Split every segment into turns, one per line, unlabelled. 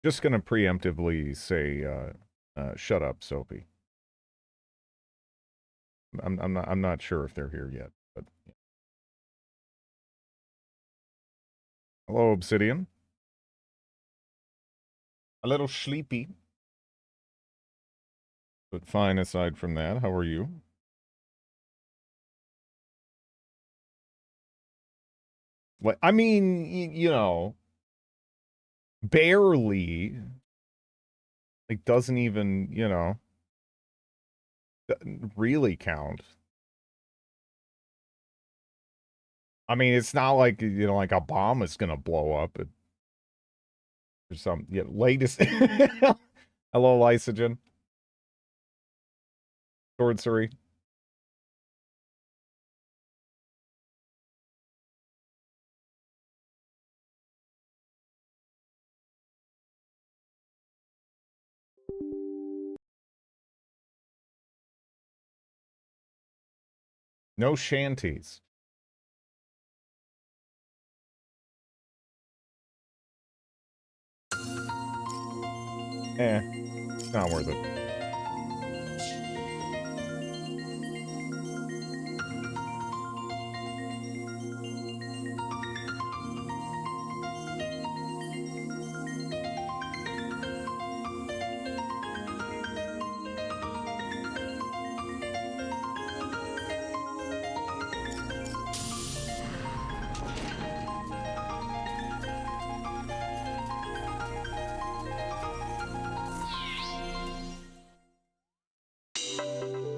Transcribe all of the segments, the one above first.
Just gonna preemptively say, shut up, Soapy. I'm not sure if they're here yet, but yeah. Hello, Obsidian. A little sleepy, but fine aside from that. How are you? What I mean, you know, barely. Like doesn't even, really count. I mean, it's not like like a bomb is gonna blow up or some latest. Hello, Lysogen. Sorcery. No shanties. It's not worth it.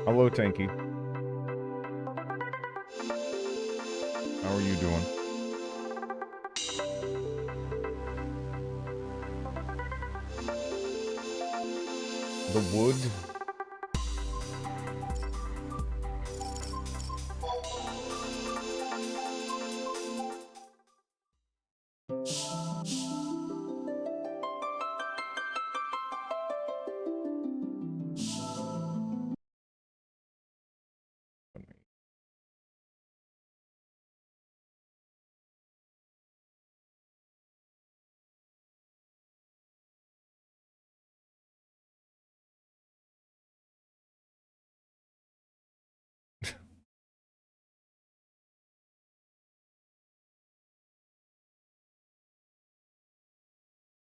Hello, Tanky. How are you doing? The wood.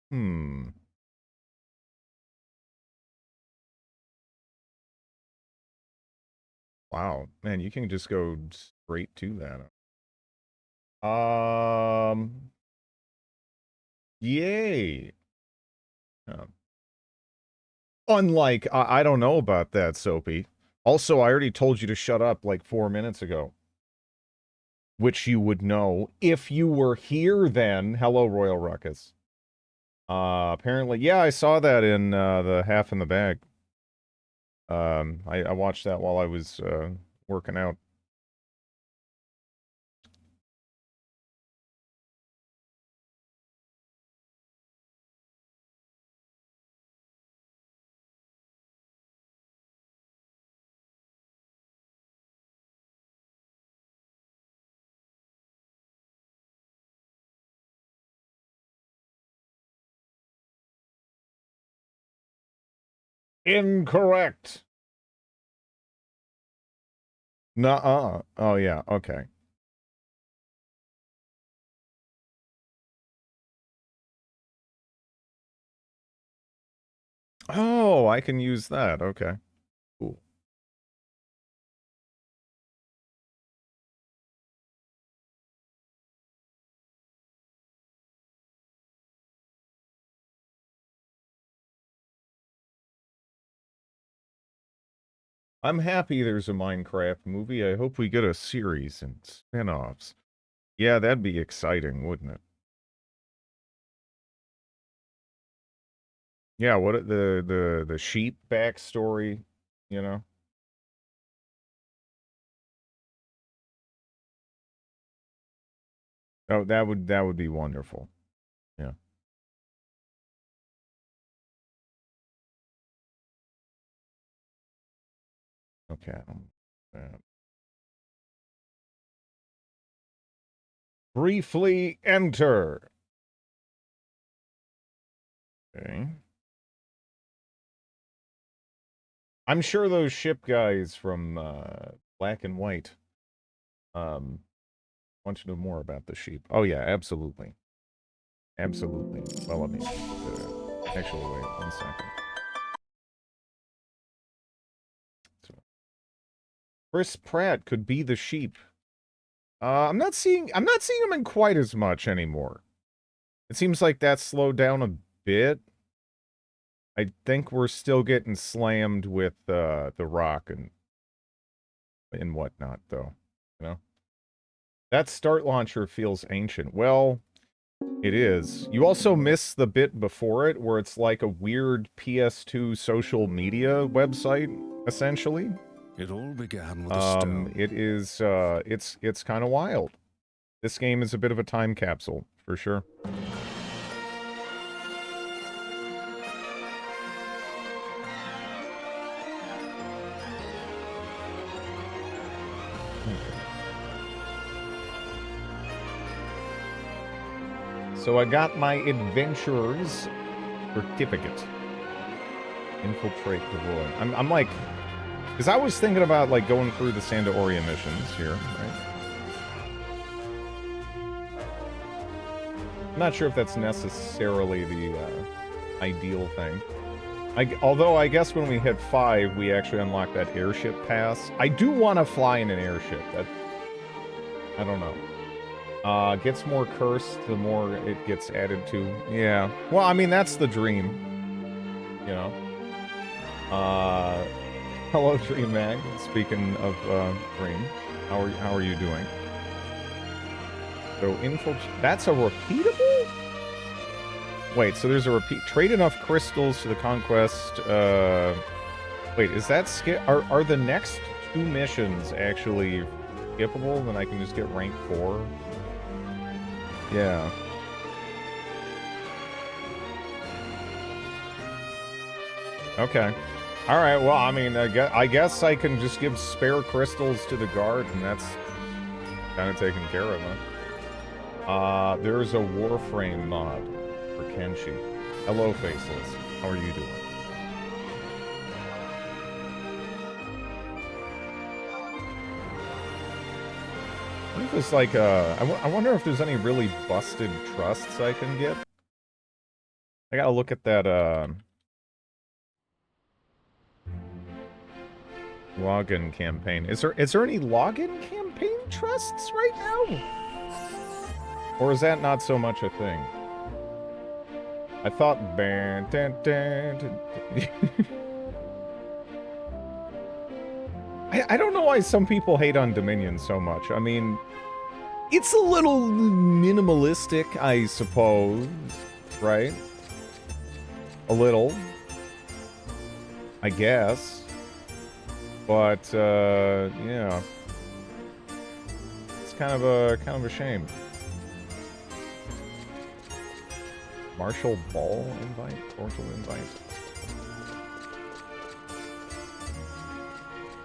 Hmm. Wow, man, you can just go straight to that. Yay. Yeah. Unlike, I don't know about that, Soapy. Also, I already told you to shut up like 4 minutes ago. Which you would know if you were here then. Hello, Royal Ruckus. Apparently, yeah, I saw that in the Half in the Bag. I watched that while I was working out. Incorrect. Nuh-uh. Oh, yeah, okay. Oh, I can use that. Okay. Cool. I'm happy there's a Minecraft movie. I hope we get a series and spin-offs. Yeah, that'd be exciting, wouldn't it? Yeah, what the sheep backstory, you know? Oh, that would be wonderful. Yeah. Okay. Briefly enter. Okay. I'm sure those ship guys from Black and White want to know more about the sheep. Oh yeah, absolutely. Absolutely. Well, let me actually wait 1 second. So, Chris Pratt could be the sheep. I'm not seeing him in quite as much anymore. It seems like that slowed down a bit. I think we're still getting slammed with The Rock and whatnot, though. You know, that start launcher feels ancient. Well, it is. You also miss the bit before it, where it's like a weird PS2 social media website, essentially.
It all began with a stone.
It is. It's kind of wild. This game is a bit of a time capsule, for sure. So I got my adventurer's certificate. Infiltrate Devoid. I'm like, because I was thinking about like going through the Sandoria missions here, right? I'm not sure if that's necessarily the ideal thing. Although I guess when we hit 5, we actually unlock that airship pass. I do want to fly in an airship. I don't know. Gets more cursed the more it gets added to. Yeah. Well, I mean, that's the dream. You know? Hello, Dream Mag. Speaking of Dream, how are you doing? So, that's a repeatable? Wait, so there's a repeat. Trade enough crystals to the conquest. Wait, is that are the next 2 missions actually skippable? Then I can just get rank 4? Yeah. Okay. All right. Well, I mean, I guess I can just give spare crystals to the guard, and that's kind of taken care of, huh? There's a Warframe mod for Kenshi. Hello, Faceless. How are you doing? I wonder if there's like I wonder if there's any really busted trusts I can get. I gotta look at that login campaign. Is there any login campaign trusts right now? Or is that not so much a thing? I thought I don't know why some people hate on Dominion so much. I mean, it's a little minimalistic, I suppose, right? A little, I guess. But yeah, it's kind of a shame. Marshall Ball invite, portal invite.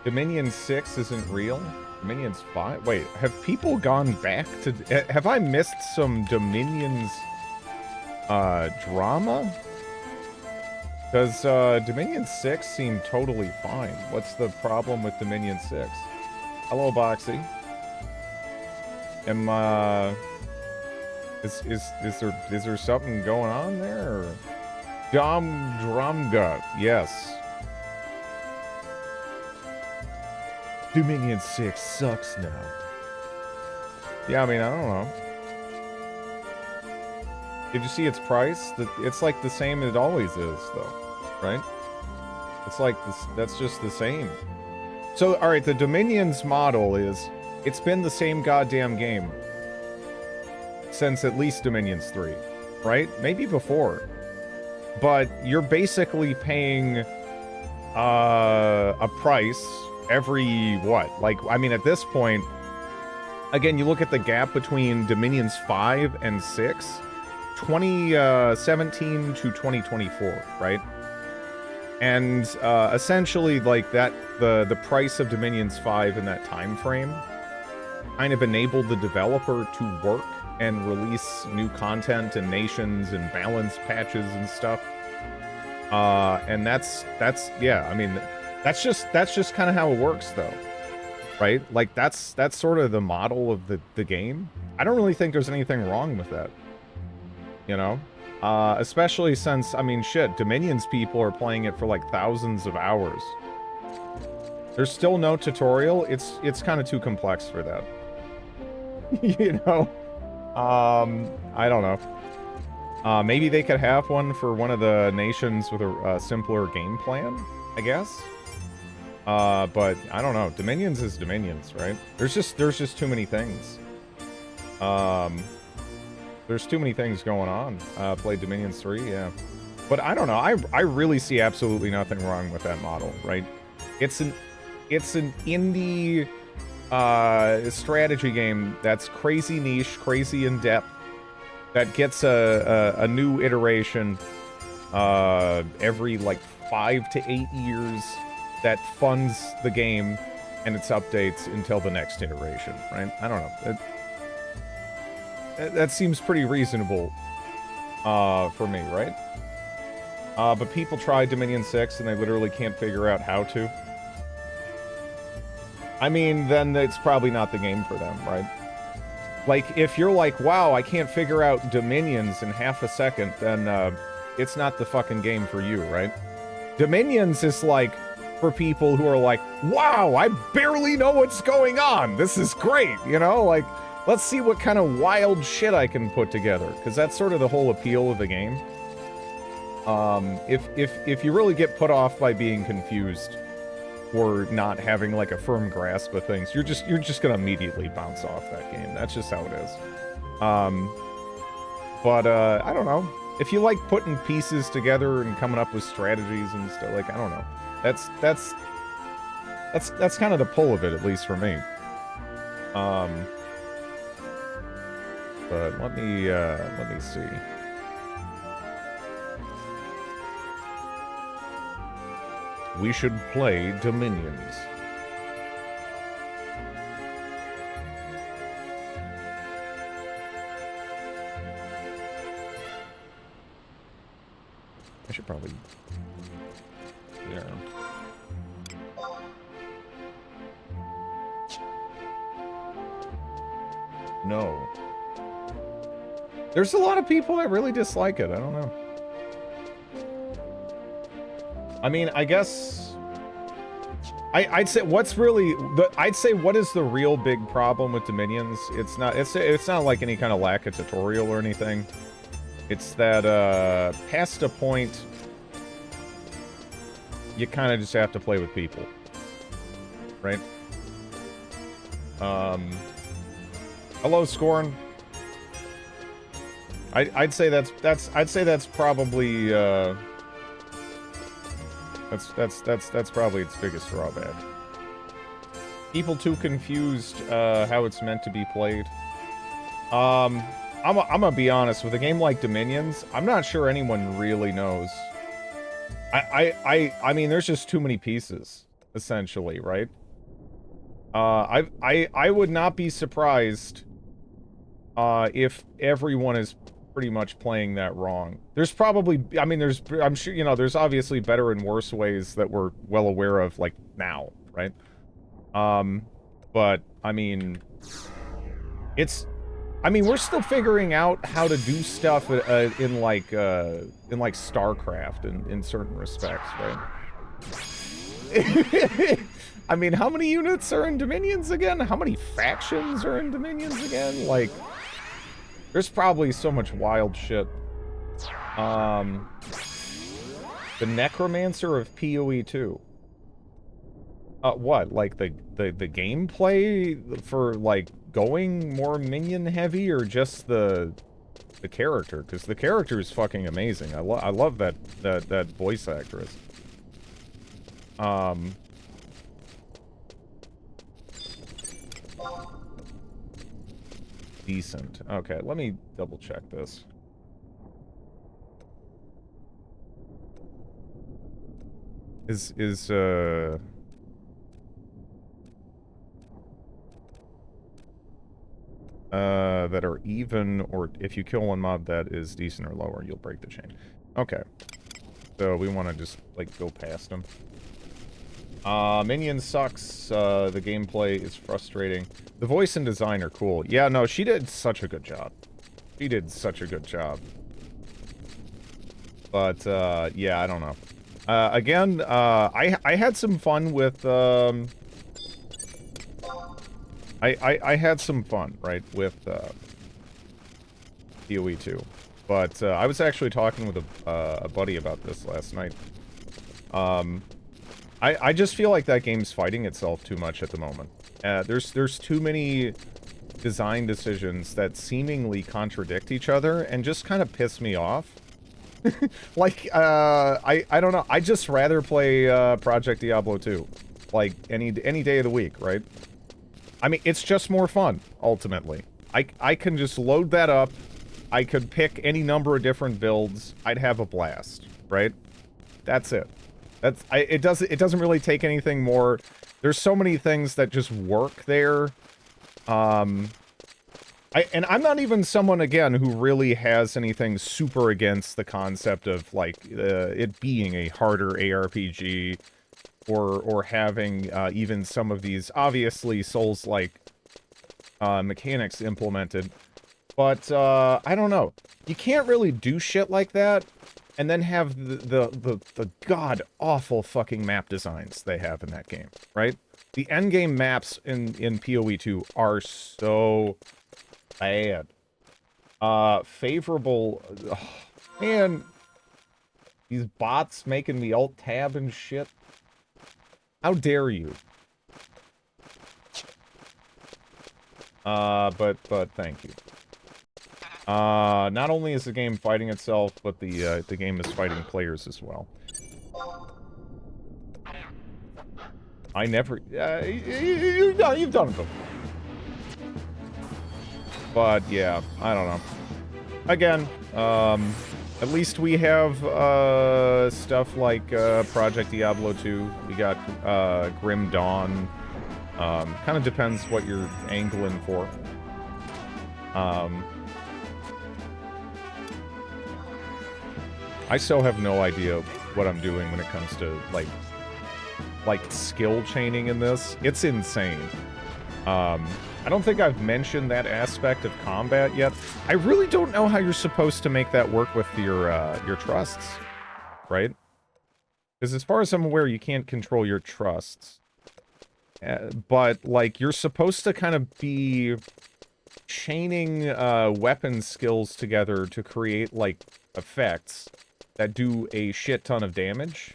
Dominion 6 isn't real. Dominion's 5. Wait, have people gone back to? Have I missed some Dominion's drama? Because Dominion 6 seemed totally fine. What's the problem with Dominion 6? Hello, Boxy. Is there something going on there? Or? Drumgut, yes. Dominion 6 sucks now. Yeah, I mean, I don't know. Did you see its price? It's like the same it always is, though, right? It's like this. That's just the same. So, all right, the Dominion's model is it's been the same goddamn game since at least Dominion's 3, right? Maybe before, but you're basically paying a price every what? Like, I mean, at this point, again, you look at the gap between Dominion's 5 and 6. 2017 to 2024, right? And essentially, like that, the price of Dominion's 5 in that time frame kind of enabled the developer to work and release new content and nations and balance patches and stuff And that's yeah, I mean, that's just kind of how it works though, right? Like that's sort of the model of the game. I don't really think there's anything wrong with that, you know? Especially since, I mean, shit, Dominion's people are playing it for like thousands of hours. There's still no tutorial. It's kind of too complex for that. You know? I don't know. Maybe they could have one for one of the nations with a simpler game plan, I guess. But I don't know. Dominions is Dominions, right? There's just too many things. There's too many things going on. Played Dominions 3, yeah. But I don't know. I really see absolutely nothing wrong with that model, right? It's an indie strategy game that's crazy niche, crazy in depth, that gets a new iteration every like 5 to 8 years, that funds the game and its updates until the next iteration, right? I don't know. That seems pretty reasonable for me, right? But people tried Dominion 6 and they literally can't figure out how to. I mean, then it's probably not the game for them, right? Like, if you're like, wow, I can't figure out Dominions in half a second, then it's not the fucking game for you, right? Dominions is like for people who are like, wow, I barely know what's going on. This is great, you know? Like, let's see what kind of wild shit I can put together, because that's sort of the whole appeal of the game. If you really get put off by being confused or not having like a firm grasp of things, you're just gonna immediately bounce off that game. That's just how it is. But I don't know. If you like putting pieces together and coming up with strategies and stuff, like, I don't know. That's kind of the pull of it, at least for me. But let me see. We should play Dominions. I should probably... Yeah. No. There's a lot of people that really dislike it. I don't know. I mean, I guess... I'd say what's really... I'd say what is the real big problem with Dominions? It's not like any kind of lack of tutorial or anything. It's that, past a point, you kind of just have to play with people. Right? Hello, Scorn. I'd say that's probably, that's probably its biggest drawback. People too confused how it's meant to be played. I'm gonna be honest, with a game like Dominions, I'm not sure anyone really knows. I mean, there's just too many pieces, essentially, right? I would not be surprised if everyone is pretty much playing that wrong. There's probably, I mean, I'm sure, you know, there's obviously better and worse ways that we're well aware of, like, now, right? But, I mean, we're still figuring out how to do stuff in StarCraft in certain respects, right? I mean, how many units are in Dominions again? How many factions are in Dominions again? Like, there's probably so much wild shit. The Necromancer of PoE 2. What? Like the gameplay for like going more minion heavy, or just the character? Because the character is fucking amazing. I love that voice actress. Decent. Okay, let me double check this. That are even, or if you kill one mob that is decent or lower, you'll break the chain. Okay. so we want to just, like, go past him. Minion sucks. The gameplay is frustrating. The voice and design are cool. Yeah, no, she did such a good job. She did such a good job. But, yeah, I don't know. Again, I had some fun with, I had some fun, right, with, PoE 2. But, I was actually talking with a buddy about this last night. I just feel like that game's fighting itself too much at the moment. There's too many design decisions that seemingly contradict each other and just kind of piss me off. Like, I don't know. I just rather play Project Diablo 2, like any day of the week, right? I mean, it's just more fun ultimately. I can just load that up. I could pick any number of different builds. I'd have a blast, right? That's it. It doesn't really take anything more. There's so many things that just work there. And I'm not even someone, again, who really has anything super against the concept of, like, it being a harder ARPG, or having, even some of these, obviously, Souls-like, mechanics implemented. But, I don't know. You can't really do shit like that, and then have the god-awful fucking map designs they have in that game, right? The endgame maps in PoE 2 are so bad. Favorable... Oh, man. These bots making me alt-tab and shit. How dare you? But thank you. Not only is the game fighting itself, but the game is fighting players as well. I never... you've done it before. But, yeah, I don't know. Again, at least we have, stuff like, Project Diablo 2. We got, Grim Dawn. Kind of depends what you're angling for. I still have no idea what I'm doing when it comes to, like skill chaining in this. It's insane. I don't think I've mentioned that aspect of combat yet. I really don't know how you're supposed to make that work with your trusts, right? Because as far as I'm aware, you can't control your trusts. But, like, you're supposed to kind of be chaining weapon skills together to create, like, effects that do a shit ton of damage.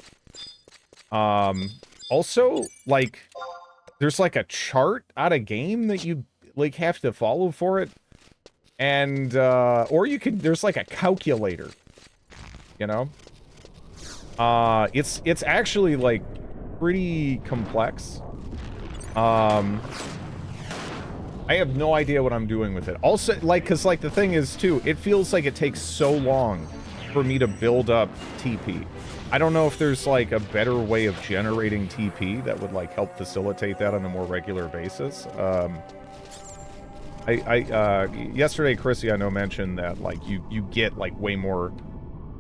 Also, like, there's, like, a chart out of game that you, like, have to follow for it. And, or you can, there's, like, a calculator, you know? It's actually, like, pretty complex. I have no idea what I'm doing with it. Also, like, because, like, the thing is, too, it feels like it takes so long for me to build up TP. I don't know if there's, like, a better way of generating TP that would, like, help facilitate that on a more regular basis. Yesterday, Chrissy, I know, mentioned that, like, you get, like, way more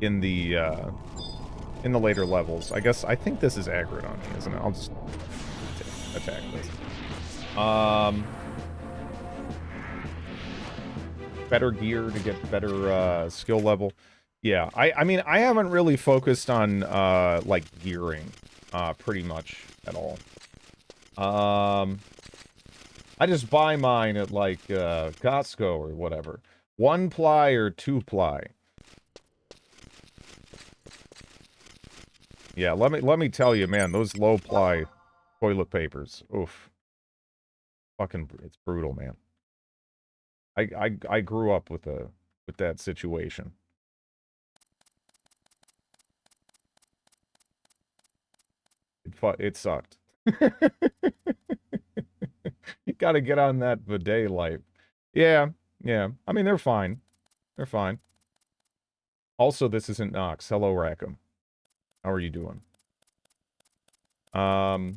in the later levels. I think this is aggro on me, isn't it? I'll just attack this. Better gear to get better, skill level. Yeah, I mean, I haven't really focused on, like, gearing, pretty much at all. I just buy mine at, like, Costco or whatever. 1-ply or 2-ply. Yeah, let me tell you, man, those low-ply toilet papers, oof. Fucking, it's brutal, man. I grew up with that situation. It sucked. You gotta get on that bidet life. Yeah, yeah. I mean, they're fine. They're fine. Also, this isn't Nox. Hello, Rackham. How are you doing? I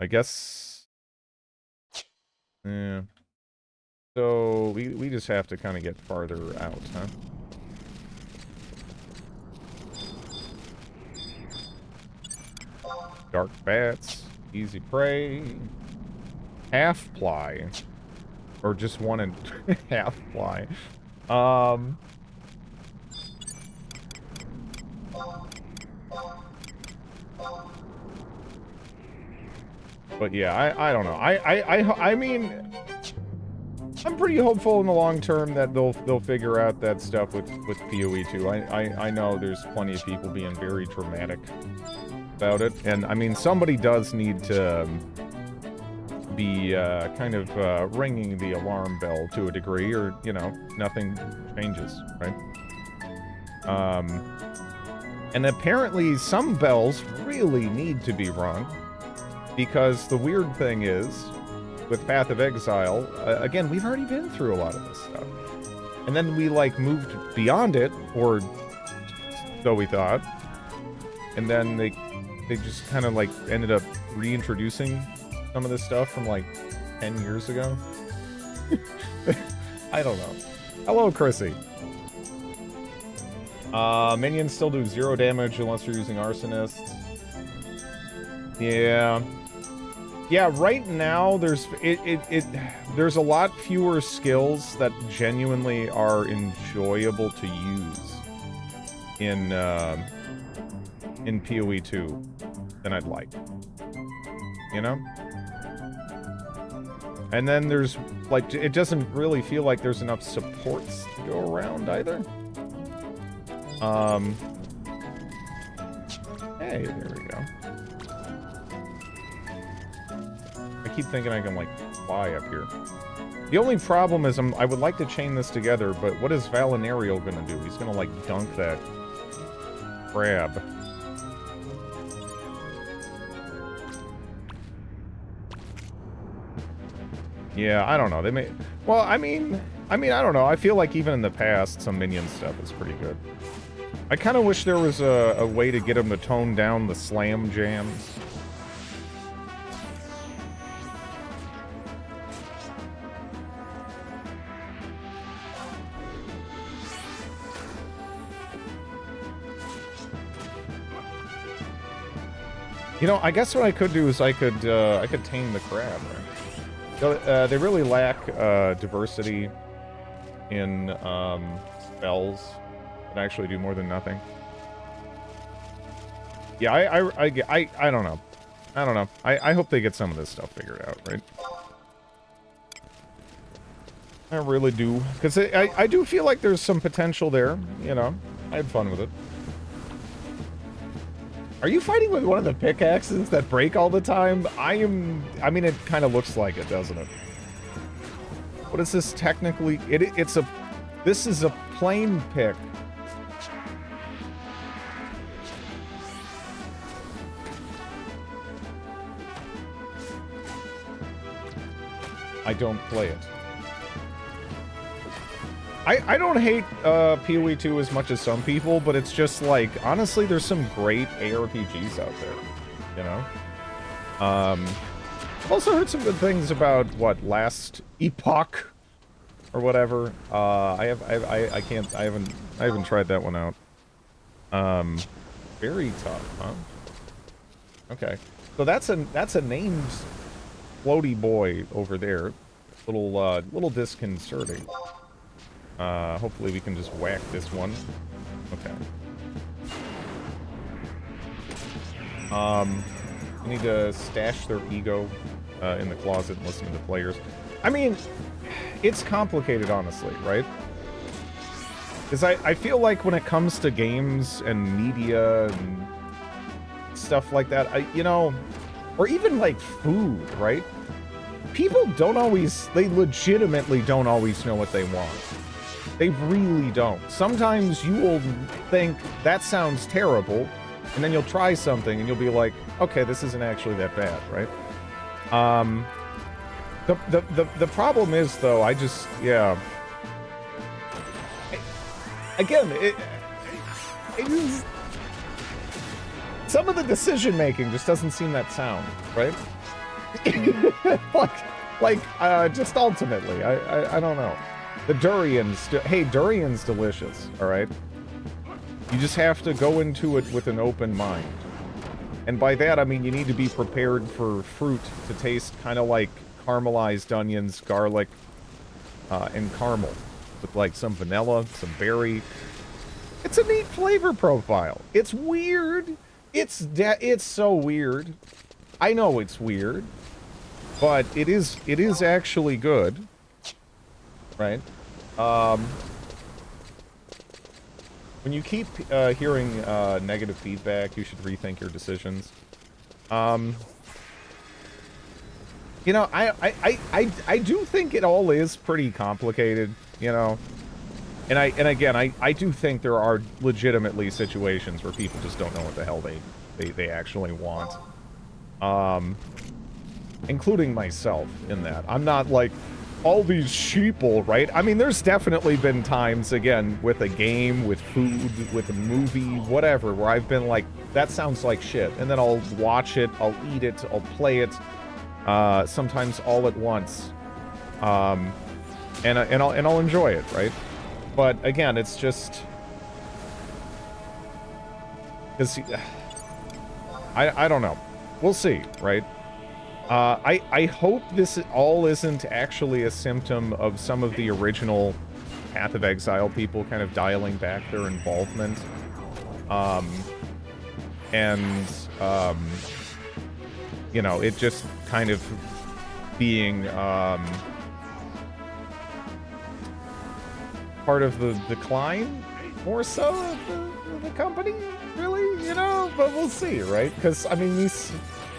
guess... Yeah. So, we just have to kind of get farther out, huh? Dark bats, easy prey, half ply, or just one and half ply. But yeah, I don't know. I mean, I'm pretty hopeful in the long term that they'll figure out that stuff with PoE 2. I know there's plenty of people being very dramatic about it, and I mean somebody does need to be kind of ringing the alarm bell to a degree, or you know, nothing changes, right? And apparently some bells really need to be rung, because the weird thing is, with Path of Exile, again, we've already been through a lot of this stuff. And then we, like, moved beyond it, or so we thought. And then they just kind of, like, ended up reintroducing some of this stuff from, like, 10 years ago. I don't know. Hello, Chrissy. Minions still do 0 damage unless you're using Arsonists. Yeah. Yeah, right now there's there's a lot fewer skills that genuinely are enjoyable to use in PoE 2 than I'd like. You know? And then there's like, it doesn't really feel like there's enough supports to go around either. Hey, there we go. I keep thinking I can, like, fly up here. The only problem is I would like to chain this together, but what is Valinarial gonna do? He's gonna, like, dunk that crab. Yeah, I don't know. They may... Well, I mean, I don't know. I feel like even in the past, some minion stuff is pretty good. I kind of wish there was a way to get him to tone down the slam jams. You know, I guess what I could do is I could tame the crab, right? So, they really lack diversity in spells that actually do more than nothing. Yeah, I don't know. I don't know. I hope they get some of this stuff figured out, right? I really do. Because I do feel like there's some potential there, you know? I had fun with it. Are you fighting with one of the pickaxes that break all the time? I mean, it kind of looks like it, doesn't it? What is this technically? This is a plain pick. I don't play it. I don't hate PoE 2 as much as some people, but it's just like, honestly, there's some great ARPGs out there, you know? I've also heard some good things about, what, Last Epoch? Or whatever. I haven't tried that one out. Very tough, huh? Okay. So that's a named floaty boy over there. Little disconcerting. Hopefully we can just whack this one. Okay. We need to stash their ego in the closet and listen to the players. I mean, it's complicated, honestly, right? Because I feel like when it comes to games and media and stuff like that, you know, or even like food, right? People don't always, they legitimately don't always know what they want. They really don't. Sometimes you will think, that sounds terrible, and then you'll try something and you'll be like, okay, this isn't actually that bad, right? The problem is, though, yeah. Again, it is, some of the decision making just doesn't seem that sound, right? Just ultimately, I don't know. The durian's, hey, durian's delicious, all right? You just have to go into it with an open mind. And by that, I mean you need to be prepared for fruit to taste kind of like caramelized onions, garlic, and caramel. With like some vanilla, some berry. It's a neat flavor profile. It's weird. It's so weird. I know it's weird. But it is actually good. Right? When you keep hearing negative feedback, you should rethink your decisions. You know, I do think it all is pretty complicated, you know. And again, I do think there are legitimately situations where people just don't know what the hell they actually want. Including myself in that. I'm not like all these sheeple, right? I mean, there's definitely been times, again, with a game, with food, with a movie, whatever, where I've been like, that sounds like shit. And then I'll watch it, I'll eat it, I'll play it, sometimes all at once. And I'll enjoy it, right? But again, it's just... I don't know. We'll see, right? I hope this all isn't actually a symptom of some of the original Path of Exile people kind of dialing back their involvement. You know, it just kind of being, part of the decline, more so, of the company, really, you know? But we'll see, right? Because, I mean,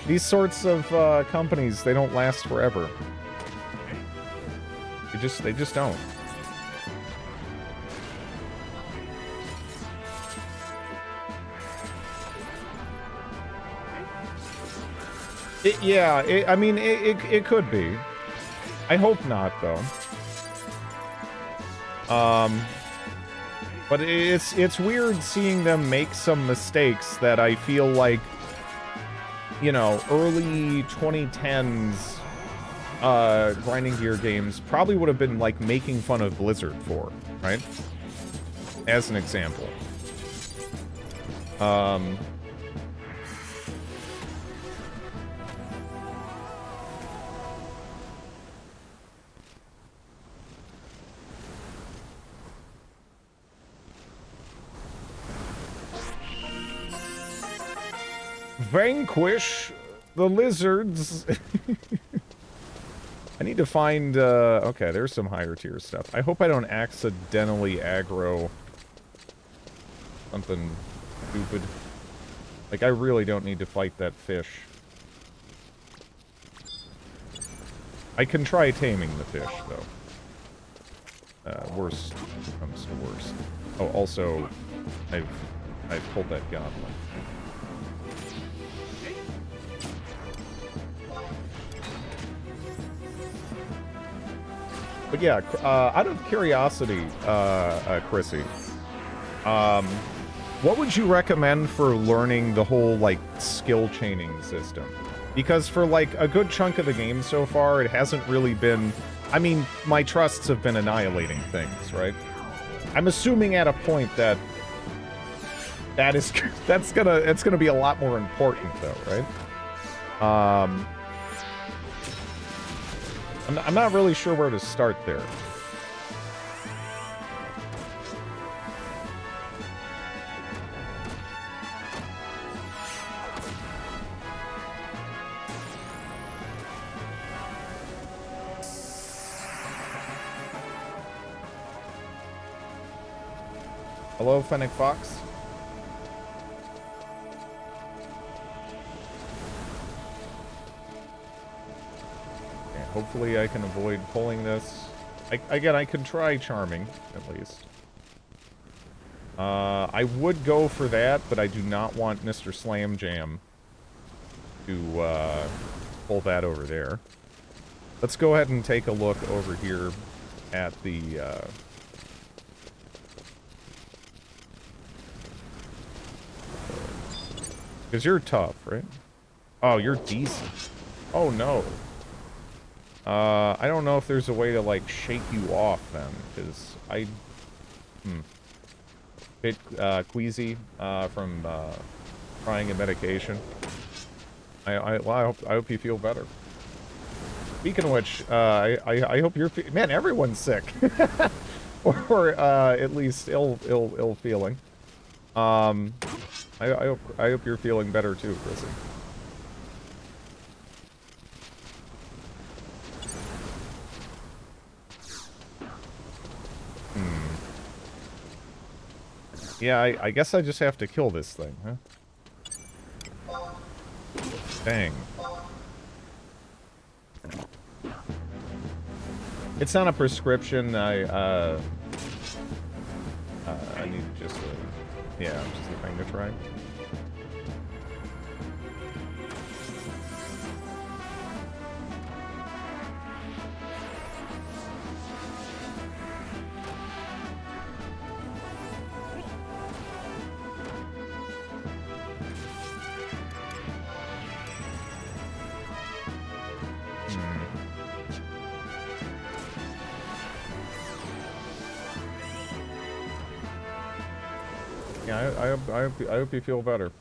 these sorts of companies, they don't last forever. They just don't. I mean, it could be. I hope not, though. But it's weird seeing them make some mistakes that I feel like, you know, early 2010s grinding gear games probably would have been like making fun of Blizzard for, right? As an example. Vanquish the lizards. I need to find, okay, there's some higher tier stuff. I hope I don't accidentally aggro something stupid. Like, I really don't need to fight that fish. I can try taming the fish, though. Worst comes to worst. Oh, also, I've pulled that goblin. But yeah, out of curiosity, Chrissy, what would you recommend for learning the whole, like, skill chaining system? Because for, like, a good chunk of the game so far, it hasn't really been... I mean, my trusts have been annihilating things, right? I'm assuming at a point that... it's gonna be a lot more important, though, right? I'm not really sure where to start there. Hello, Fennec Fox. Hopefully I can avoid pulling this. Again, I can try charming, at least. I would go for that, but I do not want Mr. Slam Jam to pull that over there. Let's go ahead and take a look over here at the... Because you're tough, right? Oh, you're decent. Oh, no. I don't know if there's a way to, like, shake you off, then, because I... Bit queasy from trying a medication. Well, I hope you feel better. Speaking of which, I hope you're man. Everyone's sick, or at least ill feeling. I hope you're feeling better too, Chrissy. Yeah, I guess I just have to kill this thing, huh? Dang. It's not a prescription. I need just a, yeah, just a thing to try. Yeah, I hope you feel better.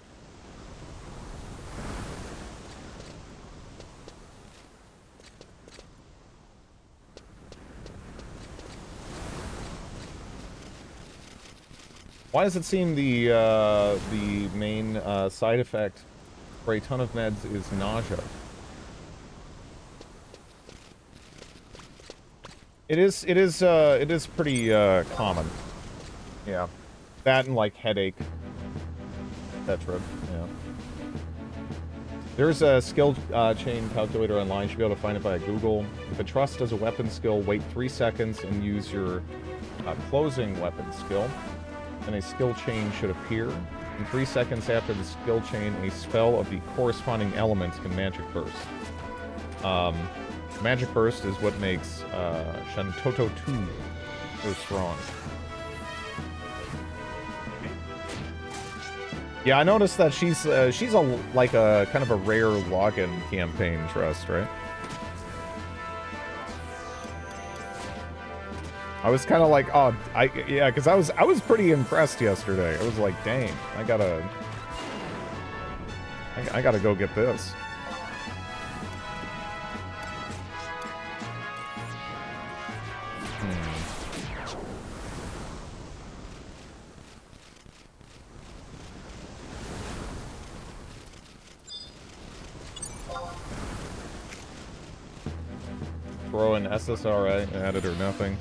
Why does it seem the main side effect for a ton of meds is nausea? It is pretty common. Yeah. That and like headache, etc. Yeah. There's a skill chain calculator online. You should be able to find it by Google. If a trust does a weapon skill, wait 3 seconds and use your closing weapon skill. Then a skill chain should appear. And 3 seconds after the skill chain, a spell of the corresponding element can magic burst. Magic burst is what makes Shantoto 2 so strong. Yeah, I noticed that she's like a kind of a rare login campaign trust, right? I was kind of like, oh, yeah, because I was pretty impressed yesterday. I was like, dang, I gotta go get this. Throw an SSRI, added or nothing.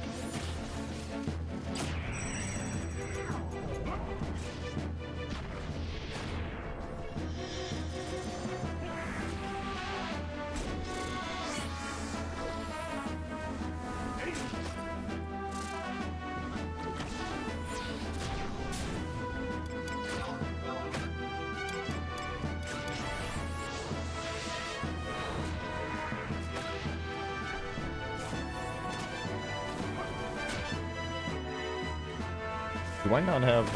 Do I not have,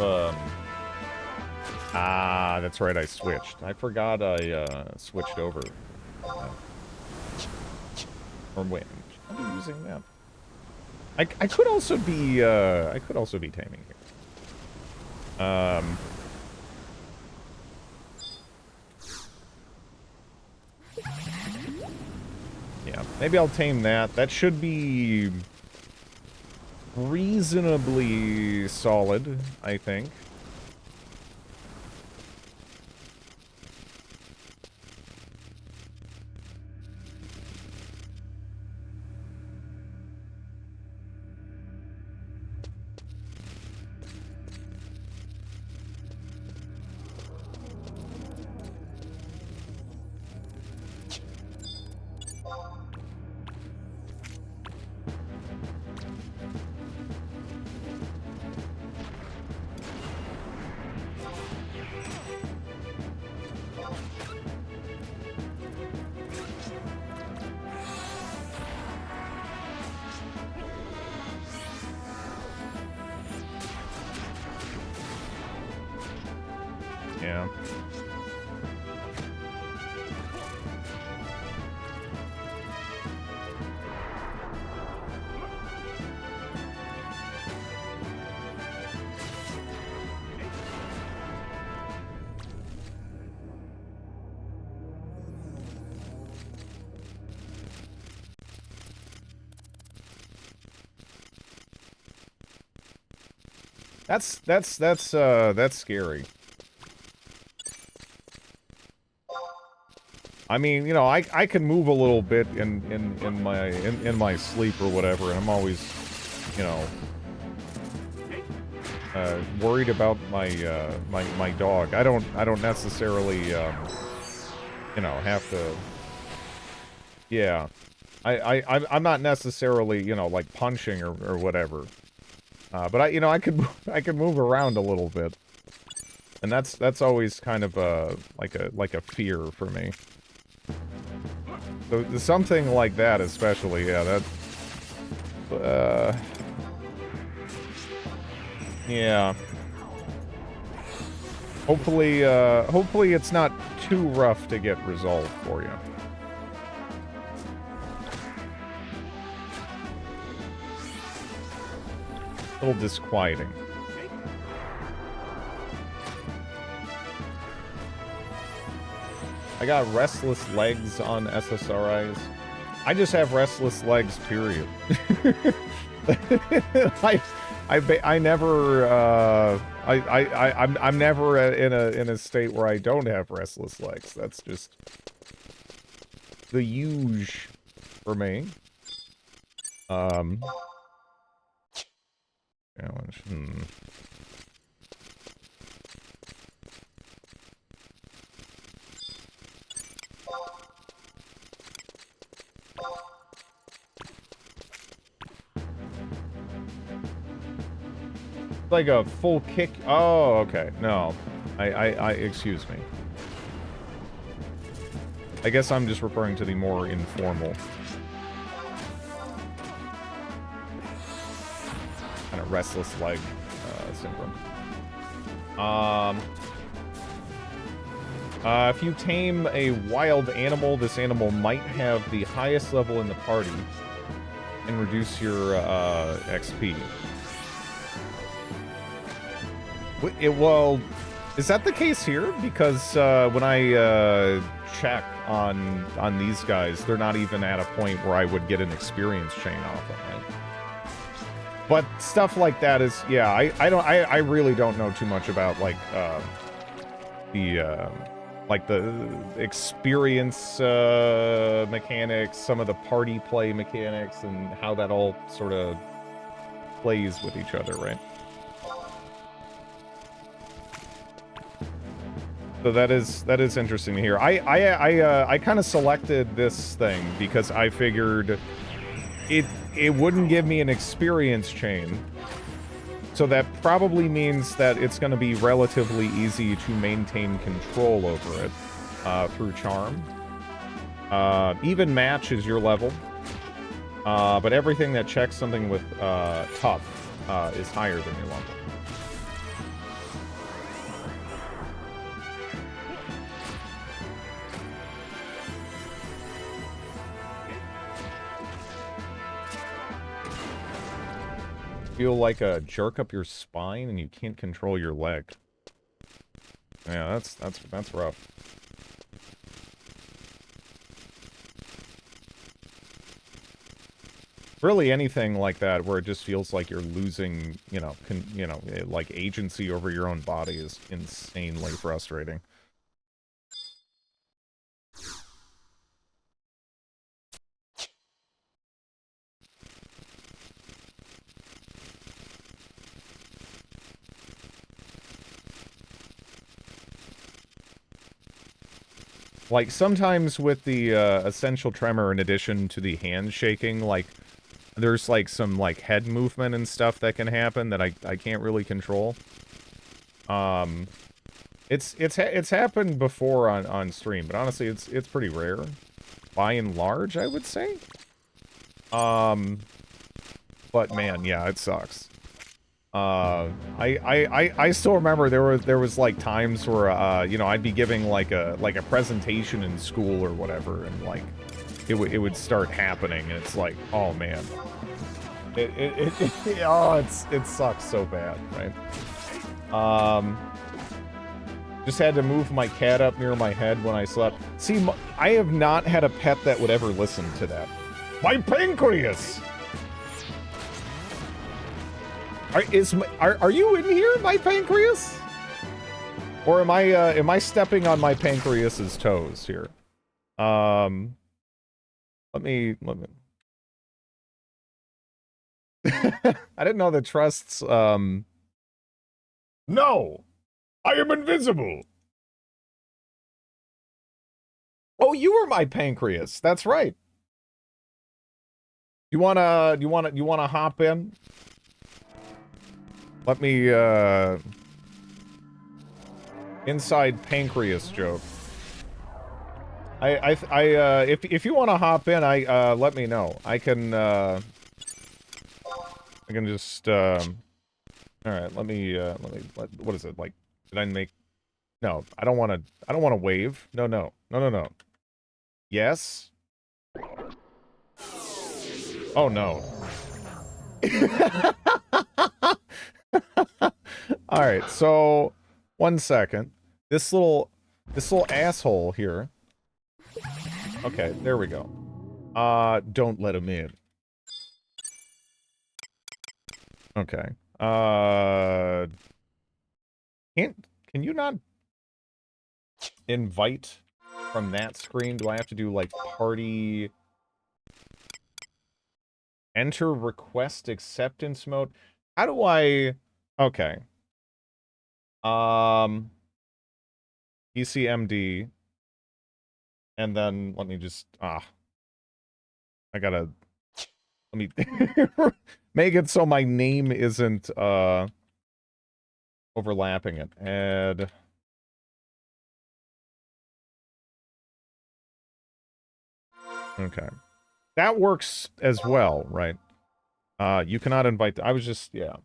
Ah, that's right, I switched. I forgot I, switched over. Or wait, I'm using that. I could also be taming here. Yeah, maybe I'll tame that. That should be reasonably solid, I think. Yeah. That's scary. I mean, you know, I can move a little bit in my sleep or whatever, and I'm always, you know, worried about my my dog. I don't necessarily you know, have to. Yeah, I'm not necessarily, you know, like punching or whatever. But you know, I could move around a little bit, and that's always kind of like a fear for me. So something like that, especially, yeah, that, yeah. Hopefully it's not too rough to get resolved for you. A little disquieting. I got restless legs on SSRIs. I just have restless legs, period. I never I'm never in a state where I don't have restless legs. That's just the huge for me. Challenge. Like a full kick. Oh, okay. No. Excuse me. I guess I'm just referring to the more informal. Kind of restless leg syndrome. If you tame a wild animal, this animal might have the highest level in the party and reduce your XP. Well, is that the case here? Because when I check on these guys, they're not even at a point where I would get an experience chain off of it. But stuff like that is, yeah, I really don't know too much about like the experience mechanics, some of the party play mechanics, and how that all sort of plays with each other, right? So that is interesting to hear. I kind of selected this thing because I figured it wouldn't give me an experience chain. So that probably means that it's going to be relatively easy to maintain control over it through charm. Even match is your level. But everything that checks something with tough is higher than your level. Feel like a jerk up your spine and you can't control your leg. Yeah, that's rough. Really anything like that where it just feels like you're losing, you know, like agency over your own body is insanely frustrating. Like, sometimes with the essential tremor, in addition to the hand shaking, like, there's, like, some, like, head movement and stuff that can happen that I can't really control. It's happened before on stream, but honestly, it's pretty rare. By and large, I would say. But, man, yeah, it sucks. I still remember there was like times where you know, I'd be giving like a presentation in school or whatever, and like it would start happening, and it's like, oh man, it sucks so bad, right? Just had to move my cat up near my head when I slept. See, I have not had a pet that would ever listen to that. My pancreas. Are you in here, my pancreas? Or am I stepping on my pancreas's toes here? Let me. I didn't know the trusts. No, I am invisible. Oh, you were my pancreas. That's right. You wanna hop in? Let me inside pancreas joke. If you want to hop in, let me know. I can just all right, what is it? Like, did I make? No, I don't want to wave. No. Yes. Oh no. All right, so 1 second. This little asshole here. Okay, there we go. Don't let him in. Okay. Can you not invite from that screen? Do I have to do like party enter request acceptance mode? How do I okay. ECMD. And then let me just I gotta let me make it so my name isn't overlapping it. Add okay. That works as well, right? You cannot invite I was just yeah.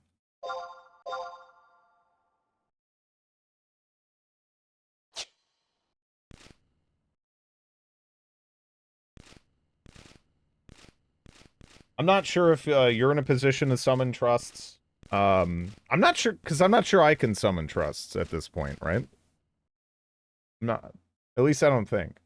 I'm not sure if you're in a position to summon trusts. I'm not sure, because I'm not sure I can summon trusts at this point, right? I'm not. At least I don't think.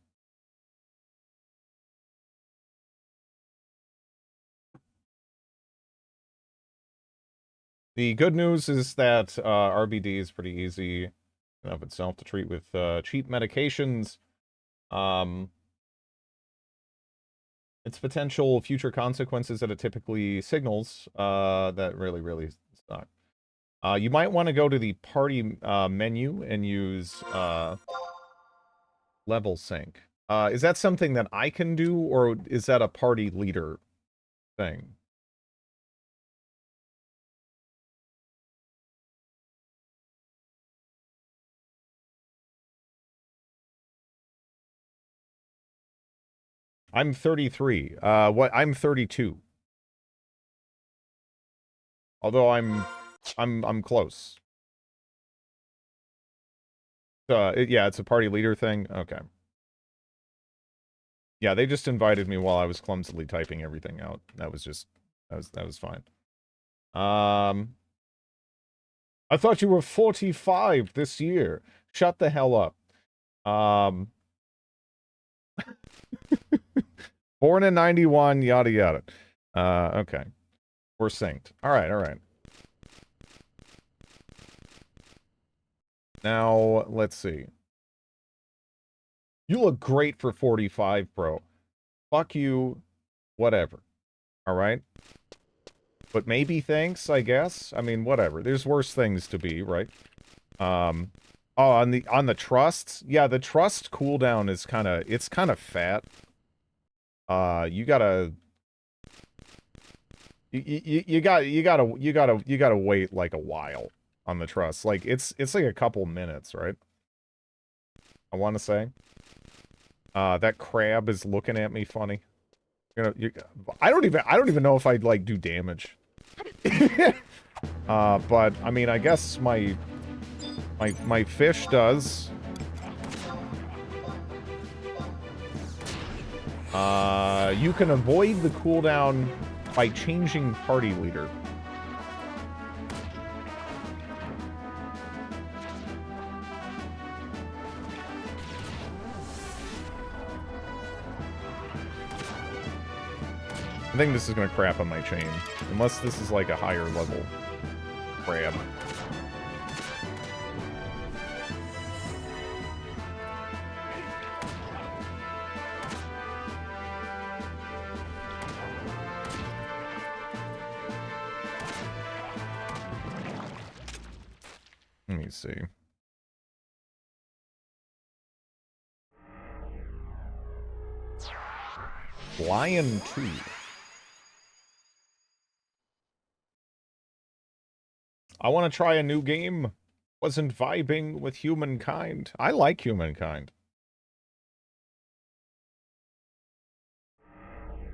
The good news is that RBD is pretty easy in of itself to treat with cheap medications. Its potential future consequences that it typically signals that really suck. You might want to go to the party menu and use level sync. Is that something that I can do, or is that a party leader thing? I'm 33. I'm 32. Although I'm close. Yeah, it's a party leader thing. Okay. Yeah, they just invited me while I was clumsily typing everything out. That was fine. I thought you were 45 this year. Shut the hell up. Born in 91, yada yada. Okay. We're synced. Alright. Now, let's see. You look great for 45, bro. Fuck you. Whatever. Alright? But maybe thanks, I guess. I mean, whatever. There's worse things to be, right? Oh, on the trusts? Yeah, the trust cooldown is it's kind of fat. You gotta wait like a while on the trust. Like it's like a couple minutes, right? I want to say. That crab is looking at me funny. I don't even know if I'd like do damage. But I mean, I guess my fish does. You can avoid the cooldown by changing party leader. I think this is gonna crap on my chain. Unless this is like a higher level. Crab. Let me see. Lion 2. I want to try a new game. Wasn't vibing with Humankind. I like Humankind.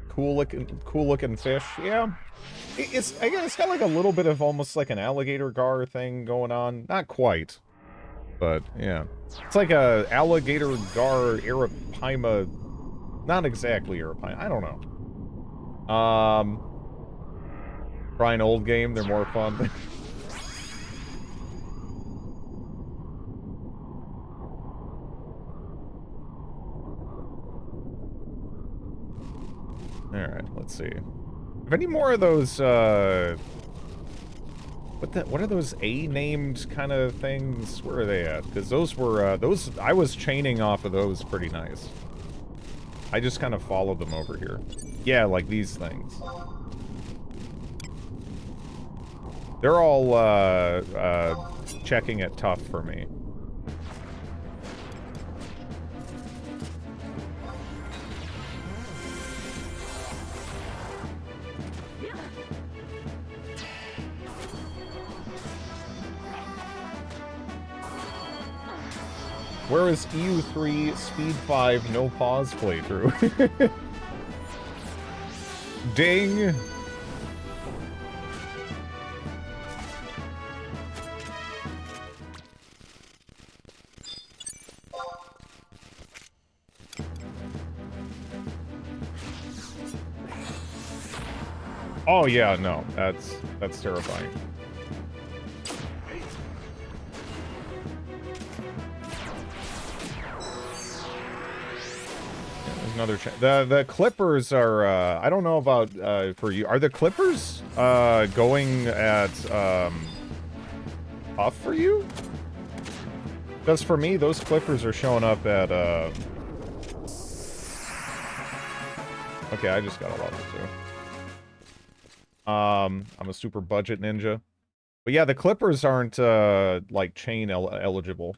Cool looking fish. Yeah. It's got like a little bit of almost like an alligator gar thing going on. Not quite. But yeah. It's like a alligator gar arapaima. Not exactly arapaima. I don't know. Try an old game, they're more fun. Alright, let's see. If any more of those, what are those A-named kind of things? Where are they at? Because those were, I was chaining off of those pretty nice. I just kind of followed them over here. Yeah, like these things. They're all, checking it tough for me. Where is EU3 Speed 5 no pause playthrough? Ding! Oh yeah, no, that's terrifying. Another the clippers are I don't know about for you. Are the clippers going at off for you? Because for me those clippers are showing up at okay, I just got a level too. I'm a super budget ninja. But yeah, the clippers aren't like chain eligible.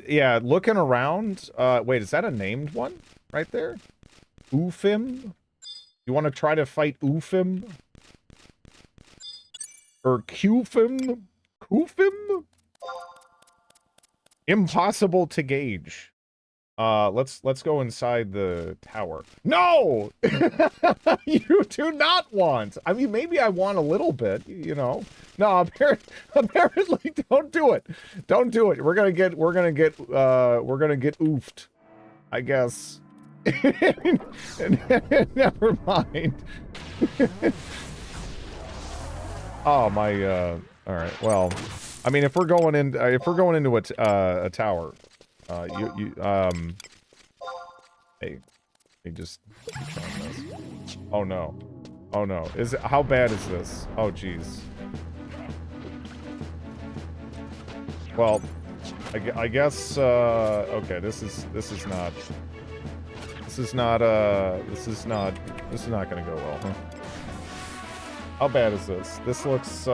Yeah, looking around, wait, is that a named one right there? Ufim? You want to try to fight Ufim? Or Qfim? Kufim? Impossible to gauge. Let's go inside the tower. No! You do not want. I mean, maybe I want a little bit, you know. No, apparently don't do it. Don't do it. We're gonna get oofed, I guess. Never mind. Oh my all right. Well, I mean, if we're going into a tower, hey, just keep showing this. Oh no. Oh no. How bad is this? Oh jeez. Well, I guess okay, this is not gonna go well, huh? How bad is this? This looks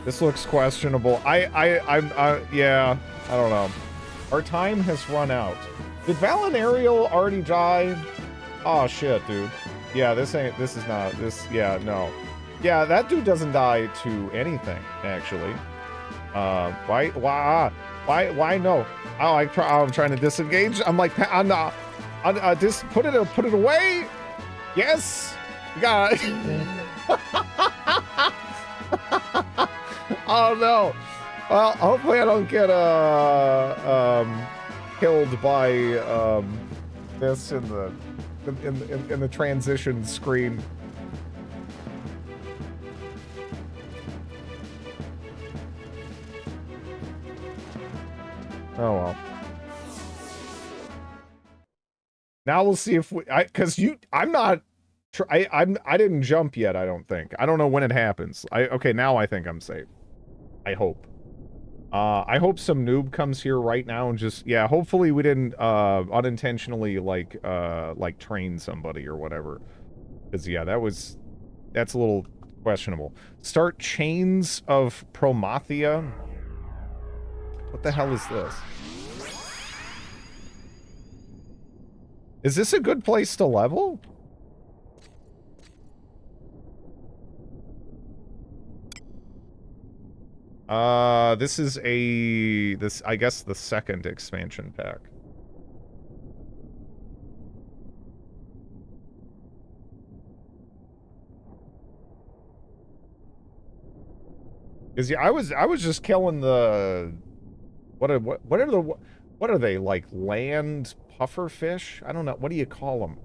this looks questionable. Yeah, I don't know. Our time has run out. Did Valinariel already die? Oh shit, dude. Yeah, yeah, no. Yeah, that dude doesn't die to anything, actually. Why no? Oh, I'm trying to disengage. I'm like, just put it away. Yes, God. Oh no. Well, hopefully I don't get killed by this in the transition screen. Oh well. Now we'll see if we, because I'm not, I didn't jump yet, I don't think. I don't know when it happens. Okay, now I think I'm safe. I hope. I hope some noob comes here right now and just, yeah, hopefully we didn't, unintentionally, like train somebody or whatever. Because, yeah, that's a little questionable. Start Chains of Promathia. What the hell is this? Is this a good place to level? This is I guess the second expansion pack. Cause yeah, I was just killing the what are they, like land pufferfish? I don't know. What do you call them?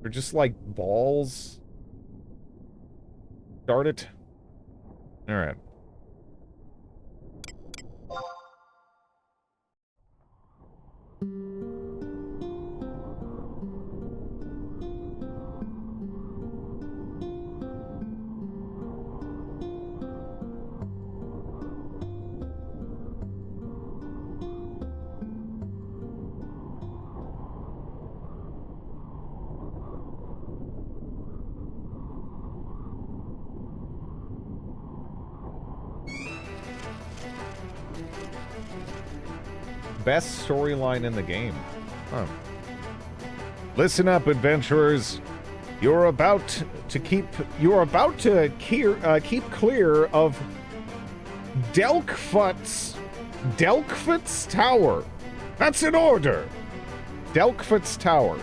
They're just like balls. Start it. All right. Best storyline in the game. Huh. Listen up, adventurers. You're about to keep clear of Delkfoot's Tower. That's an order. Delkfoot's Tower.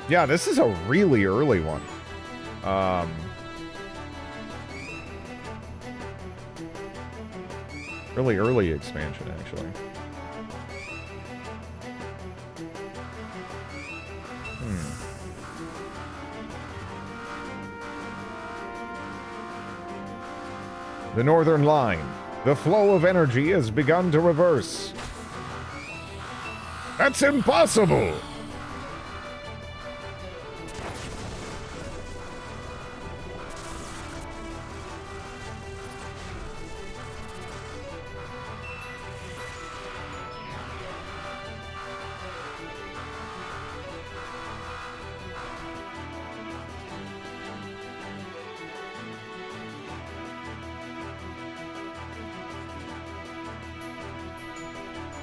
Yeah, this is a really early one. Really early expansion, actually. The Northern Line. The flow of energy has begun to reverse. That's impossible!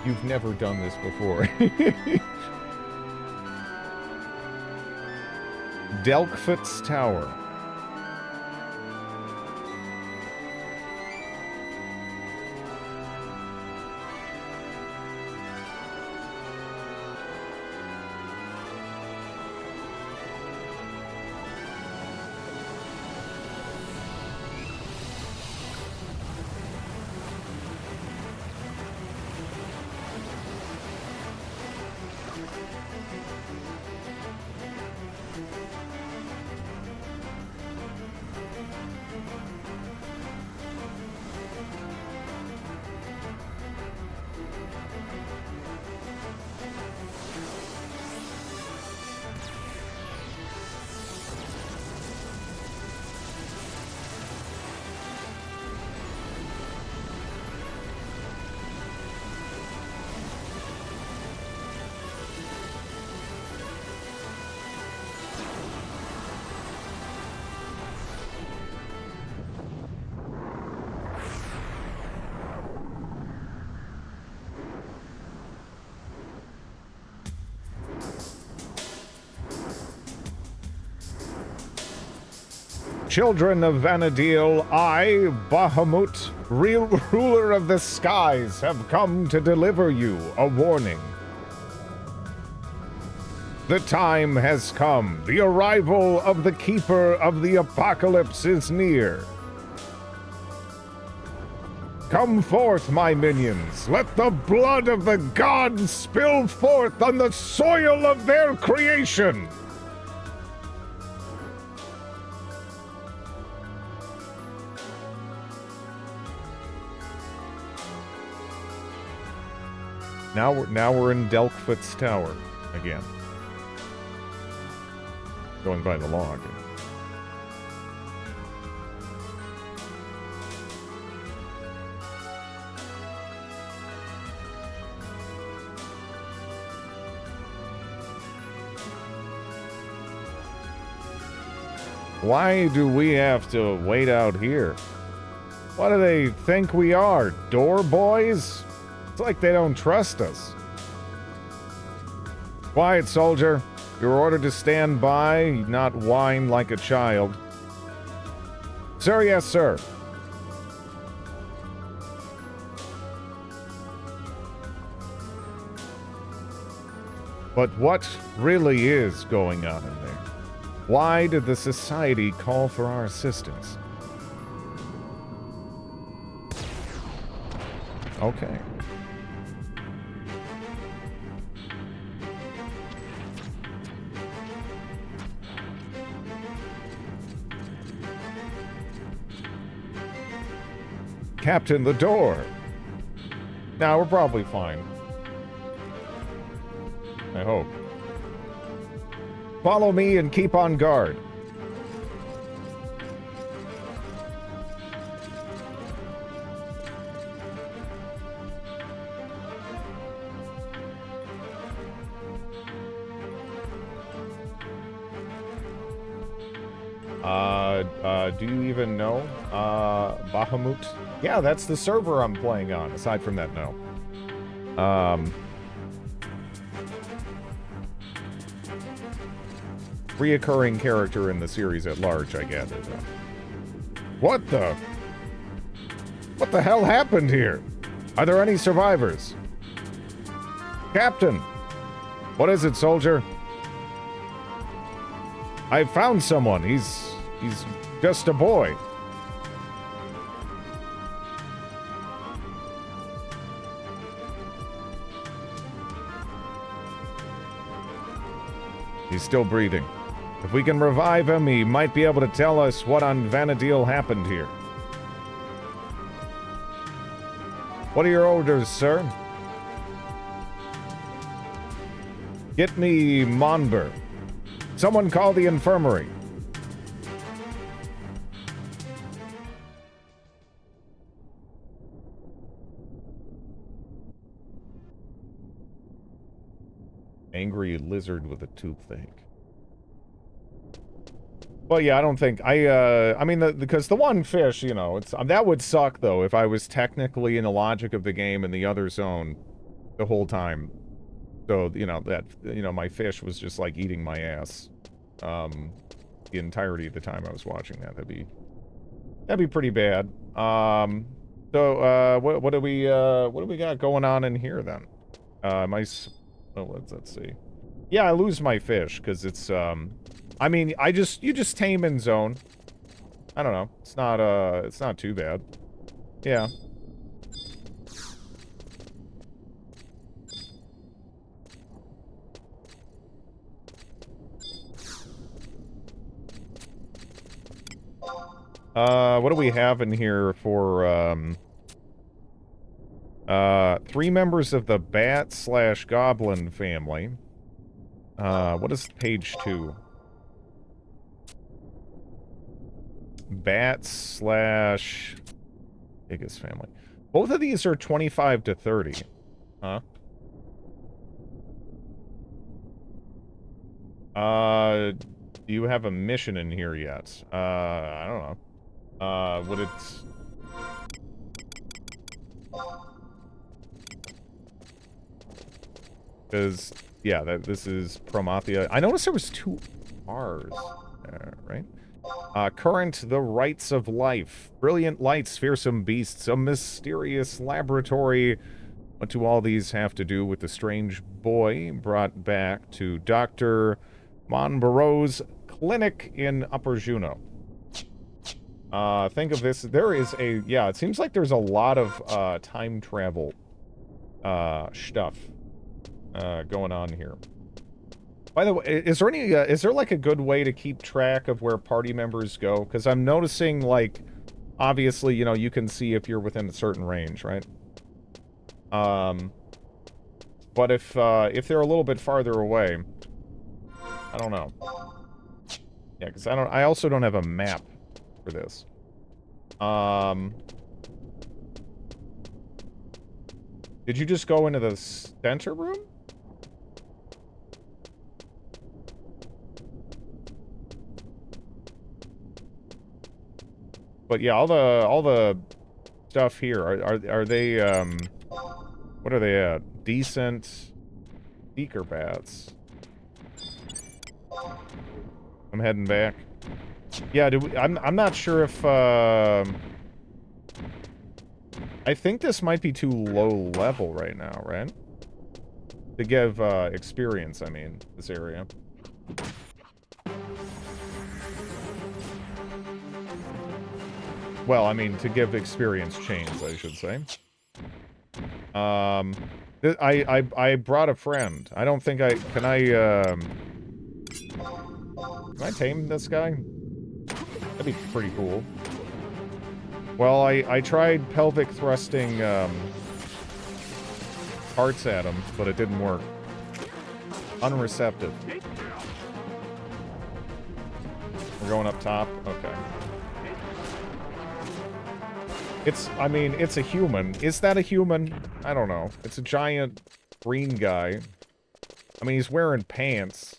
You've never done this before. Delkfoot's Tower. Children of Vana'diel, I, Bahamut, ruler of the skies, have come to deliver you a warning. The time has come. The arrival of the Keeper of the Apocalypse is near. Come forth, my minions. Let the blood of the gods spill forth on the soil of their creation. Now we're in Delkfoot's Tower again. Going by the log. Why do we have to wait out here? What do they think we are, door boys? It's like they don't trust us. Quiet, soldier. You're ordered to stand by, not whine like a child. Sir, yes, sir. But what really is going on in there? Why did the society call for our assistance? Okay. Captain, the door. Now we're probably fine. I hope. Follow me and keep on guard. Do you even know Bahamut? Yeah, that's the server I'm playing on. Aside from that, no. Reoccurring character in the series at large, I gather. What the hell happened here? Are there any survivors? Captain! What is it, soldier? I found someone. He's just a boy. He's still breathing. If we can revive him, he might be able to tell us what on Vana'diel happened here. What are your orders, sir? Get me Monber. Someone call the infirmary. Angry lizard with a toothache. Well, yeah, I don't think I mean, because the one fish, you know, it's that would suck though if I was technically in the logic of the game in the other zone the whole time. So, you know, that, you know, my fish was just like eating my ass the entirety of the time I was watching that. That'd be pretty bad. So what do we got going on in here then? Let's see. Yeah, I lose my fish because it's I mean, you just tame in zone. I don't know. It's not too bad. Yeah. What do we have in here for, 3 members of the Bat/Goblin family. What is page 2? Bat/Biggest family. Both of these are 25 to 30. Huh? Do you have a mission in here yet? I don't know. Would it... Because, yeah, this is Promathia. I noticed there was 2 R's there, right? Current, the rights of life. Brilliant lights, fearsome beasts, a mysterious laboratory. What do all these have to do with the strange boy brought back to Dr. Monbaro's clinic in Upper Juno? Think of this. There is a... Yeah, it seems like there's a lot of time travel stuff going on here. By the way, is there any... is there, like, a good way to keep track of where party members go? Because I'm noticing, like... Obviously, you know, you can see if you're within a certain range, right? But if they're a little bit farther away... I don't know. Yeah, because I also don't have a map for this. Did you just go into the center room? But yeah, all the stuff here are they what are they at? Decent beaker bats. I'm heading back. Yeah, I'm not sure if I think this might be too low level right now, right? To give experience, I mean, this area. Well, I mean, to give experience chains, I should say. I brought a friend. I don't think can I tame this guy? That'd be pretty cool. Well, I tried pelvic thrusting, parts at him, but it didn't work. Unreceptive. We're going up top? Okay. I mean, it's a human. Is that a human? I don't know. It's a giant green guy. I mean, he's wearing pants.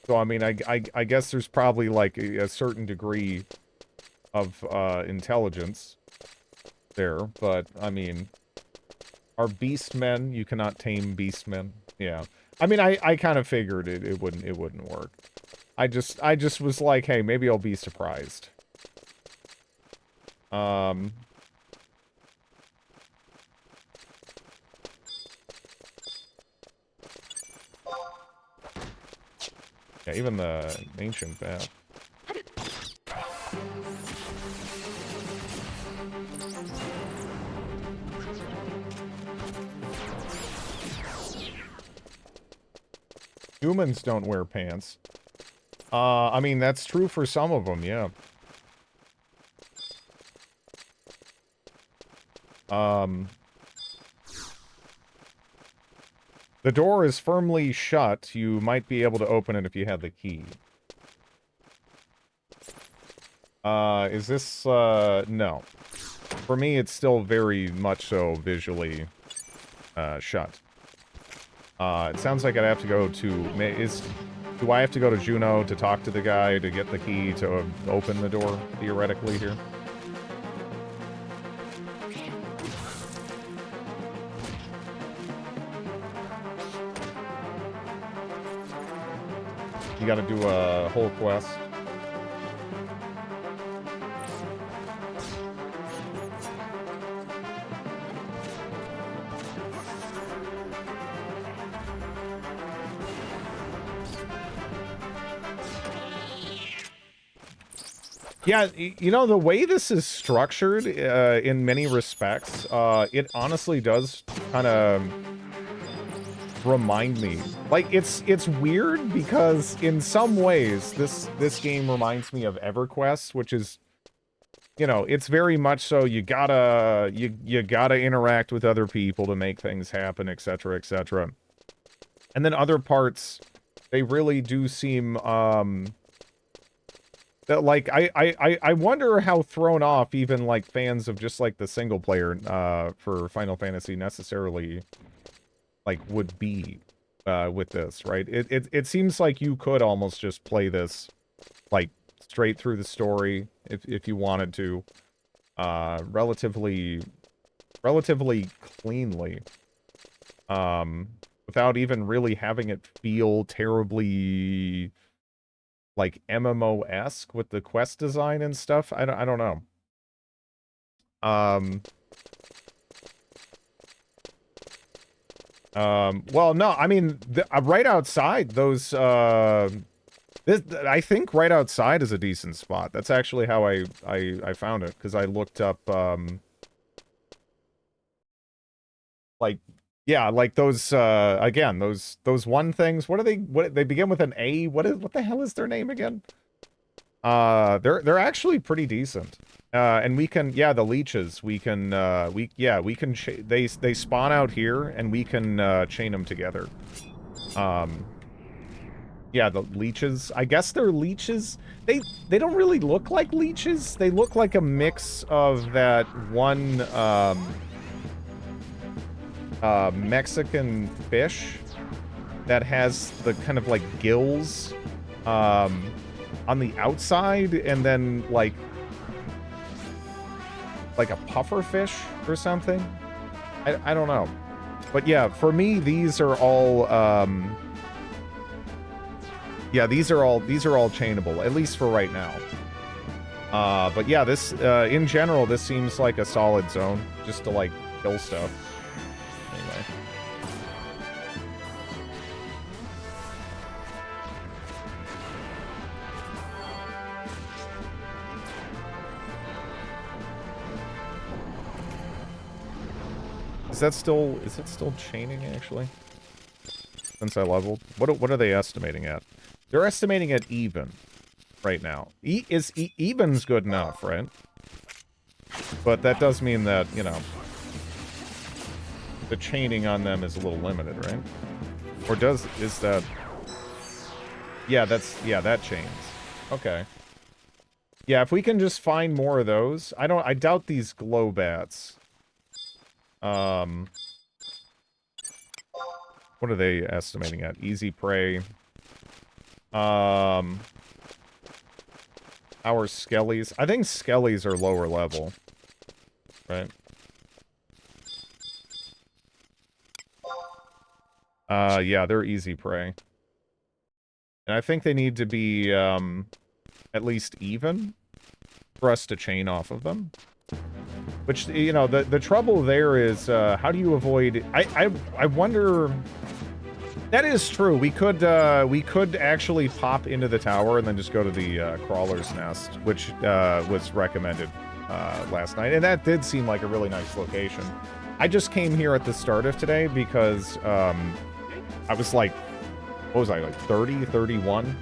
So, I mean, I guess there's probably, like, a certain degree of, intelligence there. But, I mean, are beastmen? You cannot tame beastmen? Yeah. I mean, I kind of figured it wouldn't work. I just was like, hey, maybe I'll be surprised. Yeah, even the ancient bat. Humans don't wear pants. I mean, that's true for some of them, yeah. The door is firmly shut. You might be able to open it if you had the key. Is this, no. For me, it's still very much so visually, shut. It sounds like I'd have to go to, do I have to go to Juno to talk to the guy to get the key to open the door, theoretically, here? You gotta do a whole quest. Yeah, you know, the way this is structured, in many respects, it honestly does kind of remind me. Like, it's weird because in some ways, this game reminds me of EverQuest, which is, you know, it's very much so you gotta interact with other people to make things happen, etc., etc. And then other parts, they really do seem, that, like, I wonder how thrown off even, like, fans of just, like, the single player, for Final Fantasy necessarily, like, would be, with this, right? It seems like you could almost just play this, like, straight through the story, if you wanted to, relatively cleanly, without even really having it feel terribly, like, MMO-esque with the quest design and stuff. I don't know. Well, no, I mean, right outside those, I think right outside is a decent spot. That's actually how I found it, because I looked up, like, yeah, like those, again, those one things. What they begin with an A? What the hell is their name again? They're actually pretty decent. And we can, yeah, the leeches, we can, we can, they spawn out here, and we can, chain them together. Yeah, the leeches. I guess they're leeches. They don't really look like leeches. They look like a mix of that one, Mexican fish that has the kind of like gills, on the outside, and then like a puffer fish or something. I don't know. But yeah, for me, these are all, yeah, these are all chainable, at least for right now. But yeah, this, in general, this seems like a solid zone, just to, like, kill stuff. Anyway. Is it still chaining, actually? Since I leveled? What are they estimating at? They're estimating at even right now. Even's good enough, right? But that does mean that, you know, the chaining on them is a little limited, right? Or is that... Yeah, that chains. Okay. Yeah, if we can just find more of those. I doubt these glow bats. What are they estimating at? Easy prey. Our skellies. I think skellies are lower level. Right? Yeah, they're easy prey. And I think they need to be, at least even for us to chain off of them. Which, you know, the trouble there is, how do you avoid... I wonder... That is true. We could actually pop into the tower and then just go to the crawler's nest, which was recommended last night. And that did seem like a really nice location. I just came here at the start of today because I was like, what was I, like 30, 31?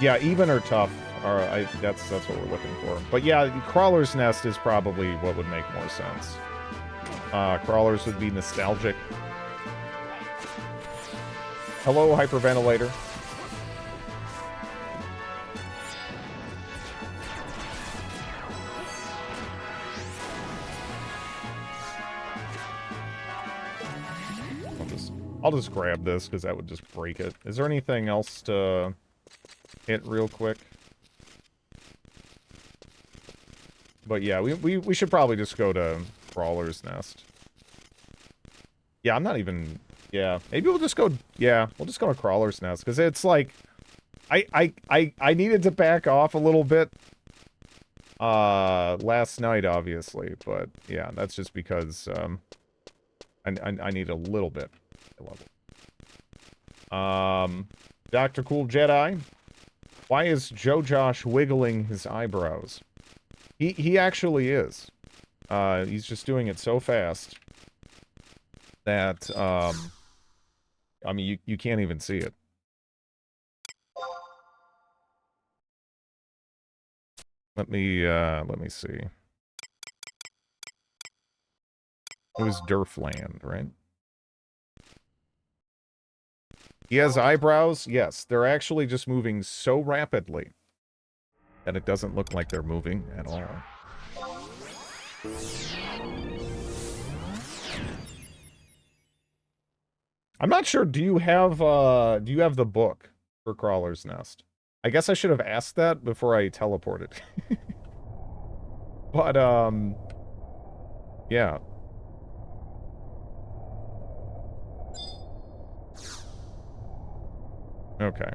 Yeah, even or tough. That's what we're looking for. But yeah, Crawler's Nest is probably what would make more sense. Crawlers would be nostalgic. Hello, Hyperventilator. I'll just grab this, because that would just break it. Is there anything else to hit real quick? But yeah, we should probably just go to Crawler's Nest. Yeah, I'm not even... Yeah, maybe we'll just go... Yeah, we'll just go to Crawler's Nest, because it's like... I needed to back off a little bit last night, obviously, but yeah, that's just because I need a little bit level. Dr. Cool Jedi, why is Joe Josh wiggling his eyebrows? He actually is. He's just doing it so fast that I mean you can't even see it. Let me see. It was Durfland, right? He has eyebrows? Yes, they're actually just moving so rapidly that it doesn't look like they're moving at all. I'm not sure, do you have the book for Crawler's Nest? I guess I should have asked that before I teleported. But, yeah. Okay.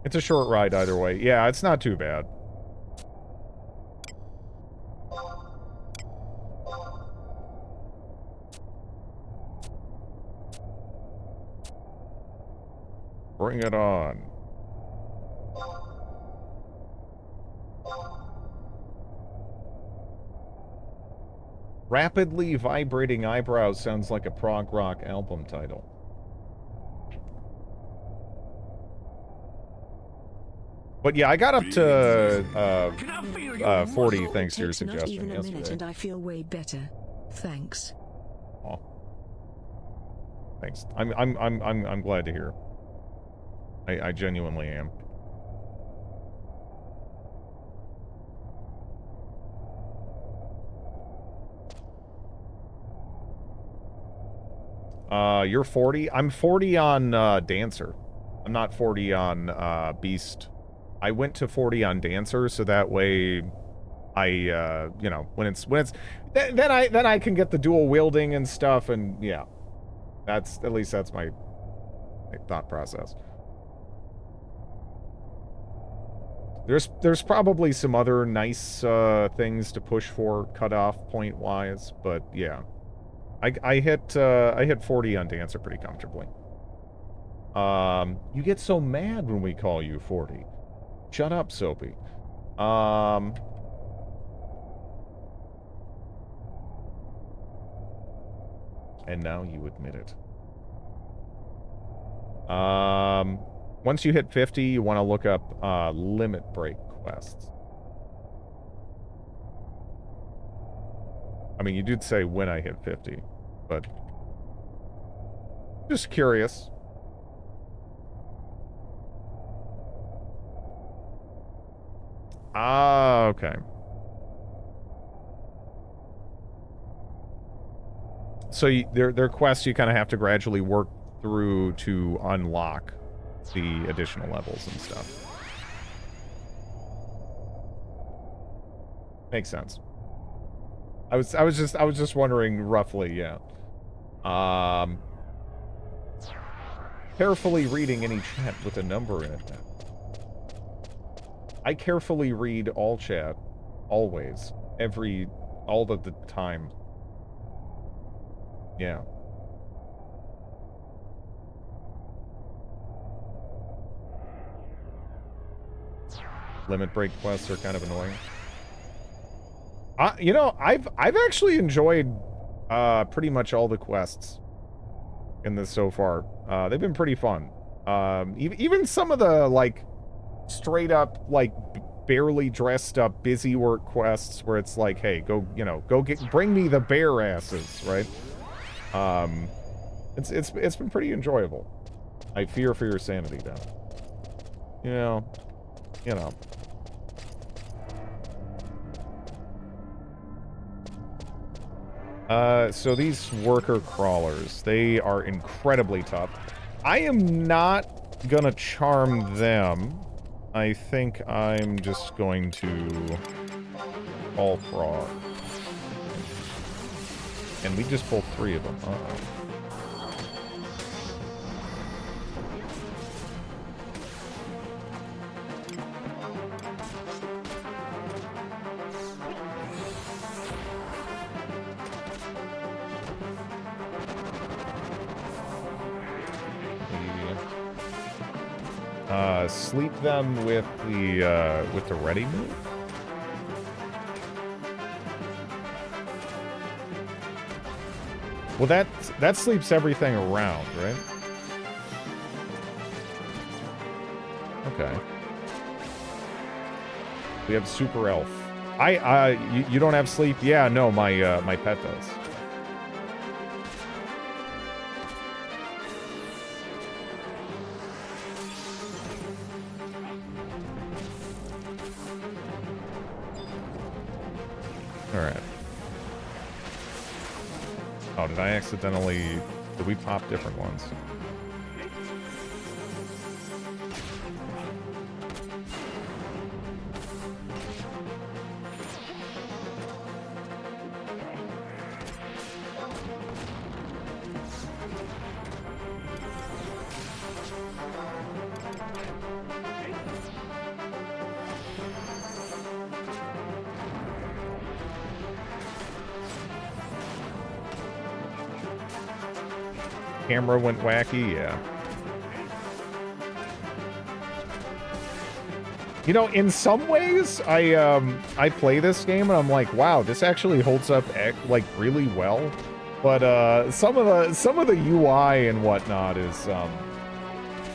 It's a short ride either way. Yeah, it's not too bad. Bring it on. Rapidly vibrating eyebrows sounds like a prog rock album title. But yeah, I got up to 40 thanks to your suggestion
not even a minute,
yesterday.
and I feel way better. Thanks.
Oh. Thanks. I'm glad to hear. I genuinely am. You're 40? I'm 40 on Dancer. I'm not 40 on Beast. I went to 40 on Dancer, so that way I you know, when it's then I can get the dual wielding and stuff, and yeah. That's at least that's my thought process. There's probably some other nice things to push for cutoff point wise, but yeah. I hit 40 on Dancer pretty comfortably. You get so mad when we call you 40. Shut up, Soapy. And now you admit it. Once you hit 50, you want to look up limit break quests. I mean, you did say when I hit 50, but just curious. Ah, okay. So they're quests you kind of have to gradually work through to unlock the additional levels and stuff. Makes sense. I was just wondering roughly, yeah. Carefully reading any chat with a number in it. I carefully read all chat, always, all of the time. Yeah. Limit break quests are kind of annoying. You know, I've actually enjoyed pretty much all the quests in this so far. They've been pretty fun. Even some of the like straight up like barely dressed up busy work quests where it's like, hey, go bring me the bear asses, right? It's been pretty enjoyable. I fear for your sanity, though. You know. So these worker crawlers, they are incredibly tough. I am not gonna charm them. I think I'm just going to all frog. And we just pulled 3 of them. Uh-oh. Sleep them with the ready move. Well, that sleeps everything around, right? Okay. We have super elf. You don't have sleep? Yeah, no, my pet does. Alright. Oh, did I accidentally... Did we pop different ones? Camera went wacky, yeah. You know, in some ways, I play this game and I'm like, wow, this actually holds up like really well. But some of the UI and whatnot is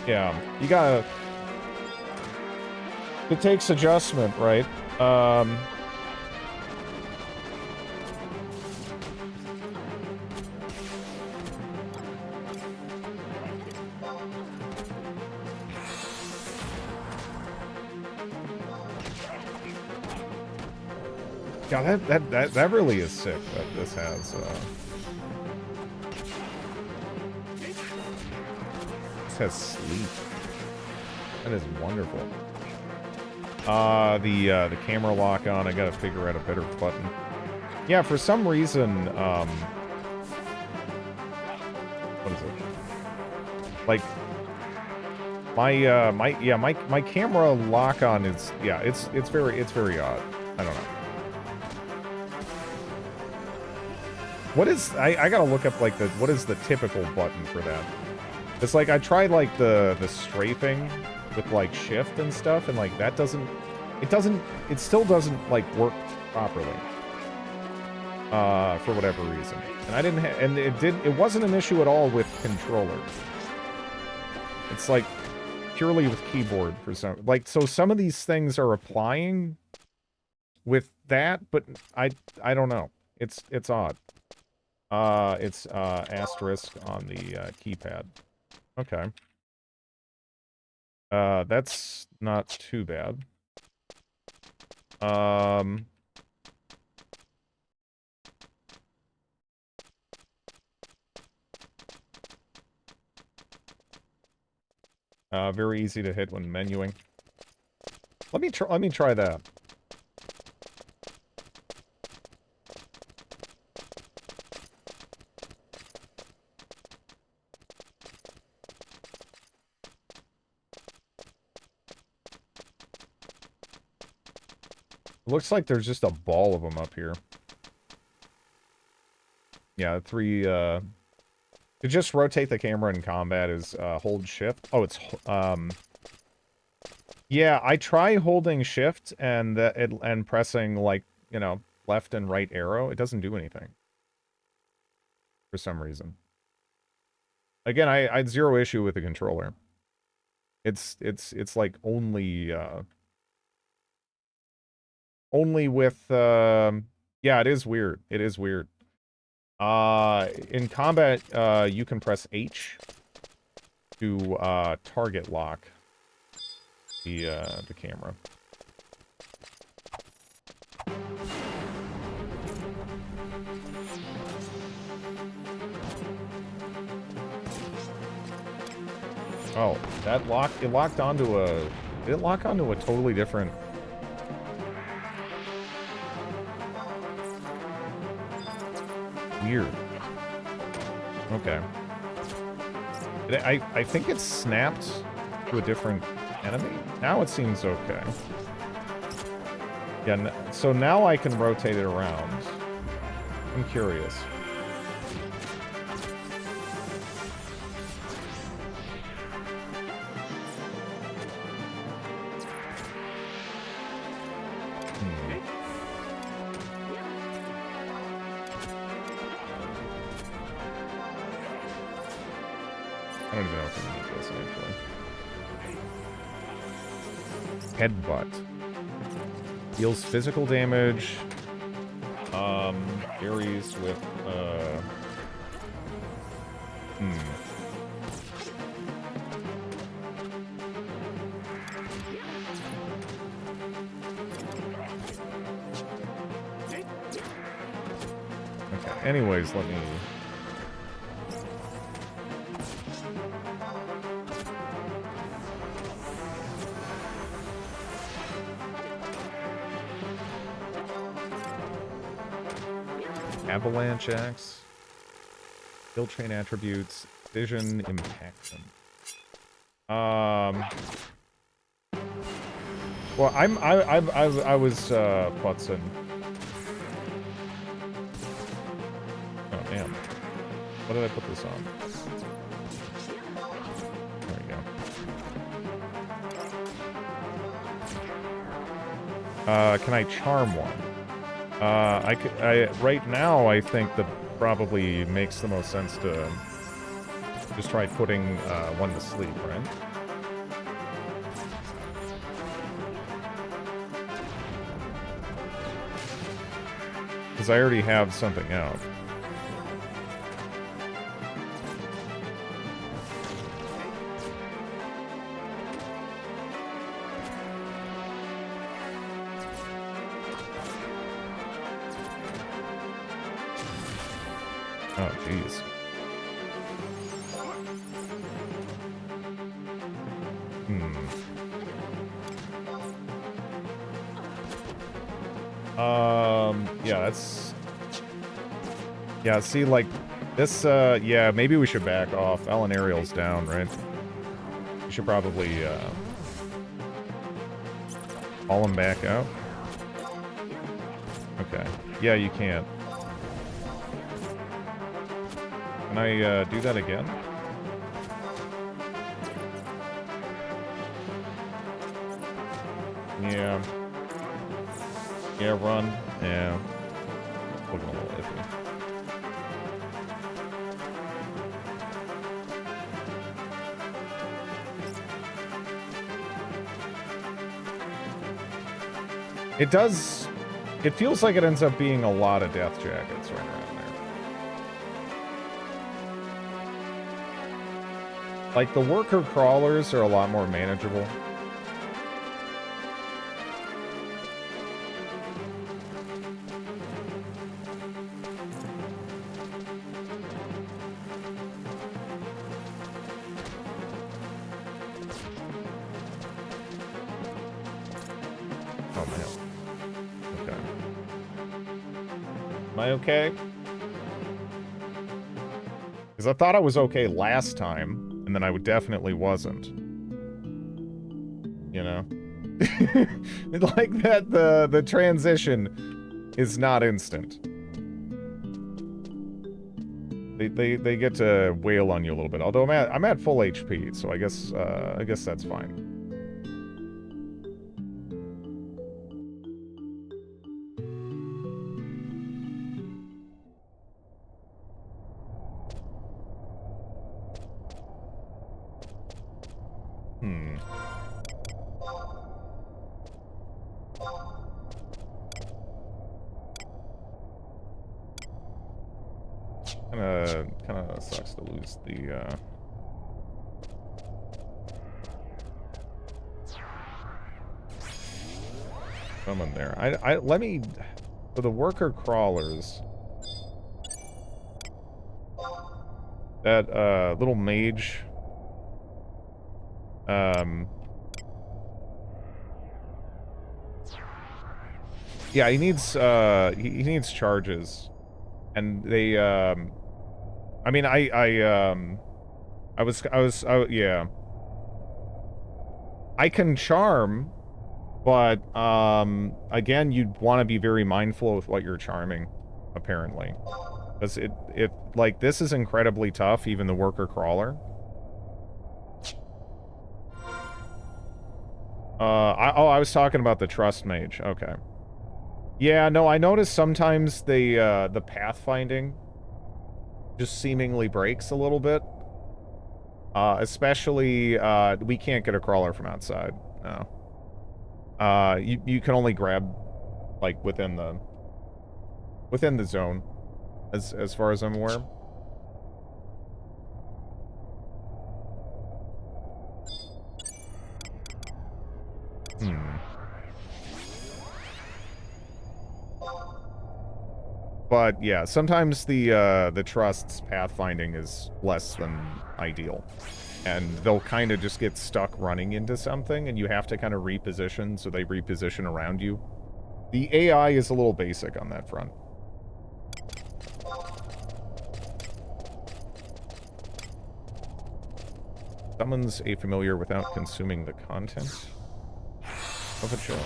yeah, you gotta. It takes adjustment, right? Yeah, that really is sick that this has sleep. That is wonderful. The camera lock on, I gotta figure out a better button. Yeah, for some reason, what is it? Like my camera lock on is, yeah, it's very odd. I don't know. What is, I gotta look up like what is the typical button for that? It's like I tried like the strafing with like shift and stuff, and like that it still doesn't like work properly. For whatever reason. And I didn't and it wasn't an issue at all with controller. It's like purely with keyboard for some, like, so some of these things are applying with that, but I don't know. It's odd. It's asterisk on the keypad. Okay. That's not too bad. Very easy to hit when menuing. Let me try that. Looks like there's just a ball of them up here. Yeah, to just rotate the camera in combat is hold shift. Oh, it's yeah, I try holding shift and pressing, like, you know, left and right arrow. It doesn't do anything for some reason. Again, I had zero issue with the controller. It's like only with yeah, it is weird. It is weird. In combat, you can press H to target lock the camera. Oh, that locked. It locked onto a. Did it lock onto a totally different? Weird. Okay. I think it snapped to a different enemy. Now it seems okay. Yeah. So now I can rotate it around. I'm curious. I don't even know if I need this, actually. Headbutt. Deals physical damage. Varies with, Okay, anyways, let me... Avalanche Axe, Kill Chain attributes, Vision, Impaction. Well, I was putzing. Oh damn! What did I put this on? There we go. Can I charm one? Right now, I think that probably makes the most sense to just try putting one to sleep, right? Because I already have something out. Oh, jeez. Yeah, that's... Yeah, see, like, this, yeah, maybe we should back off. Alan Ariel's down, right? We should probably, haul him back out. Okay. Yeah, you can't. Can I, do that again? Yeah. Yeah, run. Yeah. Looking a little iffy. It does... It feels like it ends up being a lot of death jackets right around there. Like, the worker crawlers are a lot more manageable. Oh, man. Okay. Am I okay? Because I thought I was okay last time, and then I definitely wasn't. You know? Like that, the transition is not instant. They get to wail on you a little bit. Although I'm at full HP, so I guess that's fine. Kinda sucks to lose the, someone there. Let me... For the worker crawlers... That, little mage... Yeah, he needs, he needs charges. And they, I mean, yeah. I can charm, but, again, you'd want to be very mindful with what you're charming, apparently. Because like, this is incredibly tough, even the worker crawler. I was talking about the trust mage, okay. Yeah, no, I noticed sometimes the pathfinding just seemingly breaks a little bit. Especially, we can't get a crawler from outside, no. You can only grab, like, within the zone, as far as I'm aware. But yeah, sometimes the trust's pathfinding is less than ideal. And they'll kind of just get stuck running into something, and you have to kind of reposition, so they reposition around you. The AI is a little basic on that front. Summons a familiar without consuming the content of a job.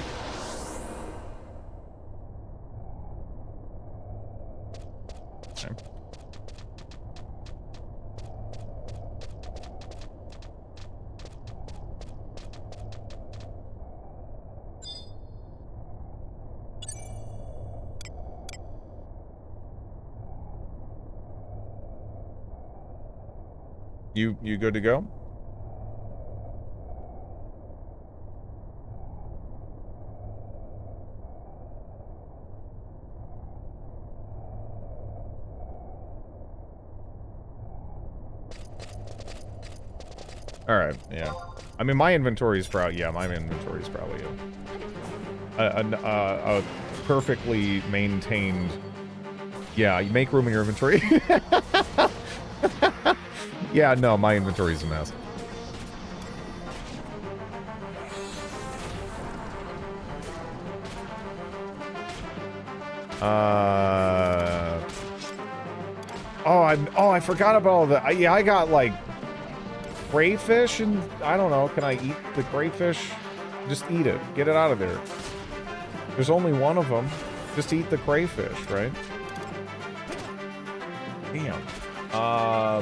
Okay. You good to go? All right, yeah. I mean, my inventory is probably, yeah, my inventory is probably a perfectly maintained. Yeah, you make room in your inventory. Yeah, no, my inventory is a mess. Oh, I forgot about all the. Yeah, I got like crayfish, and I don't know. Can I eat the crayfish? Just eat it. Get it out of there. There's only one of them. Just eat the crayfish, right? Damn. All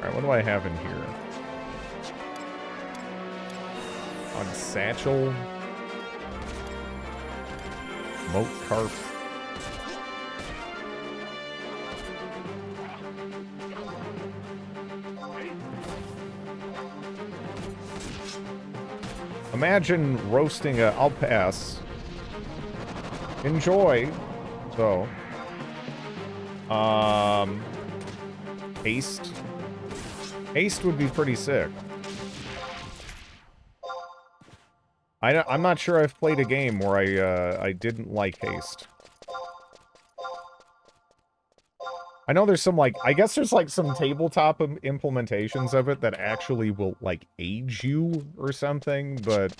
right, what do I have in here? On satchel. Moat carp. Imagine roasting a... I'll pass. Enjoy. So. Haste. Haste would be pretty sick. I'm not sure I've played a game where I didn't like haste. I know there's some, like, I guess there's, like, some tabletop implementations of it that actually will, like, age you or something, but...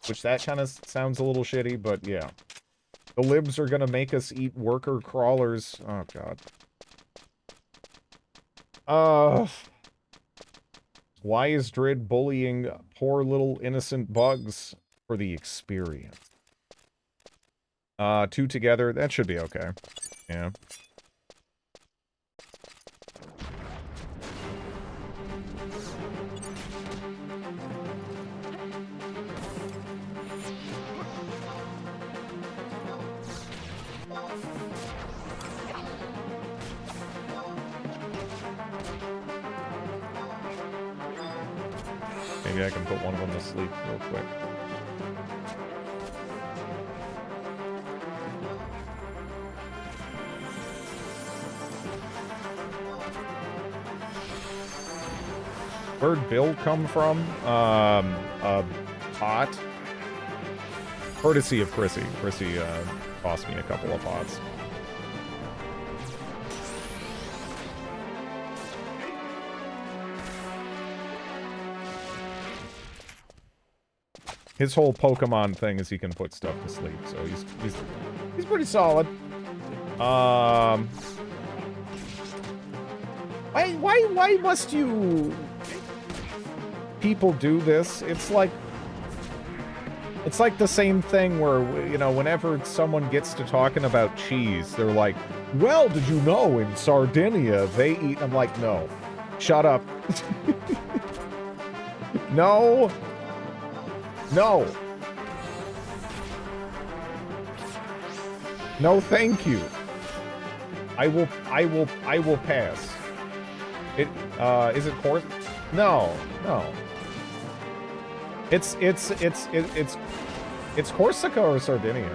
Which that kind of sounds a little shitty, but yeah. The libs are gonna make us eat worker crawlers. Oh, God. Why is Drid bullying poor little innocent bugs for the experience? 2 together, that should be okay. Yeah. Maybe I can put one of them to sleep real quick. Where'd Bill come from? A pot? Courtesy of Chrissy. Chrissy, cost me a couple of pots. His whole Pokemon thing is he can put stuff to sleep, so he's pretty solid. Why must you people do this? It's like the same thing where, you know, whenever someone gets to talking about cheese, they're like, well, did you know in Sardinia they eat? I'm like, no, shut up. No. No. No, thank you. I will pass. Is it Corsica? No. It's Corsica or Sardinia.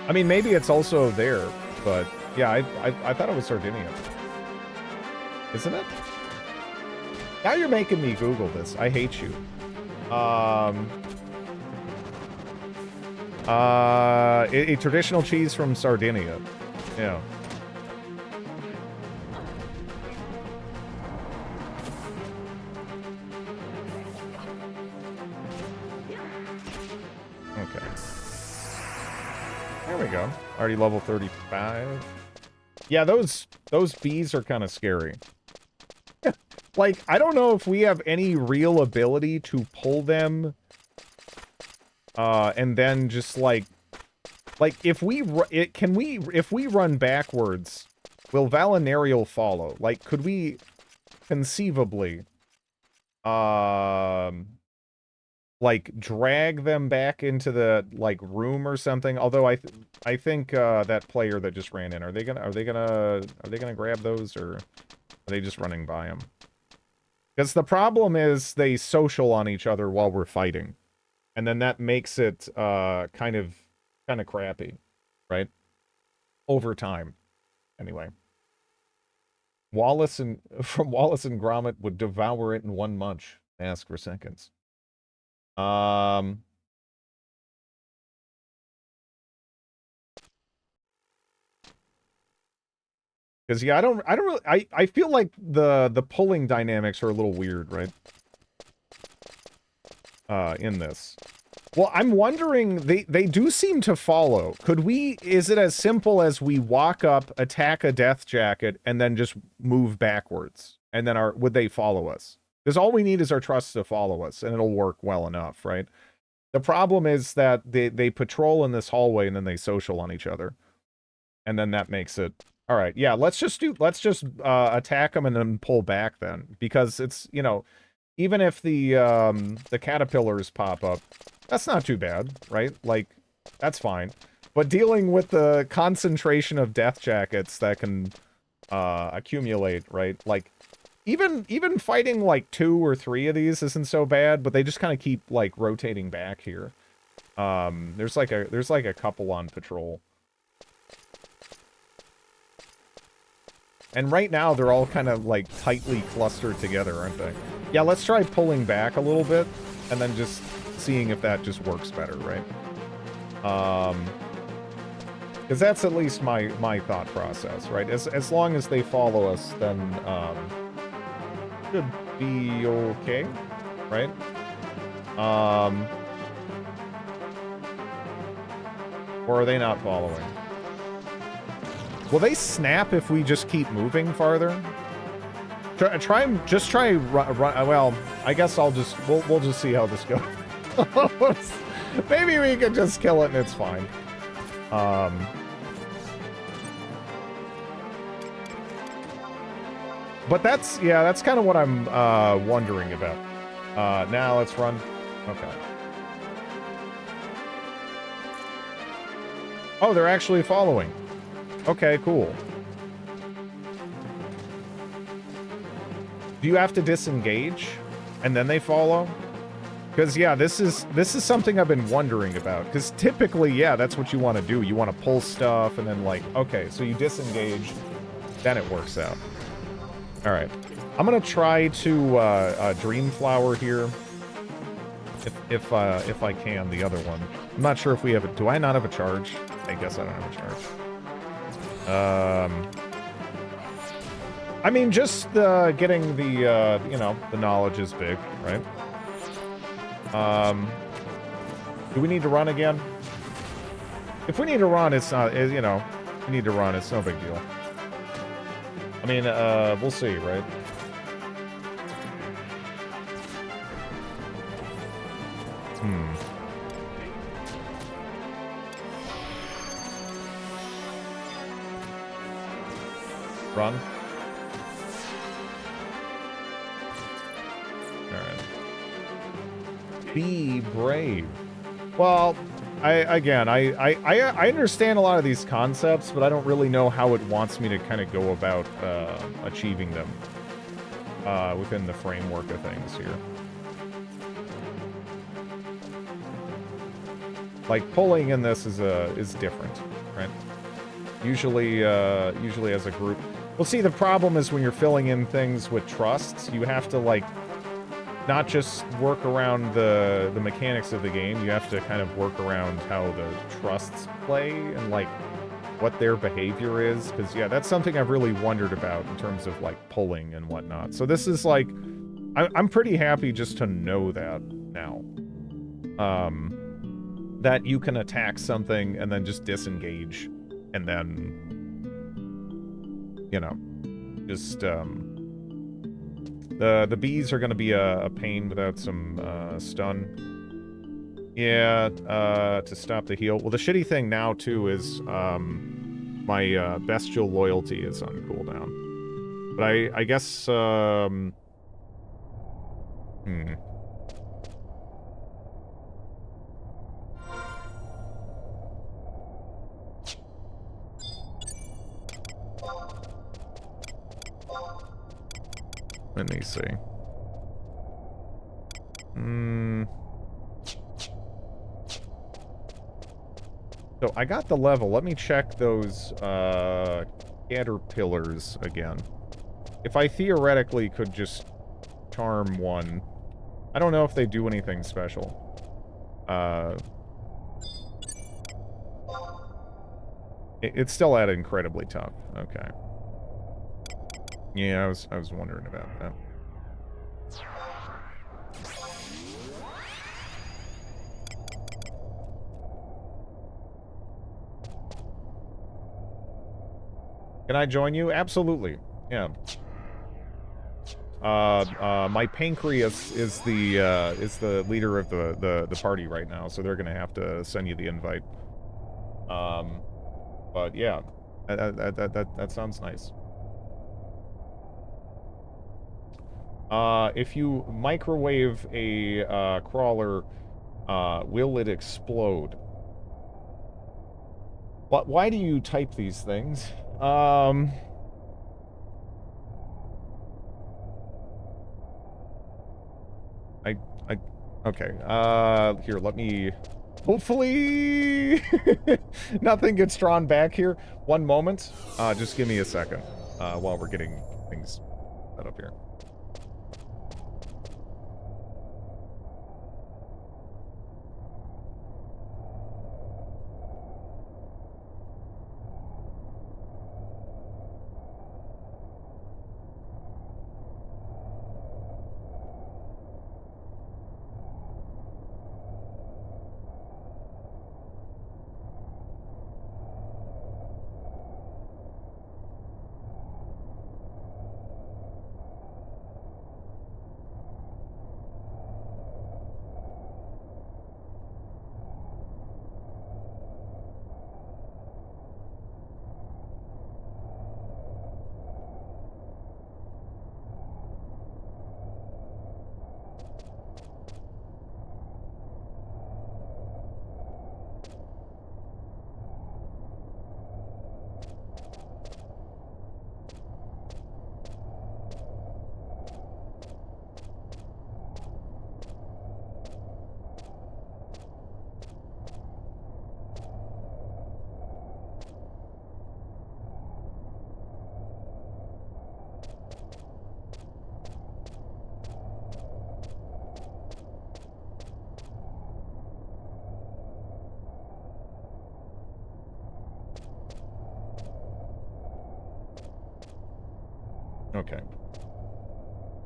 I mean, maybe it's also there, but yeah, I thought it was Sardinia. Isn't it? Now you're making me Google this. I hate you. A traditional cheese from Sardinia. Yeah. Okay. There we go. Already level 35. Yeah, those bees are kind of scary. Like, I don't know if we have any real ability to pull them and then just like if we run backwards, will Valinarial follow? Like, could we conceivably like like drag them back into the like room or something. Although I think that player that just ran in, are they gonna grab those, or are they just running by them? Because the problem is they social on each other while we're fighting, and then that makes it kind of crappy, right? Over time, anyway. Wallace and Gromit would devour it in 1 munch. Ask for seconds. Because yeah, I don't really, I feel like the pulling dynamics are a little weird, right? In this. Well, I'm wondering, they do seem to follow. Is it as simple as we walk up, attack a death jacket, and then just move backwards? And then would they follow us? Because all we need is our trust to follow us, and it'll work well enough, right? The problem is that they patrol in this hallway, and then they social on each other. And then that makes it... Alright, yeah, let's just attack them and then pull back then. Because it's, you know, even if the caterpillars pop up, that's not too bad, right? Like, that's fine. But dealing with the concentration of death jackets that can accumulate, right? Like, even fighting like 2 or 3 of these isn't so bad, but they just kind of keep like rotating back here. There's like a couple on patrol. And right now they're all kind of like tightly clustered together, aren't they? Yeah, let's try pulling back a little bit and then just seeing if that just works better, right? Because that's at least my thought process, right? As long as they follow us, then should be okay, right? Or are they not following? Will they snap if we just keep moving farther? Just try run. Well, I guess we'll just see how this goes. Maybe we can just kill it and it's fine. But that's kind of what I'm wondering about. Now let's run. Okay. Oh, they're actually following. Okay, cool. Do you have to disengage and then they follow? Because yeah, this is something I've been wondering about. Because typically, yeah, that's what you want to do. You want to pull stuff and then like, okay, so you disengage, then it works out. All right, I'm gonna try to Dream Flower here, if I can. The other one, I'm not sure if we have it. Do I not have a charge? I guess I don't have a charge. I mean, just getting the, you know, the knowledge is big, right? Do we need to run again? If we need to run, it's not, you know, we need to run, it's no big deal. I mean, we'll see, right? Run. Alright. Be brave. Well, I understand a lot of these concepts, but I don't really know how it wants me to kind of go about achieving them within the framework of things here. Like pulling in this is different, right? Usually as a group. Well, see, the problem is when you're filling in things with trusts, you have to, like, not just work around the mechanics of the game, you have to kind of work around how the trusts play and, like, what their behavior is. Because, yeah, that's something I've really wondered about in terms of, like, pulling and whatnot. So this is, like, I'm pretty happy just to know that now. That you can attack something and then just disengage. And then, you know, just, the bees are going to be a pain without some, stun. Yeah, to stop the heal. Well, the shitty thing now, too, is, my, bestial loyalty is on cooldown. But I guess, Let me see. So I got the level. Let me check those caterpillars again. If I theoretically could just charm one. I don't know if they do anything special. It's still at incredibly tough. Okay. Yeah, I was wondering about that. Can I join you? Absolutely. Yeah. My pancreas is the leader of the party right now, so they're gonna have to send you the invite. But yeah, that sounds nice. If you microwave a crawler, will it explode? Why do you type these things? Okay, here, let me... Hopefully... nothing gets drawn back here. One moment. Just give me a second, while we're getting things set up here. Okay.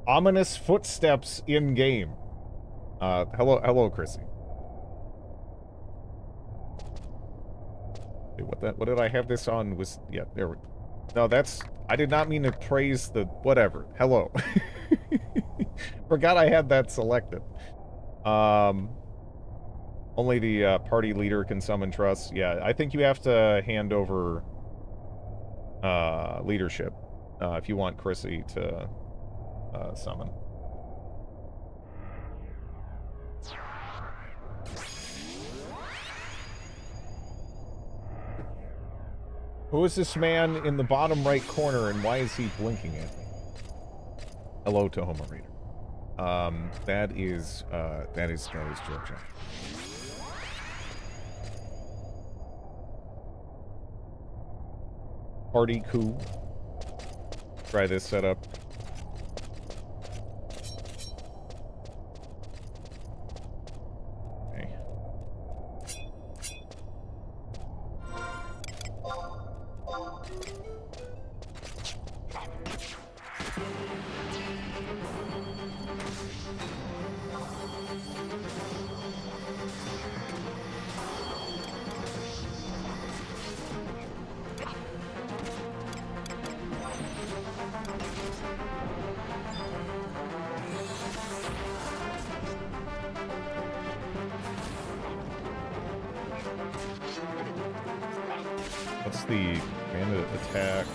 Ominous footsteps in game. Hello, Chrissy. Wait, what did I have this on? Yeah, there we go. No, that's... I did not mean to praise the... Whatever. Hello. Forgot I had that selected. Only the party leader can summon trust. Yeah, I think you have to hand over leadership if you want Chrissy to summon. Who is this man in the bottom right corner, and why is he blinking at me? Hello, Tohoma Reader. That is Georgia. Party coup. Try this setup. Okay. What's the command attack?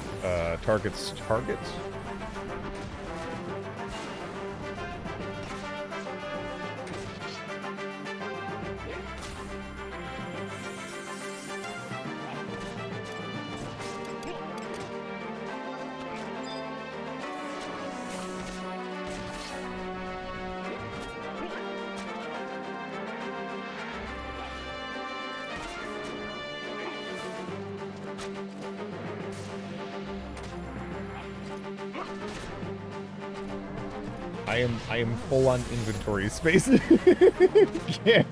Targets targets? I am full on inventory space again.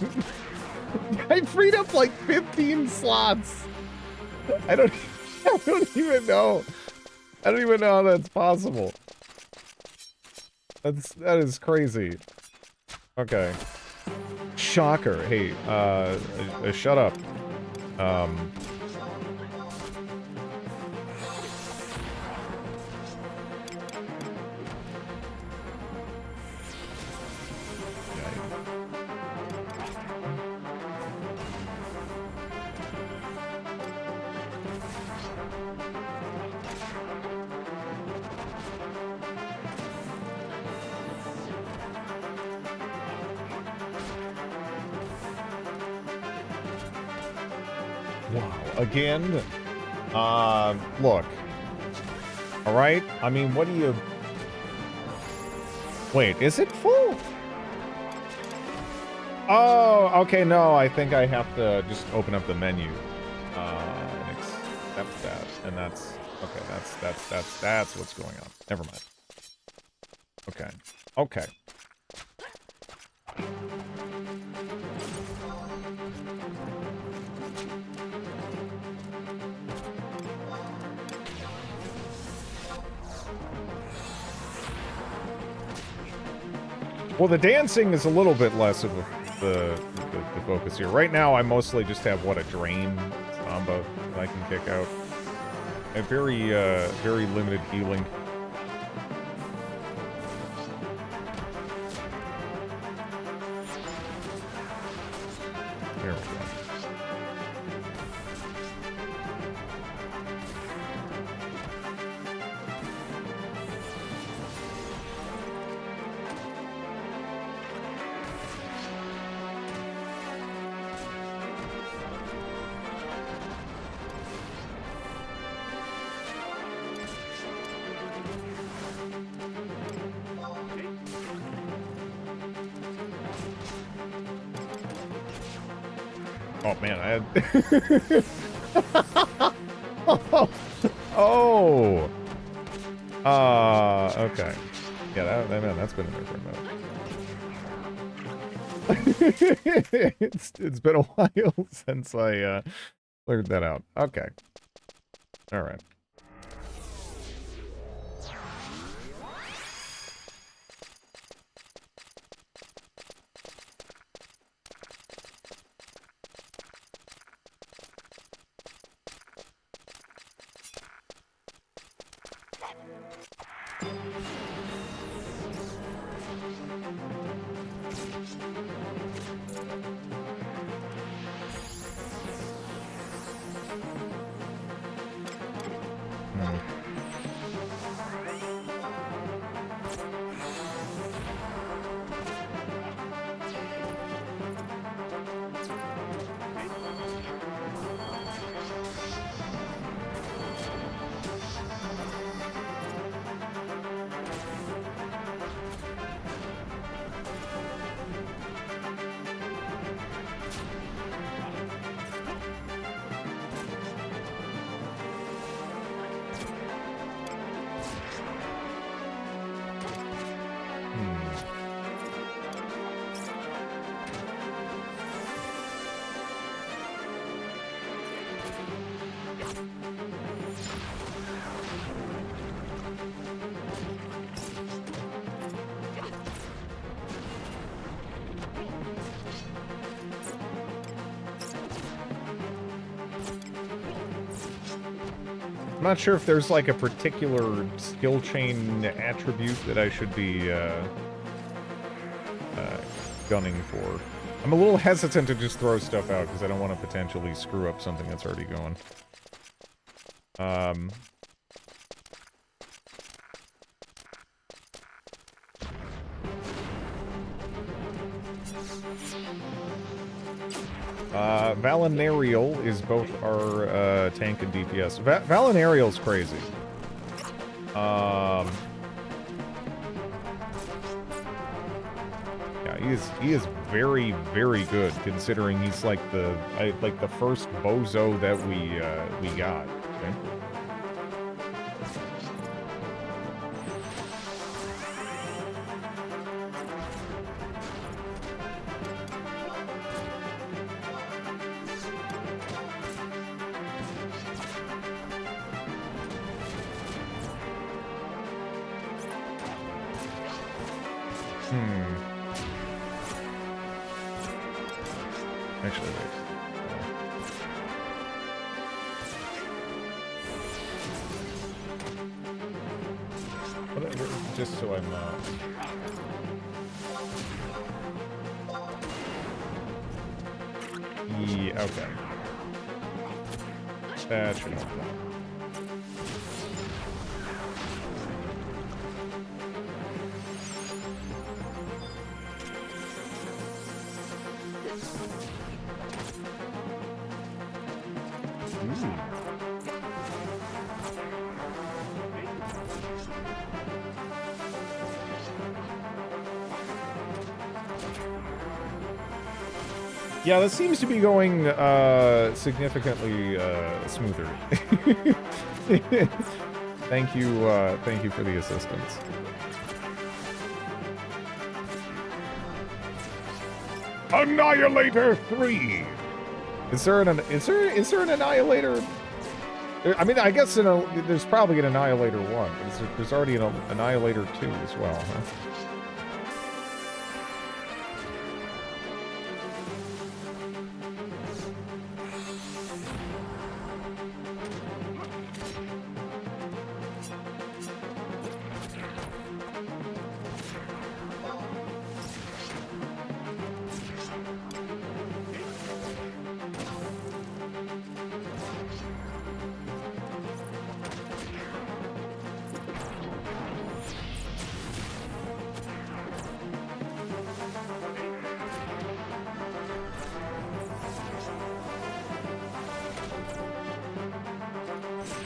I freed up like 15 slots. I don't even know. I don't even know how that's possible. That is crazy. Okay. Shocker. Hey, shut up. Again, look. All right. I mean, what do you? Wait, is it full? Oh, okay. No, I think I have to just open up the menu and accept that, and that's okay. That's what's going on. Never mind. Okay. Okay. Well, the dancing is a little bit less of the focus here. Right now, I mostly just have, what, a drain samba that I can kick out. A very limited healing. There we go. Oh man, I had oh. Okay. Yeah, man, that's been in there for a minute. It's been a while since I cleared that out. Okay. All right. I'm not sure if there's like a particular skill chain attribute that I should be gunning for. I'm a little hesitant to just throw stuff out because I don't want to potentially screw up something that's already going. Valinarial is both our tank and DPS. Valinarial's crazy. Yeah, he is very, very good considering he's like the first bozo that we got. Okay? Actually, wait. Just so I'm yeah, okay. That should help. Yeah, this seems to be going significantly smoother. Thank you for the assistance. Annihilator 3. Is there an Annihilator? I mean, I guess there's probably an Annihilator 1. But there's already an Annihilator 2 as well, huh?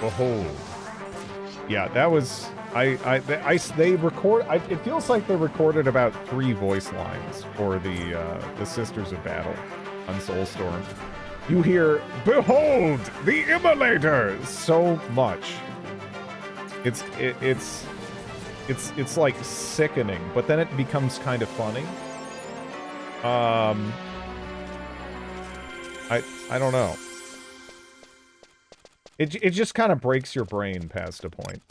Behold. Yeah, that was they record. It feels like they recorded about 3 voice lines for the Sisters of Battle on Soulstorm. You hear "Behold the Immolator" so much. It's like sickening, but then it becomes kind of funny. I don't know. It just kind of breaks your brain past a point.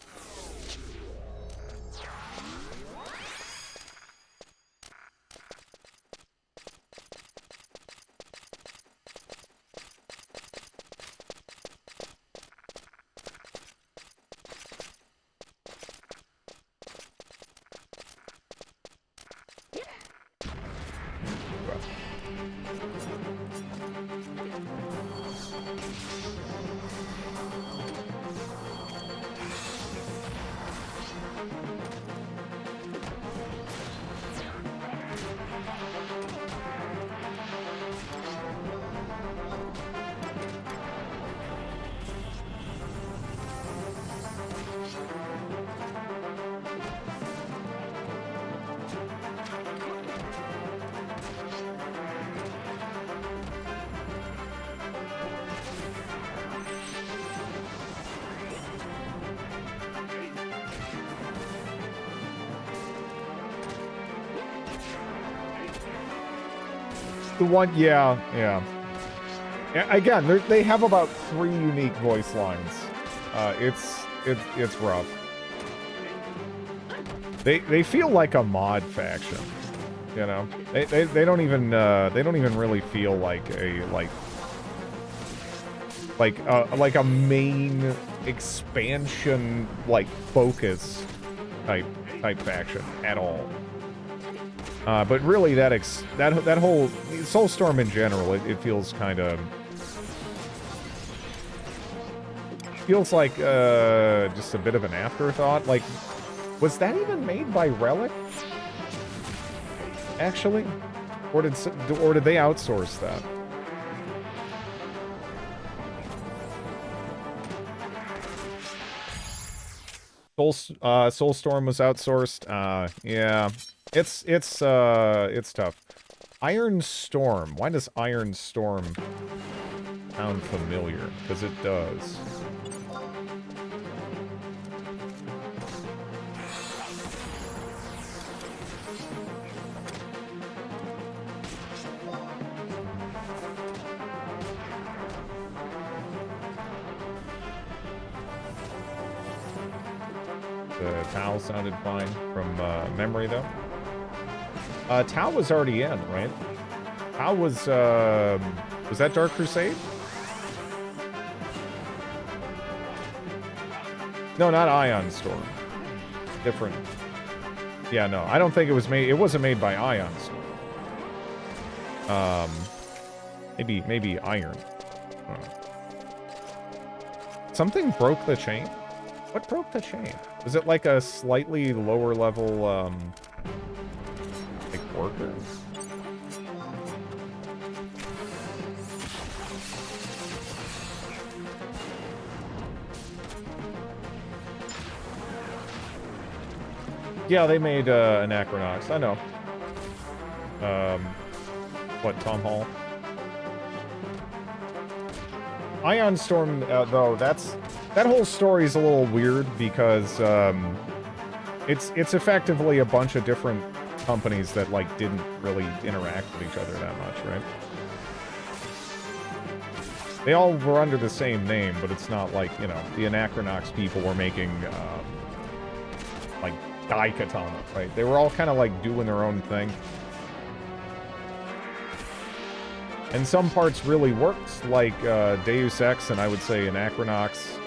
The one, yeah. Again, they have about 3 unique voice lines. It's rough. They feel like a mod faction, you know. They don't even really feel like a main expansion focus type faction at all. But really, that whole Soulstorm in general, it feels kind of like just a bit of an afterthought. Like, was that even made by Relic? Actually, or did they outsource that? Soulstorm was outsourced. Yeah. It's tough. Iron Storm. Why does Iron Storm sound familiar? Because it does. The Tau sounded fine from memory, though. Tau was already in, right? Tau was that Dark Crusade? No, not Ion Storm. Different. Yeah, no, I don't think it was made. It wasn't made by Ion Storm. Maybe Iron. I don't know. Something broke the chain? What broke the chain? Was it like a slightly lower level, like worker? Yeah, they made Anachronox. I know. What, Tom Hall? Ion Storm, though, that whole story is a little weird because it's effectively a bunch of different companies that like didn't really interact with each other that much, right? They all were under the same name, but it's not like, you know, the Anachronox people were making like Daikatana, right? They were all kind of like doing their own thing. And some parts really worked, like Deus Ex, and I would say Anachronox.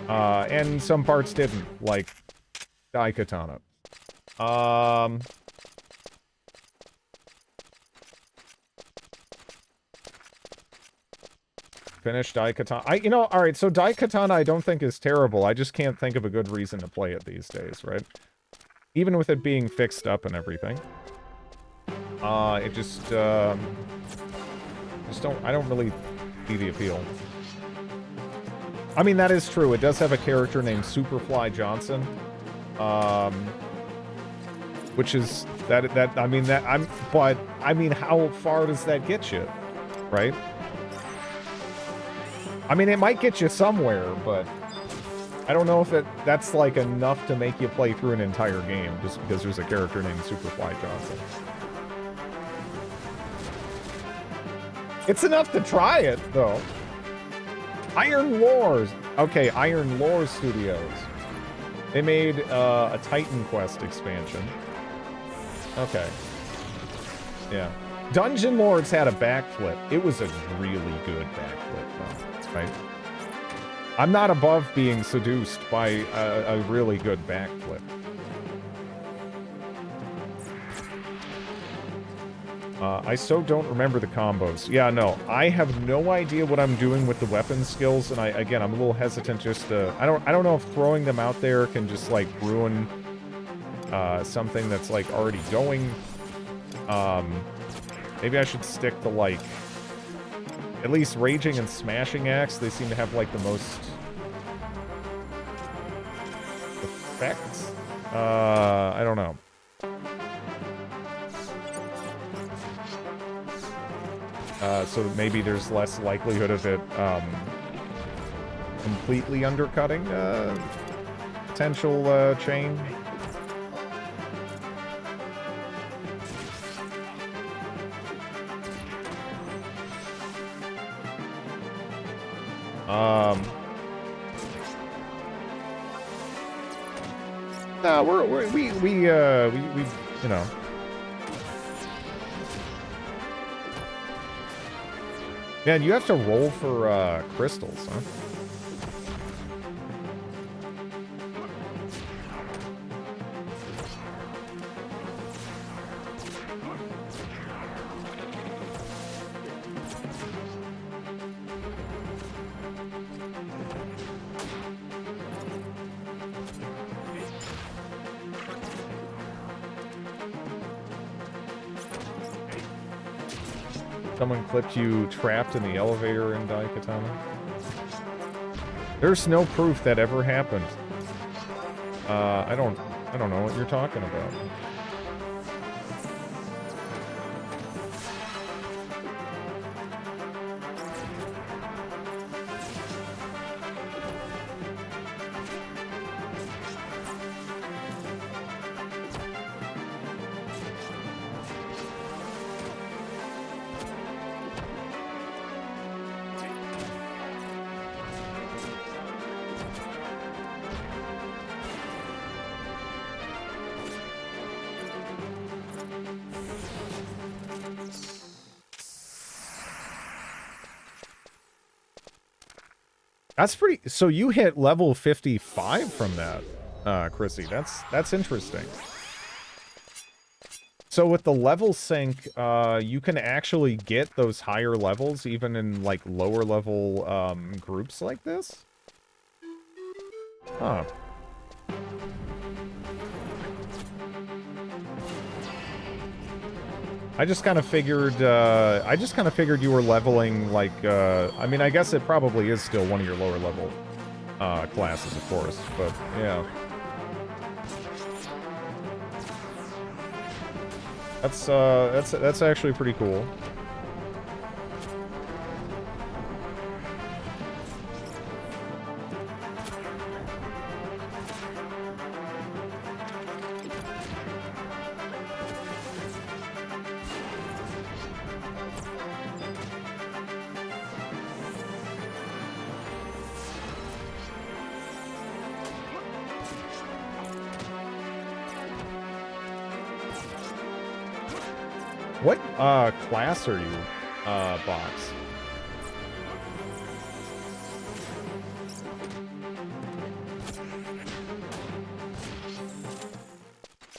And some parts didn't, like Daikatana. Finish Daikatana. You know, alright, so Daikatana I don't think is terrible. I just can't think of a good reason to play it these days, right? Even with it being fixed up and everything. It just I don't really see the appeal. I mean, that is true. It does have a character named Superfly Johnson. Which is, but, I mean, how far does that get you? Right? I mean, it might get you somewhere, but I don't know if that's like enough to make you play through an entire game just because there's a character named Superfly Johnson. It's enough to try it, though. Iron Lore. Okay, Iron Lore Studios. They made a Titan Quest expansion. Okay. Yeah. Dungeon Lords had a backflip. It was a really good backflip, though, right? I'm not above being seduced by a really good backflip. I so don't remember the combos. Yeah, no, I have no idea what I'm doing with the weapon skills, and again, I'm a little hesitant just to... I don't know if throwing them out there can just, like, ruin something that's, like, already going. Maybe I should stick to, like, at least Raging and Smashing Axe. They seem to have, like, the most effects. I don't know. So maybe there's less likelihood of it completely undercutting potential chain. No, we you know. Man, you have to roll for crystals, huh? Someone clipped you trapped in the elevator in Daikatana. There's no proof that ever happened. I don't know what you're talking about. That's pretty... So you hit level 55 from that, Chrissy. That's interesting. So with the level sync, you can actually get those higher levels even in, like, lower level, groups like this? Huh. I just kind of figured you were leveling, like, I mean, I guess it probably is still one of your lower level, classes, of course, but, yeah. That's actually pretty cool. What, class are you, Box?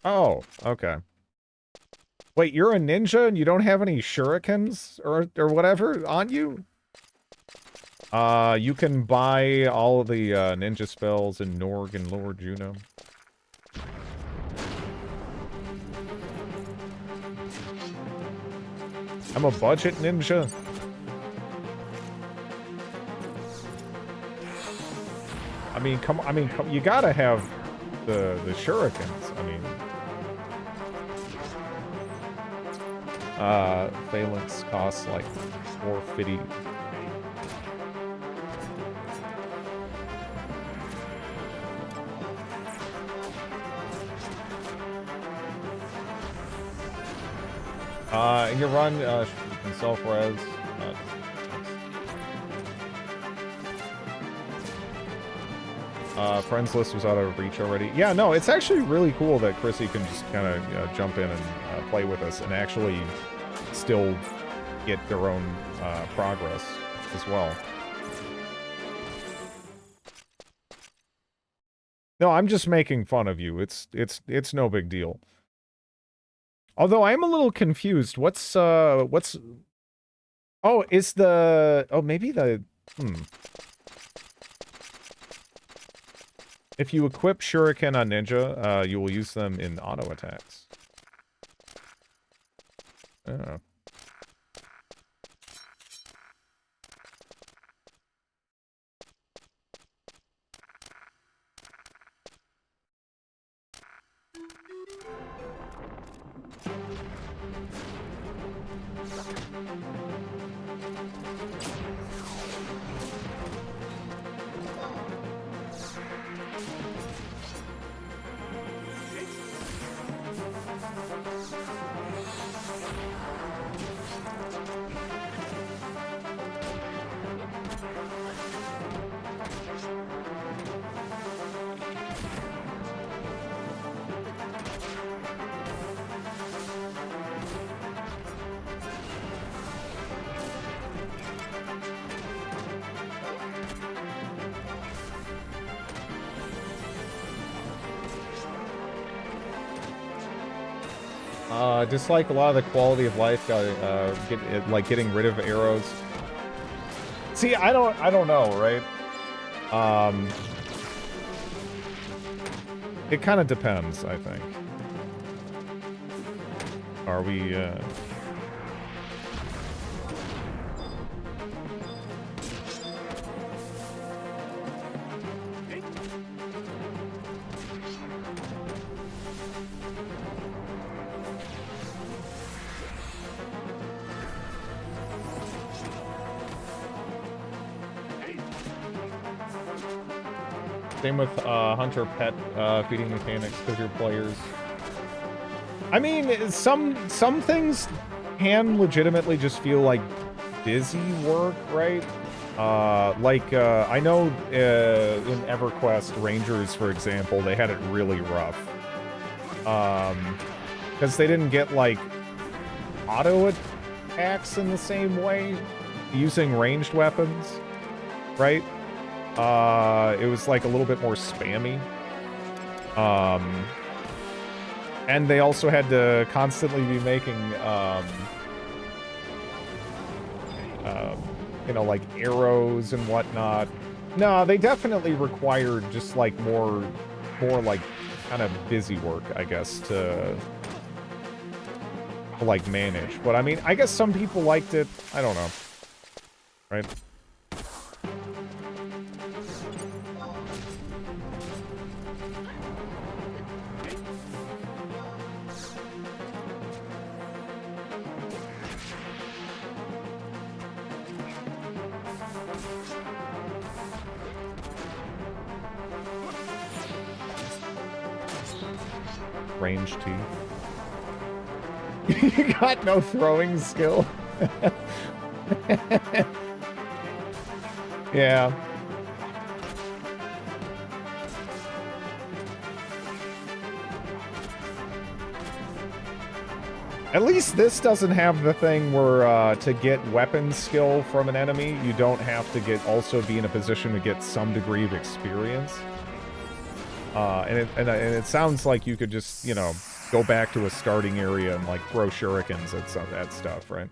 Oh, okay. Wait, you're a ninja and you don't have any shurikens or whatever on you? You can buy all of the, ninja spells in Norg and Lord Juno. I'm a budget ninja. I mean, come, you gotta have the shurikens. I mean, phalanx costs like 450. In your run, you can self-res. Friends list was out of reach already. Yeah, no, it's actually really cool that Chrissy can just kind of jump in and play with us and actually still get their own progress as well. No, I'm just making fun of you. It's no big deal. Although I am a little confused. What's oh, is the, oh, maybe the, If you equip Shuriken on Ninja, you will use them in auto attacks. Oh. Dislike a lot of the quality of life, like getting rid of arrows. See, I don't know, right? It kind of depends, I think. Are we, Same with hunter pet feeding mechanics because your players. I mean, some things can legitimately just feel like busy work, right? I know in EverQuest Rangers, for example, they had it really rough. Because they didn't get like auto attacks in the same way using ranged weapons, right? It was like a little bit more spammy. And they also had to constantly be making, you know, like arrows and whatnot. No, they definitely required just like more like kind of busy work, I guess, to like manage. But I mean, I guess some people liked it. I don't know. Right? Range T. You got no throwing skill. Yeah. At least this doesn't have the thing where to get weapon skill from an enemy, you don't have to also be in a position to get some degree of experience. And it sounds like you could just, you know, go back to a starting area and like throw shurikens at some that stuff, right?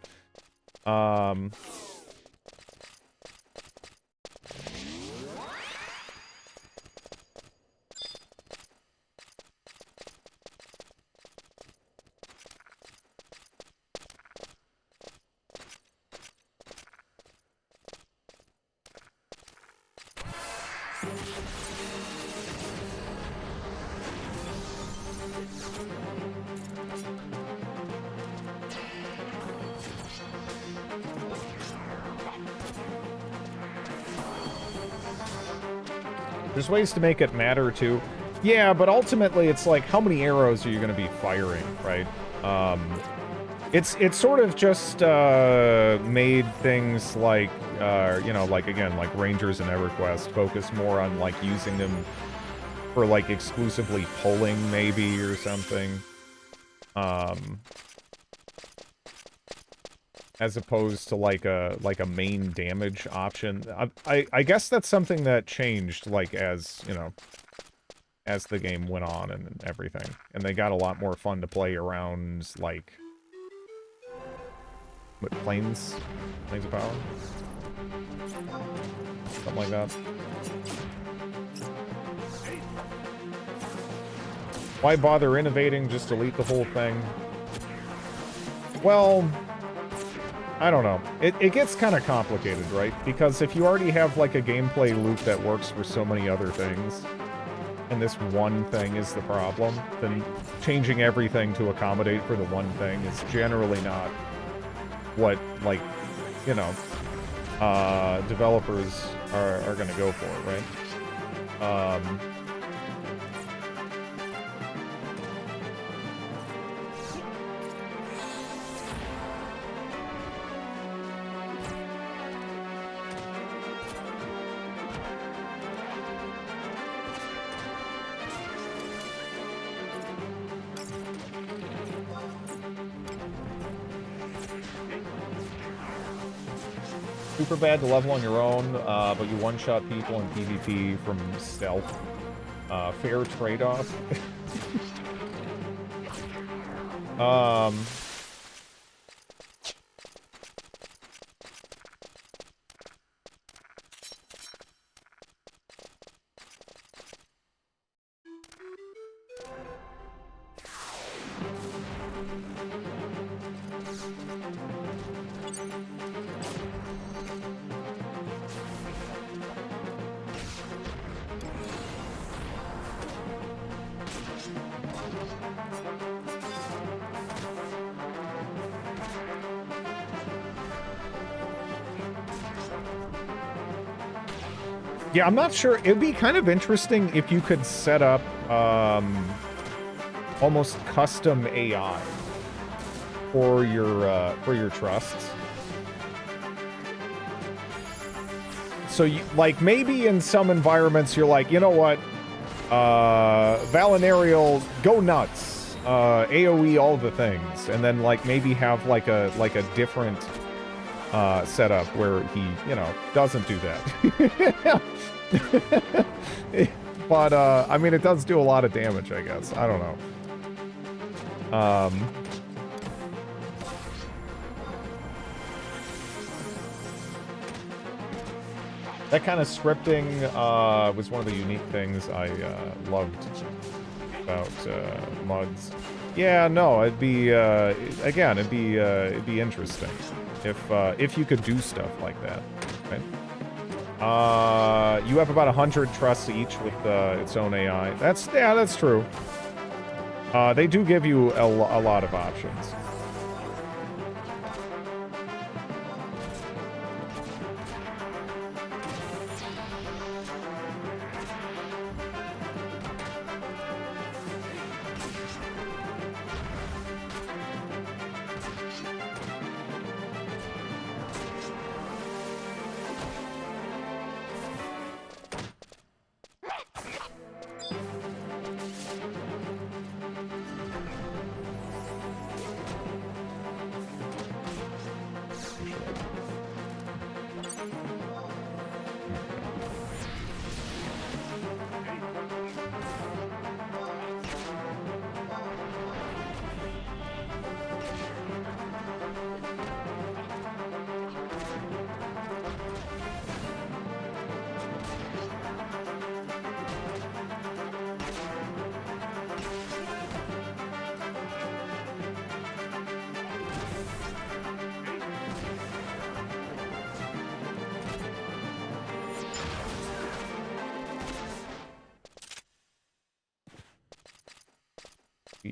There's ways to make it matter, too. Yeah, but ultimately, it's like, how many arrows are you going to be firing, right? It's sort of just made things like, you know, like, again, like Rangers and EverQuest focus more on, like, using them for, like, exclusively pulling, maybe, or something. As opposed to like a main damage option. I guess that's something that changed, like, as, you know, as the game went on and everything. And they got a lot more fun to play around, like, what, Planes of Power? Something like that. Why bother innovating? Just delete the whole thing. Well, I don't know. It gets kind of complicated, right? Because if you already have, like, a gameplay loop that works for so many other things, and this one thing is the problem, then changing everything to accommodate for the one thing is generally not what, like, you know, developers are going to go for, right? Super bad to level on your own, but you one-shot people in PvP from stealth. Fair trade-off. Yeah, I'm not sure. It'd be kind of interesting if you could set up almost custom AI for your trusts. So, like, maybe in some environments you're like, you know what, Valinarial, go nuts, AOE all the things, and then, like, maybe have like a different setup where he, you know, doesn't do that. But, I mean, it does do a lot of damage, I guess. I don't know. That kind of scripting was one of the unique things I loved about MUDs. Yeah, no, it'd be again, it'd be interesting if you could do stuff like that, right? You have about 100 trusts each with its own AI. That's true. They do give you a lot of options.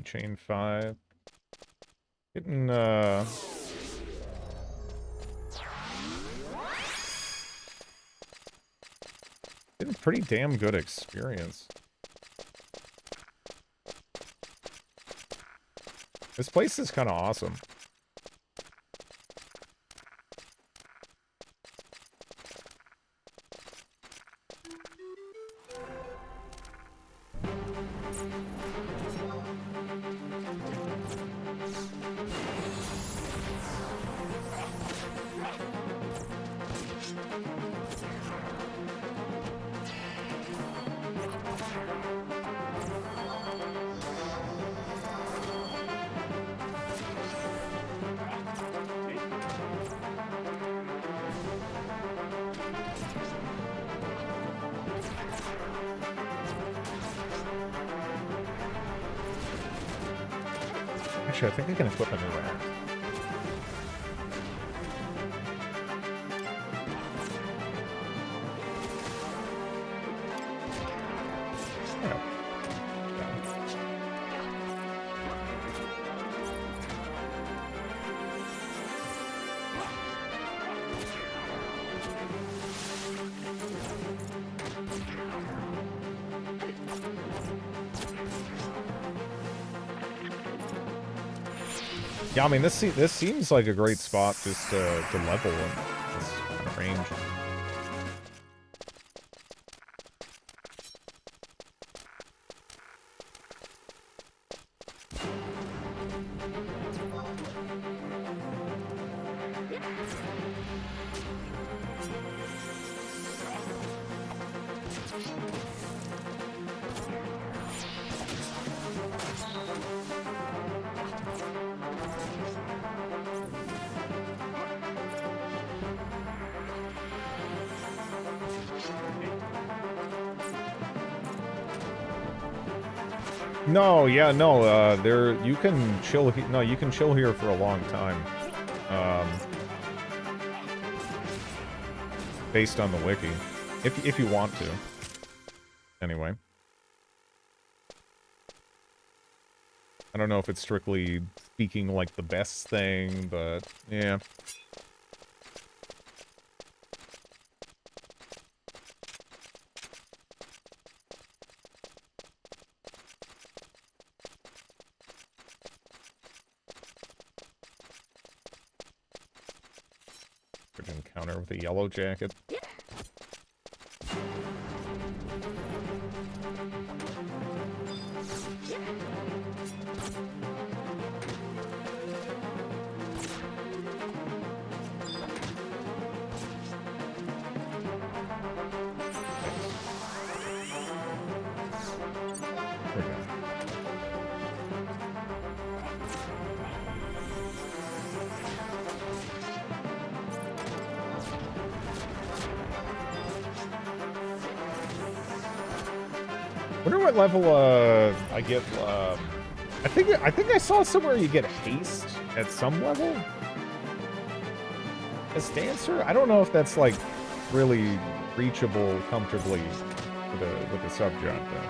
Chain 5. Getting pretty damn good experience. This place is kind of awesome. Actually, I think I can equip a new axe. Yeah, I mean, this seems like a great spot just to level in this kind of range. No, yeah, no, there, you can chill, no, you can chill here for a long time. Based on the wiki. If you want to. Anyway. I don't know if it's strictly speaking like the best thing, but yeah. Encounter with a yellow jacket. Wonder what level I get. I think I saw somewhere you get haste at some level as dancer. I don't know if that's like really reachable comfortably with the sub jump though.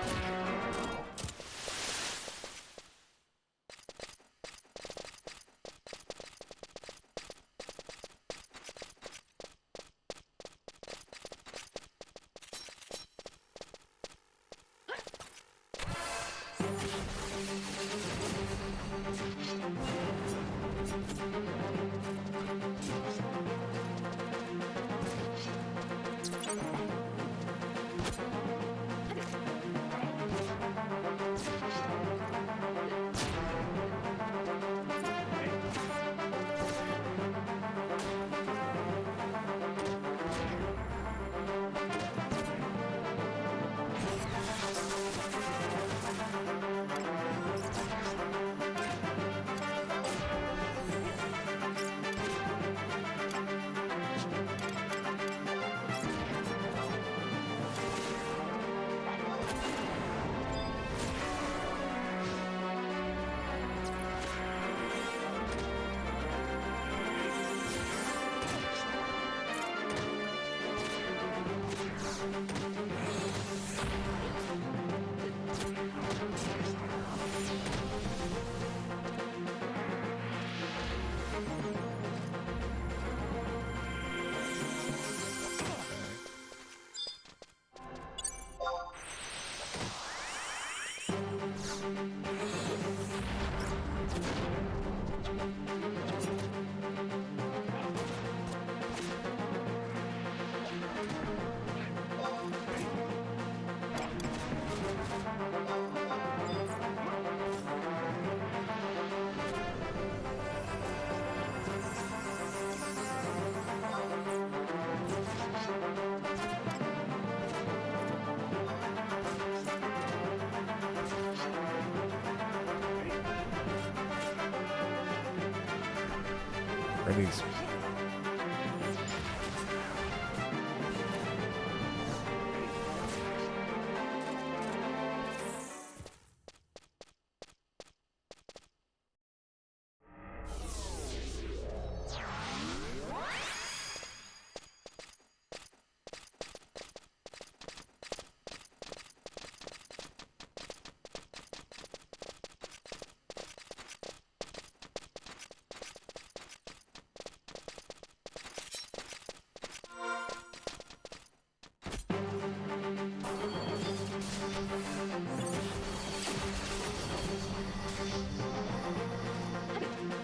Are these?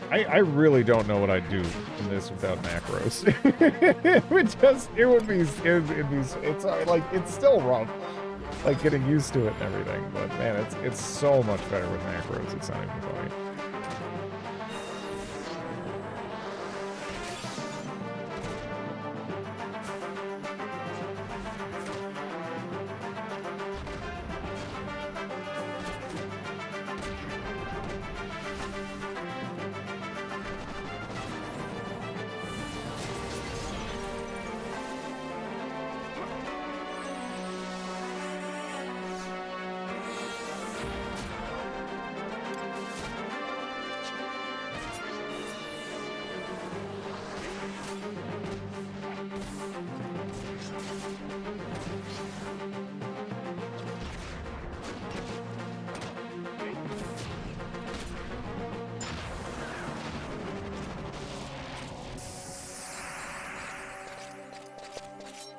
I really don't know what I'd do in this without macros. It's like, it's still rough, like getting used to it and everything, but man, it's so much better with macros, it's not even funny.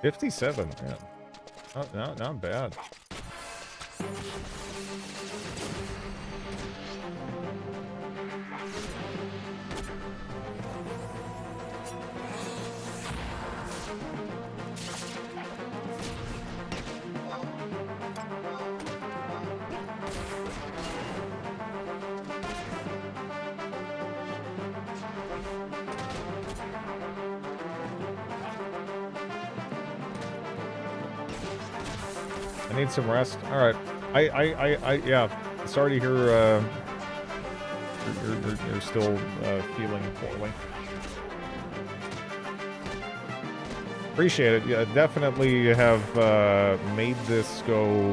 $57, yeah. Not bad. Need some rest. All right. Yeah. Sorry to hear you're still feeling poorly. Appreciate it. Yeah, definitely have made this go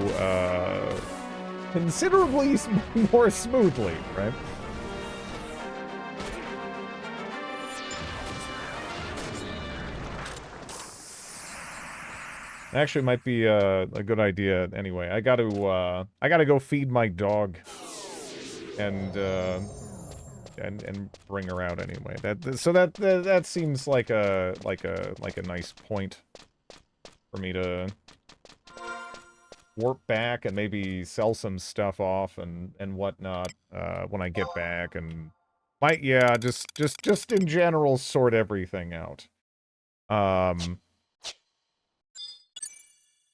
considerably more smoothly, right? Actually, might be a good idea. Anyway, I gotta go feed my dog, and bring her out anyway. That seems like a nice point for me to warp back and maybe sell some stuff off and whatnot when I get back, and just in general sort everything out.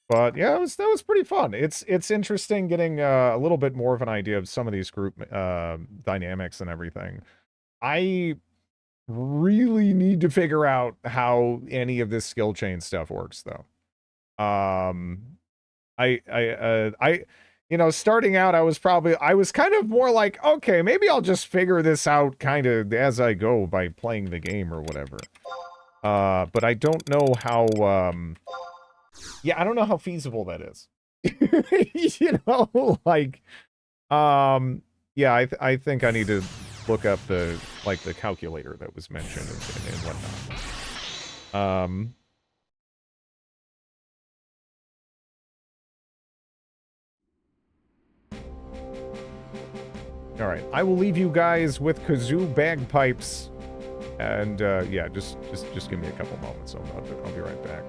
But yeah, that was pretty fun. It's interesting getting a little bit more of an idea of some of these group dynamics and everything. I really need to figure out how any of this skill chain stuff works, though. You know, starting out, I was kind of more like, okay, maybe I'll just figure this out kind of as I go by playing the game or whatever. But I don't know how, yeah, I don't know how feasible that is. You know, like, yeah, I think I need to look up the calculator that was mentioned and whatnot. All right, I will leave you guys with kazoo bagpipes, and yeah, just give me a couple moments. I'll be right back.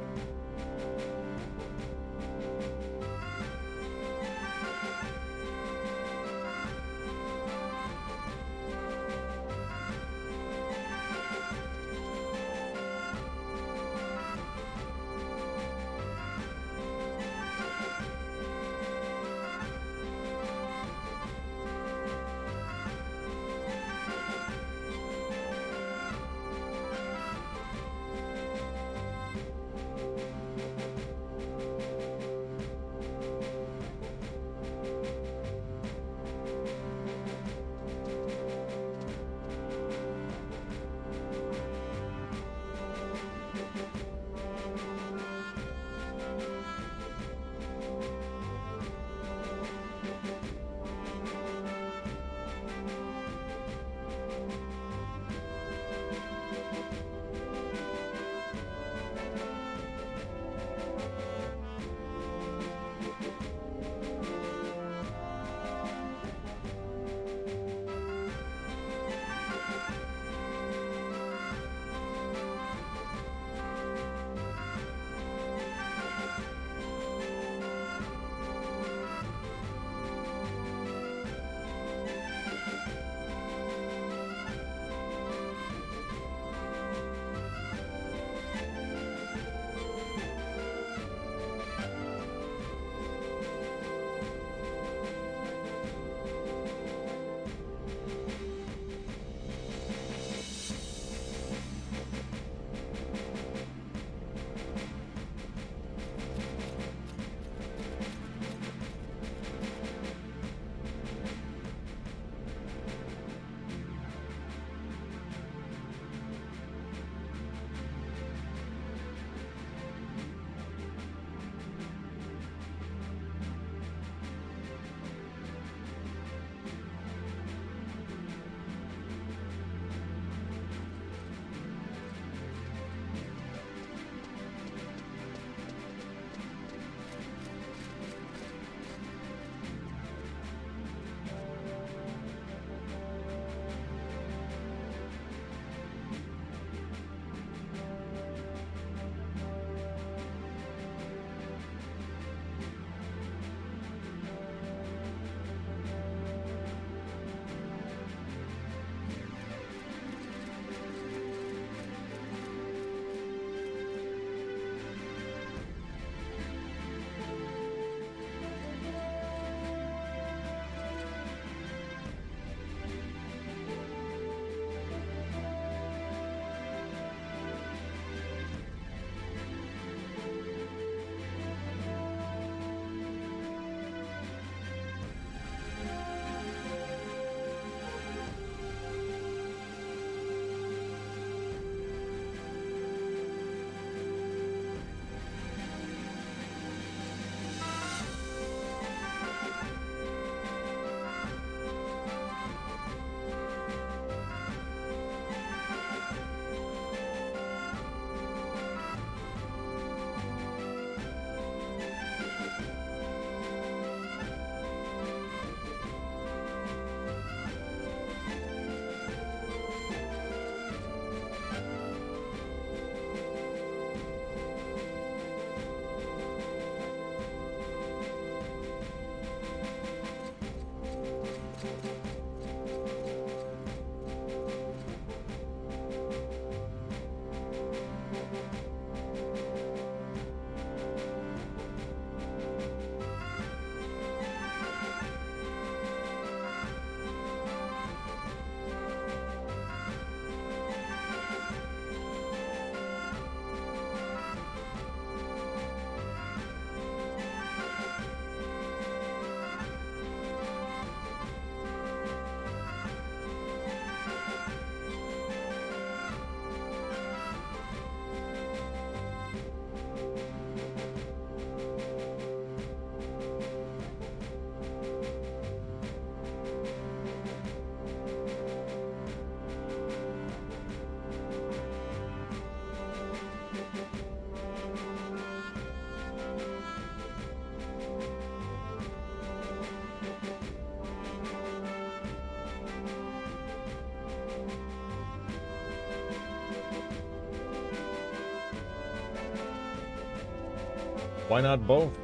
Why not both?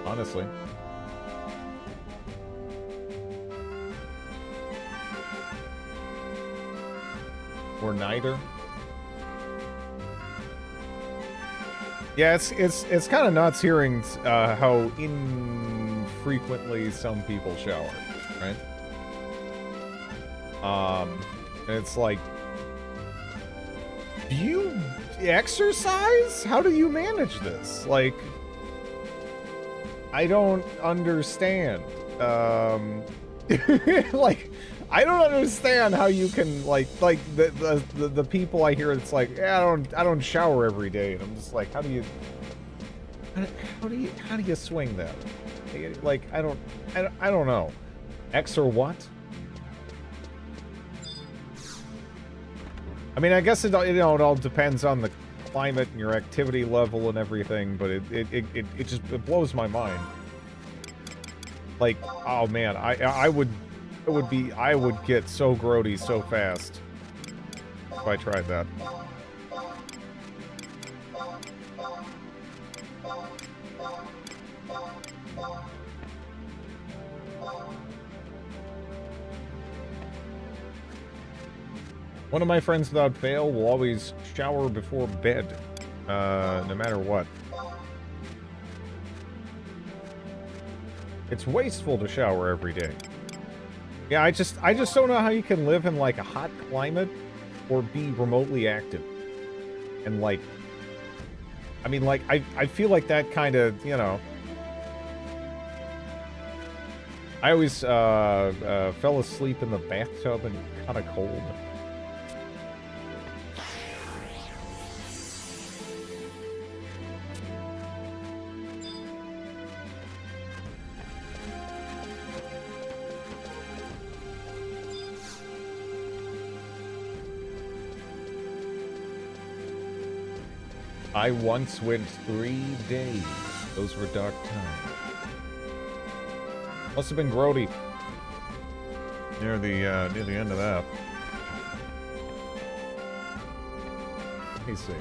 Honestly. Or neither. Yeah, it's kind of nuts hearing how infrequently some people shower, right? And it's like, do you exercise? How do you manage this? Like, I don't understand. Like, I don't understand how you can like the people I hear. It's like, yeah, I don't shower every day, and I'm just like, how do you swing that? Like, I don't know. X or what? I mean, I guess it all depends on the climate and your activity level and everything, but it just blows my mind. Like, oh man, I would get so grody so fast if I tried that. One of my friends without fail will always shower before bed, no matter what. It's wasteful to shower every day. Yeah, I just don't know how you can live in like a hot climate or be remotely active. And like, I mean, like, I feel like that kind of, you know, I always fell asleep in the bathtub and kind of cold. I once went 3 days. Those were dark times. Must have been grody. Near the end of that. Let me see.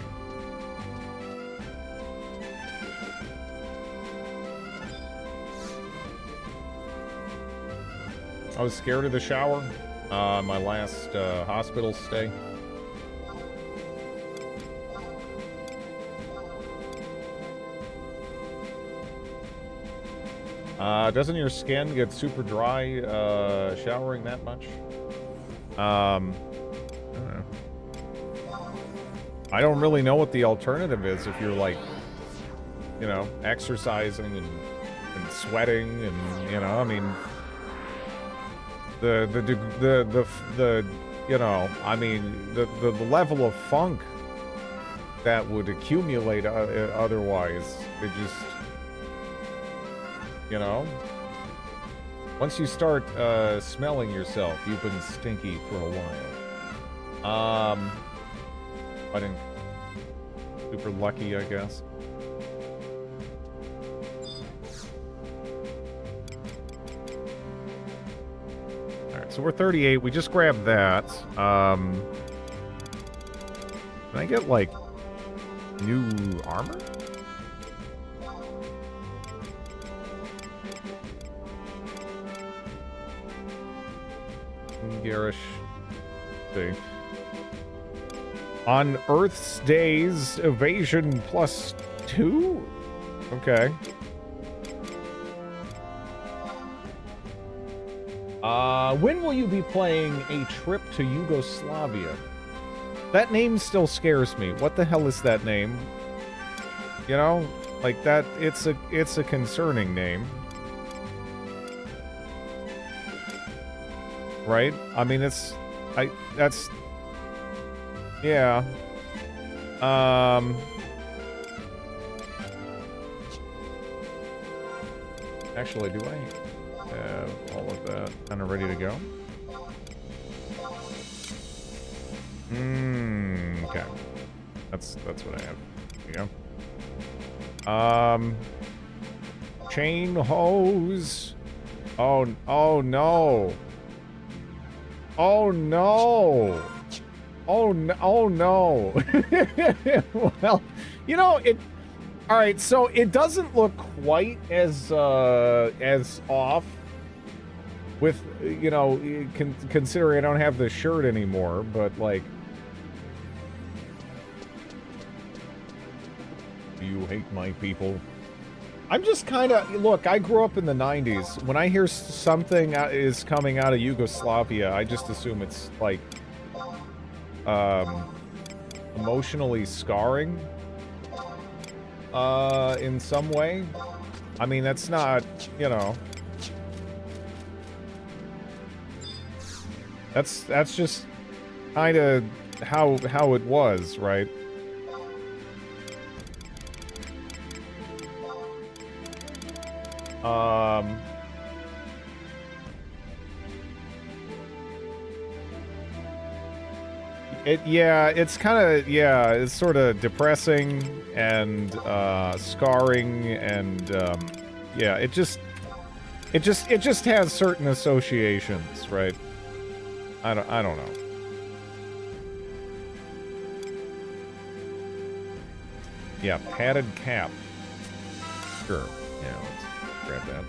I was scared of the shower. My last hospital stay. Doesn't your skin get super dry showering that much? I don't know. I don't really know what the alternative is if you're like, you know, exercising and sweating and, you know, I mean, the you know, I mean, the level of funk that would accumulate otherwise, it just, you know, once you start smelling yourself, you've been stinky for a while. I didn't. Super lucky, I guess. All right, so we're 38. We just grabbed that. Can I get like new armor? Garish. See. On Earth's days, evasion +2? Okay. When will you be playing A Trip to Yugoslavia? That name still scares me. What the hell is that name? You know? Like that, it's a concerning name. Right? I mean, that's... Yeah. Actually, do I have all of that kind of ready to go? Okay. That's what I have. There you go. Chain hose. Oh no. Oh no. Oh no. Oh no. Well, you know, All right, so it doesn't look quite as off with, you know, considering I don't have the shirt anymore, but like, you hate my people. I'm just kind of, look, I grew up in the 90s. When I hear something is coming out of Yugoslavia, I just assume it's like emotionally scarring in some way. I mean, that's not, you know, that's just kind of how it was, right? It's kind of, it's sort of depressing and scarring and yeah, it just has certain associations, right? I don't know. Yeah, padded cap. Sure. Yeah, let's grab that.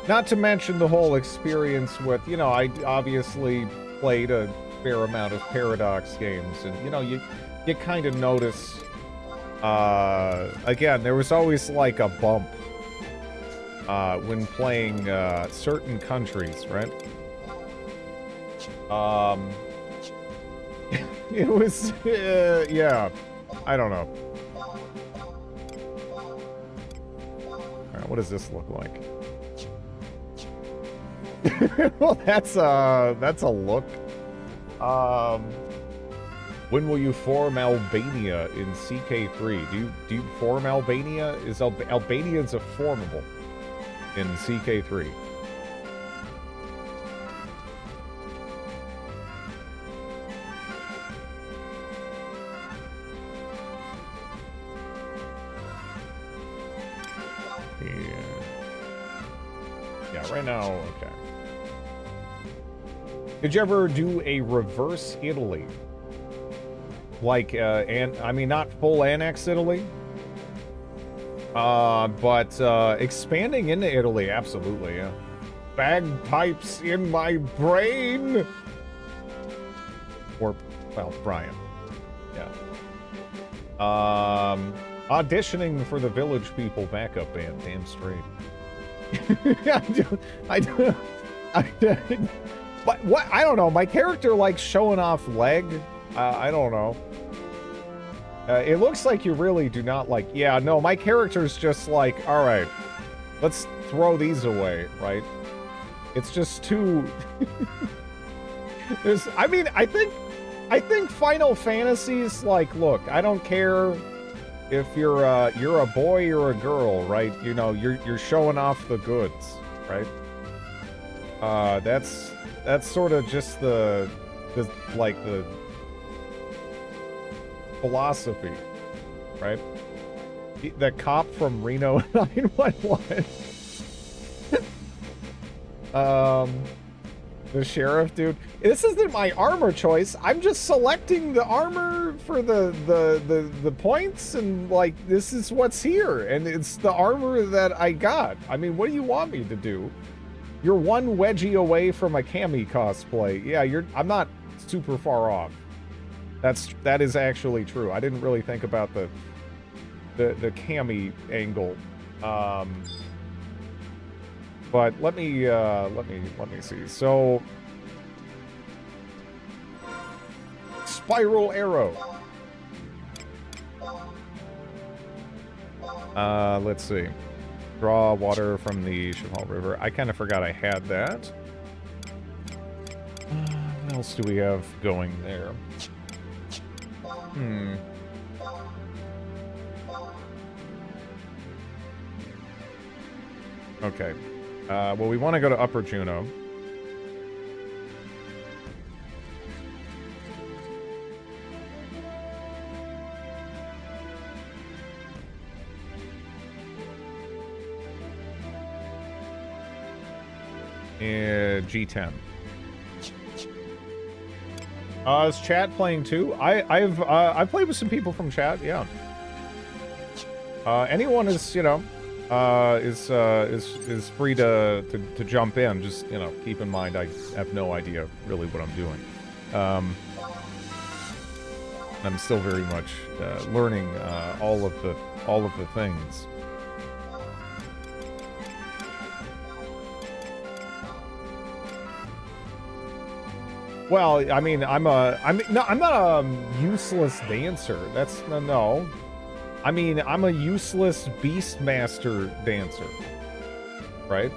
Not to mention the whole experience with, you know, I obviously played a fair amount of Paradox games, and, you know, you kind of notice, again, there was always, like, a bump, when playing, certain countries, right? It was, yeah, I don't know. Alright, what does this look like? Well, that's a look. When will you form Albania in CK3? Do you form Albania? Is Albanians a formable in CK3? Yeah, right now, okay. Did you ever do a reverse Italy? Like, I mean, not full annex Italy, but expanding into Italy, absolutely, yeah. Bagpipes in my brain! Or, well, Brian. Yeah. Auditioning for the Village People backup band, damn straight. I do. But what? I don't know. My character likes showing off leg. I don't know. It looks like you really do not like... Yeah, no, my character's just like, alright, let's throw these away, right? It's just too... I mean, I think Final Fantasy's like, look, I don't care if you're a boy or a girl, right? You know, you're showing off the goods, right? That's sort of just the philosophy, right? The cop from Reno 911. The sheriff, dude. This isn't my armor choice. I'm just selecting the armor for the points, and like, this is what's here, and it's the armor that I got. I mean, what do you want me to do? You're one wedgie away from a Cammy cosplay. Yeah, I'm not super far off. That is actually true. I didn't really think about the Cammy angle. But let me see. So, spiral arrow. Let's see. Draw water from the Cheval River. I kind of forgot I had that. What else do we have going there? Okay. Well, we want to go to Upper Juno. G10. Is chat playing too? I've played with some people from chat. Yeah. Anyone is, you know, is free to jump in. Just, you know, keep in mind I have no idea really what I'm doing. I'm still very much learning all of the things. Well, I mean, I'm not a useless dancer. That's no. I mean, I'm a useless Beastmaster dancer, right?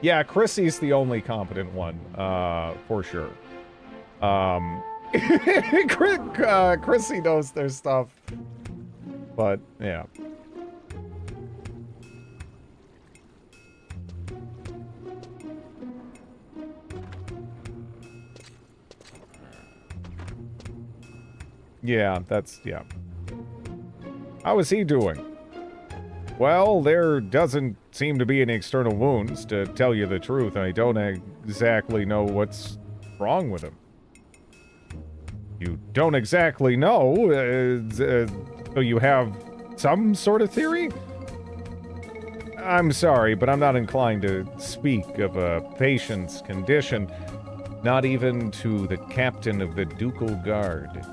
Yeah, Chrissy's the only competent one, for sure. Chrissy knows their stuff, but yeah. Yeah, yeah. How is he doing? Well, there doesn't seem to be any external wounds, to tell you the truth. I don't exactly know what's wrong with him. You don't exactly know? So you have some sort of theory? I'm sorry, but I'm not inclined to speak of a patient's condition, not even to the captain of the Ducal Guard.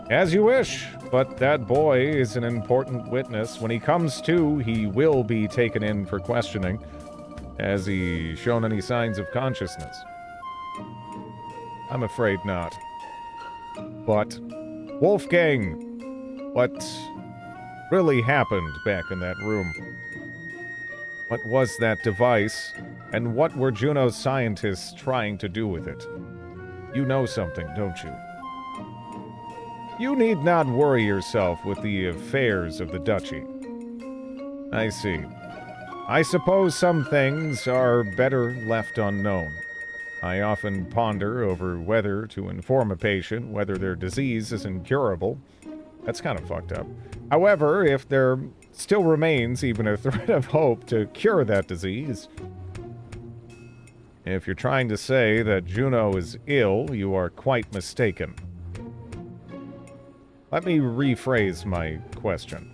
As you wish, but that boy is an important witness. When he comes to, he will be taken in for questioning. Has he shown any signs of consciousness? I'm afraid not. But, Wolfgang, what really happened back in that room? What was that device, and what were Juno's scientists trying to do with it? You know something, don't you? You need not worry yourself with the affairs of the duchy. I see. I suppose some things are better left unknown. I often ponder over whether to inform a patient whether their disease is incurable. That's kind of fucked up. However, if there still remains even a thread of hope to cure that disease, if you're trying to say that Juno is ill, you are quite mistaken. Let me rephrase my question.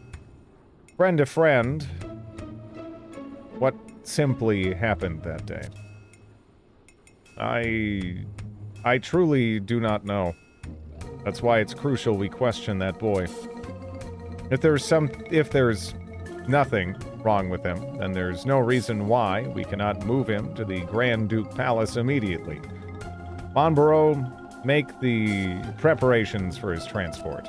Friend to friend, what simply happened that day? I truly do not know. That's why it's crucial we question that boy. If there's nothing wrong with him, then there's no reason why we cannot move him to the Grand Duke Palace immediately. Monborough, make the preparations for his transport.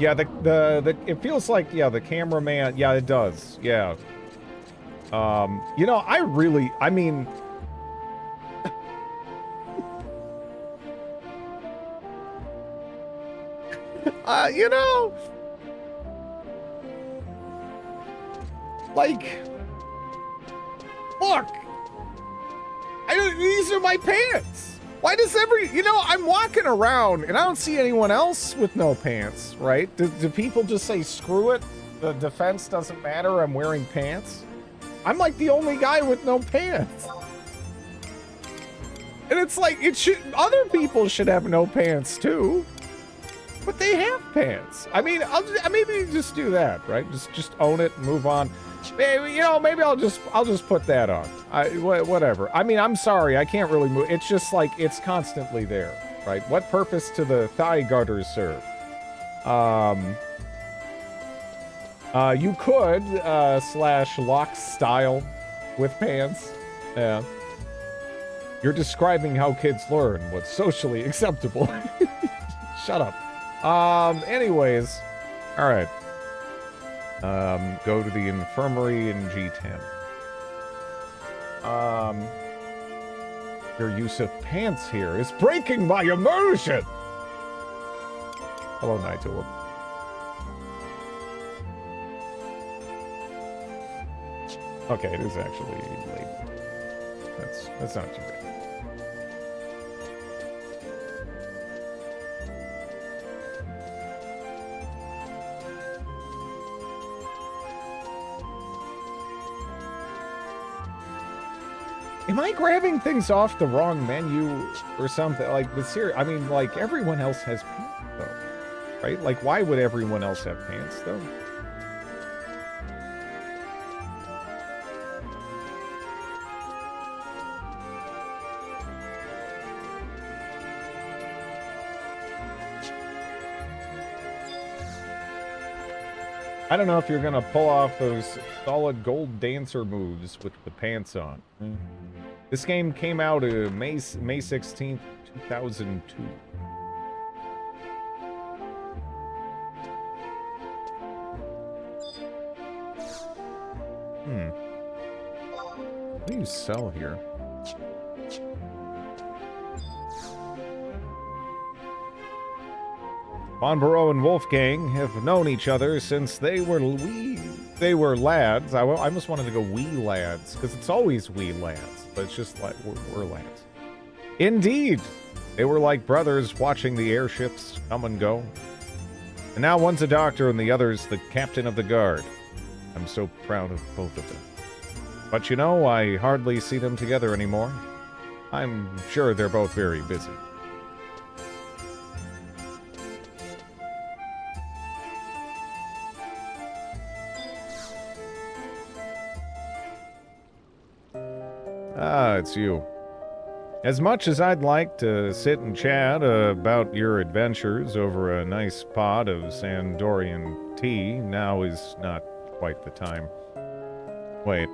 Yeah, it feels like, yeah, the cameraman, yeah, it does, yeah. You know, I mean... you know... Like... Look! These are my pants! Why does you know, I'm walking around and I don't see anyone else with no pants, right? Do people just say, screw it, the defense doesn't matter, I'm wearing pants? I'm like the only guy with no pants. And it's like, other people should have no pants too. But they have pants. I mean, maybe just do that, right? Just own it and move on. Maybe, you know, maybe I'll just put that on. Whatever. I mean, I'm sorry, I can't really move. It's just like, it's constantly there, right? What purpose do the thigh garters serve? You could, / lock style with pants. Yeah. You're describing how kids learn what's socially acceptable. Shut up. Anyways. Alright. Go to the infirmary in G10. Your use of pants here is breaking my immersion! Hello, Nightulip. Okay, it is actually late. That's not too bad. Am I grabbing things off the wrong menu or something? Like, but I mean, like, everyone else has pants, though. Right? Like, why would everyone else have pants, though? I don't know if you're gonna pull off those solid gold dancer moves with the pants on. This game came out May 16th, 2002. What do you sell here? Monborough and Wolfgang have known each other since they were lads. I almost wanted to go wee lads, because it's always wee lads, but it's just like we're lads. Indeed! They were like brothers watching the airships come and go. And now one's a doctor and the other's the captain of the guard. I'm so proud of both of them. But you know, I hardly see them together anymore. I'm sure they're both very busy. Ah, it's you. As much as I'd like to sit and chat about your adventures over a nice pot of Sandorian tea, now is not quite the time. Wait,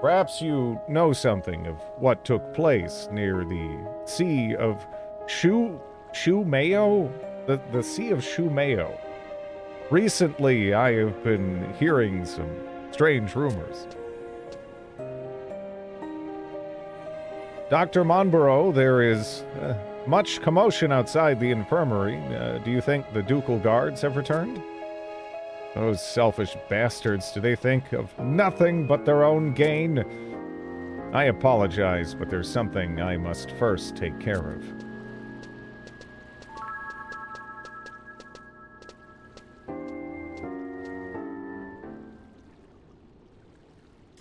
perhaps you know something of what took place near the Sea of Shumeo? The Sea of Shumeo. Recently, I have been hearing some strange rumors. Dr. Monborough, there is much commotion outside the infirmary. Do you think the ducal guards have returned? Those selfish bastards, do they think of nothing but their own gain? I apologize, but there's something I must first take care of.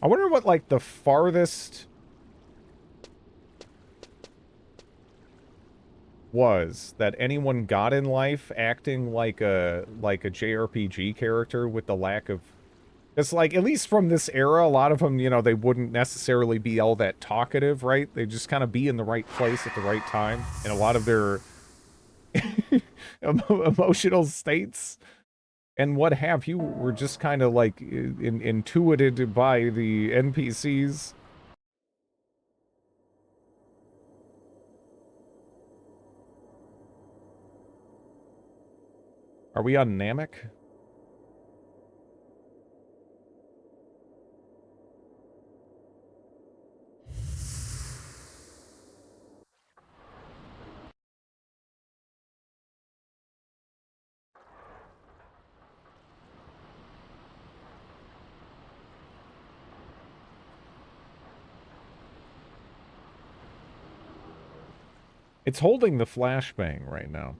I wonder what, like, the farthest was that anyone got in life acting like a JRPG character with the lack of... It's like, at least from this era, a lot of them, you know, they wouldn't necessarily be all that talkative, right? They just kind of be in the right place at the right time. And a lot of their emotional states and what have you were just kind of like intuited by the NPCs. Are we on Namek? It's holding the flashbang right now.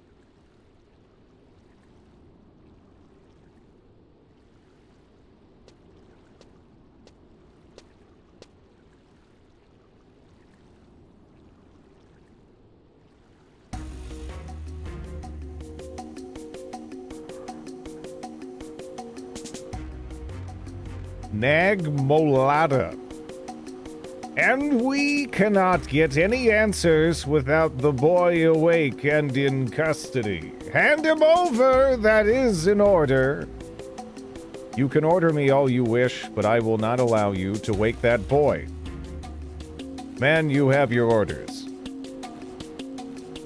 Nag Molada. And we cannot get any answers without the boy awake and in custody. Hand him over, that is in order. You can order me all you wish, but I will not allow you to wake that boy. Man, you have your orders.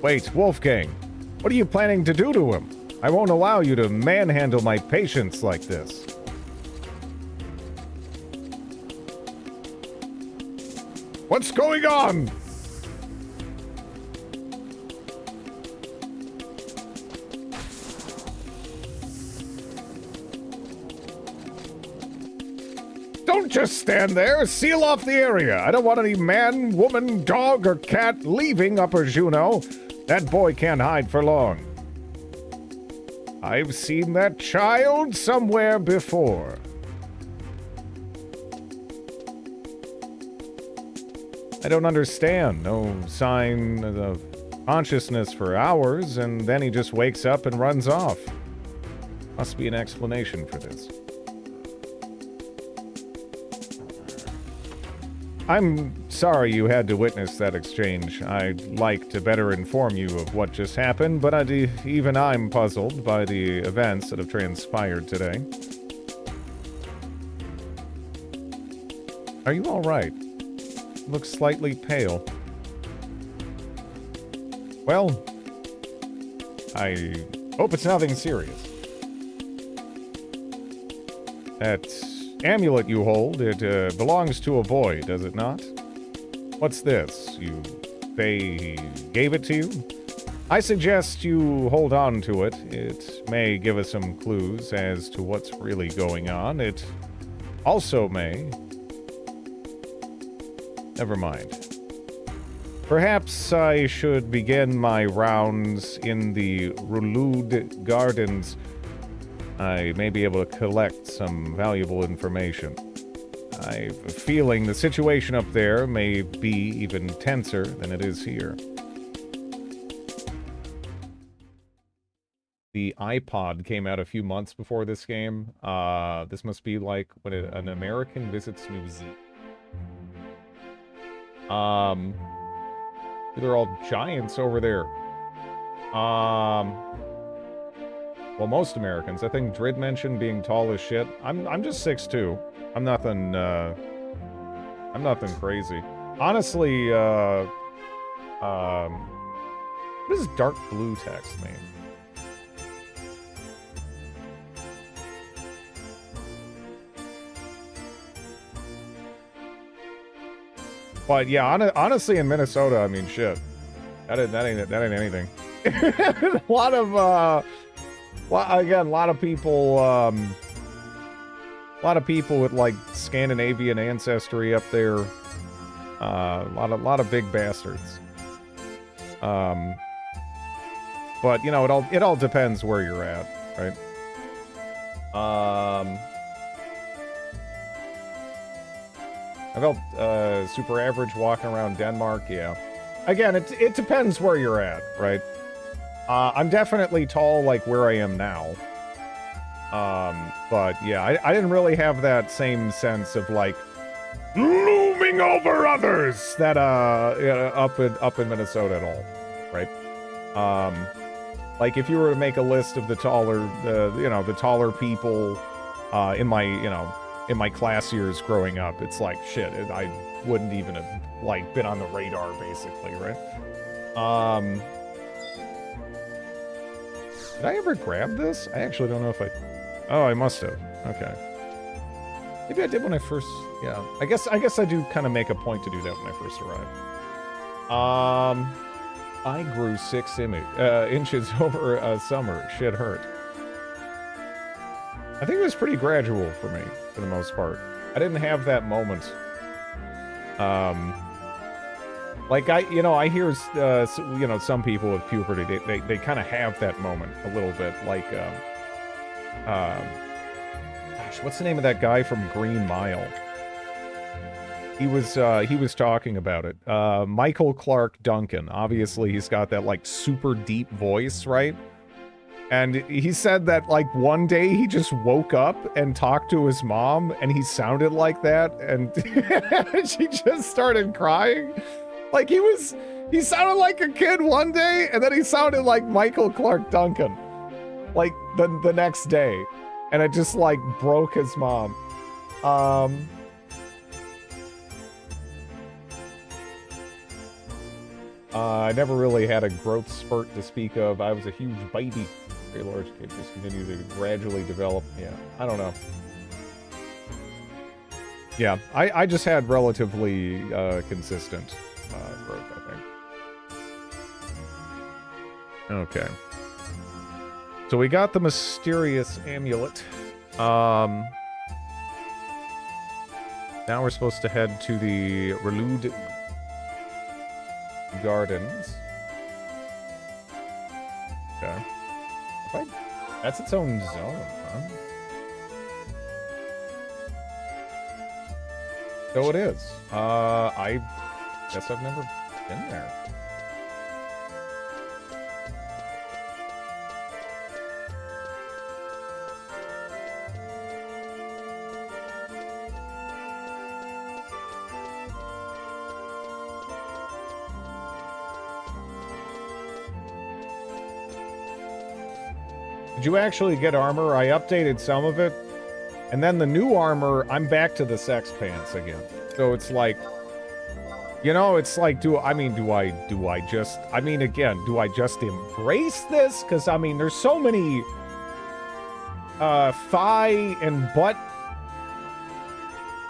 Wait, Wolfgang, what are you planning to do to him? I won't allow you to manhandle my patients like this. What's going on? Don't Don't just stand there. Seal off the area. I don't want any man, woman, dog, or cat leaving Upper Juno. That boy can't hide for long. I've seen that child somewhere before. I don't understand. No sign of consciousness for hours, and then he just wakes up and runs off. Must be an explanation for this. I'm sorry you had to witness that exchange. I'd like to better inform you of what just happened, but even I'm puzzled by the events that have transpired today. Are you all right? Looks slightly pale. Well, I hope it's nothing serious. That amulet you hold, it belongs to a boy, does it not? What's this? They gave it to you? I suggest you hold on to it. It may give us some clues as to what's really going on. It also may... Never mind. Perhaps I should begin my rounds in the Rulud Gardens. I may be able to collect some valuable information. I have a feeling the situation up there may be even tenser than it is here. The iPod came out a few months before this game. This must be like when an American visits New Zealand. They're all giants over there. Well, most Americans. I think Drid mentioned being tall as shit. I'm just 6'2". I'm nothing crazy. Honestly, what does dark blue text mean? But yeah, honestly, in Minnesota, I mean, shit, that ain't anything. A lot of a lot of people with like Scandinavian ancestry up there. A lot of big bastards. But you know, it all depends where you're at, right? I felt super average walking around Denmark, yeah. Again, it depends where you're at, right? I'm definitely tall like where I am now. But yeah, I didn't really have that same sense of like looming over others that up in Minnesota at all, right? Like if you were to make a list of the taller people in my class years growing up, it's like shit. I wouldn't even have like been on the radar, basically, right? Did I ever grab this? I actually don't know if I... Oh, I must have. Okay. Maybe I did when I first... Yeah. I guess I do kind of make a point to do that when I first arrived. I grew 6 inches over a summer. Shit hurt. I think it was pretty gradual for me, for the most part. I didn't have that moment. Like I hear, some people with puberty, they kind of have that moment a little bit. Like, gosh, what's the name of that guy from Green Mile? He was talking about it. Michael Clark Duncan. Obviously, he's got that like super deep voice, right? And he said that, like, one day he just woke up and talked to his mom, and he sounded like that, and she just started crying. Like, he sounded like a kid one day, and then he sounded like Michael Clark Duncan. Like, the next day. And it just, like, broke his mom. I never really had a growth spurt to speak of. I was a huge baby. Very large kid, just continue to gradually develop. Yeah, I don't know. Yeah, I just had relatively consistent growth, I think. Okay. So we got the mysterious amulet. Now we're supposed to head to the Relude Gardens. Okay. That's its own zone, huh? So it is. I guess I've never been there. Did you actually get armor? I updated some of it. And then the new armor, I'm back to the sex pants again. So it's like, you know, it's like, do I just embrace this? Because, I mean, there's so many thigh and butt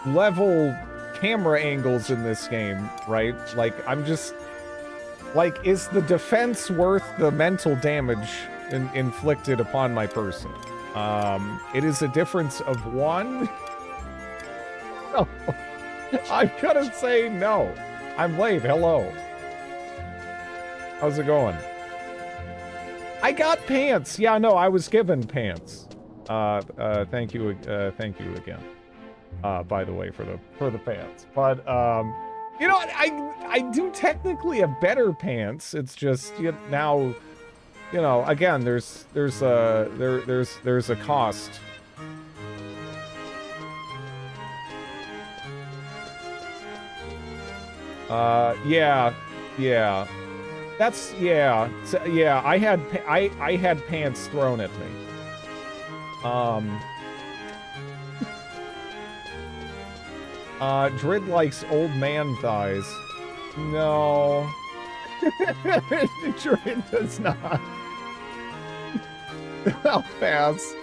level camera angles in this game, right? Like, I'm just, like, is the defense worth the mental damage inflicted upon my person? It is a difference of 1. No. I'm gonna say no. I'm late. Hello. How's it going? I got pants. Yeah, no, I was given pants. Thank you again. By the way, for the pants. But you know what? I do technically have better pants. It's just now. You know, again, there's a cost. Yeah. That's So, yeah. I had pants thrown at me. Drid likes old man thighs. No. Drid does not. I'll pass.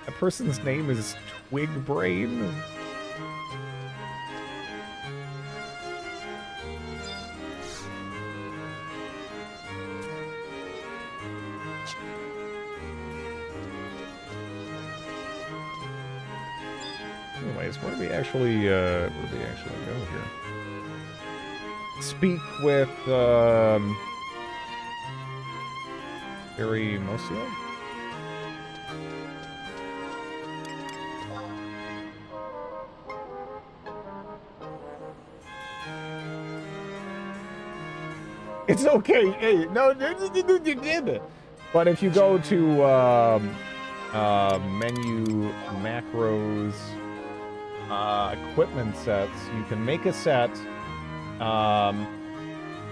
That person's name is Twig Brain. Anyways, where do we actually go here? Speak with Harry Mosio? It's okay. Hey, no, you did. But if you go to menu, macros, equipment sets, you can make a set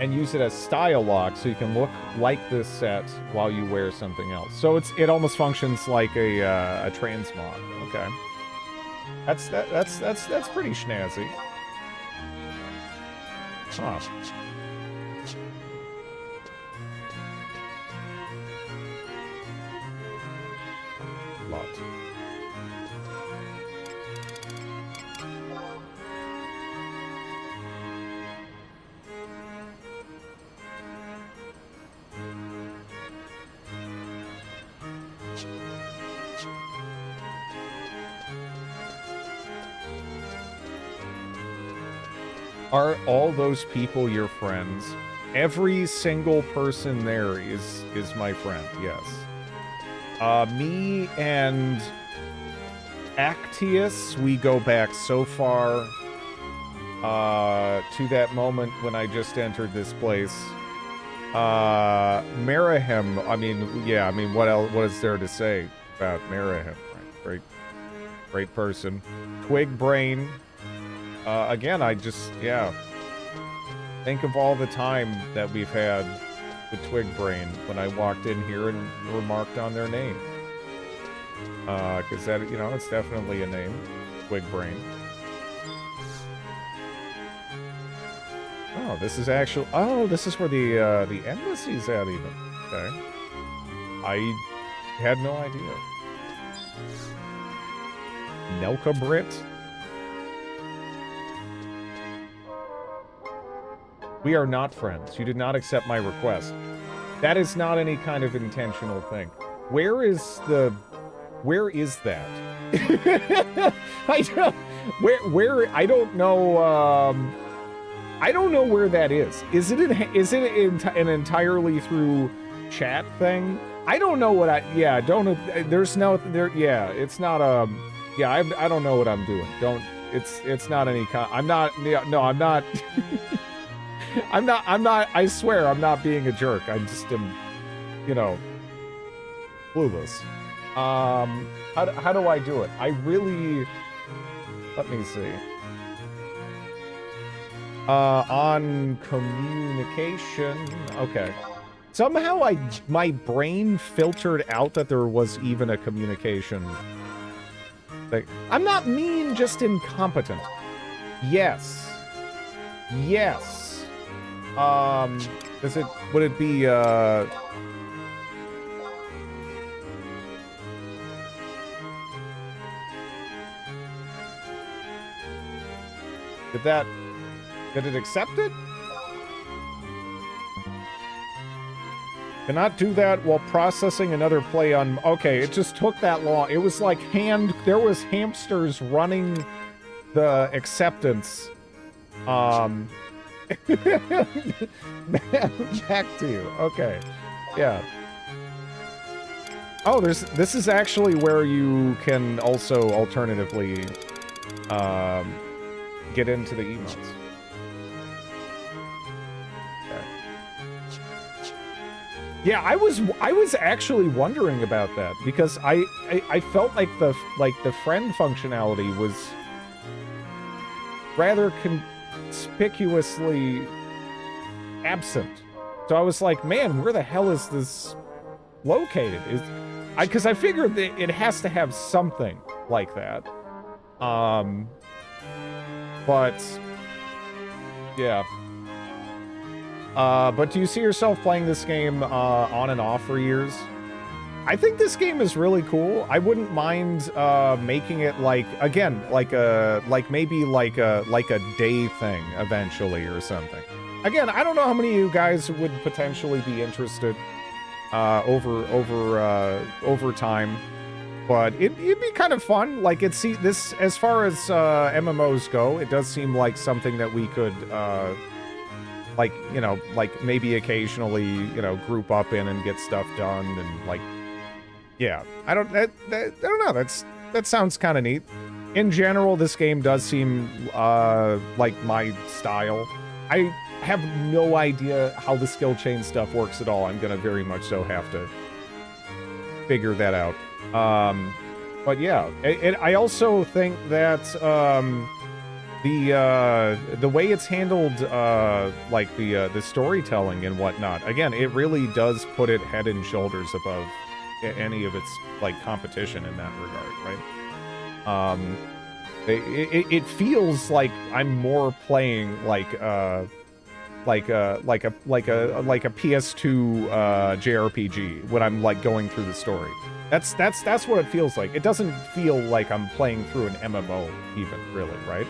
and use it as style lock, so you can look like this set while you wear something else. So it almost functions like a transmog. Okay, that's pretty snazzy. Huh. Lot. Are all those people your friends? Every single person there is my friend, yes. Me and Actius, we go back so far to that moment when I just entered this place. Marahem, I mean, what is there to say about Marahem? Right? Great person. Twig Brain. Again, think of all the time that we've had with Twig Brain when I walked in here and remarked on their name. Because that, it's definitely a name. Twig Brain. Oh, this is this is where the embassy's at even. Okay. I had no idea. Nelka Brit? We are not friends. You did not accept my request. That is not any kind of intentional thing. Where is that? I don't, I don't know, I don't know where that is. Is it an entirely through chat thing? I don't know what yeah, there's no, yeah, it's not, yeah, I don't know what I'm doing. It's not any I'm not, yeah, no, I'm not, I'm not, I swear I'm not being a jerk. I just am, you know, clueless. How do I do it? I really, let me see. On communication, okay. Somehow my brain filtered out that there was even a communication thing. I'm not mean, just incompetent. Yes. Yes. Would it be, did it accept it? Cannot do that while processing another play on... Okay, it just took that long. It was like there was hamsters running the acceptance. Back to you. Okay. Yeah. Oh, this is actually where you can also alternatively get into the emotes. Yeah, I was actually wondering about that because I felt like the friend functionality was rather conspicuously absent. So I was like, man, where the hell is this located? Because I figured that it has to have something like that. But yeah. But do you see yourself playing this game on and off for years? I think this game is really cool. I wouldn't mind making it like maybe a day thing eventually or something. Again, I don't know how many of you guys would potentially be interested over time, but it'd be kind of fun. Like this as far as MMOs go, it does seem like something that we could like, you know, like maybe occasionally, you know, group up in and get stuff done and like, yeah, I don't know. That sounds kind of neat. In general, this game does seem like my style. I have no idea how the skill chain stuff works at all. I'm gonna very much so have to figure that out. But yeah, I also think that the way it's handled, like the storytelling and whatnot, again, it really does put it head and shoulders above any of its like competition in that regard, right? It feels like I'm more playing like a PS2 JRPG when I'm like going through the story. That's what it feels like. It doesn't feel like I'm playing through an MMO even, really, right?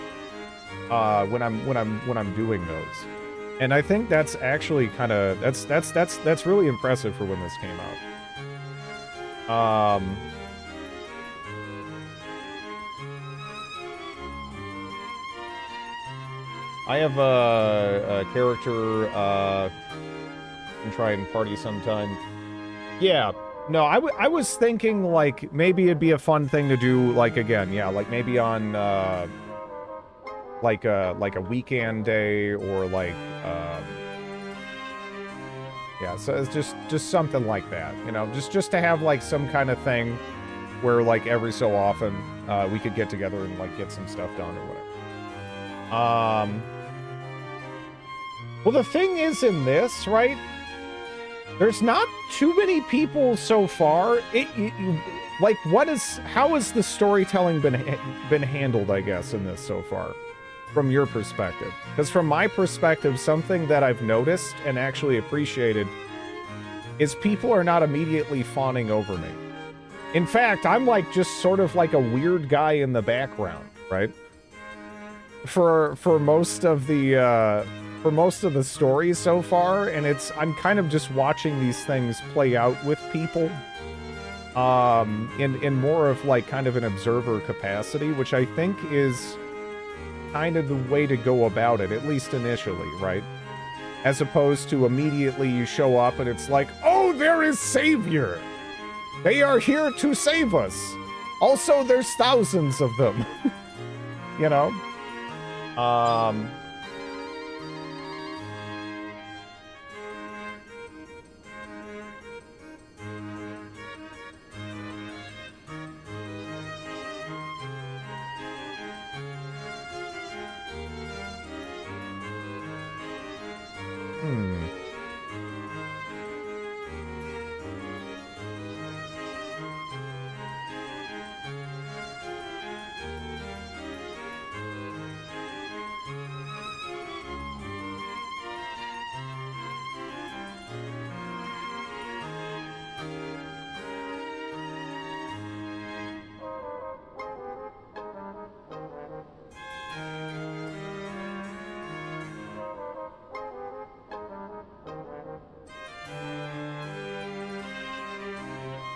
When I'm doing those. And I think that's actually kind of that's really impressive for when this came out. I have a character can try and party sometime. Yeah. No, I was thinking like maybe it'd be a fun thing to do like again, yeah, like maybe on like a weekend day or like yeah, so it's just something like that, you know, just to have like some kind of thing where like every so often we could get together and like get some stuff done or whatever. Well, the thing is in this, right? There's not too many people so far. Like, how has the storytelling been handled, I guess, in this so far, from your perspective? Because from my perspective, something that I've noticed and actually appreciated is people are not immediately fawning over me. In fact, I'm like just sort of like a weird guy in the background, right? For most of the stories so far, and I'm kind of just watching these things play out with people. in more of like kind of an observer capacity, which I think is kind of the way to go about it, at least initially, right? As opposed to immediately you show up and it's like, oh, there is Savior. They are here to save us. Also, there's thousands of them. You know?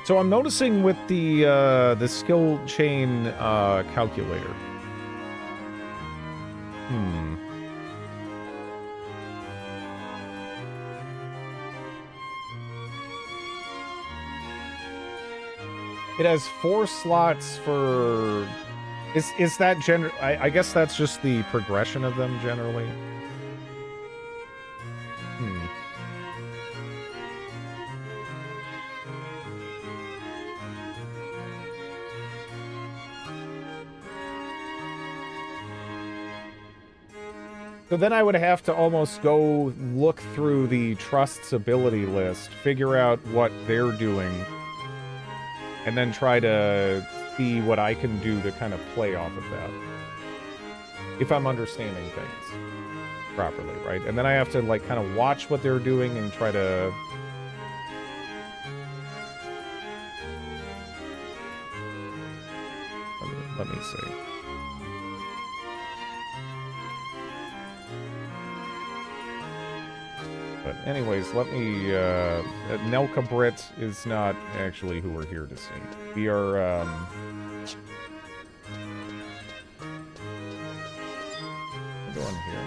So I'm noticing with the skill chain calculator. It has 4 slots for... Is that I guess that's just the progression of them generally. So then I would have to almost go look through the Trust's ability list, figure out what they're doing, and then try to see what I can do to kind of play off of that. If I'm understanding things properly, right? And then I have to, like, kind of watch what they're doing and try to... Let me see. But anyways, let me, Nelka Britt is not actually who we're here to see. We are, what's going here?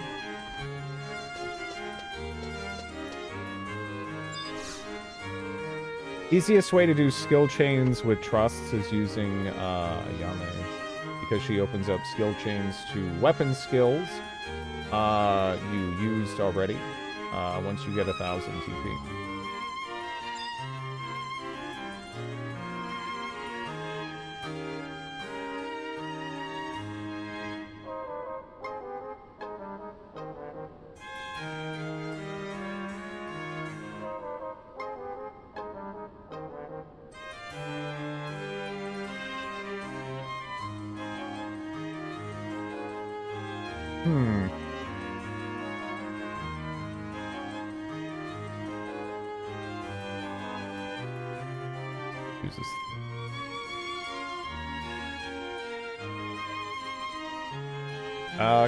Easiest way to do skill chains with trusts is using, Ayame, because she opens up skill chains to weapon skills, you used already. Once you get 1,000 TP.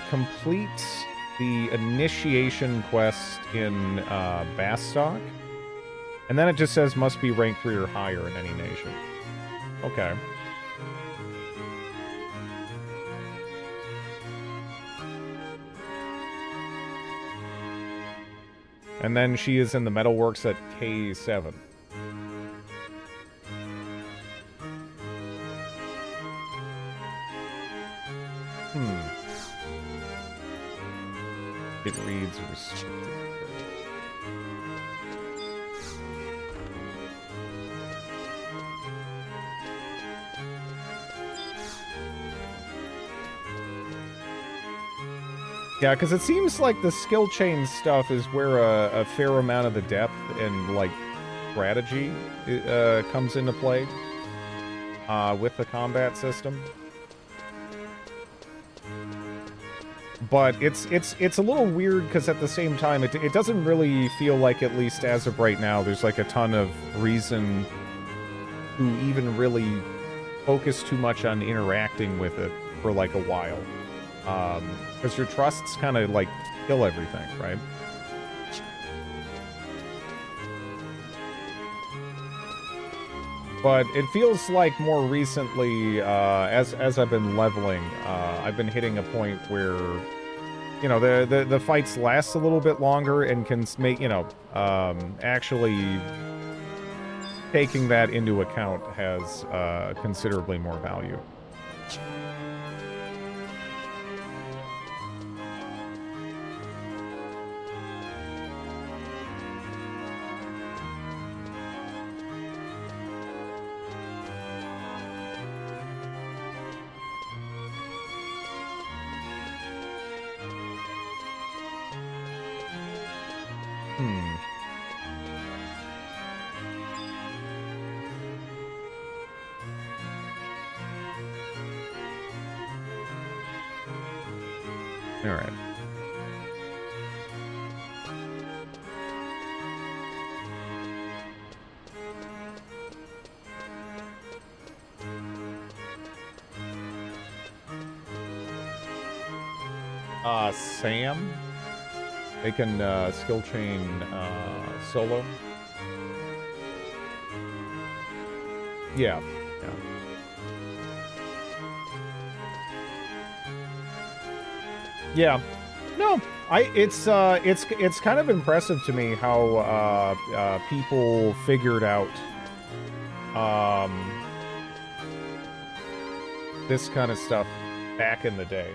Complete the initiation quest in Bastock, and then it just says must be rank 3 or higher in any nation. Okay. And then she is in the metalworks at K7. It reads restricted. Yeah, because it seems like the skill chain stuff is where a fair amount of the depth and, like, strategy comes into play with the combat system. But it's a little weird because at the same time, it doesn't really feel like, at least as of right now, there's like a ton of reason to even really focus too much on interacting with it for like a while. Because your trusts kind of like kill everything, right? But it feels like more recently, as I've been leveling, I've been hitting a point where, you know, the fights last a little bit longer and can make, you know, actually taking that into account has considerably more value. All right. Sam, they can skill chain solo. Yeah. Yeah. Yeah. No, it's kind of impressive to me how people figured out this kind of stuff back in the day.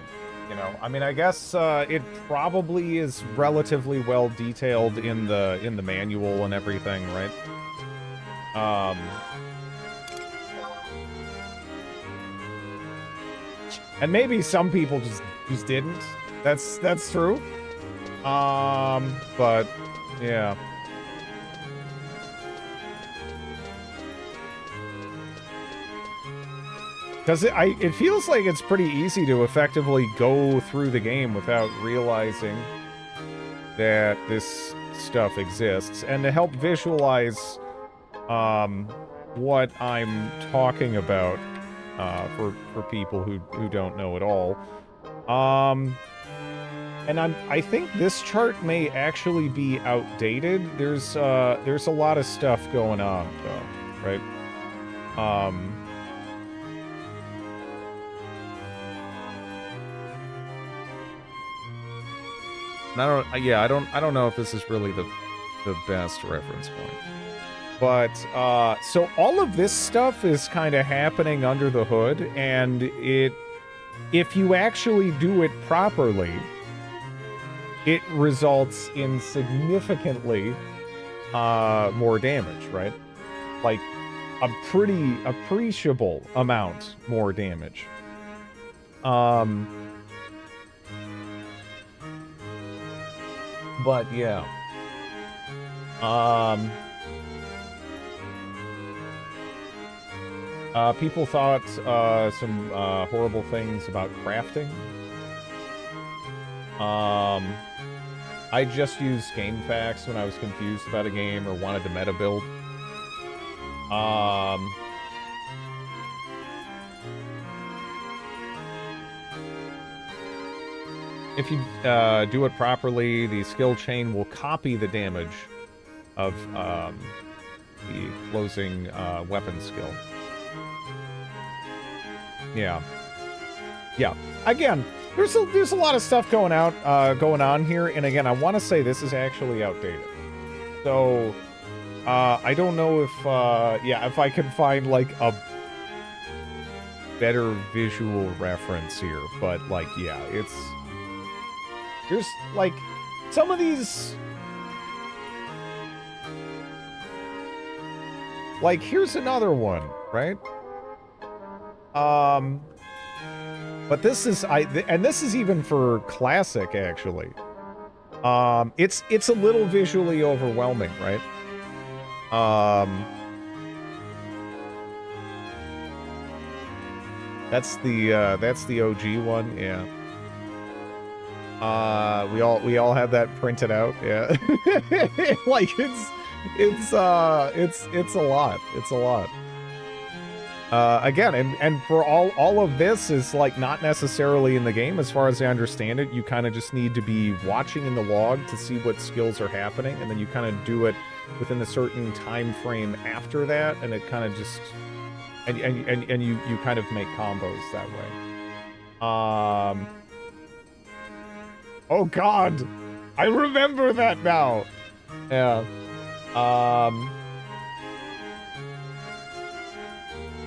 You know, I mean, I guess it probably is relatively well detailed in the manual and everything, right? And maybe some people just didn't. That's true. But yeah. Because it feels like it's pretty easy to effectively go through the game without realizing that this stuff exists. And to help visualize what I'm talking about for people who don't know at all. And I think this chart may actually be outdated. There's a lot of stuff going on though, right? And I don't know if this is really the best reference point. But, so all of this stuff is kind of happening under the hood, and if you actually do it properly, it results in significantly more damage, right? Like, a pretty appreciable amount more damage. But yeah. People thought some horrible things about crafting. I just used GameFAQs when I was confused about a game or wanted to meta build. If you do it properly, the skill chain will copy the damage of the closing weapon skill. Yeah. Yeah. Again, there's a lot of stuff going on here, and again, I want to say this is actually outdated. So, I don't know if if I can find like a better visual reference here, but like, yeah, there's like some of these. Like, here's another one, right? But this is and this is even for classic actually. It's a little visually overwhelming, right? That's the OG one, yeah. We all have that printed out, yeah. Like it's a lot. It's a lot. Again, and for all of this is like not necessarily in the game as far as I understand it. You kind of just need to be watching in the log to see what skills are happening, and then you kind of do it within a certain time frame after that, and it kind of just and you kind of make combos that way. Oh God, I remember that now. Yeah.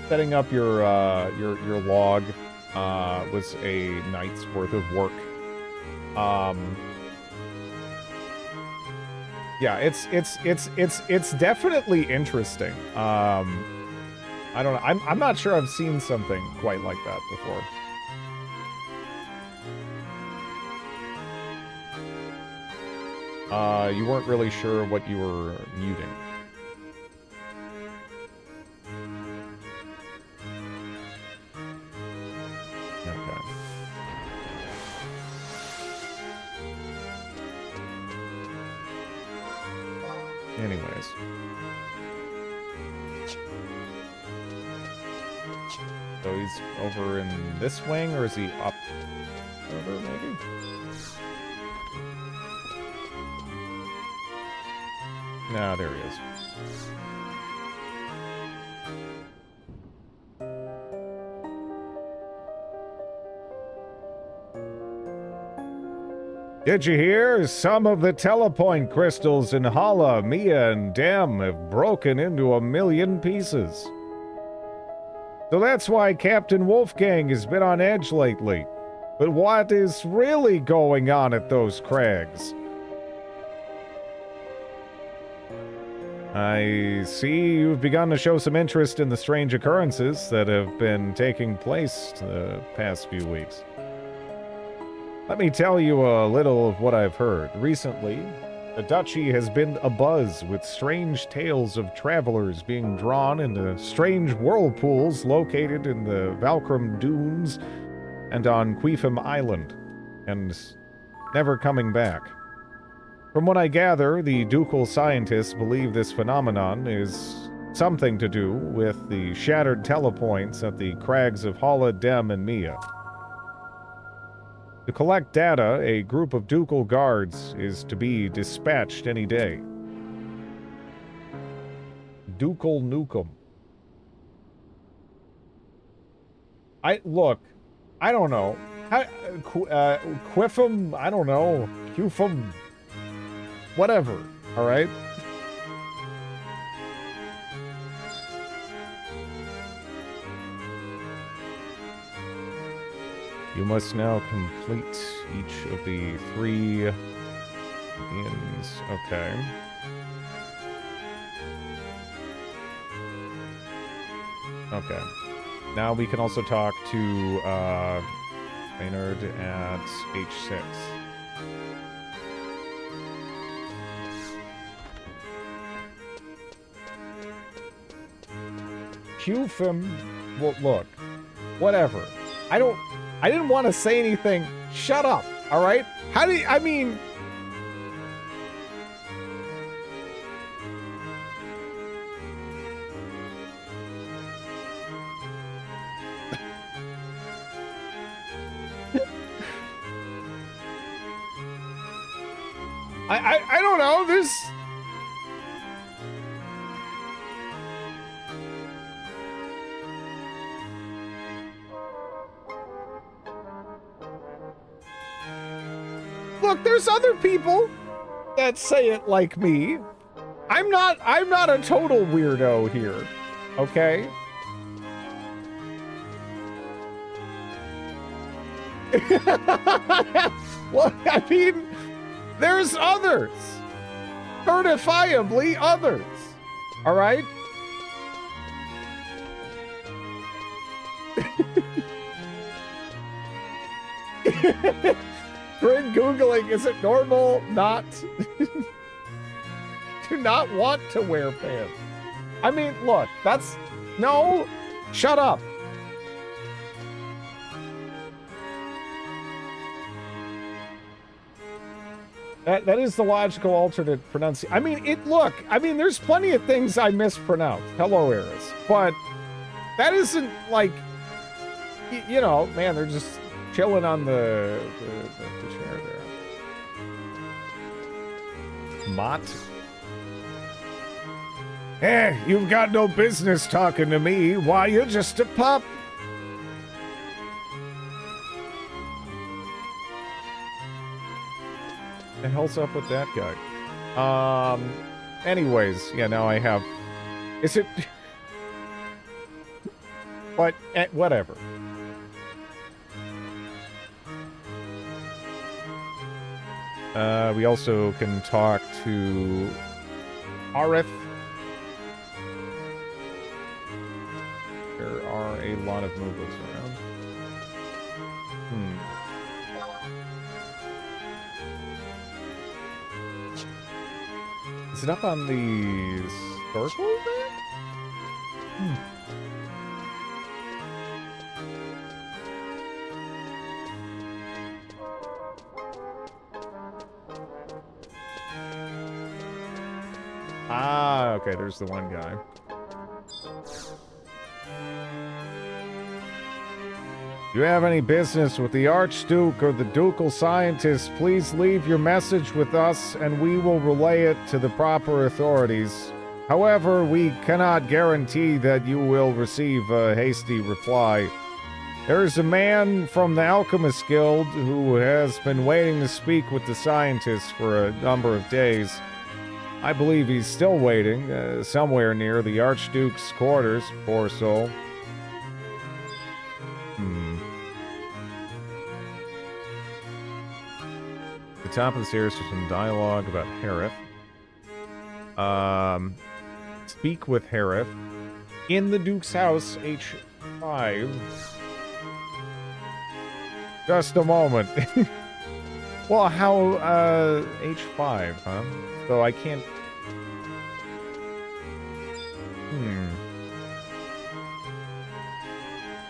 Setting up your log was a night's worth of work. Yeah, it's definitely interesting. I don't know. I'm not sure I've seen something quite like that before. You weren't really sure what you were muting. Okay. Anyways. So he's over in this wing, or is he up over, maybe? Nah, there he is. Did you hear? Some of the telepoint crystals in Hala, Mia, and Dem have broken into 1,000,000 pieces. So that's why Captain Wolfgang has been on edge lately. But what is really going on at those crags? I see you've begun to show some interest in the strange occurrences that have been taking place the past few weeks. Let me tell you a little of what I've heard. Recently, the Duchy has been abuzz with strange tales of travelers being drawn into strange whirlpools located in the Valkram Dunes and on Queefum Island, and never coming back. From what I gather, the ducal scientists believe this phenomenon is something to do with the shattered telepoints at the crags of Hala, Dem, and Mia. To collect data, a group of ducal guards is to be dispatched any day. Ducal Nukem. Look, I don't know. Quifum, I don't know. Qfum, whatever, alright? You must now complete each of the 3 ends. Okay. Okay. Now we can also talk to Maynard at H6. Qfim, well, look, whatever. I didn't want to say anything. Shut up, all right? How do you, I mean... I don't know, there's... Look, there's other people that say it like me. I'm not a total weirdo here, okay? Well, I mean, there's others. Certifiably others. All right? Grin Googling, is it normal not to not want to wear pants? I mean, look, that's... No! Shut up! That is the logical alternate pronunciation. I mean, look, I mean, there's plenty of things I mispronounce. Hello, Eris. But That isn't like, you know, man, they're just chilling on the chair there. Mott. Eh, you've got no business talking to me. Why, you're just a pup. The hell's up with that guy? Anyways, yeah, now I have... Is it... But, whatever. We also can talk to... Arith. There are a lot of moogles around. Is it up on the circle there? Ah, okay, there's the one guy. If you have any business with the Archduke or the ducal scientist, please leave your message with us and we will relay it to the proper authorities. However, we cannot guarantee that you will receive a hasty reply. There is a man from the Alchemist Guild who has been waiting to speak with the scientist for a number of days. I believe he's still waiting, somewhere near the Archduke's quarters, poor soul. The top of the stairs is some dialogue about Harith. Speak with Harith. In the Duke's house, H5. Just a moment. Well, how, H5, huh? So I can't...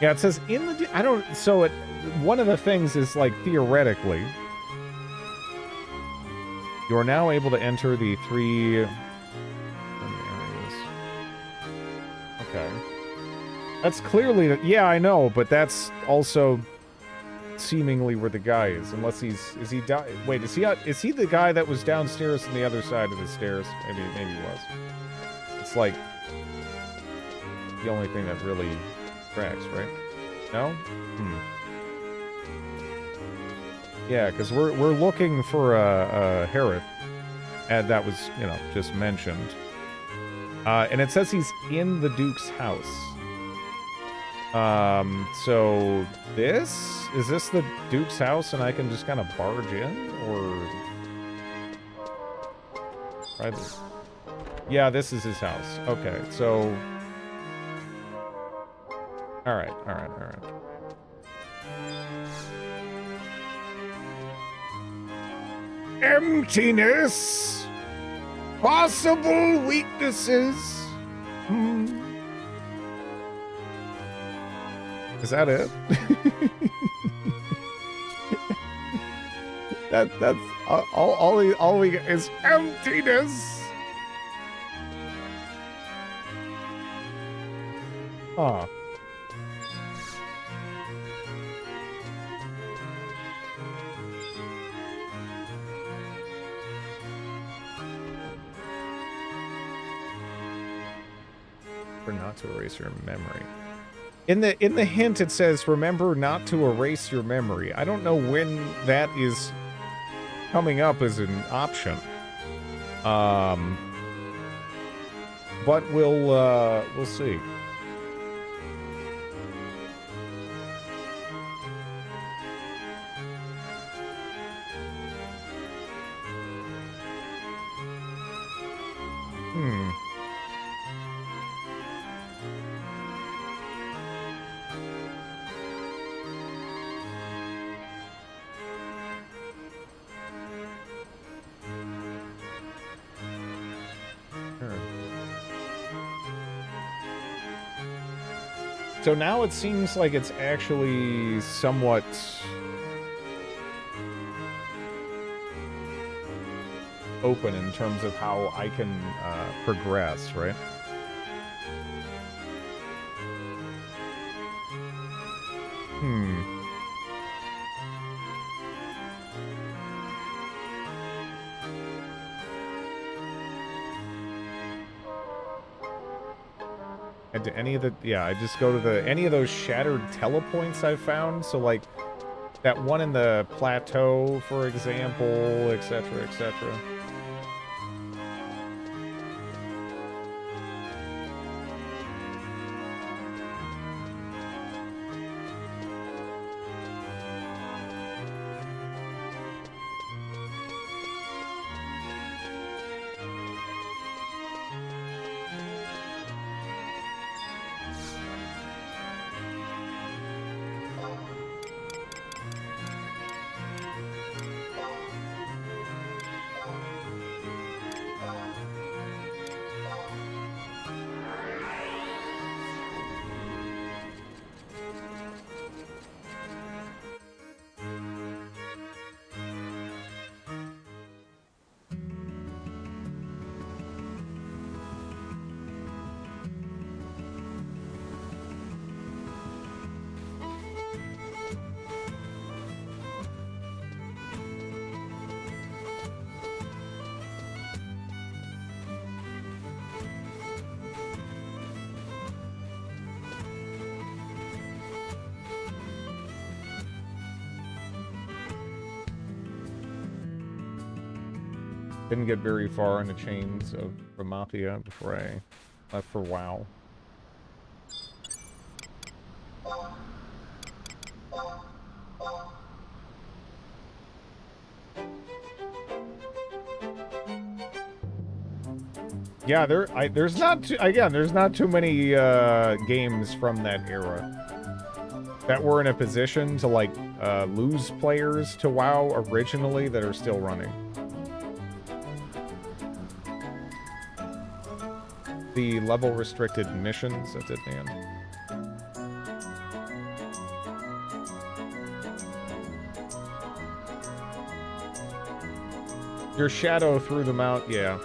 Yeah, it says in the... I don't... So it... One of the things is, like, theoretically... You are now able to enter the 3 areas. Okay. That's clearly... Yeah, I know, but that's also seemingly where the guy is. Unless he's... Is he down... Wait, is he the guy that was downstairs on the other side of the stairs? Maybe he was. It's like... the only thing that really tracks, right? No? Yeah, because we're looking for a Harith, and that was, you know, just mentioned. And it says he's in the Duke's house. So is this the Duke's house, and I can just kind of barge in, or try this? Yeah, this is his house. Okay, so all right. Emptiness. Possible weaknesses. Is that it? that's all we get is emptiness. Huh. Not to erase your memory. In the hint it says remember not to erase your memory. I don't know when that is coming up as an option. But we'll see. So now it seems like it's actually somewhat open in terms of how I can progress, right? And to any of the, yeah, I just go to the, any of those shattered telepoints I've found. So like that one in the plateau, for example, etc., etc. Didn't get very far in the chains of Ramathia before I left for WoW. Yeah, there's not too, again, there's not too many games from that era that were in a position to like lose players to WoW originally that are still running. The level restricted missions, that's it, man. Your shadow threw them out, yeah.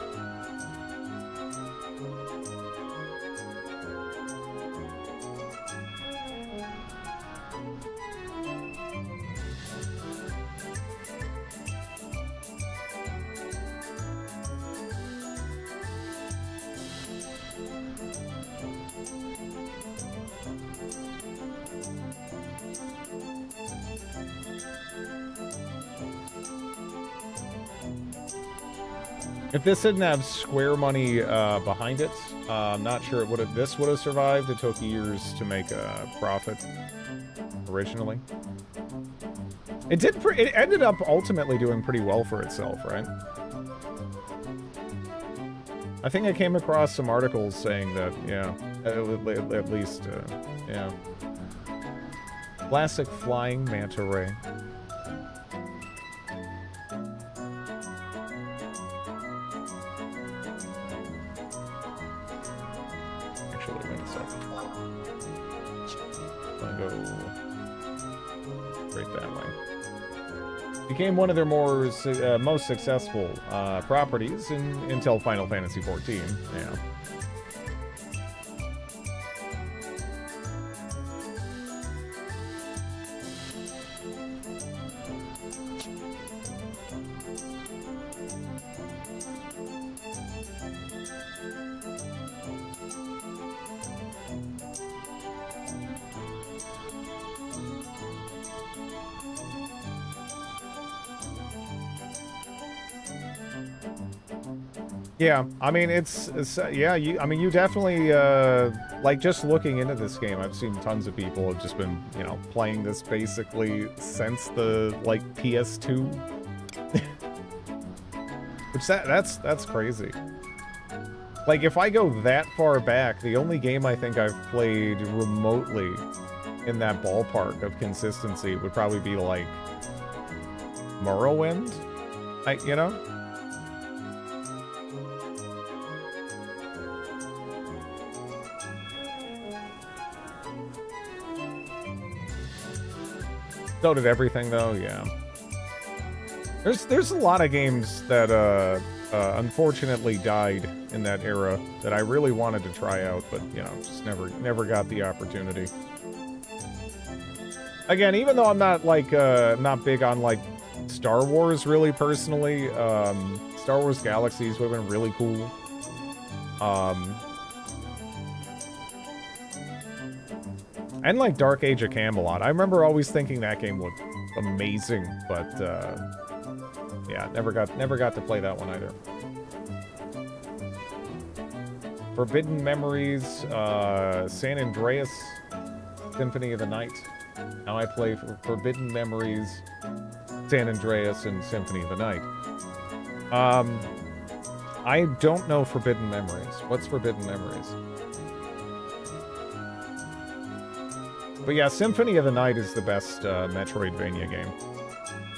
If this didn't have Square money behind it, I'm not sure it would have. This would have survived. It took years to make a profit originally. It did. It ended up ultimately doing pretty well for itself, right? I think I came across some articles saying that, yeah, at least, yeah. Classic flying manta ray. Became one of their most successful properties until Final Fantasy XIV. Yeah. Yeah, I mean, it's yeah, I mean, you definitely, like, just looking into this game, I've seen tons of people have just been, you know, playing this basically since the, like, PS2. Which, that's crazy. Like, if I go that far back, the only game I think I've played remotely in that ballpark of consistency would probably be, like, Morrowind, you know? So did everything, though, yeah. There's a lot of games that unfortunately died in that era that I really wanted to try out, but you know, just never got the opportunity. Again, even though I'm not like not big on like Star Wars really personally, Star Wars Galaxies would have been really cool. And like Dark Age of Camelot. I remember always thinking that game looked amazing, but yeah, never got to play that one either. Forbidden Memories, San Andreas, Symphony of the Night. Now I play Forbidden Memories, San Andreas, and Symphony of the Night. I don't know Forbidden Memories. What's Forbidden Memories? But yeah, Symphony of the Night is the best Metroidvania game.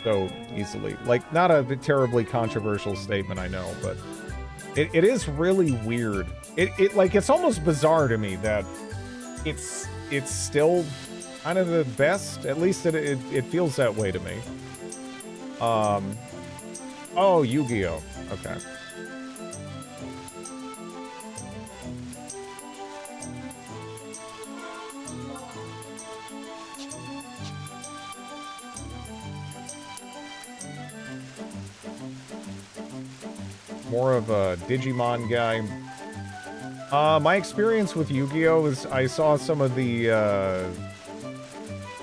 So easily. Like, not a terribly controversial statement, I know, but it is really weird. It's almost bizarre to me that it's still kind of the best. At least it feels that way to me. Oh, Yu-Gi-Oh! Okay. More of a Digimon guy. My experience with Yu-Gi-Oh! Is I saw some of the,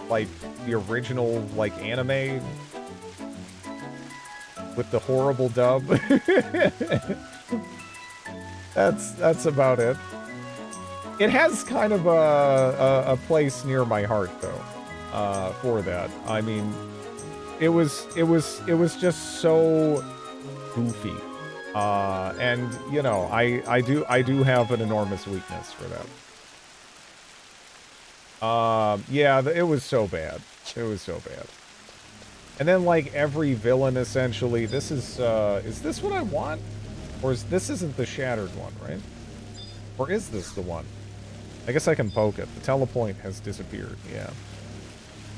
like, the original, like, anime with the horrible dub. That's about it. It has kind of a place near my heart, though, for that. I mean, it was just so goofy. And you know, I do have an enormous weakness for that. Yeah, it was so bad. It was so bad. And then like every villain essentially, this is this what I want? Or this isn't the shattered one, right? Or is this the one? I guess I can poke it. The telepoint has disappeared, yeah.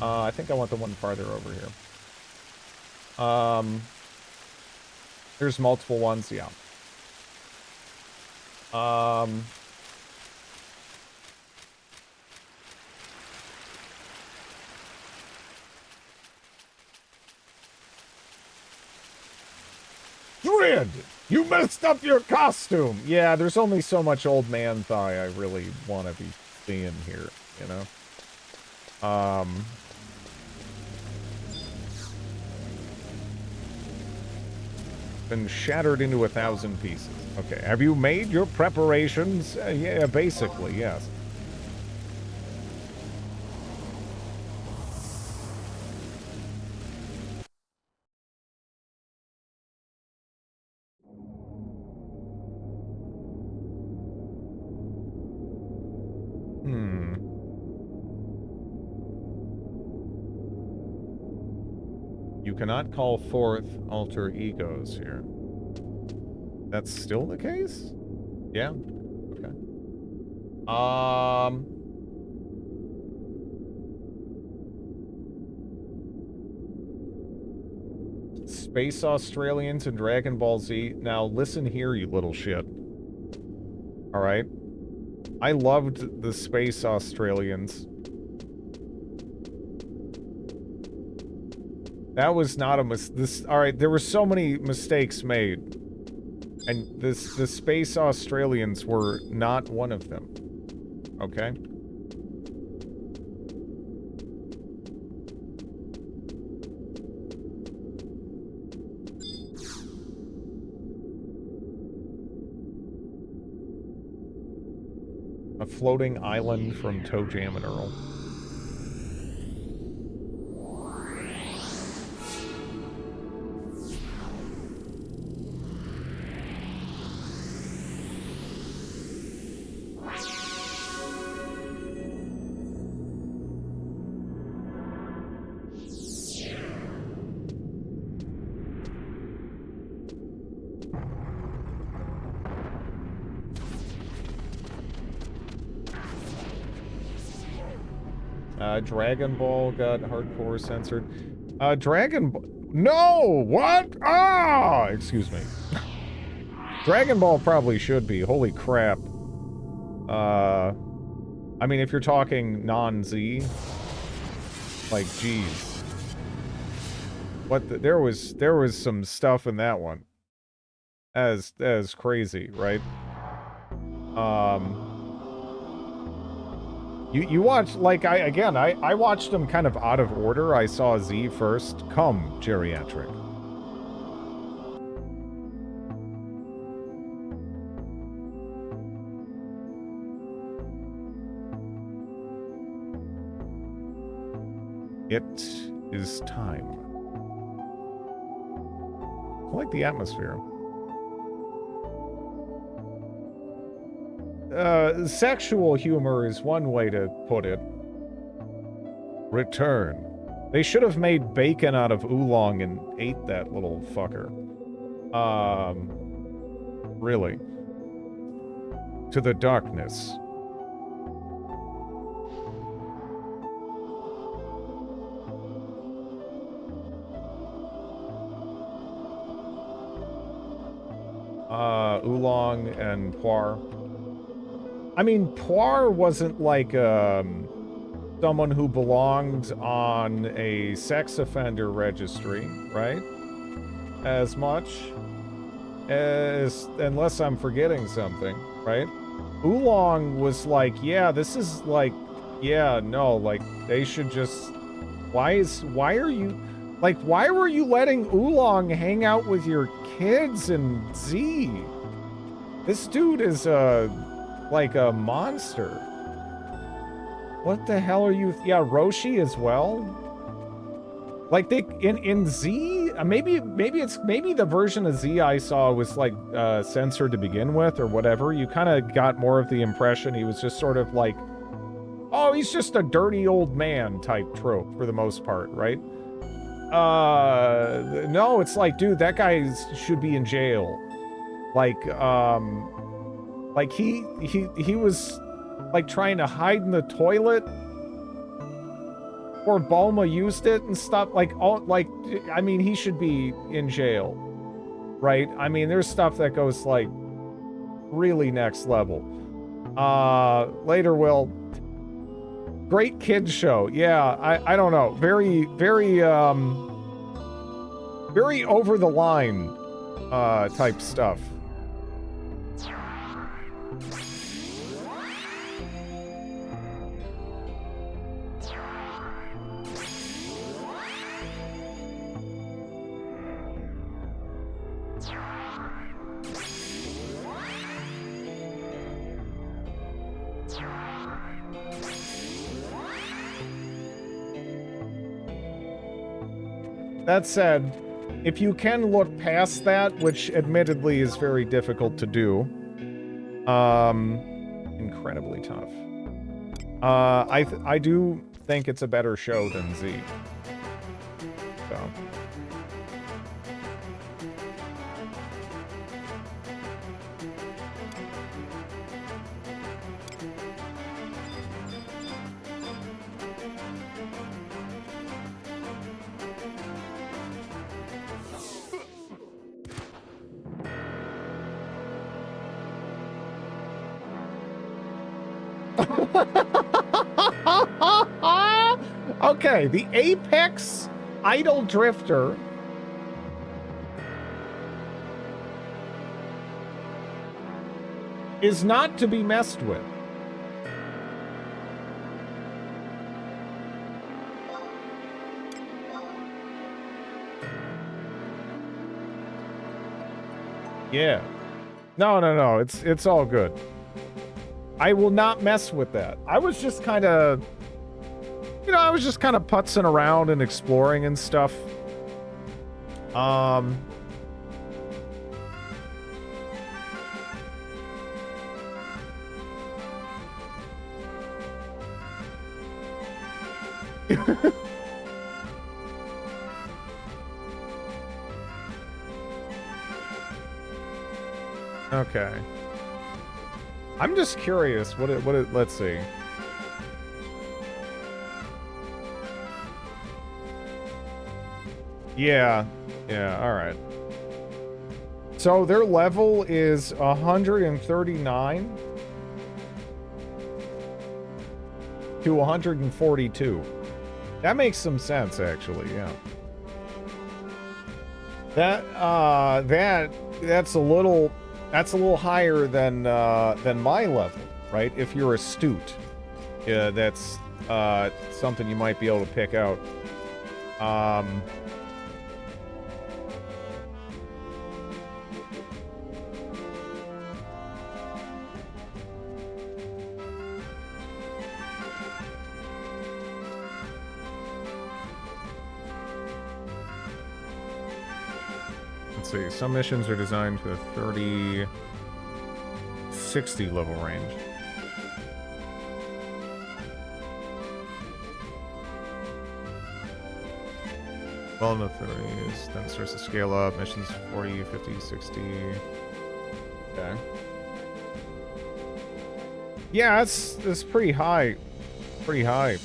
I think I want the one farther over here. There's multiple ones, yeah. Drid! You messed up your costume! Yeah, there's only so much old man thigh I really want to be seeing here, you know? Been shattered into 1,000 pieces. Okay, have you made your preparations? Yeah, basically, yes. You cannot call forth alter egos here. That's still the case? Yeah. Okay. Space Australians and Dragon Ball Z. Now listen here, you little shit. Alright. I loved the Space Australians. That was not a alright, there were so many mistakes made. And the Space Australians were not one of them. Okay? A floating island from Toe Jam and Earl. Dragon Ball got hardcore censored. Dragon Ball... No! What? Ah! Excuse me. Dragon Ball probably should be. Holy crap. I mean, if you're talking non-Z... Like, geez. What the, there was some stuff in that one. As crazy, right? You watch, like, I watched them kind of out of order. I saw Z first. Come, Geriatric. It is time. I like the atmosphere. Sexual humor is one way to put it. Return. They should have made bacon out of oolong and ate that little fucker. Really. To the darkness. Oolong and Poir. I mean, Poir wasn't like, someone who belonged on a sex offender registry, right? As much as, unless I'm forgetting something, right? Oolong was like, yeah, this is like, yeah, no, like, they should just, why are you, like, why were you letting Oolong hang out with your kids and Z? This dude is, like a monster. What the hell are you? Yeah, Roshi as well. Like they in Z, maybe the version of Z I saw was like censored to begin with or whatever. You kind of got more of the impression he was just sort of like, oh, he's just a dirty old man type trope for the most part, right? No, it's like, dude, that guy should be in jail. Like he was like trying to hide in the toilet, or Bulma used it and stuff. Like, all, like, I mean, he should be in jail, right? I mean, there's stuff that goes like really next level. Later, Will. Great kids show. Yeah, I don't know. Very over the line type stuff. That said, if you can look past that, which admittedly is very difficult to do, incredibly tough. I do think it's a better show than Z. So. Okay, the Apex Idle Drifter is not to be messed with. Yeah. No. It's all good. I will not mess with that. I was just kind of, you know, I was just kind of putzing around and exploring and stuff. Okay. I'm just curious. Let's see. Yeah, all right. So their level is 139 to 142. That makes some sense, actually, yeah. That's a little higher than my level, right? If you're astute, that's something you might be able to pick out. Let's see. Some missions are designed for the 30, 60 level range. Well in the 30s, then starts to scale up. Missions 40, 50, 60. Okay. Yeah, it's pretty high. Pretty high.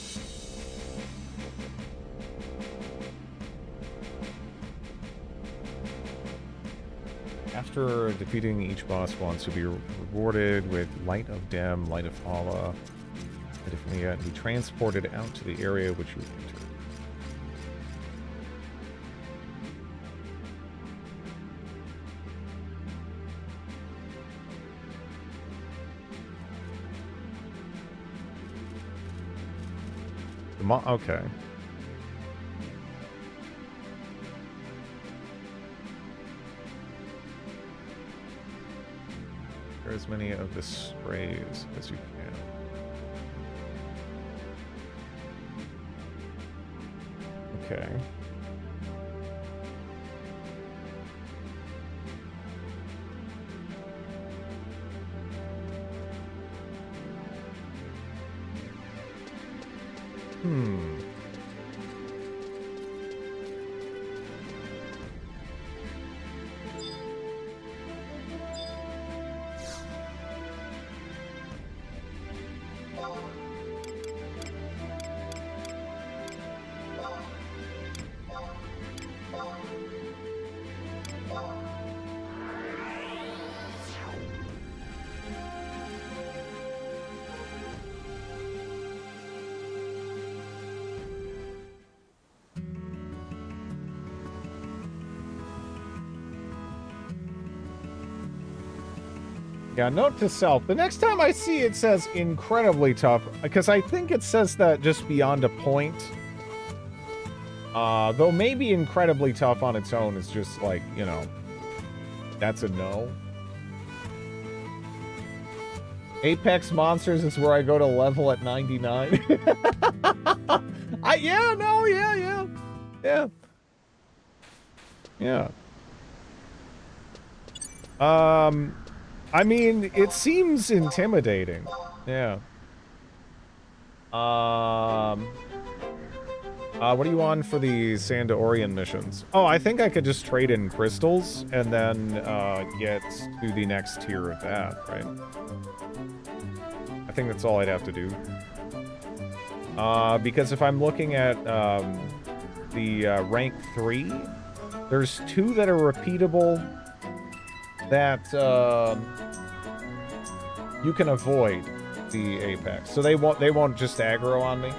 After defeating each boss once, you'll be rewarded with Light of Dem, Light of Allah, and be transported out to the area which you entered. Okay. As many of the sprays as you can. Okay. Yeah, note to self. The next time I see it says incredibly tough, because I think it says that just beyond a point. Though maybe incredibly tough on its own is just like, you know, that's a no. Apex Monsters is where I go to level at 99. Yeah. I mean, it seems intimidating. Yeah. What are you on for the Sandorian missions? Oh, I think I could just trade in crystals and then get to the next tier of that, right? I think that's all I'd have to do. Because if I'm looking at the rank 3, there's 2 that are repeatable that you can avoid the Apex. So they won't just aggro on me.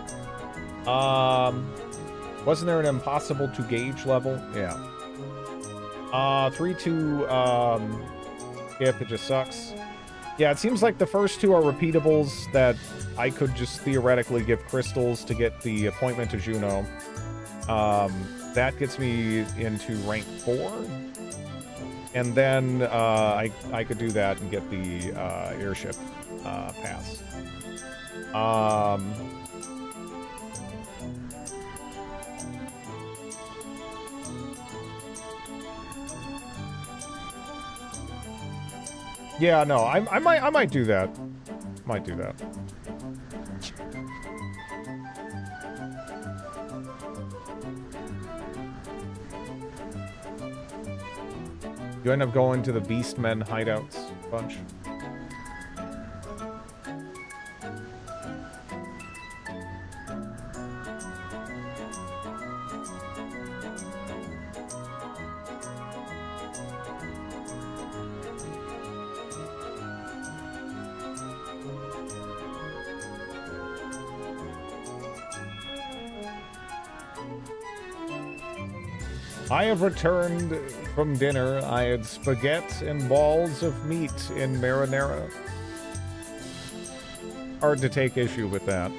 Wasn't there an impossible to gauge level? Yeah. 3-2 skip, it just sucks. Yeah, it seems like the first 2 are repeatables that I could just theoretically give crystals to get the appointment to Juno. That gets me into rank 4. And then I could do that and get the airship pass. Yeah, no, I might do that. Might do that. You end up going to the Beastmen hideouts bunch. I have returned from dinner. I had spaghetti and balls of meat in marinara. Hard to take issue with that.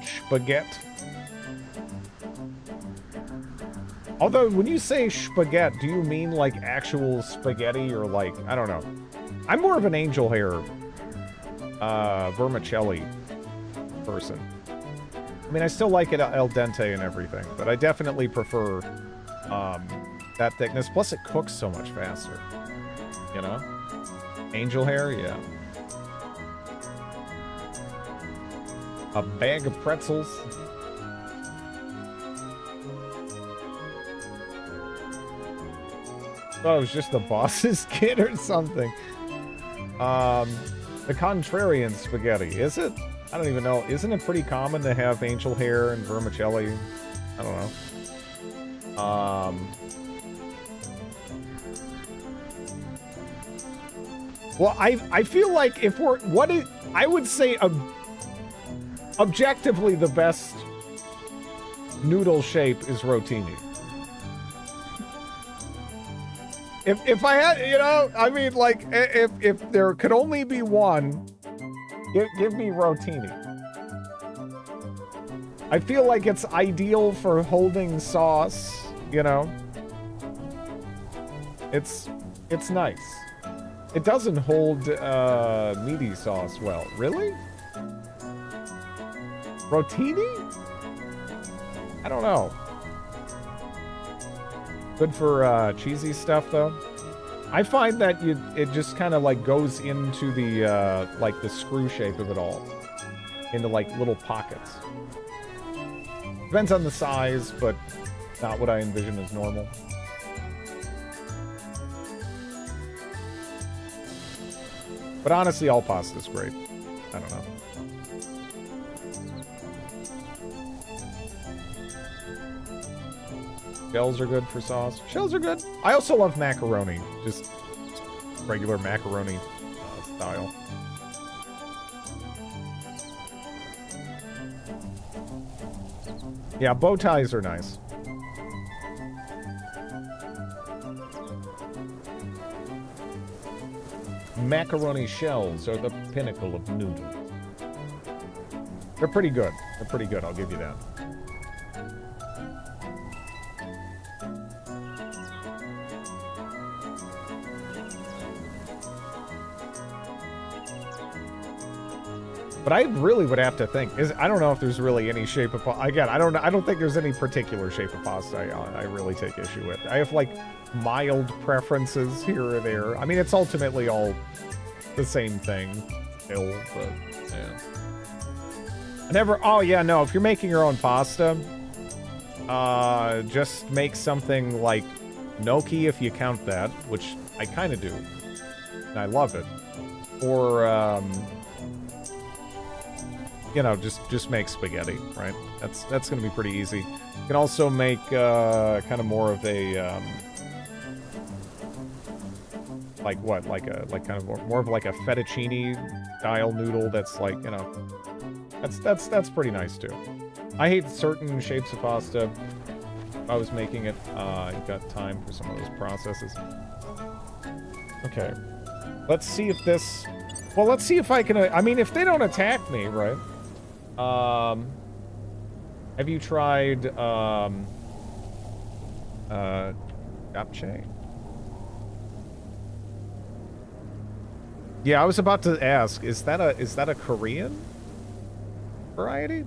Spaghetti. Although, when you say spaghetti, do you mean like actual spaghetti or like, I don't know. I'm more of an angel hair vermicelli person. I mean, I still like it al dente and everything, but I definitely prefer that thickness. Plus, it cooks so much faster. You know? Angel hair, yeah. A bag of pretzels. Thought it was just the boss's kid or something. The contrarian spaghetti, is it? I don't even know. Isn't it pretty common to have angel hair and vermicelli? I don't know. Well, I feel like if we're I would say objectively the best noodle shape is rotini. If I had, you know, I mean, like, if there could only be one, give me rotini. I feel like it's ideal for holding sauce, you know. It's nice. It doesn't hold meaty sauce well. Really? Rotini? I don't know. Good for cheesy stuff, though. I find that it just kind of like goes into the like the screw shape of it all, into like little pockets. Depends on the size, but not what I envision as normal. But honestly, all pasta's great. I don't know. Shells are good for sauce. Shells are good. I also love macaroni. Just regular macaroni style. Yeah, bow ties are nice. Macaroni shells are the pinnacle of noodles. They're pretty good. They're pretty good, I'll give you that. But I really would have to think. I don't know if there's really any shape of pasta. Again, I don't think there's any particular shape of pasta I really take issue with. I have like mild preferences here or there. I mean, it's ultimately all the same thing still, but yeah. Oh yeah, no, if you're making your own pasta, just make something like gnocchi if you count that, which I kind of do. And I love it. Or you know, just make spaghetti, right? That's gonna be pretty easy. You can also make kind of more of a like what, like kind of more of like a fettuccine style noodle. That's like, you know, that's pretty nice too. I hate certain shapes of pasta. If I was making it, I've got time for some of those processes. Okay, let's see if this. Well, let's see if I can. I mean, if they don't attack me, right? Have you tried japchae? Yeah, I was about to ask, is that a Korean variety?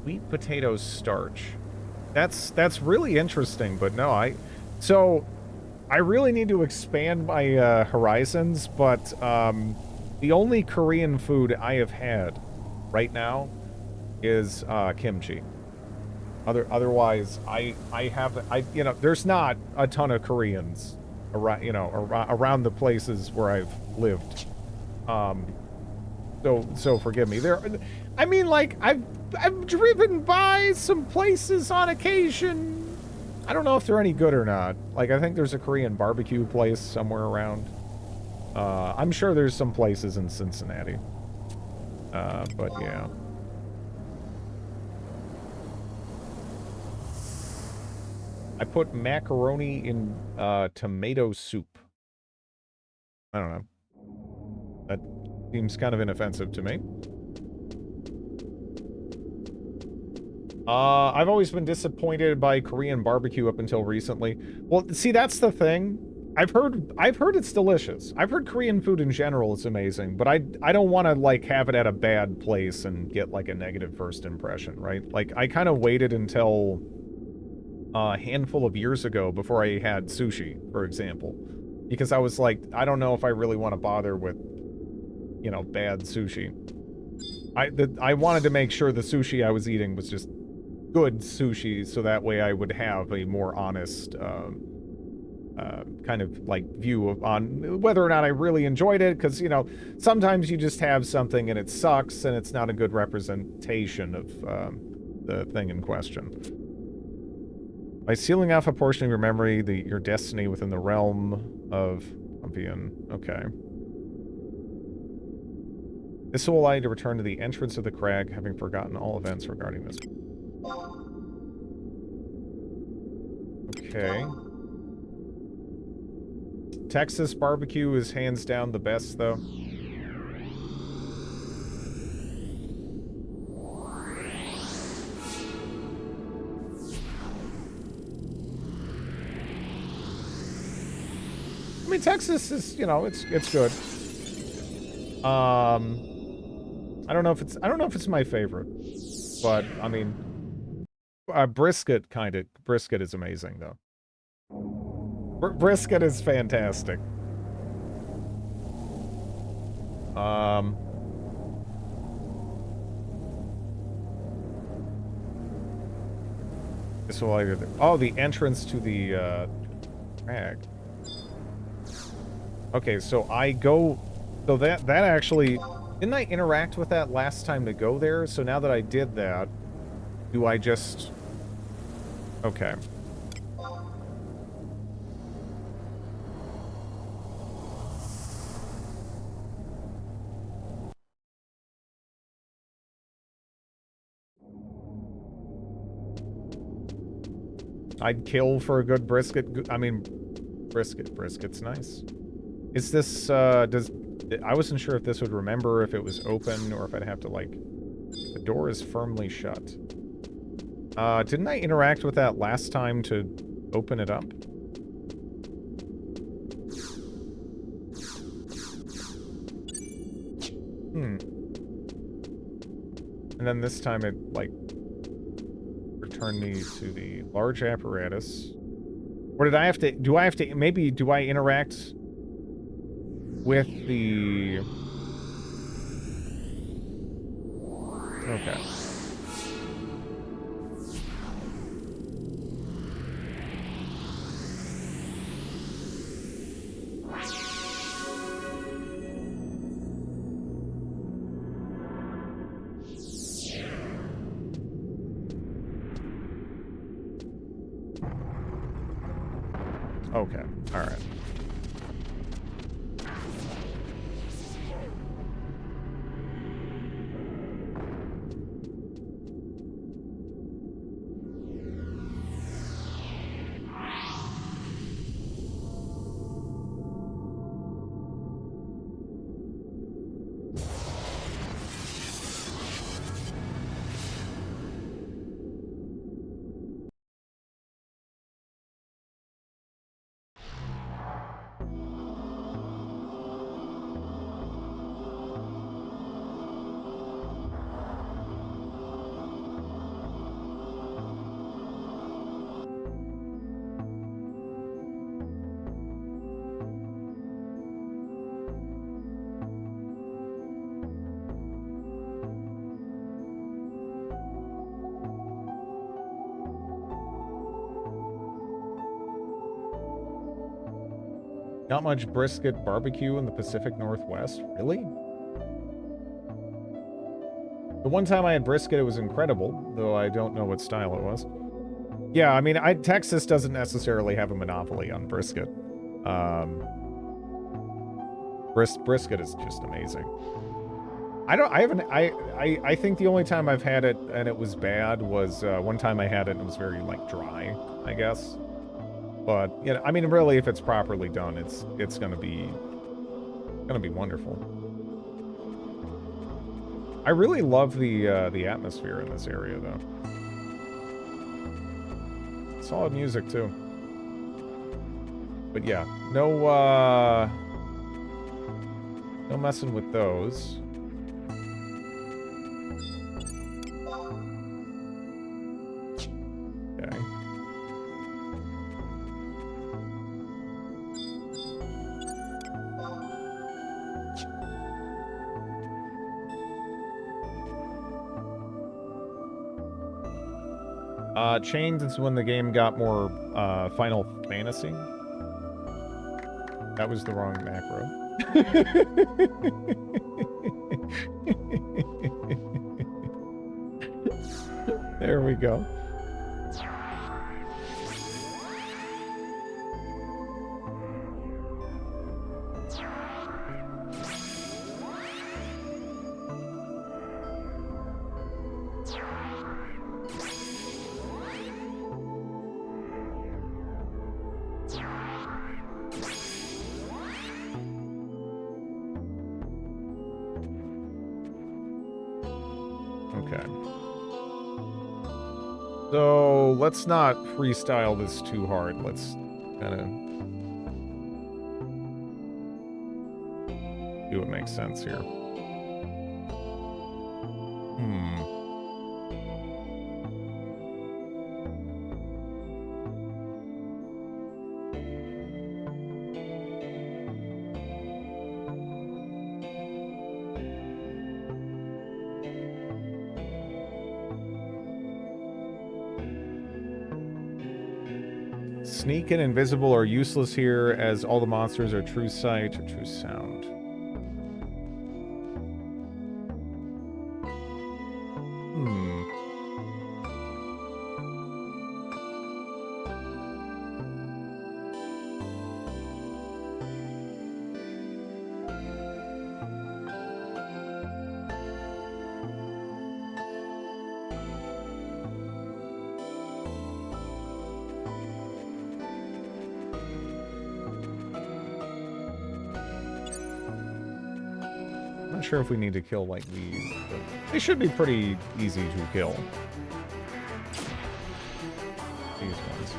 Sweet potato starch. That's really interesting, but no, I really need to expand my horizons, but the only Korean food I have had right now is kimchi. Otherwise, you know, there's not a ton of Koreans around, you know, around the places where I've lived. So forgive me. I mean, like, I've driven by some places on occasion. I don't know if they're any good or not. Like, I think there's a Korean barbecue place somewhere around. I'm sure there's some places in Cincinnati. But yeah. I put macaroni in tomato soup. I don't know. That seems kind of inoffensive to me. I've always been disappointed by Korean barbecue up until recently. Well, see, that's the thing. I've heard it's delicious. I've heard Korean food in general is amazing, but I don't want to like have it at a bad place and get like a negative first impression, right? Like I kind of waited until a handful of years ago before I had sushi, for example, because I was like, I don't know if I really want to bother with, you know, bad sushi. I wanted to make sure the sushi I was eating was just good sushi, so that way I would have a more honest kind of like view on whether or not I really enjoyed it, because, you know, sometimes you just have something and it sucks and it's not a good representation of the thing in question. By sealing off a portion of your memory, your destiny within the realm of Pompian. Okay. This will allow you to return to the entrance of the crag, having forgotten all events regarding this. Okay. Texas barbecue is hands down the best, though. I mean, Texas is, you know, it's good. I don't know if it's my favorite, but I mean, brisket is amazing though. Brisket is fantastic. This will either, oh, the entrance to the crag. Okay, so I go, so that actually, didn't I interact with that last time to go there? So now that I did that, do I just, okay. I'd kill for a good brisket. I mean, brisket's nice. Is this, I wasn't sure if this would remember if it was open or if I'd have to, like, the door is firmly shut. Didn't I interact with that last time to open it up? And then this time it, like, returned me to the large apparatus. Or did I have to, maybe do I interact with the... Okay. Okay, all right. Not much brisket barbecue in the Pacific Northwest? Really? The one time I had brisket, it was incredible, though I don't know what style it was. Yeah, I mean, Texas doesn't necessarily have a monopoly on brisket. Brisket is just amazing. I think the only time I've had it and it was bad was one time I had it and it was very, like, dry, I guess. But, you know, I mean, really, if it's properly done, it's gonna be wonderful. I really love the atmosphere in this area, though. Solid music, too. But yeah, no messing with those. Okay. Chained is when the game got more Final Fantasy. That was the wrong macro. There we go. So let's not freestyle this too hard. Let's kind of do what makes sense here. Sneak and invisible are useless here, as all the monsters are true sight or true sound. Sure if we need to kill like these, but they should be pretty easy to kill. These ones.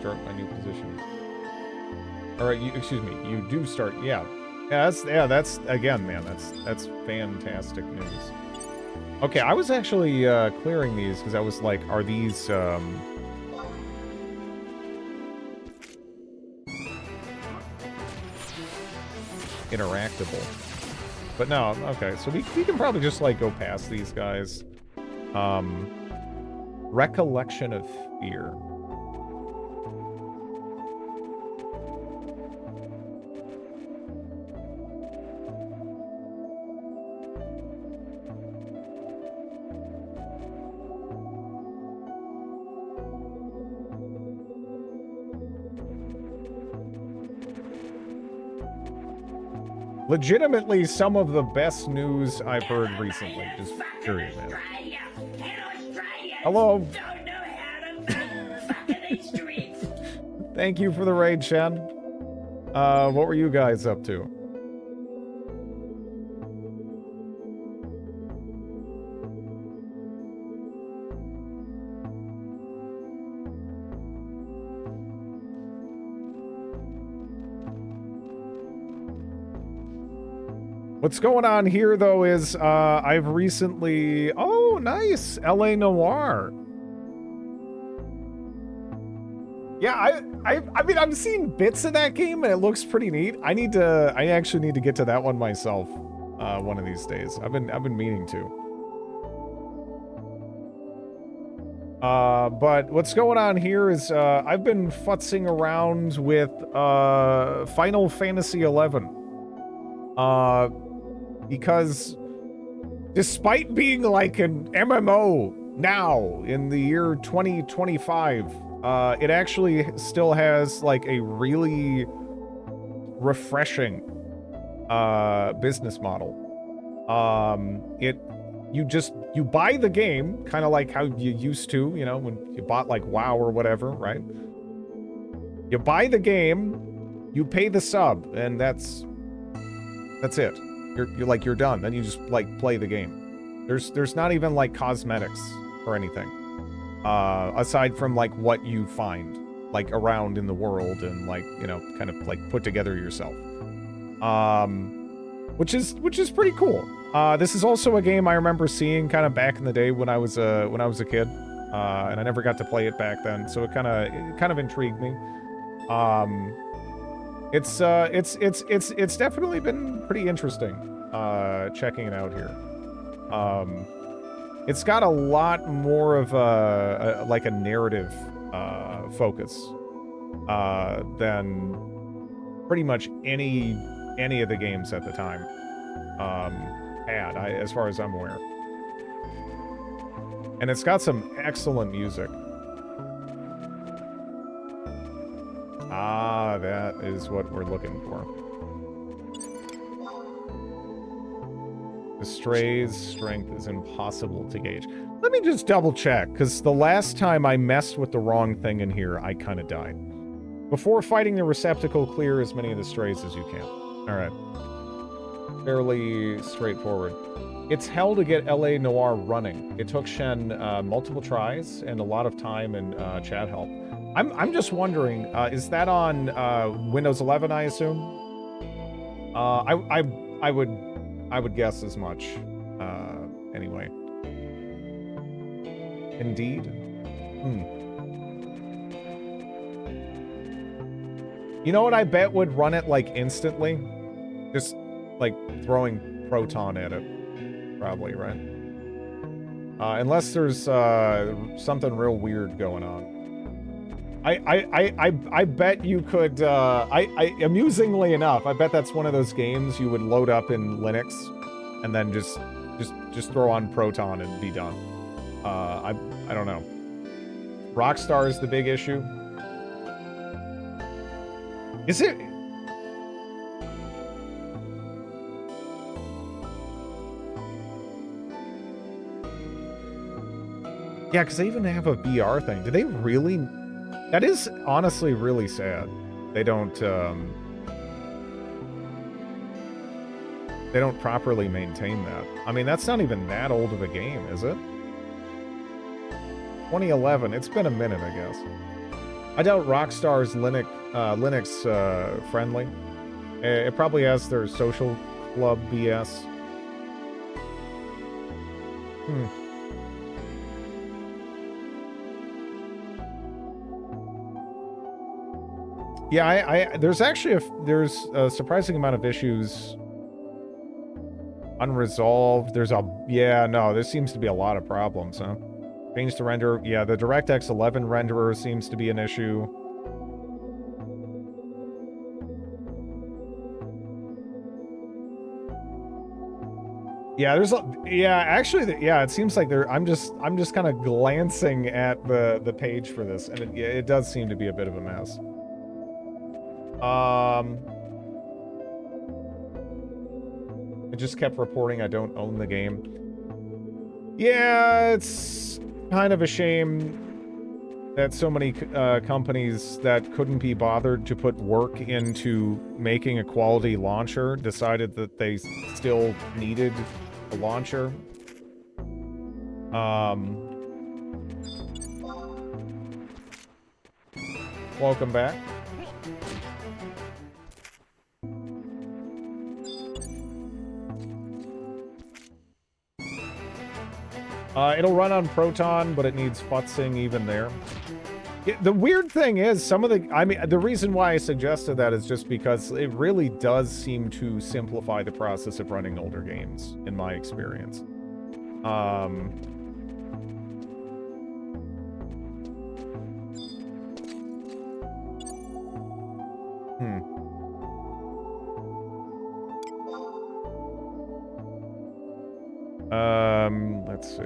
Start my new position. All right, excuse me. You do start. Yeah, that's again, man. That's fantastic news. Okay, I was actually clearing these because I was like, are these interactable? But no. Okay, so we can probably just like go past these guys. Recollection of Fear. Legitimately, some of the best news I've heard recently. Just period, man. Hello. Thank you for the raid, Shen. What were you guys up to? What's going on here, though, is I've recently... Oh, nice! L.A. Noire. Yeah, I mean, I've seen bits of that game and it looks pretty neat. I actually need to get to that one myself, one of these days. I've been meaning to. But what's going on here is, I've been futzing around with, Final Fantasy XI. Because despite being like an MMO now in the year 2025, it actually still has like a really refreshing business model. You buy the game kind of like how you used to, you know, when you bought like WoW or whatever, right? You buy the game, you pay the sub, and that's it. You're done. Then you just like play the game. There's not even like cosmetics or anything. Aside from like what you find like around in the world and like, you know, kind of like put together yourself. Which is pretty cool. This is also a game I remember seeing kind of back in the day when I was a kid. And I never got to play it back then, so it kind of intrigued me. It's definitely been pretty interesting checking it out here. It's got a lot more of a narrative focus than pretty much any of the games at the time had, as far as I'm aware. And it's got some excellent music. Ah, that is what we're looking for. The Stray's strength is impossible to gauge. Let me just double check, because the last time I messed with the wrong thing in here, I kind of died. Before fighting the receptacle, clear as many of the Strays as you can. Alright. Fairly straightforward. It's hell to get LA Noire running. It took Shen multiple tries and a lot of time and chat help. I'm just wondering, is that on Windows 11, I assume? I would guess as much. Anyway. Indeed. You know what I bet would run it like instantly? Just like throwing Proton at it. Probably, right? Unless there's something real weird going on. I bet you could, amusingly enough, I bet that's one of those games you would load up in Linux and then just throw on Proton and be done. I don't know. Rockstar is the big issue. Is it? Yeah, because they even have a VR thing. Do they really? That is honestly really sad. They don't properly maintain that. I mean, that's not even that old of a game, is it? 2011. It's been a minute, I guess. I doubt Rockstar's Linux friendly. It probably has their social club BS. Yeah, there's actually there's a surprising amount of issues unresolved. There seems to be a lot of problems, huh? Change the render. Yeah, the DirectX 11 renderer seems to be an issue. Yeah, it seems like I'm just kind of glancing at the page for this, and it does seem to be a bit of a mess. It just kept reporting I don't own the game. Yeah, it's kind of a shame that so many companies that couldn't be bothered to put work into making a quality launcher decided that they still needed a launcher. Welcome back. It'll run on Proton, but it needs futzing even there. The weird thing is, some of the, I mean, the reason why I suggested that is just because it really does seem to simplify the process of running older games, in my experience. Let's see.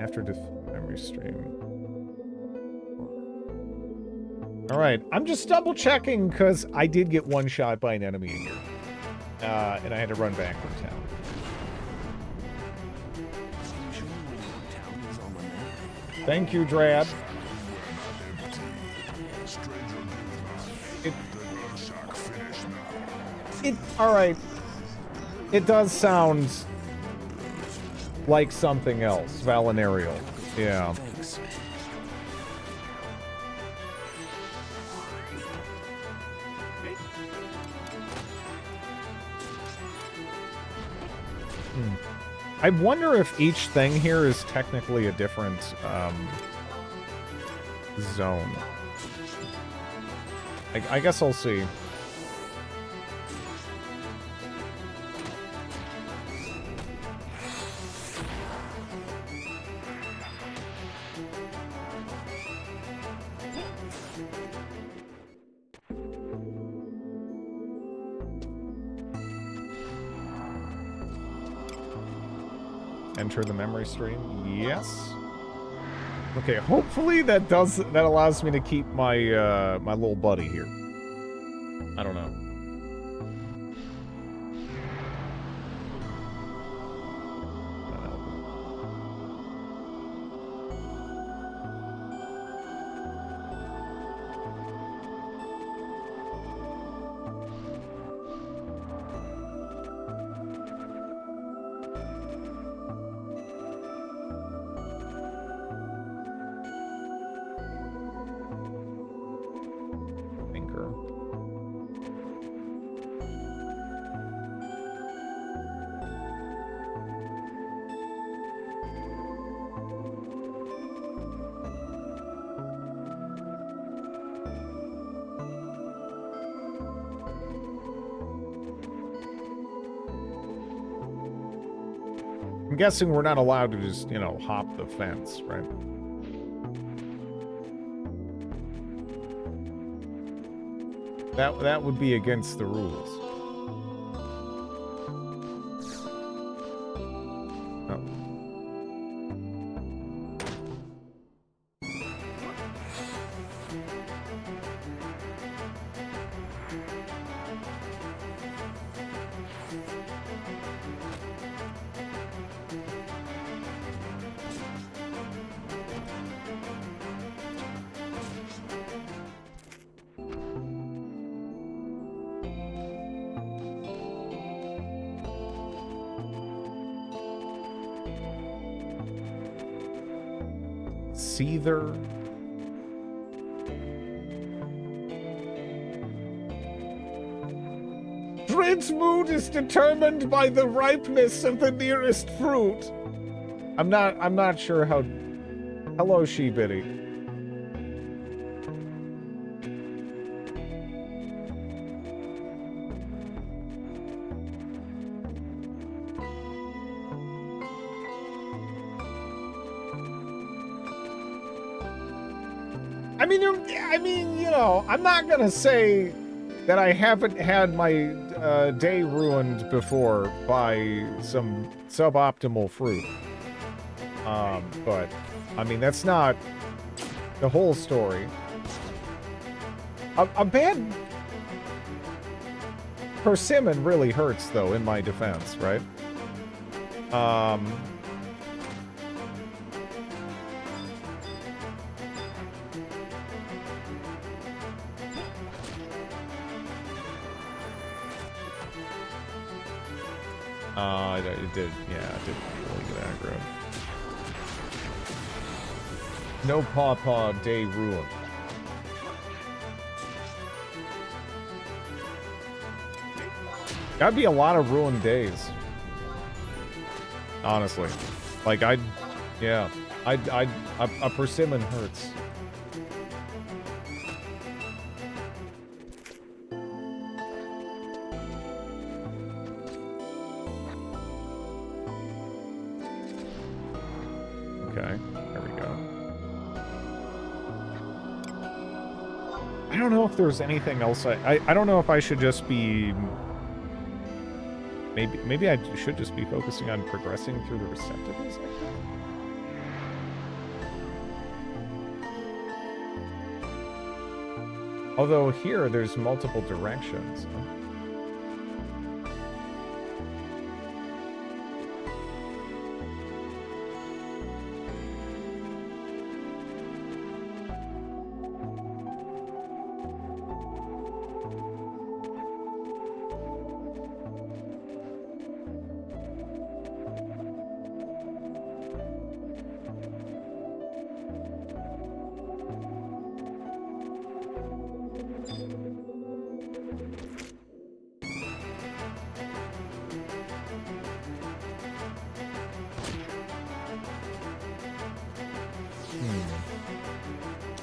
After memory stream. All right, I'm just double checking because I did get one shot by an enemy here, and I had to run back from town. Thank you, Drad. All right. It does sound like something else, Valinarial. Yeah. I wonder if each thing here is technically a different zone. I guess I'll see. Enter the memory stream. Yes. Okay, hopefully that allows me to keep my my little buddy here. I don't know. I'm guessing we're not allowed to just, you know, hop the fence, right? That would be against the rules. Oh. Seether. Dred's mood is determined by the ripeness of the nearest fruit. I'm not sure how. Hello, She-Bitty. I mean, you know, I'm not gonna say that I haven't had my day ruined before by some suboptimal fruit. But I mean, that's not the whole story. A bad persimmon really hurts, though, in my defense, right? It did, yeah, it did really get aggro. No Pawpaw Day Ruin. That'd be a lot of ruined days. Honestly. Like, a persimmon hurts. Okay, there we go. I don't know if there's anything else I don't know if I should just be... Maybe I should just be focusing on progressing through the receptacles like that. Although here, there's multiple directions.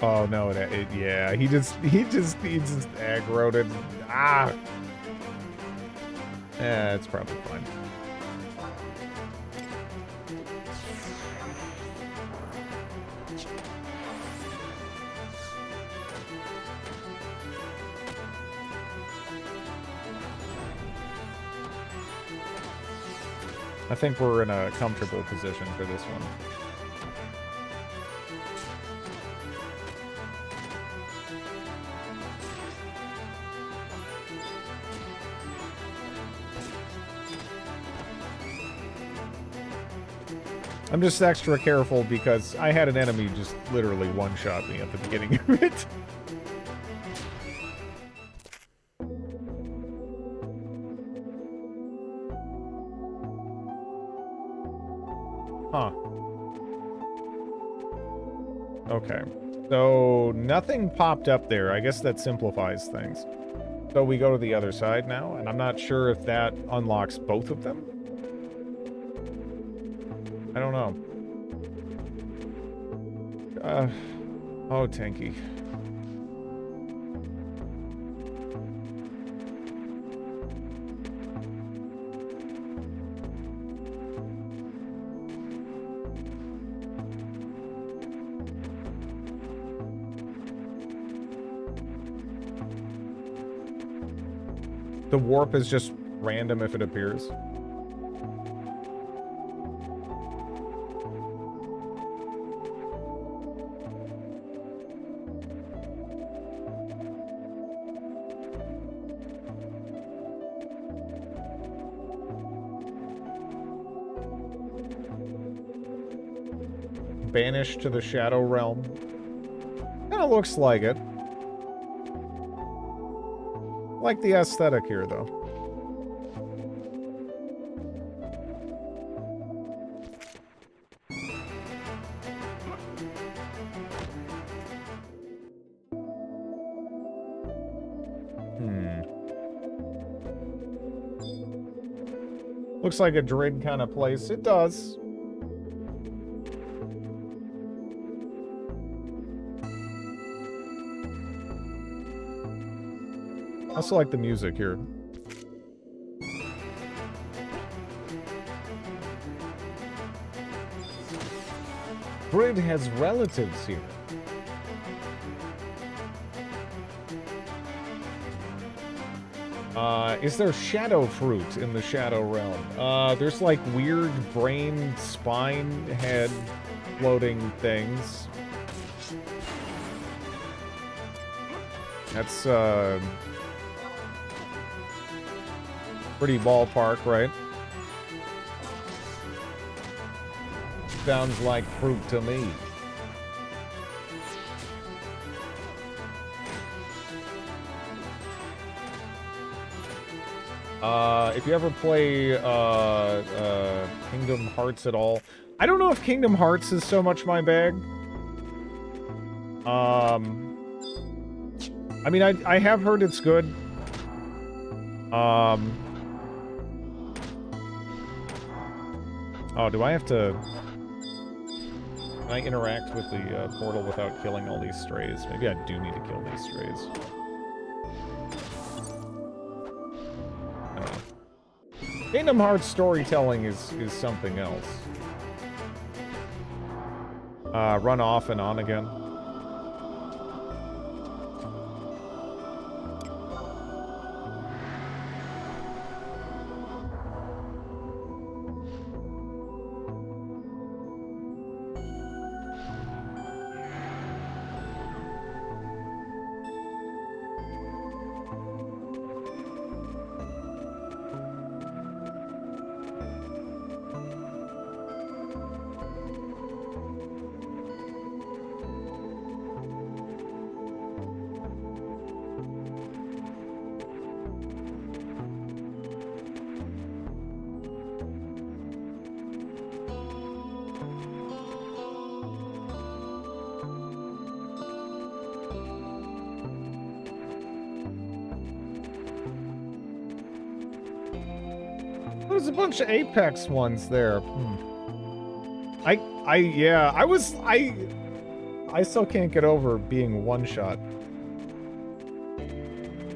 Oh no, yeah, he just aggroed it. Ah, yeah, it's probably fine. I think we're in a comfortable position for this one. I'm just extra careful because I had an enemy just literally one-shot me at the beginning of it. Huh. Okay. So, nothing popped up there. I guess that simplifies things. So we go to the other side now, and I'm not sure if that unlocks both of them. I don't know. Oh, tanky. The warp is just random if it appears. Banished to the Shadow Realm. Kinda looks like it. Like the aesthetic here, though. Looks like a Druid kind of place. It does. I also like the music here. Druid has relatives here. Is there shadow fruit in the Shadow Realm? There's like weird brain, spine, head floating things. That's, pretty ballpark, right? Sounds like fruit to me. If you ever play Kingdom Hearts at all, I don't know if Kingdom Hearts is so much my bag. I mean, I have heard it's good. Oh, do I have to... Can I interact with the portal without killing all these strays? Maybe I do need to kill these strays. I don't know. Kingdom Hearts storytelling is something else. Run off and on again. There's a bunch of Apex ones there. Yeah, I still can't get over being one-shot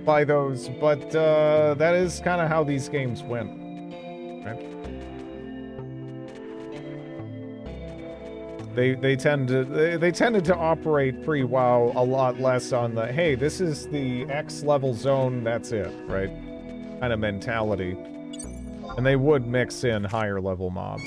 by those, but that is kind of how these games win, right? They tended to operate pre-WoW a lot less on the, hey, this is the X level zone, that's it, right? Kind of mentality. And they would mix in higher level mobs.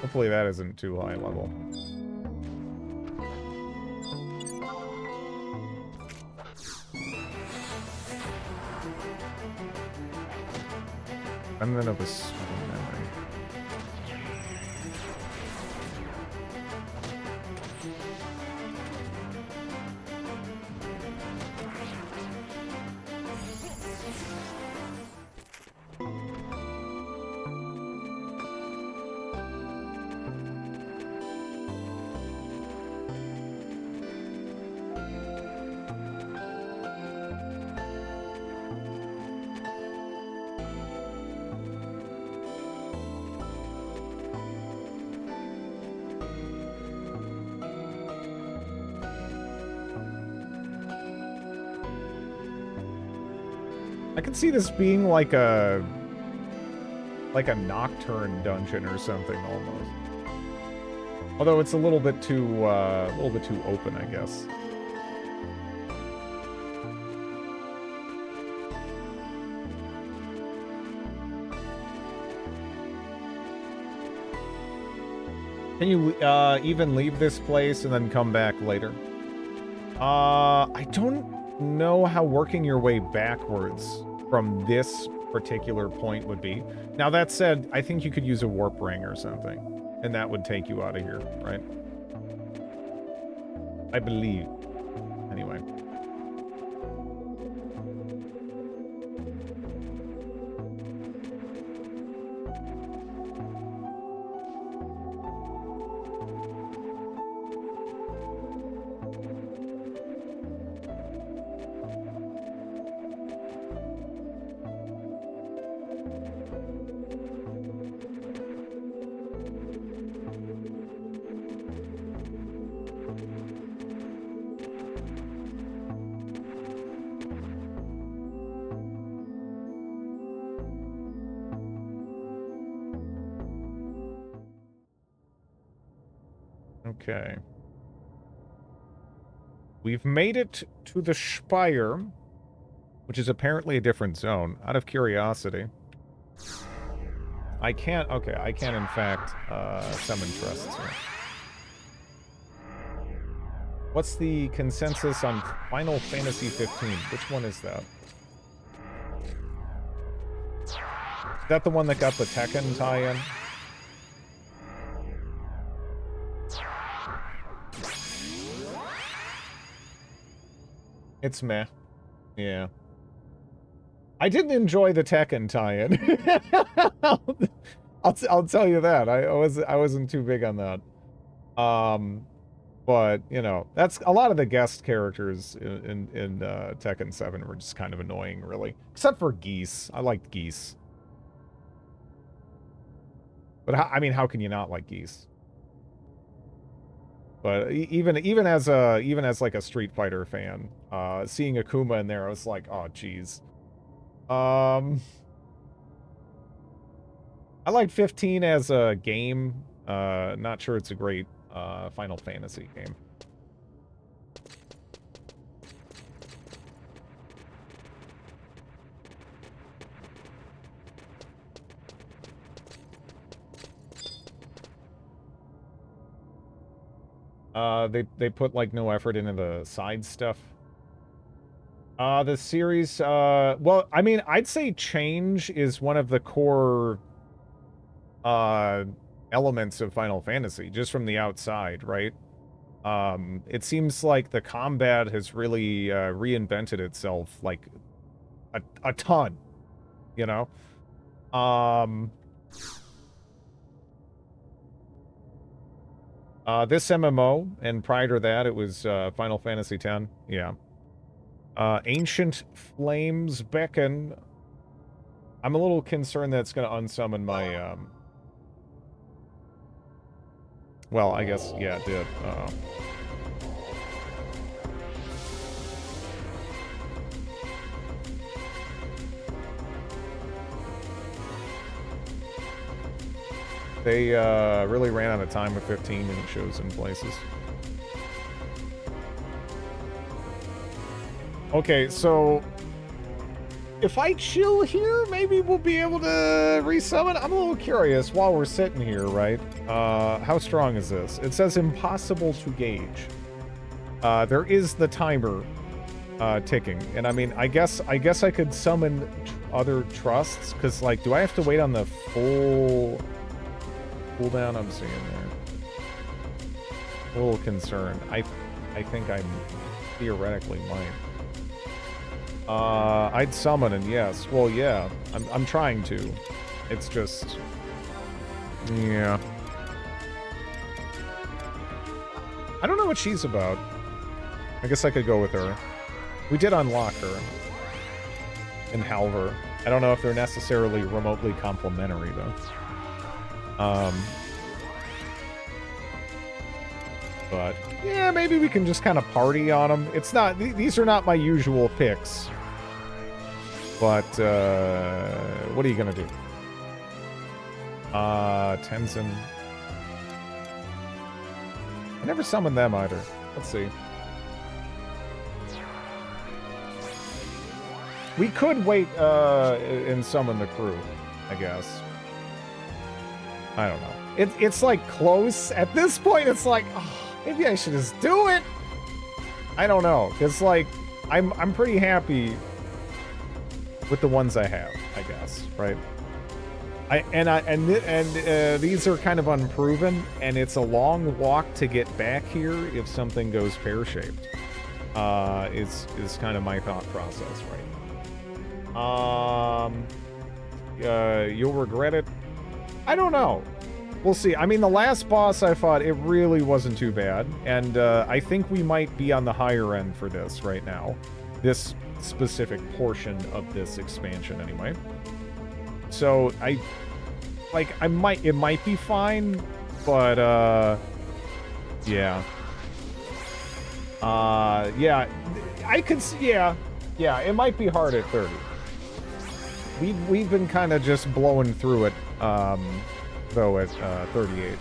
Hopefully that isn't too high level. I'm gonna have a strong memory. I can see this being like a Nocturne dungeon or something almost. Although it's a little bit too open, I guess. Can you even leave this place and then come back later? I don't know how working your way backwards from this particular point would be. Now, that said, I think you could use a warp ring or something, and that would take you out of here, right? I believe. Anyway. Okay. We've made it to the Spire, which is apparently a different zone, out of curiosity. I can't, okay, I can in fact summon trusts here. What's the consensus on Final Fantasy 15? Which one is that? Is that the one that got the Tekken tie-in? It's meh. Yeah. I didn't enjoy the Tekken tie-in. I'll tell you that. I wasn't too big on that. But you know, that's a lot of the guest characters in Tekken 7 were just kind of annoying, really. Except for Geese. I liked Geese. But I mean, how can you not like Geese? But even as like a Street Fighter fan, seeing Akuma in there, I was like, oh geez. I like 15 as a game. Not sure it's a great Final Fantasy game. They put like no effort into the side stuff. The series, well, I mean, I'd say change is one of the core elements of Final Fantasy, just from the outside, right? It seems like the combat has really reinvented itself, like a ton, you know? This MMO, and prior to that, it was Final Fantasy X. Yeah. Ancient Flames Beckon. I'm a little concerned that it's going to unsummon my... Well, I guess, yeah, it did. Uh-oh. They really ran out of time with 15, and it shows in places. Okay, so if I chill here, maybe we'll be able to resummon. I'm a little curious while we're sitting here, right? How strong is this? It says impossible to gauge. There is the timer ticking, and I mean, I guess I could summon other trusts, because like, do I have to wait on the full cooldown I'm seeing there? A little concerned. I think I theoretically might. I'd summon, and yes. Well, yeah. I'm trying to. It's just... yeah. I don't know what she's about. I guess I could go with her. We did unlock her. In Halver. I don't know if they're necessarily remotely complementary, though. But, yeah, maybe we can just kind of party on them. It's not... these are not my usual picks. But, what are you gonna do? Tenzin. I never summoned them either. Let's see. We could wait, and summon the crew, I guess. I don't know. It's like close. At this point, it's like, oh, maybe I should just do it. I don't know. It's like, I'm pretty happy with the ones I have, I guess, right? These are kind of unproven, and it's a long walk to get back here if something goes pear-shaped. Is kind of my thought process, right? You'll regret it. I don't know. We'll see. I mean, the last boss, I thought it really wasn't too bad, and I think we might be on the higher end for this right now. This specific portion of this expansion, anyway. So it might be fine, but yeah. Yeah, I could see, yeah, it might be hard at 30. We've been kind of just blowing through it, though, at 38.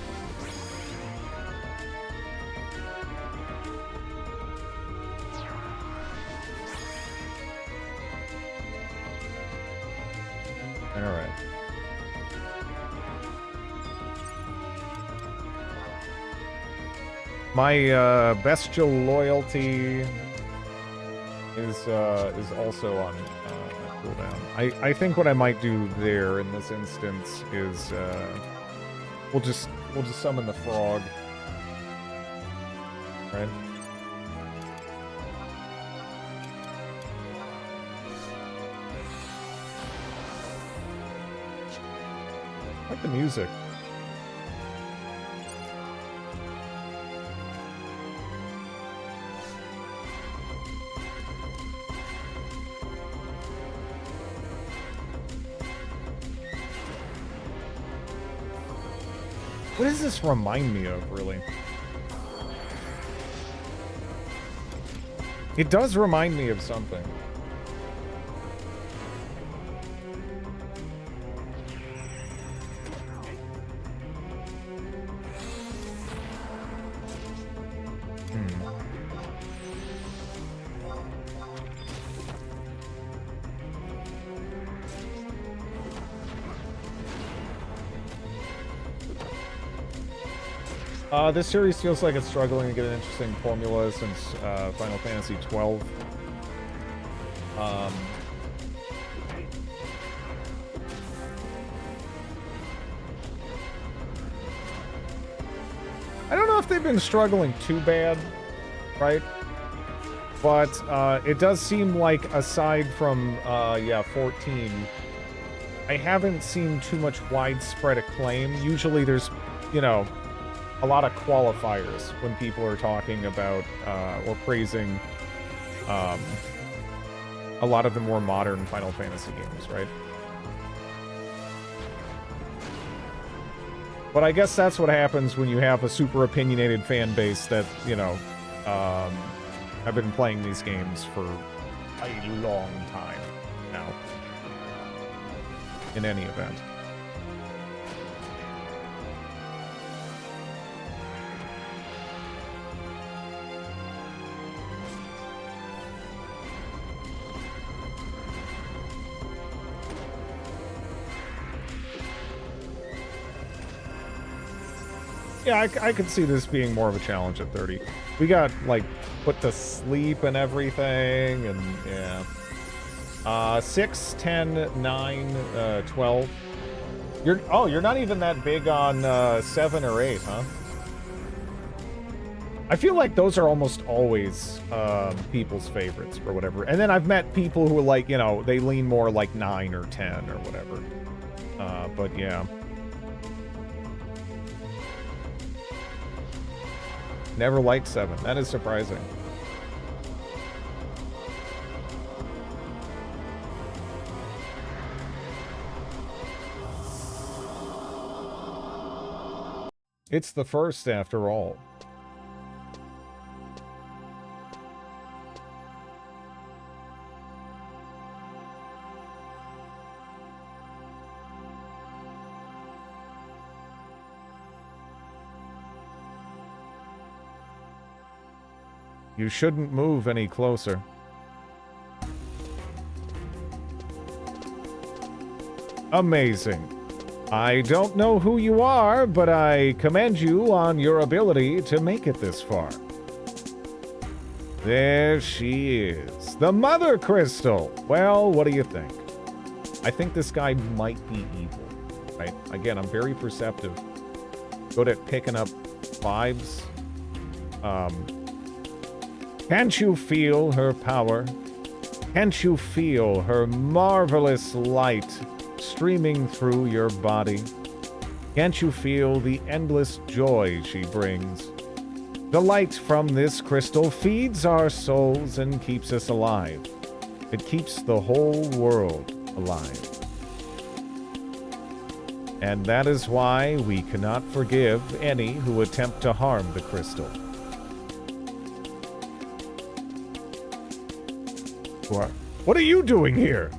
All right. My bestial loyalty is also on cooldown. I think what I might do there in this instance is we'll just summon the frog. Right? I like the music. What does this remind me of, really? It does remind me of something. This series feels like it's struggling to get an interesting formula since Final Fantasy XII. I don't know if they've been struggling too bad, right? But it does seem like, aside from, 14, I haven't seen too much widespread acclaim. Usually there's, you know, a lot of qualifiers when people are talking about or praising a lot of the more modern Final Fantasy games, right? But I guess that's what happens when you have a super opinionated fan base that, you know, have been playing these games for a long time now. In any event. Yeah, I could see this being more of a challenge at 30. We got, like, put to sleep and everything, and, yeah. 6, 10, 9, 12. You're not even that big on 7 or 8, huh? I feel like those are almost always people's favorites or whatever. And then I've met people who are like, you know, they lean more like 9 or 10 or whatever. But yeah. Never liked 7. That is surprising. It's the first, after all. You shouldn't move any closer. Amazing. I don't know who you are, but I commend you on your ability to make it this far. There she is. The Mother Crystal. Well, what do you think? I think this guy might be evil, right? Again, I'm very perceptive. Good at picking up vibes. Can't you feel her power? Can't you feel her marvelous light streaming through your body? Can't you feel the endless joy she brings? The light from this crystal feeds our souls and keeps us alive. It keeps the whole world alive. And that is why we cannot forgive any who attempt to harm the crystal. What are you doing here?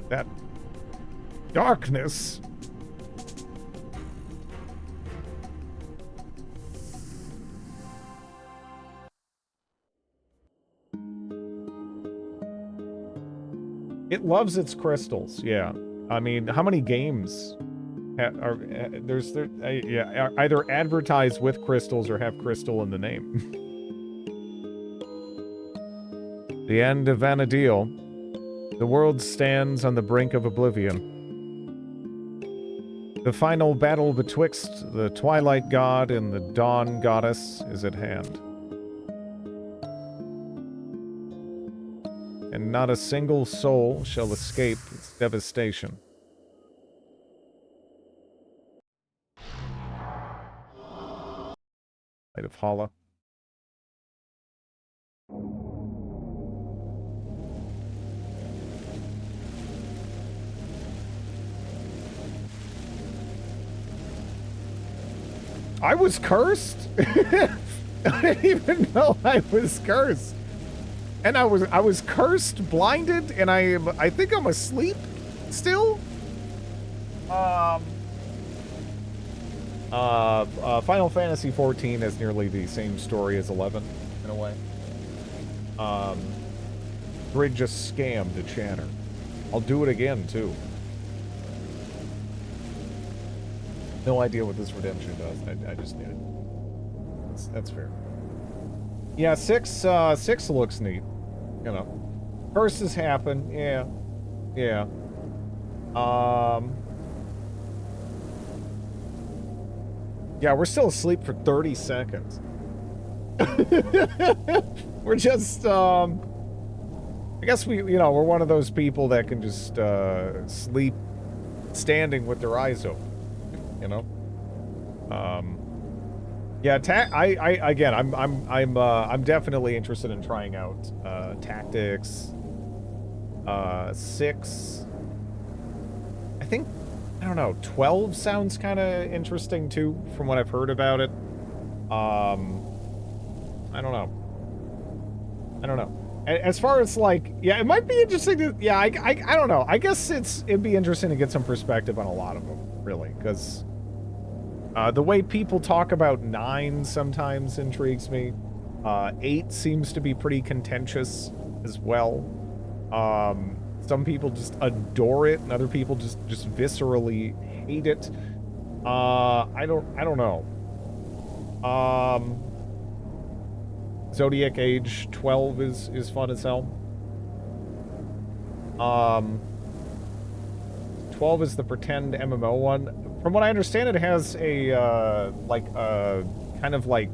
That darkness. It loves its crystals, yeah. I mean, how many games are yeah, either advertise with crystals or have crystal in the name? The end of Vana'diel. The world stands on the brink of oblivion. The final battle betwixt the Twilight God and the Dawn Goddess is at hand. And not a single soul shall escape its devastation. Light of Hala. I was cursed? I didn't even know I was cursed. And I was cursed, blinded, and I think I'm asleep still. Final Fantasy XIV has nearly the same story as 11 in a way. Grid just scammed a chatter. I'll do it again too. No idea what this redemption does. I just did it. That's fair. Yeah, 6 looks neat. You know. Curses happen. Yeah. Yeah. Yeah, we're still asleep for 30 seconds. We're just, I guess we're one of those people that can just, sleep standing with their eyes open. You know, yeah. I'm definitely interested in trying out tactics. 6. I think, I don't know. 12 sounds kind of interesting too, from what I've heard about it. I don't know. As far as like, yeah, it might be interesting to, yeah. I don't know. I guess it'd be interesting to get some perspective on a lot of them, really, because. The way people talk about 9 sometimes intrigues me. 8 seems to be pretty contentious as well. Some people just adore it, and other people just viscerally hate it. I don't know. Zodiac Age 12 is fun as hell. 12 is the pretend MMO one. From what I understand, it has a, kind of like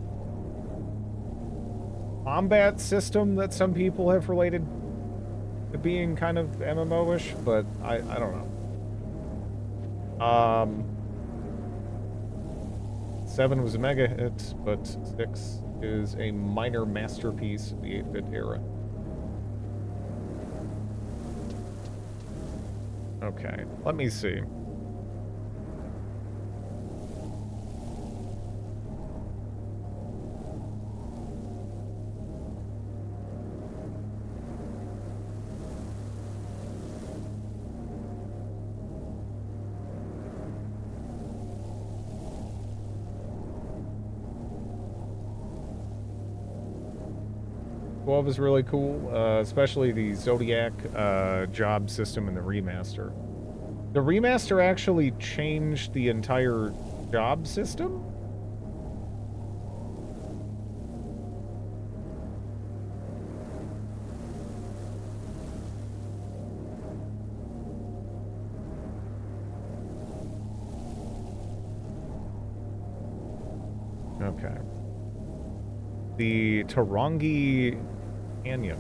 combat system that some people have related to being kind of MMO-ish, but I don't know. 7 was a mega hit, but 6 is a minor masterpiece of the 8-bit era. Okay, let me see. Was really cool, especially the Zodiac job system in the remaster. The remaster actually changed the entire job system? Okay. The Tarongi Canyon.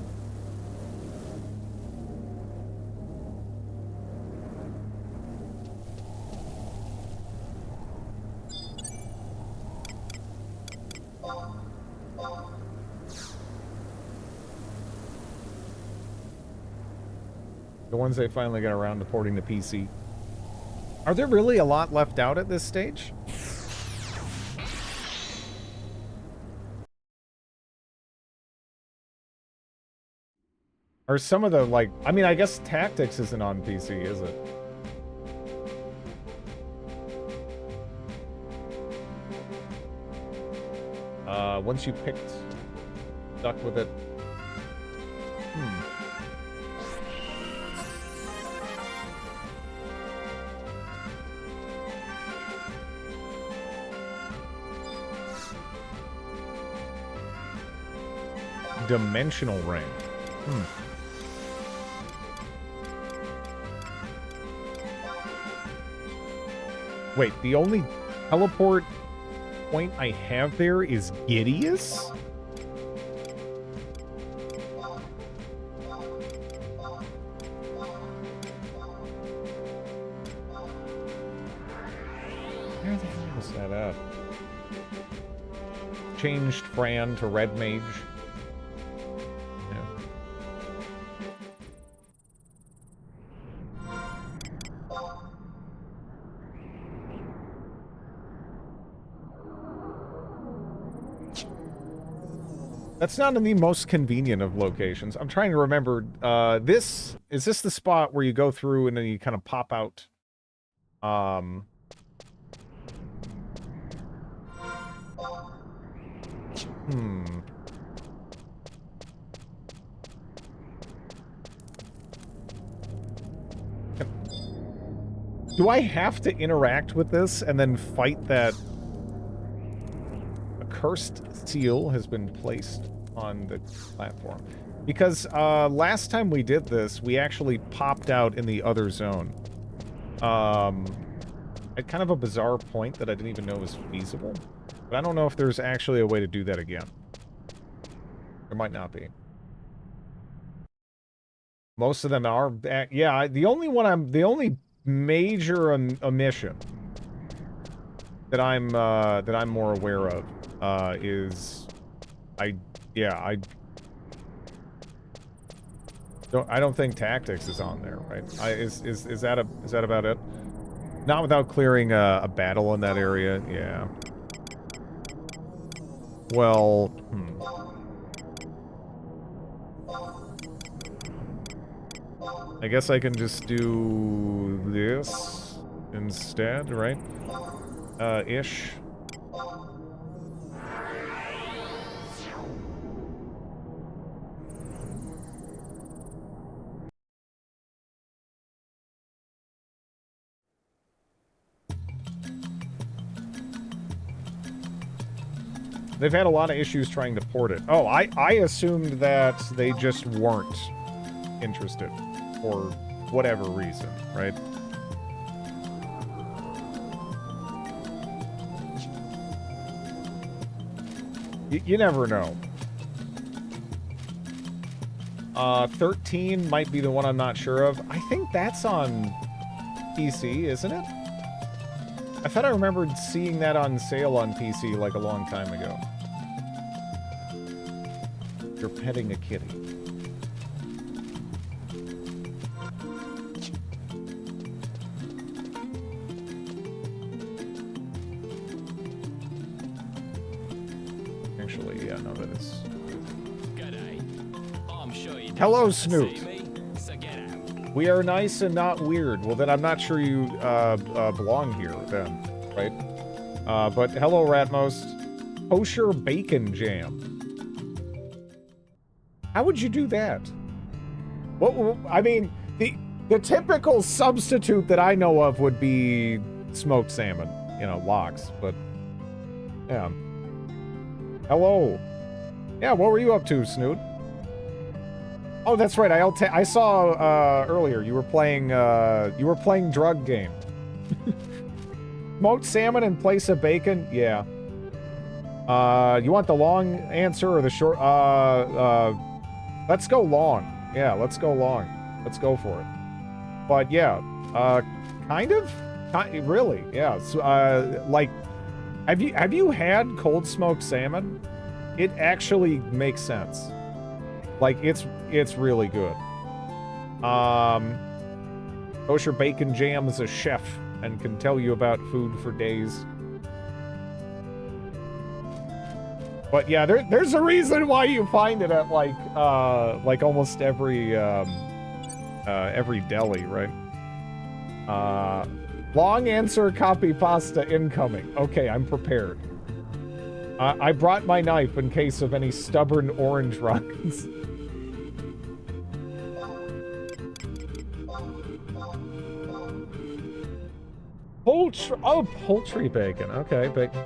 The ones they finally got around to porting to PC. Are there really a lot left out at this stage? Or some of the, like, I mean, I guess Tactics isn't on PC, is it? Once you picked, stuck with it. dimensional range. Wait, the only teleport point I have there is Gideus? Where the hell was that at? Changed Fran to Red Mage. Yeah. That's not in the most convenient of locations. I'm trying to remember. Is this the spot where you go through and then you kind of pop out? Do I have to interact with this and then fight that? A cursed seal has been placed on the platform. Because last time we did this, we actually popped out in the other zone. At kind of a bizarre point that I didn't even know was feasible. But I don't know if there's actually a way to do that again. There might not be. Most of them are, yeah, the only major omission that I'm more aware of is I don't think tactics is on there, right? Is that about it? Not without clearing a battle in that area, yeah. Well, I guess I can just do this instead, right? Ish. They've had a lot of issues trying to port it. Oh, I assumed that they just weren't interested for whatever reason, right? You never know. 13 might be the one I'm not sure of. I think that's on PC, isn't it? I thought I remembered seeing that on sale on PC like a long time ago. You're petting a kitty. Actually, yeah, no, that is...
G'day. I'm sure you
Hello,
didn't
Snoot.
see me, so get out.
We are nice and not weird. Well, then I'm not sure you belong here, then, right? But hello, Ratmost. Kosher bacon jam. How would you do that? What I mean, the typical substitute that I know of would be smoked salmon, you know, lox. But yeah. Hello. Yeah, what were you up to, Snoot? Oh, that's right. I saw earlier you were playing drug game. Smoked salmon in place of bacon? Yeah. You want the long answer or the short? Let's go long. Yeah, let's go long. Let's go for it. But yeah, kind of, really, yeah. So, like, have you had cold smoked salmon? It actually makes sense. Like, it's really good. Kosher Bacon Jam is a chef and can tell you about food for days. But yeah, there's a reason why you find it at like almost every deli, right? Long answer, copy pasta incoming. Okay, I'm prepared. I brought my knife in case of any stubborn orange runs. Poultry bacon. Okay, bacon.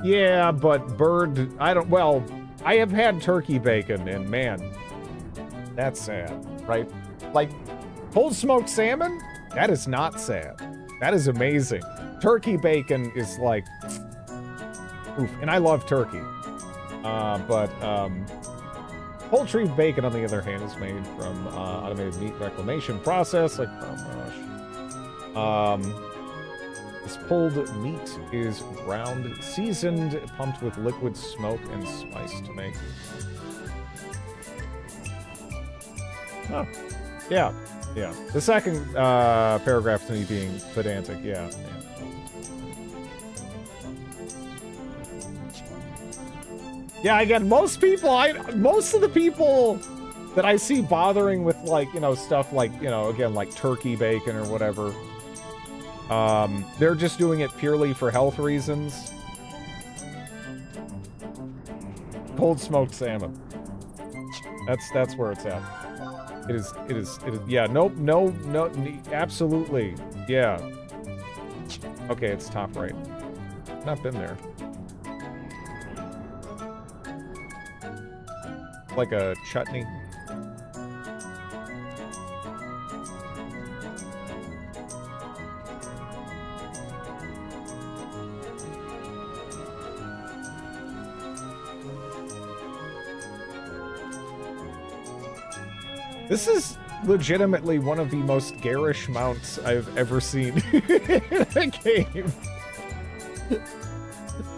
Yeah, but bird, I don't, well, I have had turkey bacon, and man, that's sad, right? Like, cold smoked salmon? That is not sad. That is amazing. Turkey bacon is like, oof, and I love turkey. But poultry bacon, on the other hand, is made from automated meat reclamation process, like farm rush. This pulled meat is ground, seasoned, pumped with liquid smoke, and spiced to make. Oh, yeah, yeah. The second paragraph to me being pedantic, yeah. Yeah, again, most of the people that I see bothering with, like, you know, stuff like, you know, again, like turkey bacon or whatever, they're just doing it purely for health reasons. Cold smoked salmon. That's where it's at. It is, yeah, nope, no, absolutely, yeah. Okay, it's top right. Not been there. Like a chutney. This is legitimately one of the most garish mounts I've ever seen in a game.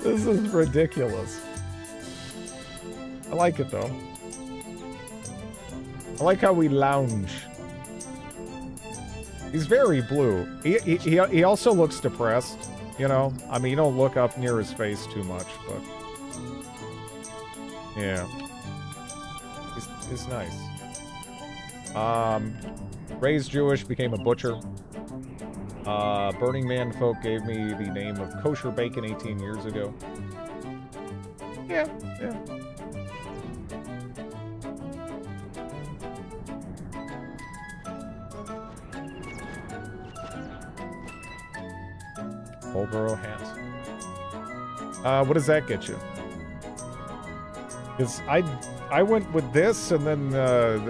This is ridiculous. I like it though. I like how we lounge. He's very blue. He also looks depressed, you know? I mean, you don't look up near his face too much, but... yeah. He's nice. Raised Jewish, became a butcher. Burning Man folk gave me the name of Kosher Bacon 18 years ago. Yeah, yeah. Marlboro hat. What does that get you? Because I went with this, and then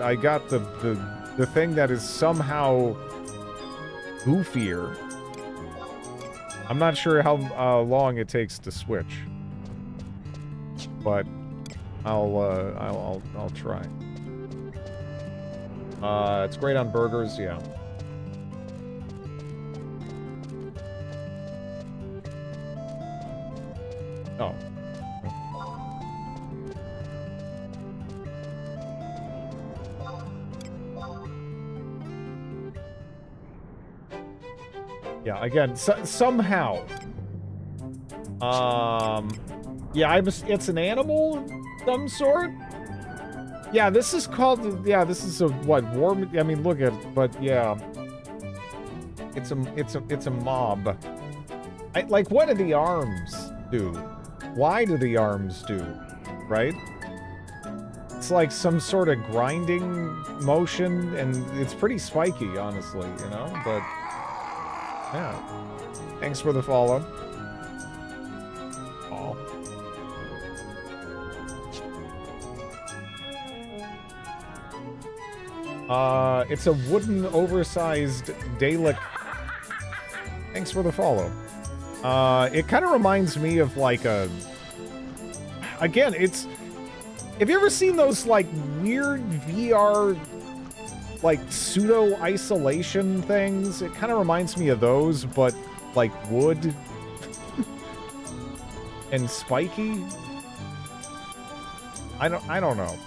I got the thing that is somehow goofier. I'm not sure how long it takes to switch, but I'll try. It's great on burgers, yeah. Oh. Yeah, again, somehow. Yeah, it's an animal of some sort? Yeah, this is called, yeah, this is a, what, warm, I mean, look at it, but yeah. It's a mob. Like, what do the arms do? Why do the arms do, right? It's like some sort of grinding motion, and it's pretty spiky, honestly, you know? But, yeah. Thanks for the follow. Aw. It's a wooden, oversized Dalek. Thanks for the follow. It kind of reminds me of like a... Again, it's... Have you ever seen those, like, weird VR, like, pseudo-isolation things? It kind of reminds me of those, but, like, wood. And spiky? I don't know.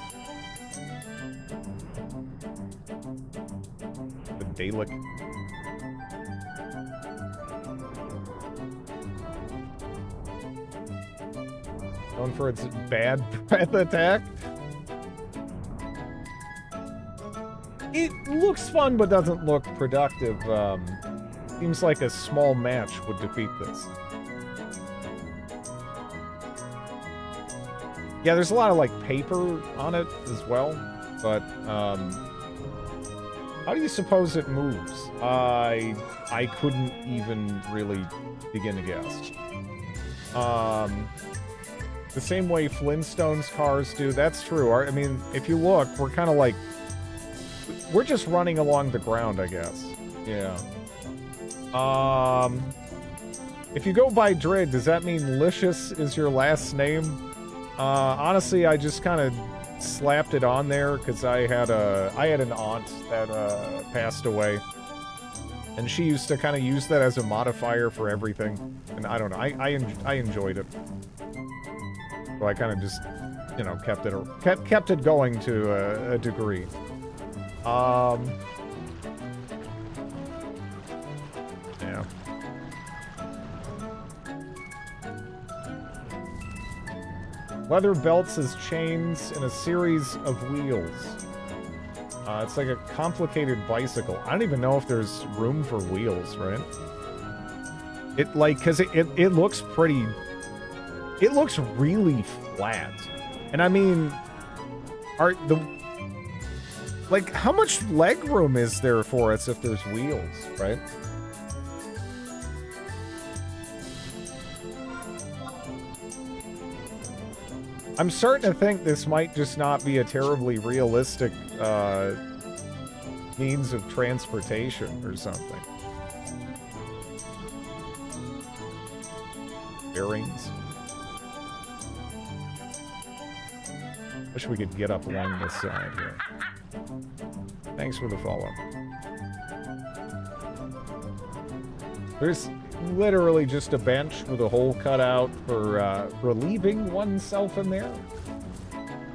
The Dalek. Known for its bad breath attack. It looks fun, but doesn't look productive. Seems like a small match would defeat this. Yeah, there's a lot of, like, paper on it as well, but, how do you suppose it moves? I couldn't even really begin to guess. The same way Flintstones cars do. That's true. I mean, if you look, we're kind of like... We're just running along the ground, I guess. Yeah. If you go by Drid, does that mean Licious is your last name? Honestly, I just kind of slapped it on there because I had an aunt that passed away. And she used to kind of use that as a modifier for everything. And I don't know, I enjoyed it. So I kind of just, you know, kept it going to a degree. Yeah. Leather belts as chains and a series of wheels. It's like a complicated bicycle. I don't even know if there's room for wheels, right? It, like, because it looks pretty... It looks really flat. And I mean... Like, how much leg room is there for us if there's wheels, right? I'm starting to think this might just not be a terribly realistic means of transportation or something. Bearings. Wish we could get up along this side here. Thanks for the follow. There's literally just a bench with a hole cut out for relieving oneself in there.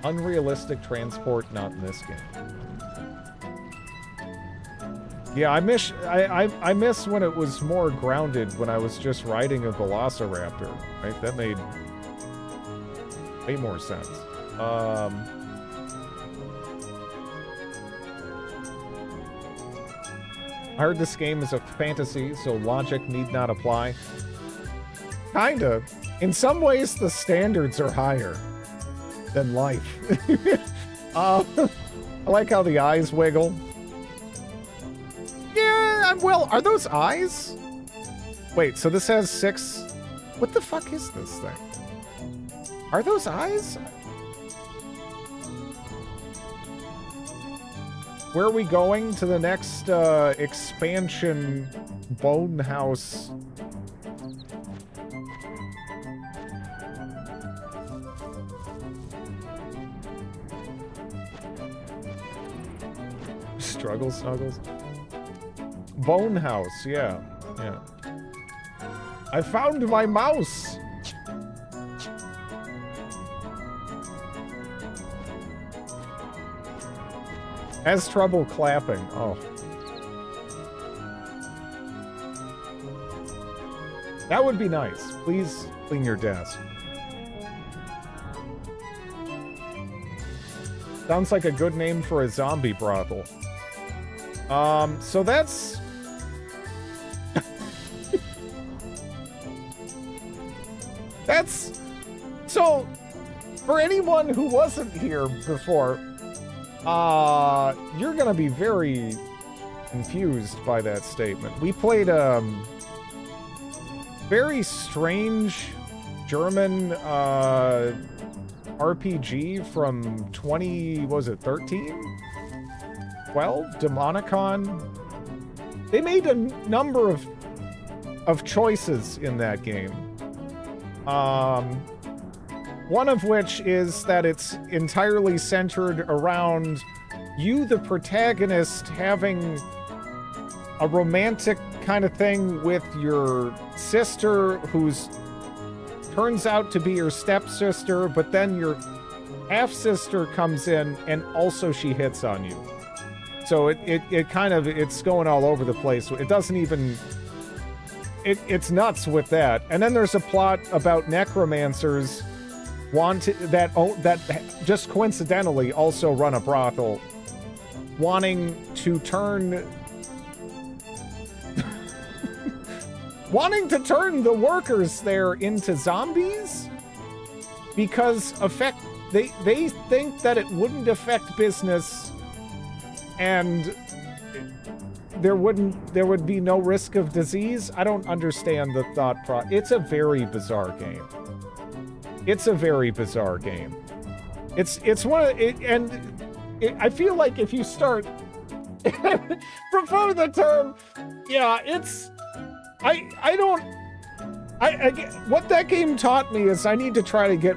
Unrealistic transport, not in this game. Yeah, I miss when it was more grounded when I was just riding a Velociraptor, right? That made way more sense. I heard this game is a fantasy, so logic need not apply. Kinda. In some ways, the standards are higher than life. I like how the eyes wiggle. Yeah, well, are those eyes? Wait, so this has 6... What the fuck is this thing? Are those eyes? Where are we going? To the next expansion bone house. Struggle snuggles. Bone house, yeah. Yeah. I found my mouse. Has trouble clapping. Oh. That would be nice. Please clean your desk. Sounds like a good name for a zombie brothel. So that's... That's... So, for anyone who wasn't here before... you're gonna be very confused by that statement. We played a very strange German RPG from 2013? 12? Demonicon? They made a number of choices in that game. One of which is that it's entirely centered around you, the protagonist, having a romantic kind of thing with your sister, who's turns out to be your stepsister, but then your half-sister comes in and also she hits on you. So it kind of, it's going all over the place. It doesn't even... It's nuts with that. And then there's a plot about necromancers that just coincidentally also run a brothel, wanting to turn the workers there into zombies because they think that it wouldn't affect business, and there would be no risk of disease? I don't understand the thought process. It's a very bizarre game. It's a very bizarre game. It's one of it, and I feel like if you start prefer the term, yeah, it's what that game taught me is I need to try to get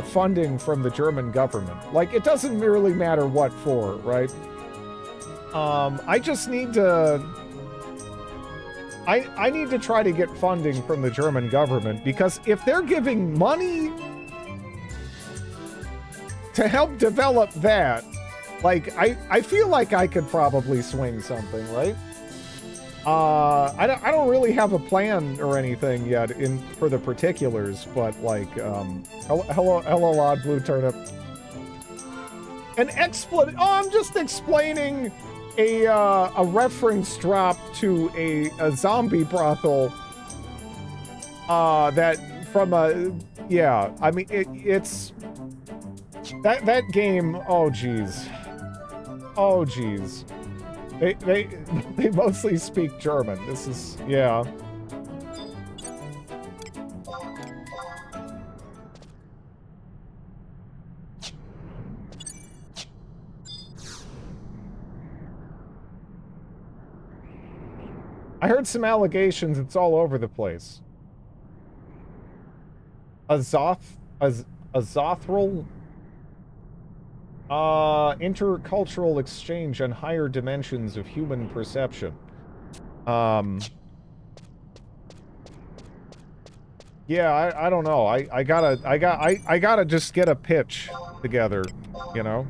funding from the German government. Like, it doesn't really matter what for, right? I just need to I need to try to get funding from the German government, because if they're giving money to help develop that, like, I feel like I could probably swing something, right? I don't really have a plan or anything yet for the particulars, but like, hello, odd blue turnip. Oh, I'm just explaining a reference drop to a zombie brothel. That from yeah. I mean, it's that game. Oh geez. Oh geez. They mostly speak German. This is, yeah. I heard some allegations. It's all over the place. Azothril? Intercultural exchange on higher dimensions of human perception. Yeah, I don't know. I gotta just get a pitch together, you know?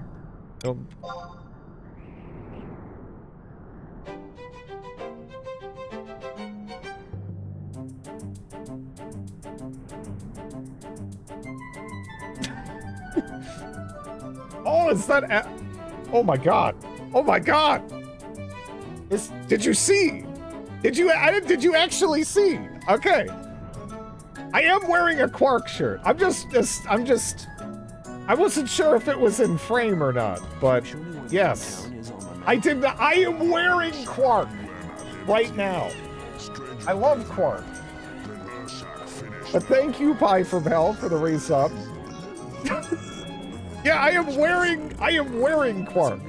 Oh, is that? Oh my god! Oh my god! Did you see? Did you actually see? Okay. I am wearing a Quark shirt. I wasn't sure if it was in frame or not, but yes. I am wearing Quark right now. I love Quark. But thank you, Pie from Hell, for the resub. Yeah, I am wearing Quark.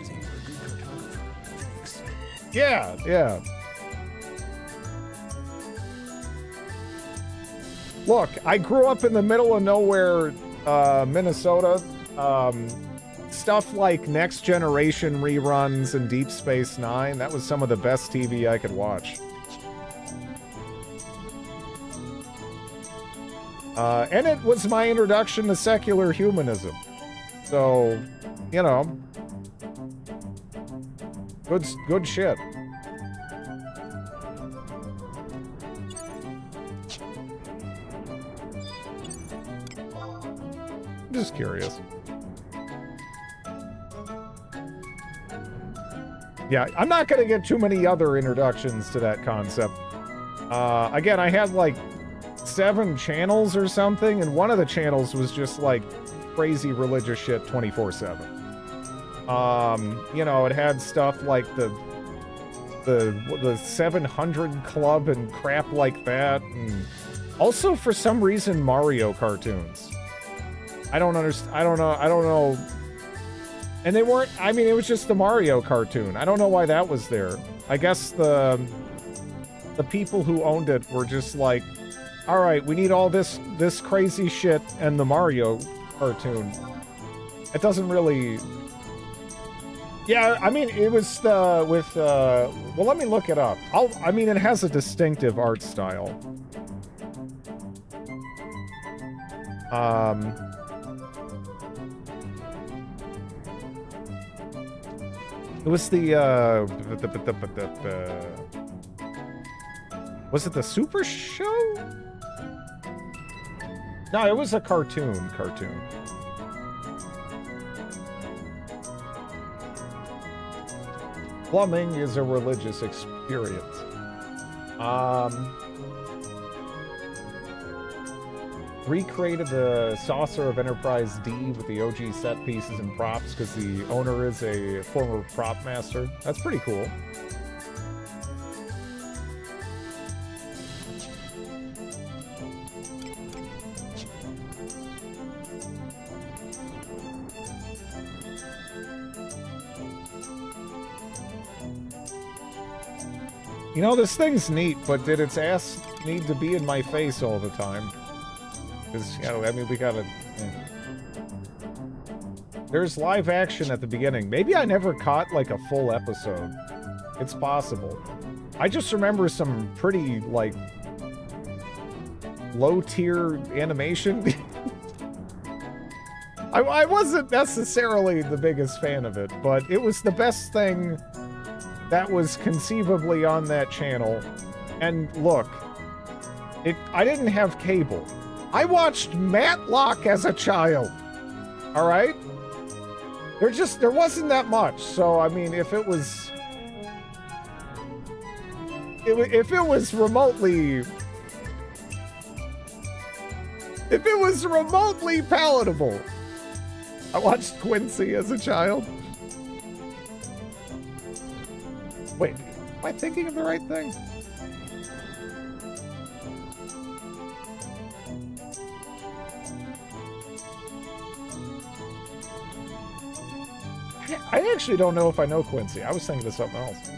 Yeah. Look, I grew up in the middle of nowhere, Minnesota. Stuff like Next Generation reruns and Deep Space Nine, that was some of the best TV I could watch. And it was my introduction to secular humanism. So, you know, good shit. I'm just curious. Yeah, I'm not going to get too many other introductions to that concept. Again, I had like 7 channels or something, and one of the channels was just like crazy religious shit 24/7. You know, it had stuff like the 700 Club and crap like that, and also for some reason Mario cartoons. I don't understand. I don't know. And they weren't. I mean, it was just the Mario cartoon. I don't know why that was there. I guess the people who owned it were just like, all right, we need all this crazy shit and the Mario cartoon. It doesn't really. Yeah, I mean, it was with. Well, let me look it up. I mean, it has a distinctive art style. It was the was it the Super Show? No, it was a cartoon. Plumbing is a religious experience. Recreated the saucer of Enterprise D with the OG set pieces and props because the owner is a former prop master. That's pretty cool. You know, this thing's neat, but did its ass need to be in my face all the time? Because, you know, I mean, we gotta... There's live action at the beginning. Maybe I never caught, like, a full episode. It's possible. I just remember some pretty, like, low-tier animation. I wasn't necessarily the biggest fan of it, but it was the best thing that was conceivably on that channel. And look, I didn't have cable. I watched Matlock as a child. All right? There wasn't that much. So, I mean, if it was remotely palatable. I watched Quincy as a child. Wait, am I thinking of the right thing? I actually don't know if I know Quincy. I was thinking of something else.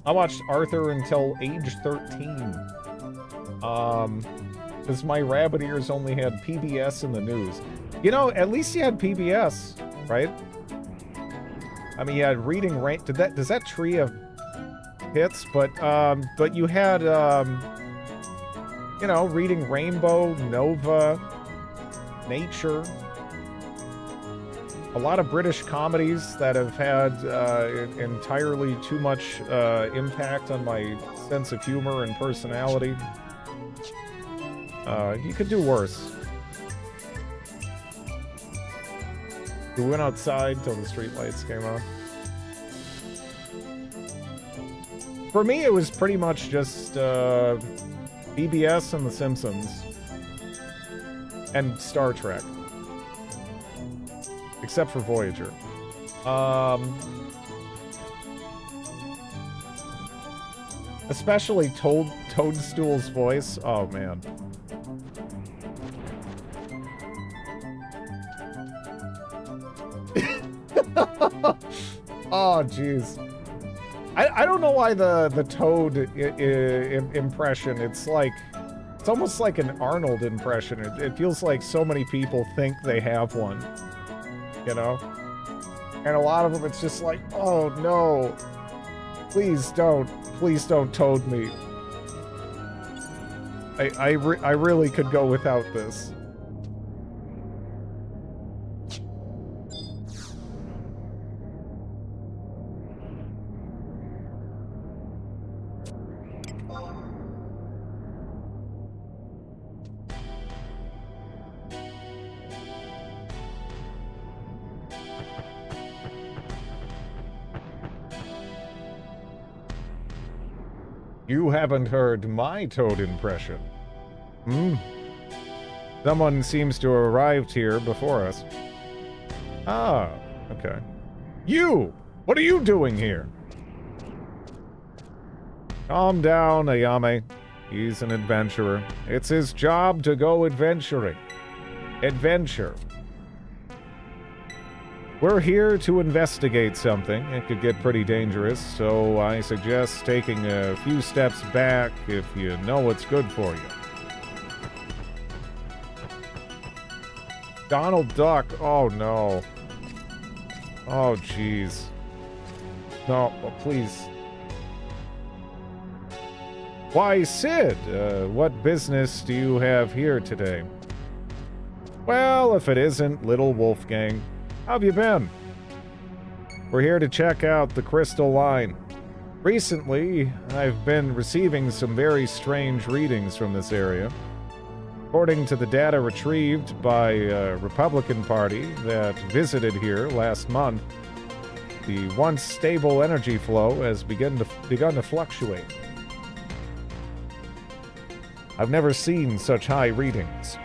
I watched Arthur until age 13. Because my rabbit ears only had PBS in the news. You know, at least you had PBS, right? I mean, you had Reading Rain. Does that tree have hits? But you had, you know, Reading Rainbow, Nova, Nature. A lot of British comedies that have had entirely too much impact on my sense of humor and personality. You could do worse. We went outside till the streetlights came on. For me, it was pretty much just BBS and The Simpsons. And Star Trek. Except for Voyager. Especially Toadstool's voice. Oh, man. Oh, jeez. I don't know why the Toad impression, it's almost like an Arnold impression. It feels like so many people think they have one, you know? And a lot of them, it's just like, oh no, please don't Toad me. I really could go without this. You haven't heard my Toad impression. Someone seems to have arrived here before us. Ah, okay. You! What are you doing here? Calm down, Ayame. He's an adventurer. It's his job to go adventuring. Adventure. We're here to investigate something. It could get pretty dangerous, so I suggest taking a few steps back if you know what's good for you. Donald Duck. Oh, no. Oh, jeez. No, oh, please. Why, Sid, what business do you have here today? Well, if it isn't Little Wolfgang. How have you been? We're here to check out the Crystal Line. Recently, I've been receiving some very strange readings from this area. According to the data retrieved by a Republican Party that visited here last month, the once stable energy flow has begun to fluctuate. I've never seen such high readings.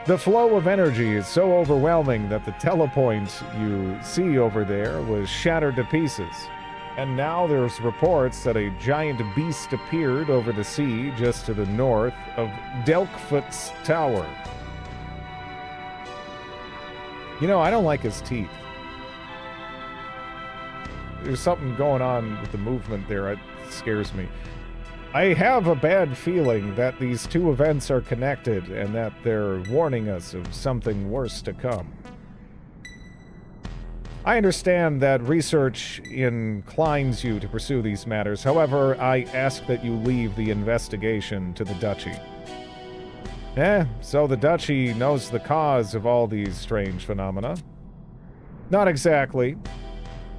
The flow of energy is so overwhelming that the telepoint you see over there was shattered to pieces. And now there's reports that a giant beast appeared over the sea just to the north of Delkfoot's Tower. You know, I don't like his teeth. there's something going on with the movement there. It scares me. I have a bad feeling that these two events are connected and that they're warning us of something worse to come. I understand that research inclines you to pursue these matters. However, I ask that you leave the investigation to the Duchy. So the Duchy knows the cause of all these strange phenomena? Not exactly.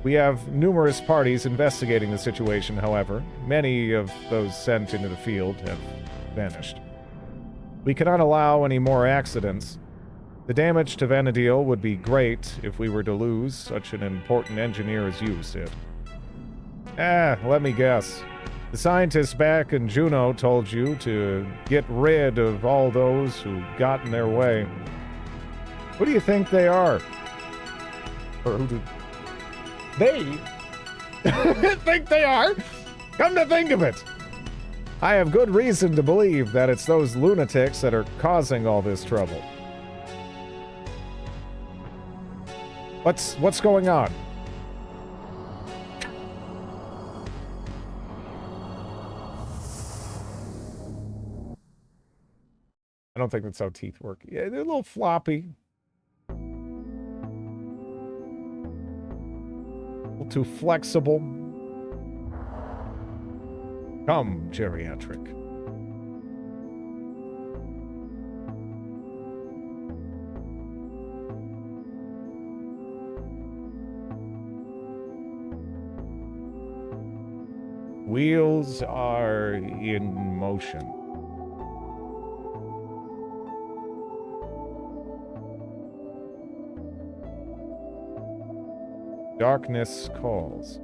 We have numerous parties investigating the situation, however. Many of those sent into the field have vanished. We cannot allow any more accidents. The damage to Vana'diel would be great if we were to lose such an important engineer as you, Sid. Let me guess. The scientists back in Juneau told you to get rid of all those who got in their way. Who do you think they are? Or who do they think they are? Come to think of it, I have good reason to believe that it's those lunatics that are causing all this trouble. What's going on? I don't think that's how teeth work. Yeah, they're a little floppy. A little too flexible. Come, geriatric. Wheels are in motion. Darkness calls.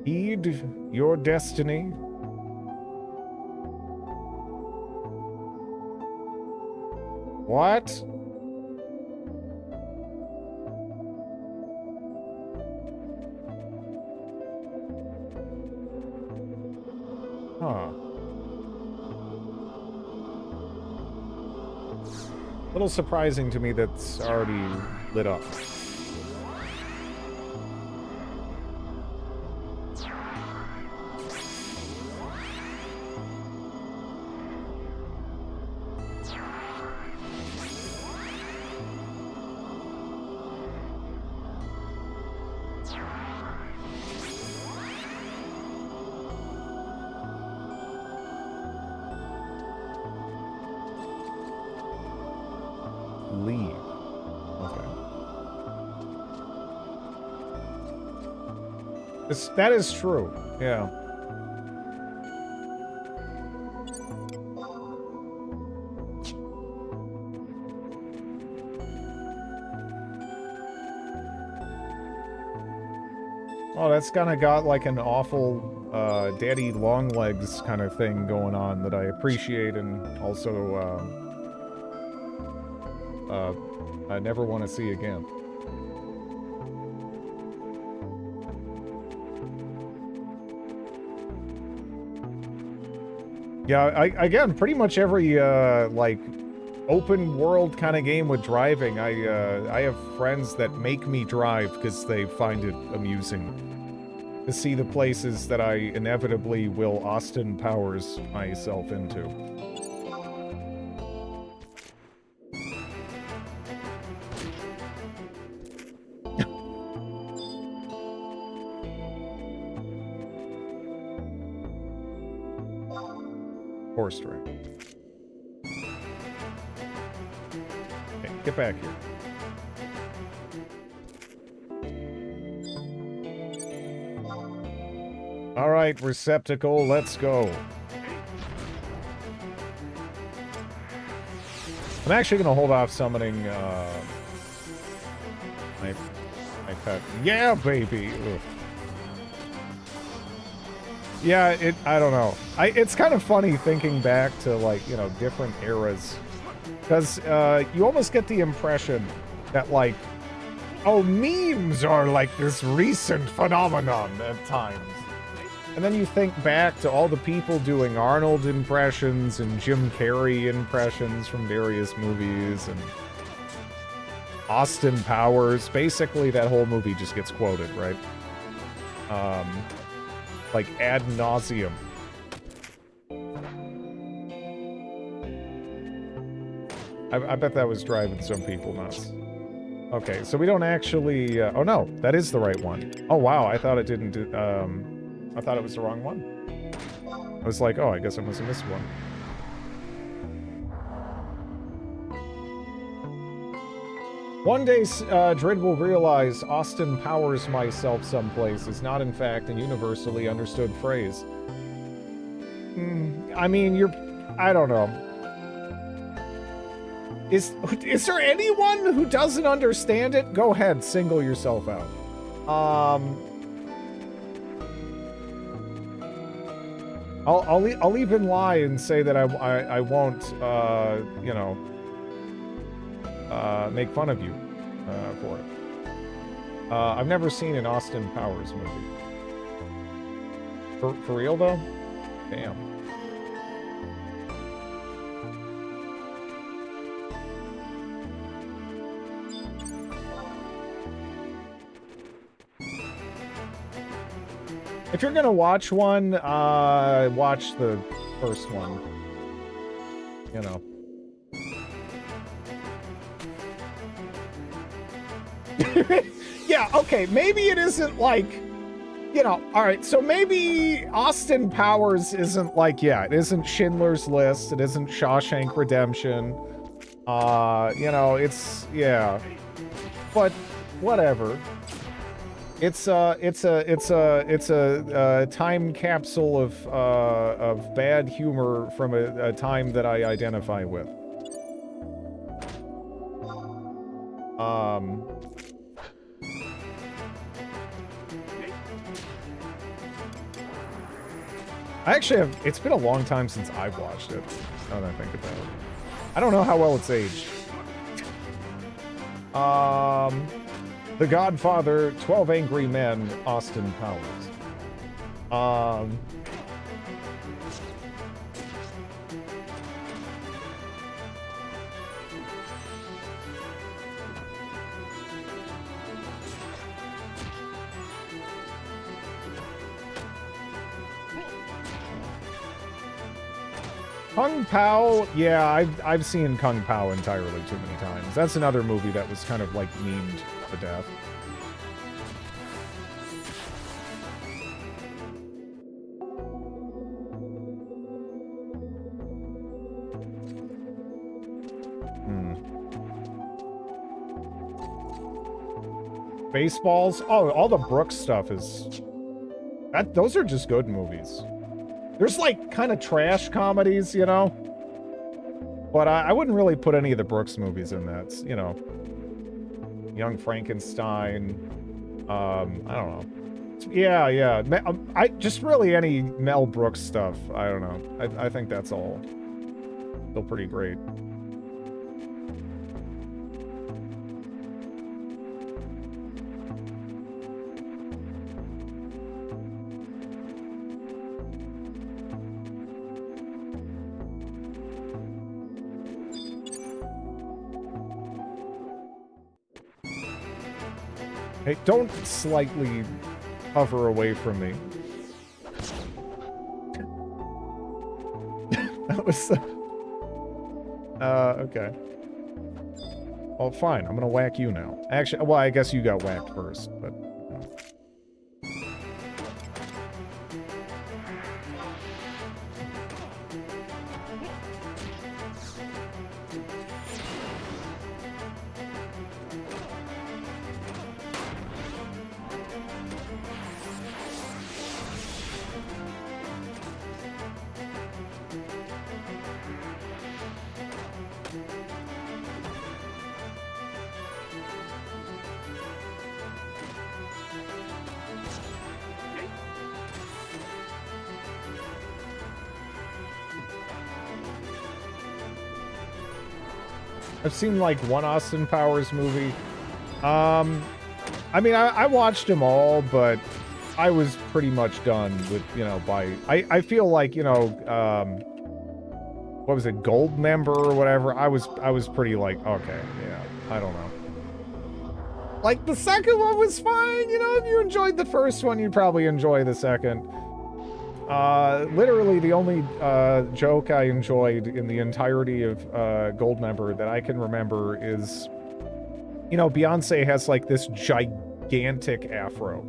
Heed your destiny. What? Huh. A little surprising to me that's already lit up. Leave. Okay. That is true. Yeah. Oh, that's kind of got like an awful daddy long legs kind of thing going on that I appreciate and also I never want to see again. Yeah, again, pretty much every like open world kind of game with driving, I have friends that make me drive because they find it amusing to see the places that I inevitably will Austin Powers myself into. Horse track. Okay, get back here. All right, receptacle, let's go. I'm actually going to hold off summoning my pet. Yeah, baby. Ugh. Yeah, I don't know. It's kind of funny thinking back to, like, you know, different eras. Because you almost get the impression that, like, oh, memes are like this recent phenomenon at times. And then you think back to all the people doing Arnold impressions and Jim Carrey impressions from various movies and Austin Powers. Basically, that whole movie just gets quoted, right? Like ad nauseum. I bet that was driving some people nuts. Okay, so we don't actually... oh, no, that is the right one. Oh, wow, I thought it didn't do... I thought it was the wrong one. I was like, oh, I guess I must have missed one. One day, Drid will realize Austin Powers myself someplace is not, in fact, a universally understood phrase. I mean, I don't know. Is there anyone who doesn't understand it? Go ahead, single yourself out. I'll even lie and say that I won't, you know, make fun of you for it. I've never seen an Austin Powers movie. For real though? Damn. If you're gonna watch one, watch the first one. You know. Yeah, okay, maybe it isn't like, you know, alright, so maybe Austin Powers isn't like, yeah, it isn't Schindler's List, it isn't Shawshank Redemption. You know, it's, yeah. But, whatever. It's a time capsule of bad humor from a time that I identify with. I actually have, it's been a long time since I've watched it, now that I think about it. I don't know how well it's aged. The Godfather, 12 Angry Men, Austin Powers. Kung Pao, yeah, I've seen Kung Pao entirely too many times. That's another movie that was kind of like memed to death. Baseballs? Oh, all the Brooks stuff is... those are just good movies. There's like kind of trash comedies, you know? But I wouldn't really put any of the Brooks movies in that, you know. Young Frankenstein. I don't know. Yeah. I just really any Mel Brooks stuff. I don't know. I think that's all still pretty great. Hey, don't slightly hover away from me. That was... okay. Well, fine. I'm gonna whack you now. Actually, well, I guess you got whacked first, but... I've seen like one Austin Powers movie. I mean, I watched them all, but I was pretty much done with, you know, I feel like, you know, what was it, gold member or whatever? I was pretty like, okay, yeah, I don't know. Like, the second one was fine, you know, if you enjoyed the first one, you'd probably enjoy the second. Literally the only joke I enjoyed in the entirety of Goldmember that I can remember is, you know, Beyonce has like this gigantic afro,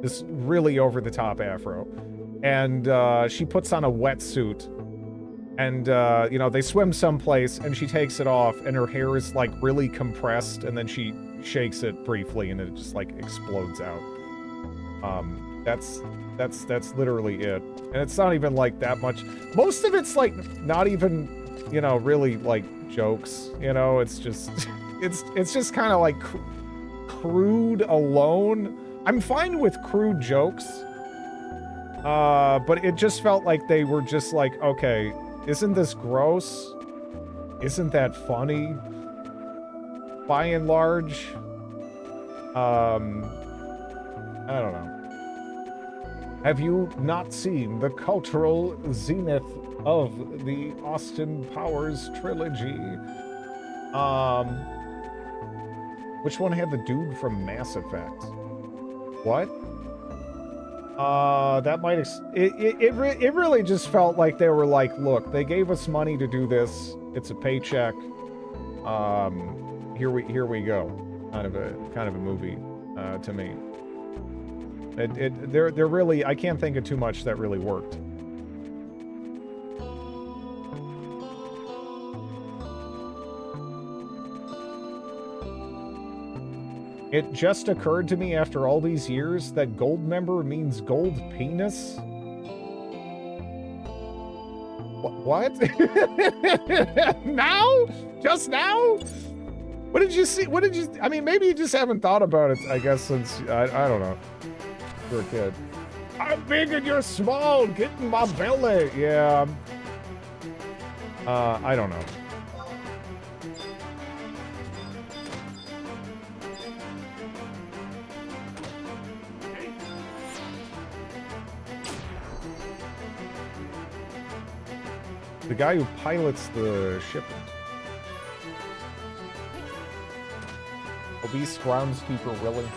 this really over-the-top afro, and she puts on a wetsuit, and you know, they swim someplace, and she takes it off, and her hair is like really compressed, and then she shakes it briefly, and it just like explodes out. That's literally it. And it's not even like that much. Most of it's like not even, you know, really like jokes, you know, it's just it's just kind of like crude alone. I'm fine with crude jokes. But it just felt like they were just like, okay, isn't this gross? Isn't that funny? By and large, I don't know. Have you not seen the cultural zenith of the Austin Powers trilogy? Which one had the dude from Mass Effect? What? That might it really just felt like they were like, look, they gave us money to do this. It's a paycheck. Here we go. Kind of a movie to me. They're really, I can't think of too much that really worked. It just occurred to me after all these years that gold member means gold penis. What? Now? Just now? What did you see? What did you, I mean, maybe you just haven't thought about it, I guess, since, I don't know. You're a kid. I'm big and you're small. Get in my belly. Yeah. I don't know. The guy who pilots the shipment. Obese groundskeeper, really?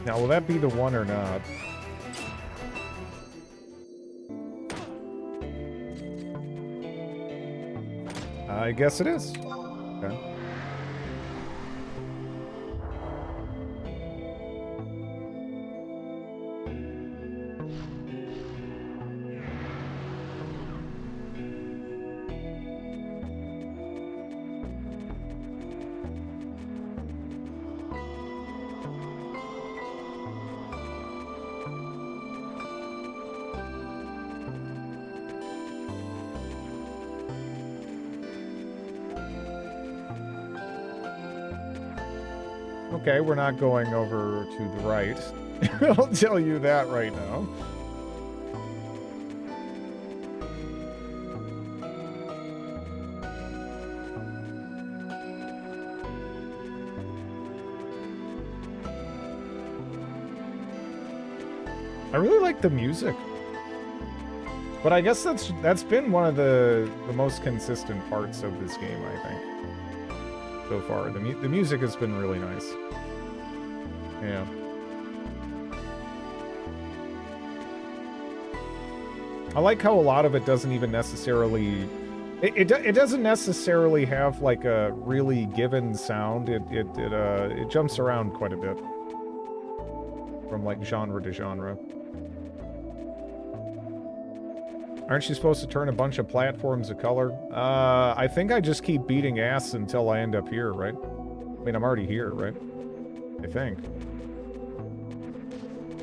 Now, will that be the one or not? I guess it is. Okay. Okay, we're not going over to the right. I'll tell you that right now. I really like the music. But I guess that's been one of the most consistent parts of this game, I think. So far, the music has been really nice. Yeah. I like how a lot of it doesn't even necessarily... It doesn't necessarily have like a really given sound. It jumps around quite a bit. From like genre to genre. Aren't you supposed to turn a bunch of platforms of color? I think I just keep beating ass until I end up here, right? I mean, I'm already here, right? I think.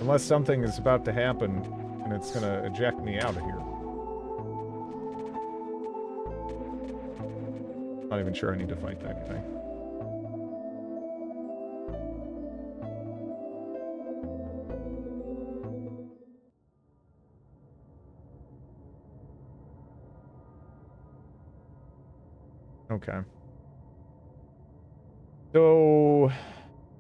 Unless something is about to happen and it's gonna eject me out of here. Not even sure I need to fight that guy. Okay. So,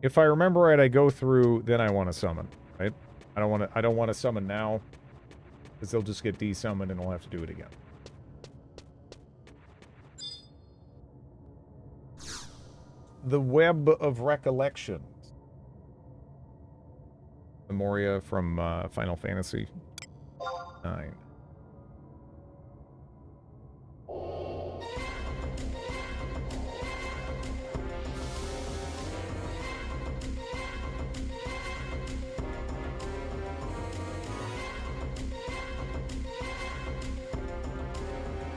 if I remember right, I go through, then I want to summon, right? I don't want to summon now, because they'll just get desummoned and we'll have to do it again. The Web of Recollections. Memoria from Final Fantasy 9.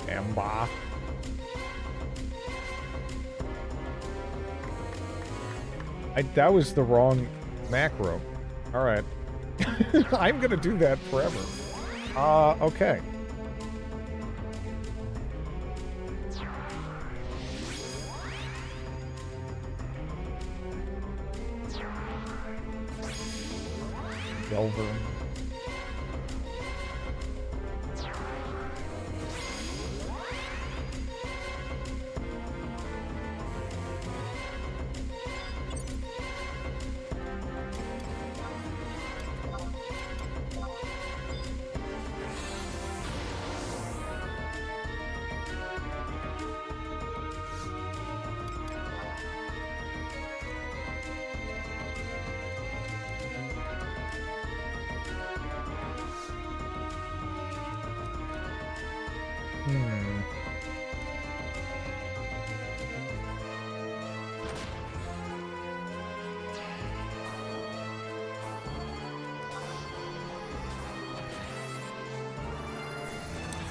Amba. That was the wrong macro. Alright. I'm gonna do that forever. Okay. Delver.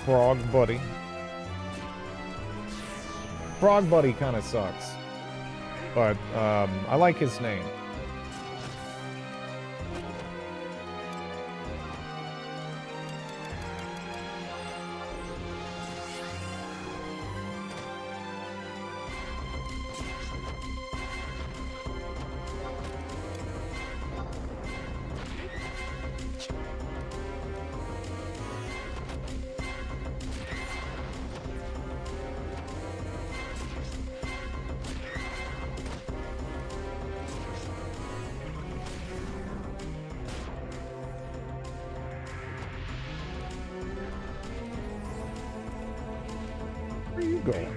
Frog Buddy. Frog Buddy kind of sucks. But, I like his name. Where are you going?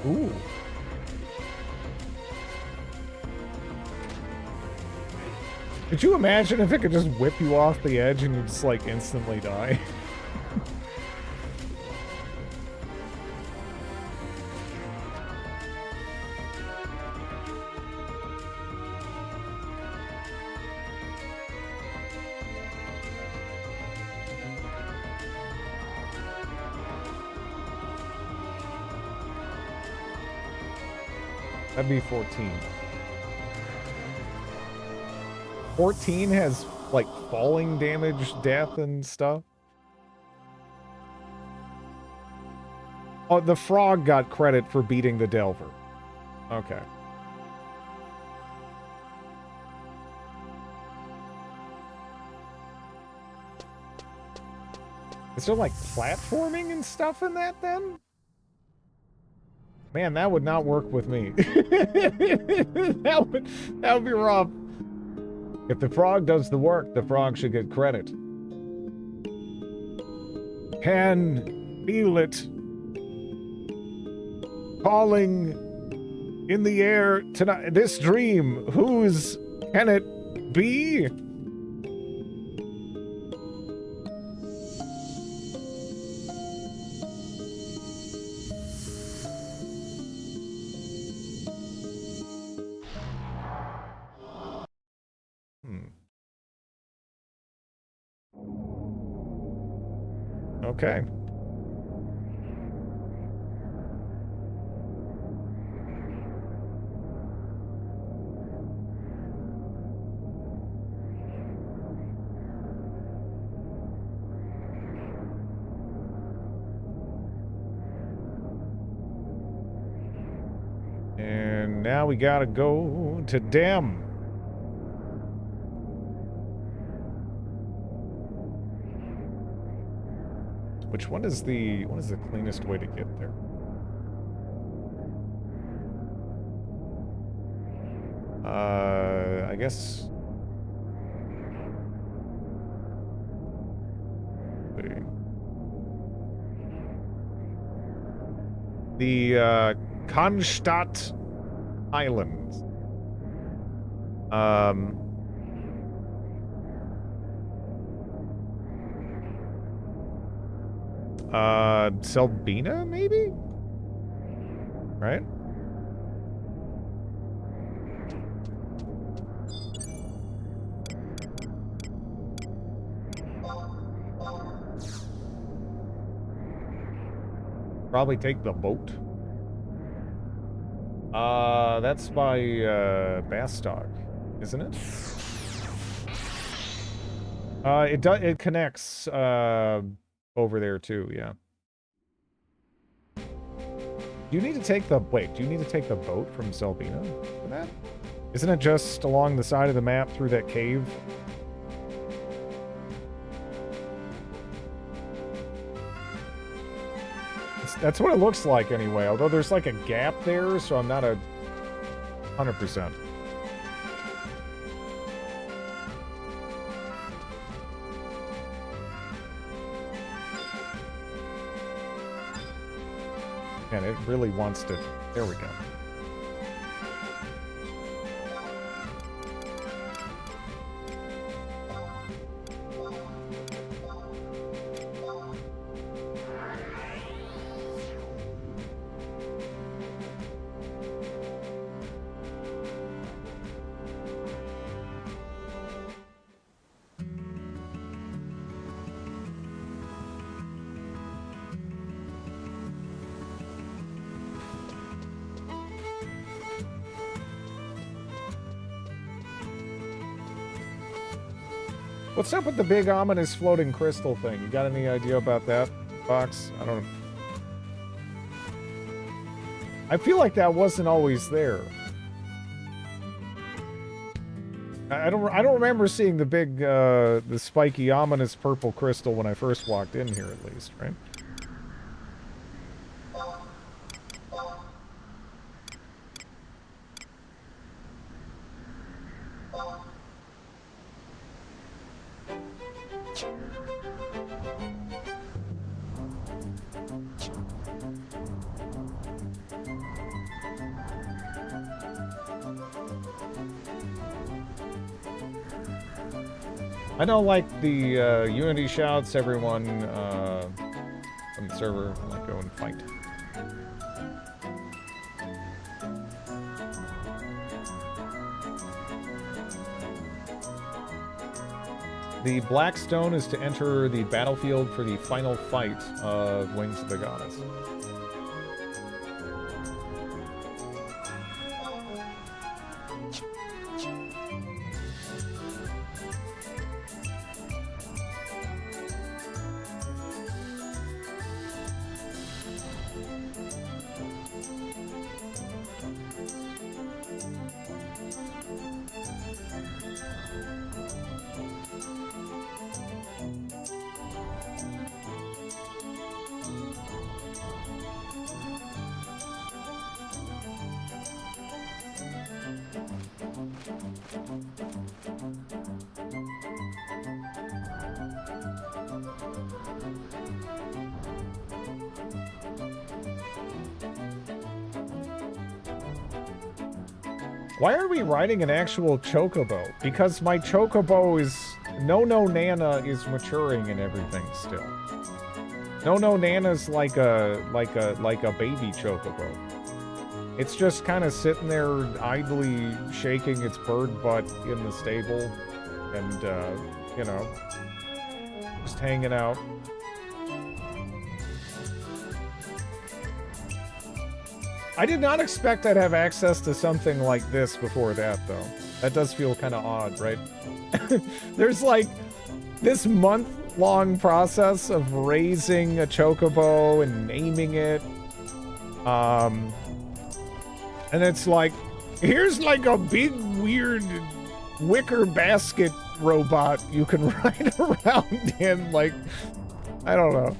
Ooh. Could you imagine if it could just whip you off the edge and you just like instantly die? That'd be 14. 14 has, like, falling damage, death, and stuff. Oh, the frog got credit for beating the Delver. Okay. Is there, like, platforming and stuff in that, then? Man, that would not work with me. that would be rough. If the frog does the work, the frog should get credit. Can feel it calling in the air tonight. This dream, whose can it be? Okay. And now we gotta go to Dem. Which one is the cleanest way to get there? I guess. The Kronstadt Islands. Selbina, maybe? Right? Probably take the boat. That's by, Bastock, isn't it? It connects, over there too, yeah. Do you need to take the, wait, do you need to take the boat from Selbina for that? Isn't it just along the side of the map through that cave? That's what it looks like anyway, although there's like a gap there, so I'm not 100%. And it really wants to... There we go. What's up with the big ominous floating crystal thing? You got any idea about that, Fox? I don't... I feel like that wasn't always there. I don't remember seeing the big, the spiky ominous purple crystal when I first walked in here, at least, right? I know, like, the Unity shouts, everyone on the server, like, go and fight. The Blackstone is to enter the battlefield for the final fight of Wings of the Goddess. Why are we riding an actual chocobo? Because my chocobo is... No Nana is maturing and everything still. No Nana's like a baby chocobo. It's just kind of sitting there idly shaking its bird butt in the stable and, you know, just hanging out. I did not expect I'd have access to something like this before that, though. That does feel kind of odd, right? There's like this month-long process of raising a chocobo and naming it. And it's like, here's like a big, weird wicker basket robot you can ride around in. Like, I don't know.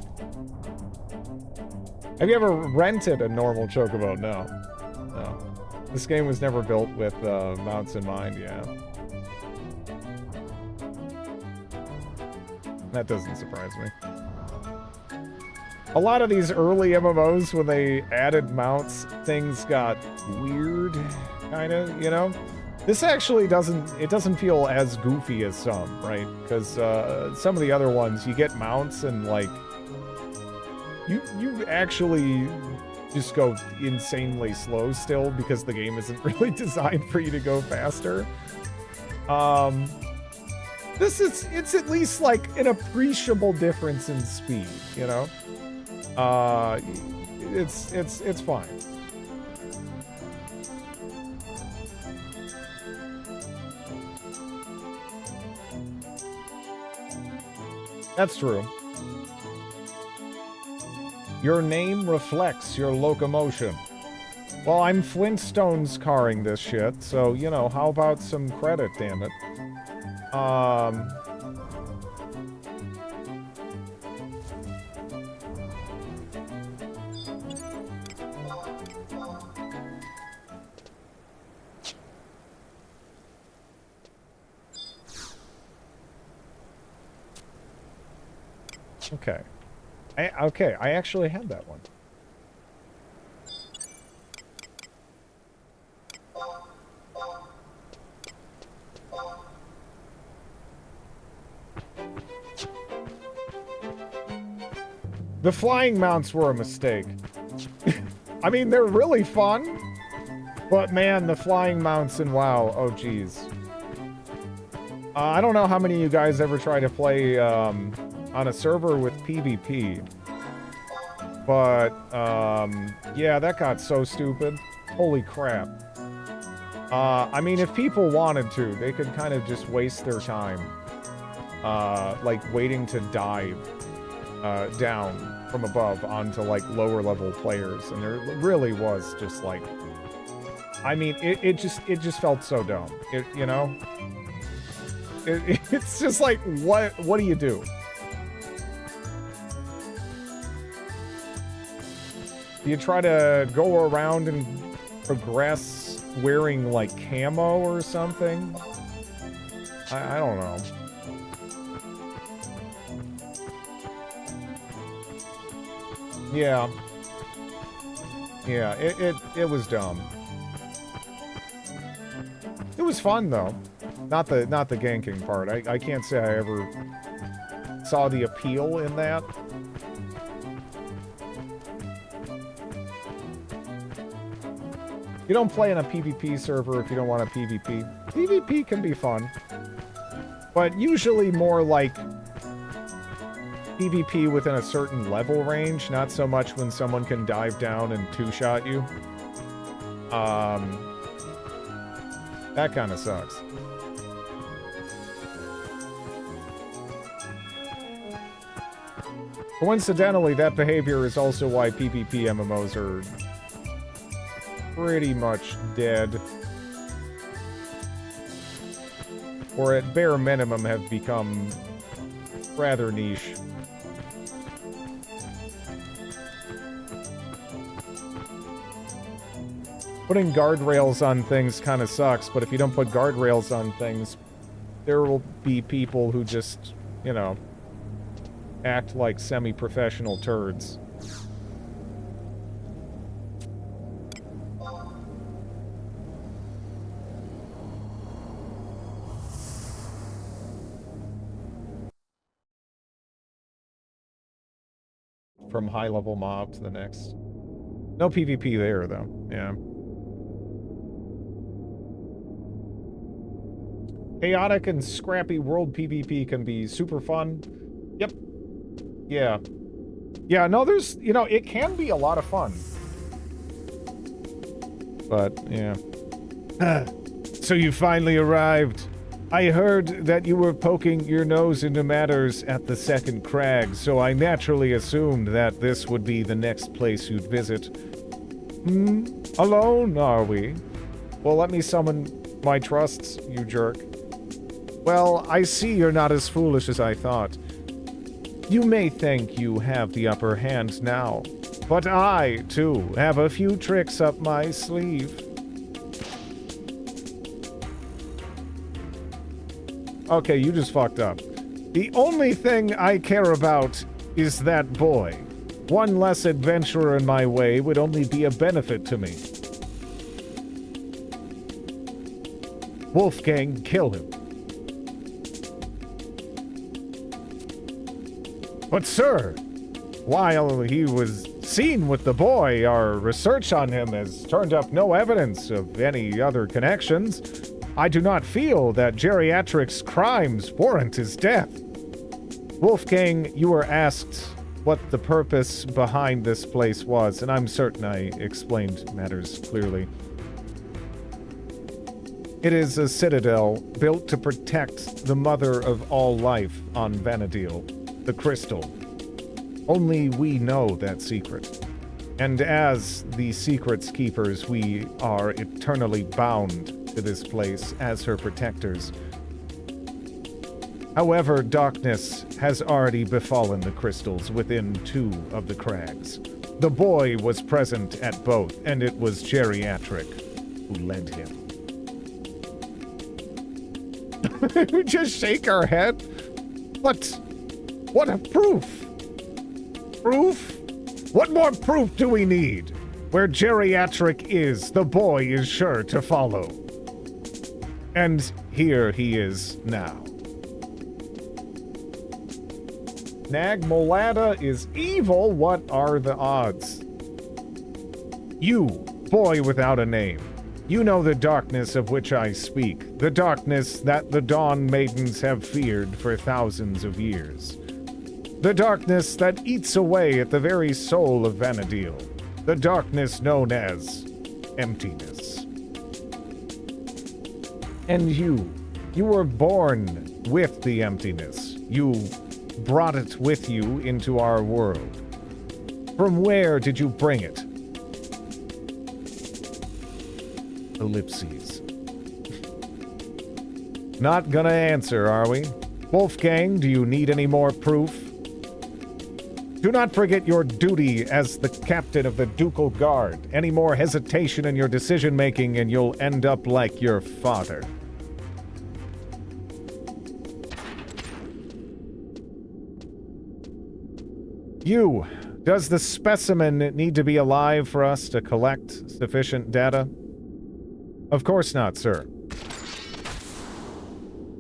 Have you ever rented a normal chocobo? No. No. This game was never built with mounts in mind, yeah. That doesn't surprise me. A lot of these early MMOs, when they added mounts, things got weird, kind of, you know? This actually doesn't feel as goofy as some, right? Because some of the other ones, you get mounts and, like, you actually just go insanely slow still because the game isn't really designed for you to go faster. It's at least like an appreciable difference in speed, you know? It's fine. That's true. Your name reflects your locomotion. Well, I'm Flintstones carring this shit, so, you know, how about some credit, damn it? Okay. Okay, I actually had that one. The flying mounts were a mistake. I mean, they're really fun, but man, the flying mounts in WoW, oh geez. I don't know how many of you guys ever try to play on a server with PvP, but yeah, that got so stupid. Holy crap. I mean, if people wanted to, they could kind of just waste their time, like waiting to dive down from above onto like lower level players, and there really was just like, I mean, it just felt so dumb. You know, it's just like, what do you do? Do you try to go around and progress wearing like camo or something? I don't know. Yeah. Yeah, it was dumb. It was fun though. Not the ganking part. I can't say I ever saw the appeal in that. You don't play in a PvP server if you don't want a PvP. PvP can be fun, but usually more like PvP within a certain level range, not so much when someone can dive down and two-shot you. That kind of sucks. Coincidentally, that behavior is also why PvP MMOs are pretty much dead. Or at bare minimum have become rather niche. Putting guardrails on things kind of sucks, but if you don't put guardrails on things, there will be people who just, you know, act like semi-professional turds. From high-level mob to the next. No PvP there, though. Yeah. Chaotic and scrappy world PvP can be super fun. Yep. Yeah. Yeah, no, there's, you know, it can be a lot of fun. But, yeah. So you finally arrived. I heard that you were poking your nose into matters at the Second Crag, so I naturally assumed that this would be the next place you'd visit. Alone, are we? Well, let me summon my trusts, you jerk. Well, I see you're not as foolish as I thought. You may think you have the upper hand now, but I, too, have a few tricks up my sleeve. Okay, you just fucked up. The only thing I care about is that boy. One less adventurer in my way would only be a benefit to me. Wolfgang, kill him. But sir, while he was seen with the boy, our research on him has turned up no evidence of any other connections. I do not feel that Geriatric's crimes warrant his death. Wolfgang, you were asked what the purpose behind this place was, and I'm certain I explained matters clearly. It is a citadel built to protect the mother of all life on Vanadil, the crystal. Only we know that secret. And as the secret's keepers, we are eternally bound to this place as her protectors. However, darkness has already befallen the crystals within 2 of the crags. The boy was present at both, and it was Geriatric who led him. We just shake our head? What a proof! Proof? What more proof do we need? Where Geriatric is, the boy is sure to follow. And here he is now. Nagmolada is evil. What are the odds? You, boy without a name. You know the darkness of which I speak. The darkness that the Dawn Maidens have feared for thousands of years. The darkness that eats away at the very soul of Vanadil. The darkness known as emptiness. And you were born with the emptiness. You brought it with you into our world. From where did you bring it? Ellipses. Not gonna answer, are we? Wolfgang, do you need any more proof? Do not forget your duty as the captain of the Ducal Guard. Any more hesitation in your decision-making and you'll end up like your father. You, does the specimen need to be alive for us to collect sufficient data? Of course not, sir.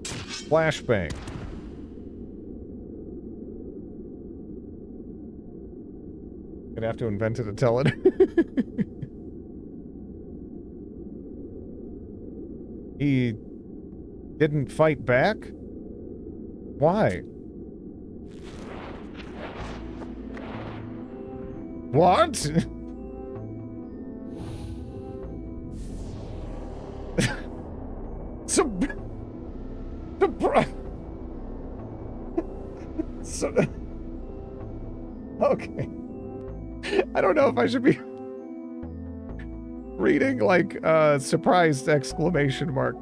Flashbang. Gonna have to invent it to tell it. He didn't fight back? Why? What? Okay. I don't know if I should be reading like surprised exclamation mark,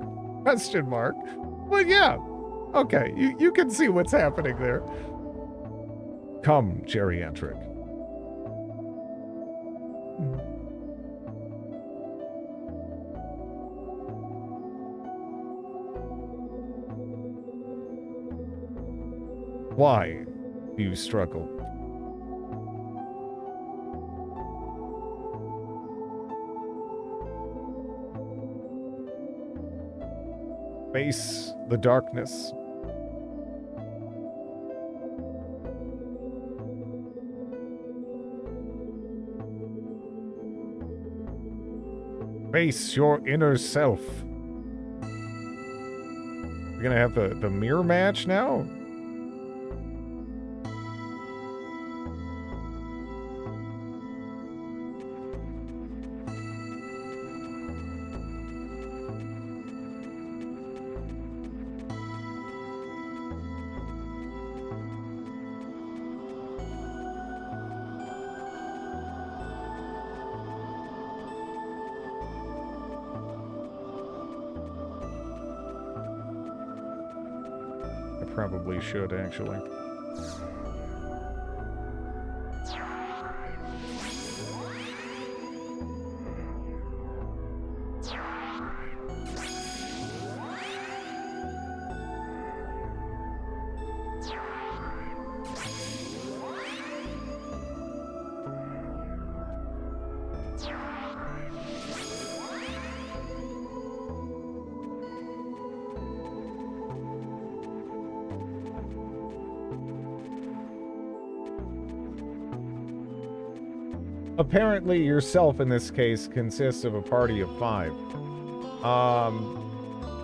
question mark. But yeah. Okay, you can see what's happening there. Come, Geriatric. Why do you struggle? Face the darkness. Face your inner self. We're gonna have the mirror match now? probably should, actually. Apparently, yourself in this case consists of a party of 5.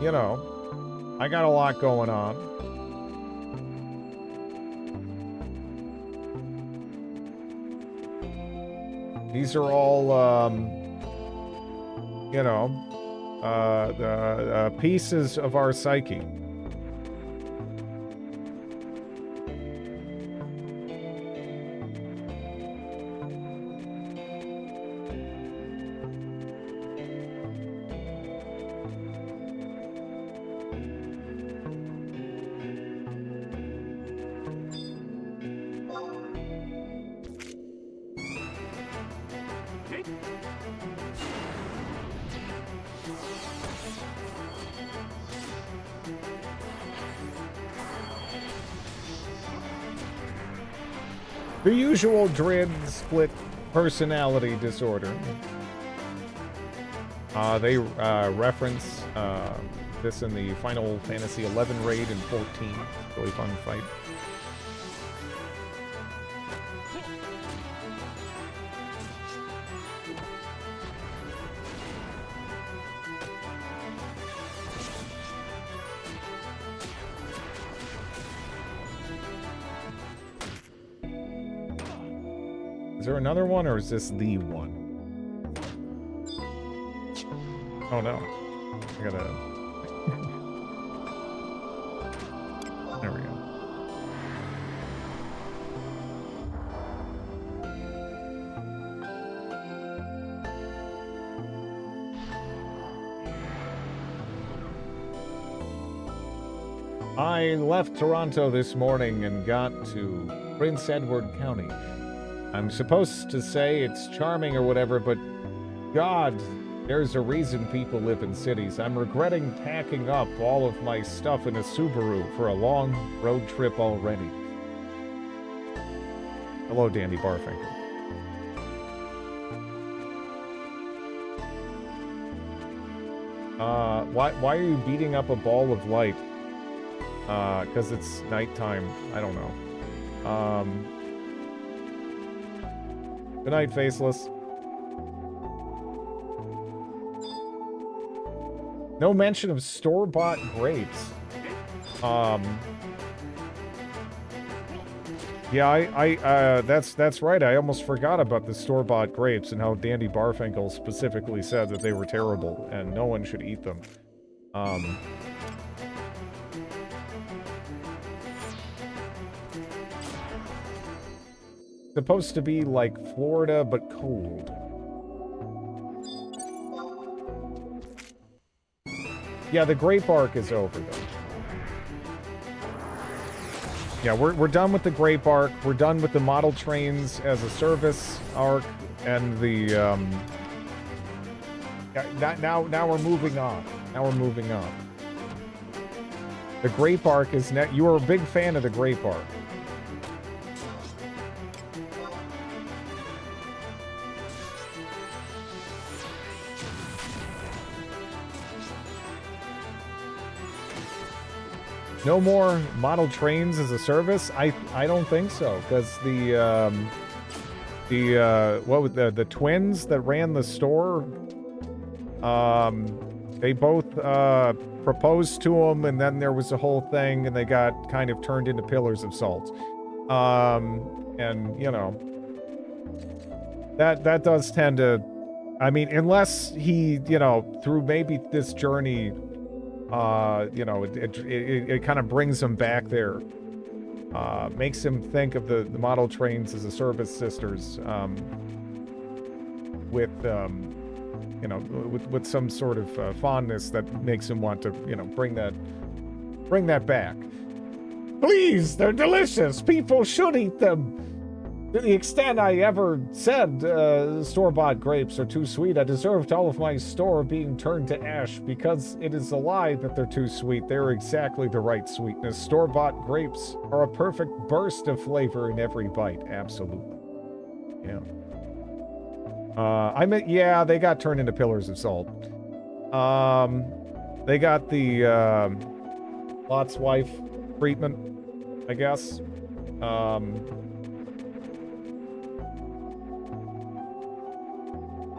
You know, I got a lot going on. These are all, you know, the pieces of our psyche. The usual Drid split personality disorder. They reference this in the Final Fantasy XI raid in 14. Really fun fight. Is there another one, or is this the one? Oh no. I gotta... There we go. I left Toronto this morning and got to Prince Edward County. I'm supposed to say it's charming or whatever, but God, there's a reason people live in cities. I'm regretting packing up all of my stuff in a Subaru for a long road trip already. Hello, Dandy Barfinkel. Why are you beating up a ball of light? Because it's nighttime. I don't know. Good night, Faceless. No mention of store-bought grapes. Yeah, that's right. I almost forgot about the store-bought grapes and how Dandy Barfinkel specifically said that they were terrible and no one should eat them. Supposed to be like Florida, but cold. Yeah, the grape arc is over, though. Yeah, we're done with the grape arc. We're done with the model trains as a service arc, and the now we're moving on. Now we're moving on. The grape arc is net. You are a big fan of the grape arc. No more model trains as a service? I don't think so, because the twins that ran the store, they both proposed to him, and then there was a whole thing, and they got kind of turned into pillars of salt. And you know, that does tend to, I mean, unless he, you know, through maybe this journey, you know, it kind of brings him back there. Makes him think of the model trains as a service sisters, with, you know, with some sort of fondness that makes him want to, you know, bring that back. Please, they're delicious. People should eat them. To the extent I ever said store-bought grapes are too sweet, I deserved all of my store being turned to ash because it is a lie that they're too sweet. They're exactly the right sweetness. Store-bought grapes are a perfect burst of flavor in every bite. Absolutely. Yeah. Yeah, they got turned into pillars of salt. They got the Lot's wife treatment, I guess.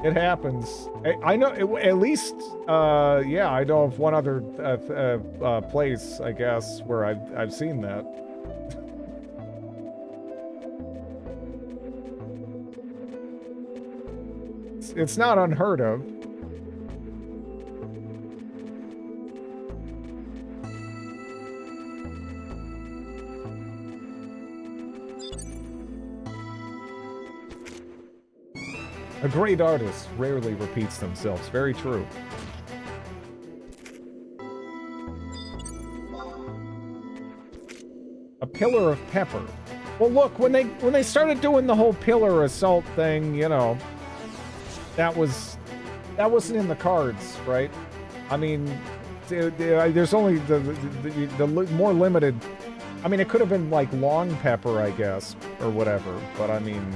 It happens. I know, at least, yeah, I know of one other place, I guess, where I've seen that. It's not unheard of. A great artist rarely repeats themselves. Very true. A pillar of pepper. Well, look, when they started doing the whole pillar of salt thing, you know, that wasn't in the cards, right? I mean, there's only the more limited. I mean, it could have been like long pepper, I guess, or whatever. But I mean.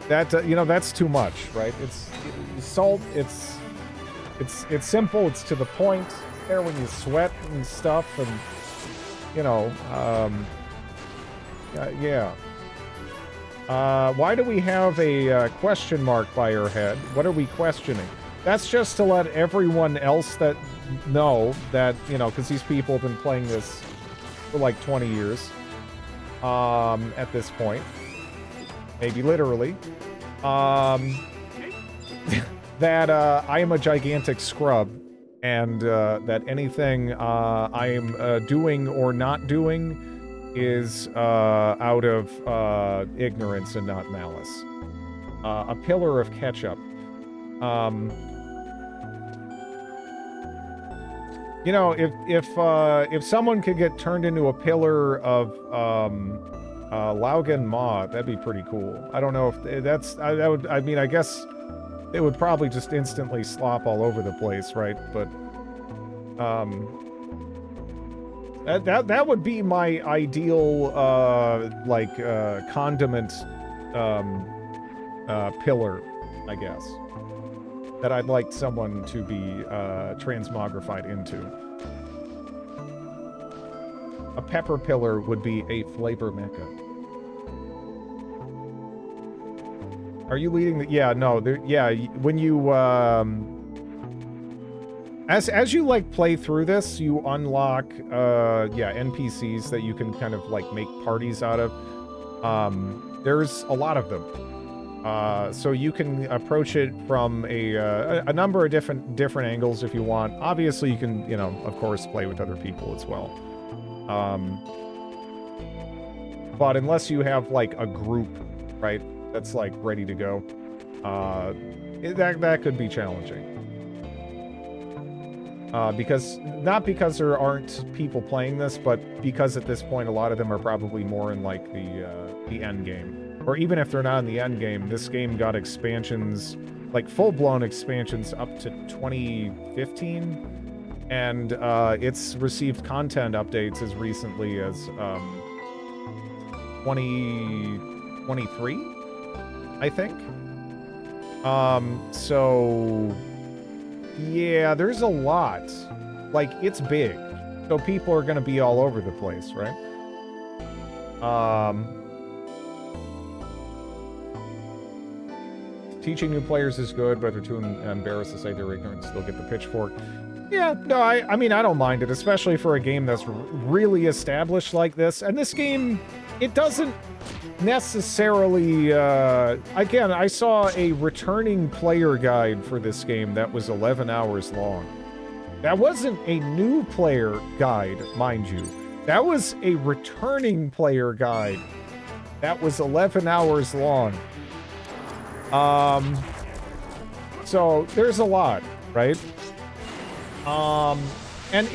That you know, that's too much, right? It's salt. It's simple. It's to the point. It's there when you sweat and stuff, and you know, yeah. Why do we have a question mark by our head? What are we questioning? That's just to let everyone else that know that, you know, because these people have been playing this for like 20 years. At this point. Maybe literally, that I am a gigantic scrub, and that anything I am doing or not doing is out of ignorance and not malice. A pillar of ketchup. You know, if someone could get turned into a pillar of Laugen Ma, that'd be pretty cool. I don't know if that's, I mean, I guess it would probably just instantly slop all over the place, right? But, that would be my ideal, condiment, pillar, I guess. That I'd like someone to be, transmogrified into. A pepper pillar would be a flavor mecca. Are you leading the... Yeah, no, yeah, when you, as you, like, play through this, you unlock, yeah, NPCs that you can kind of, like, make parties out of. There's a lot of them. So you can approach it from a number of different angles if you want. Obviously, you can, you know, of course, play with other people as well. But unless you have, like, a group, right, that's, like, ready to go, that could be challenging. Not because there aren't people playing this, but because at this point a lot of them are probably more in, like, the end game. Or even if they're not in the end game, this game got expansions, like, full-blown expansions up to 2015. And it's received content updates as recently as 2023, I think. So yeah, there's a lot. Like, it's big, so people are gonna be all over the place, right? Teaching new players is good, but they're too embarrassed to say they're ignorant, still get the pitchfork. Yeah, no, I mean, I don't mind it, especially for a game that's really established like this. And this game, it doesn't necessarily... again, I saw a returning player guide for this game that was 11 hours long. That wasn't a new player guide, mind you. That was a returning player guide that was 11 hours long. So, there's a lot, right? And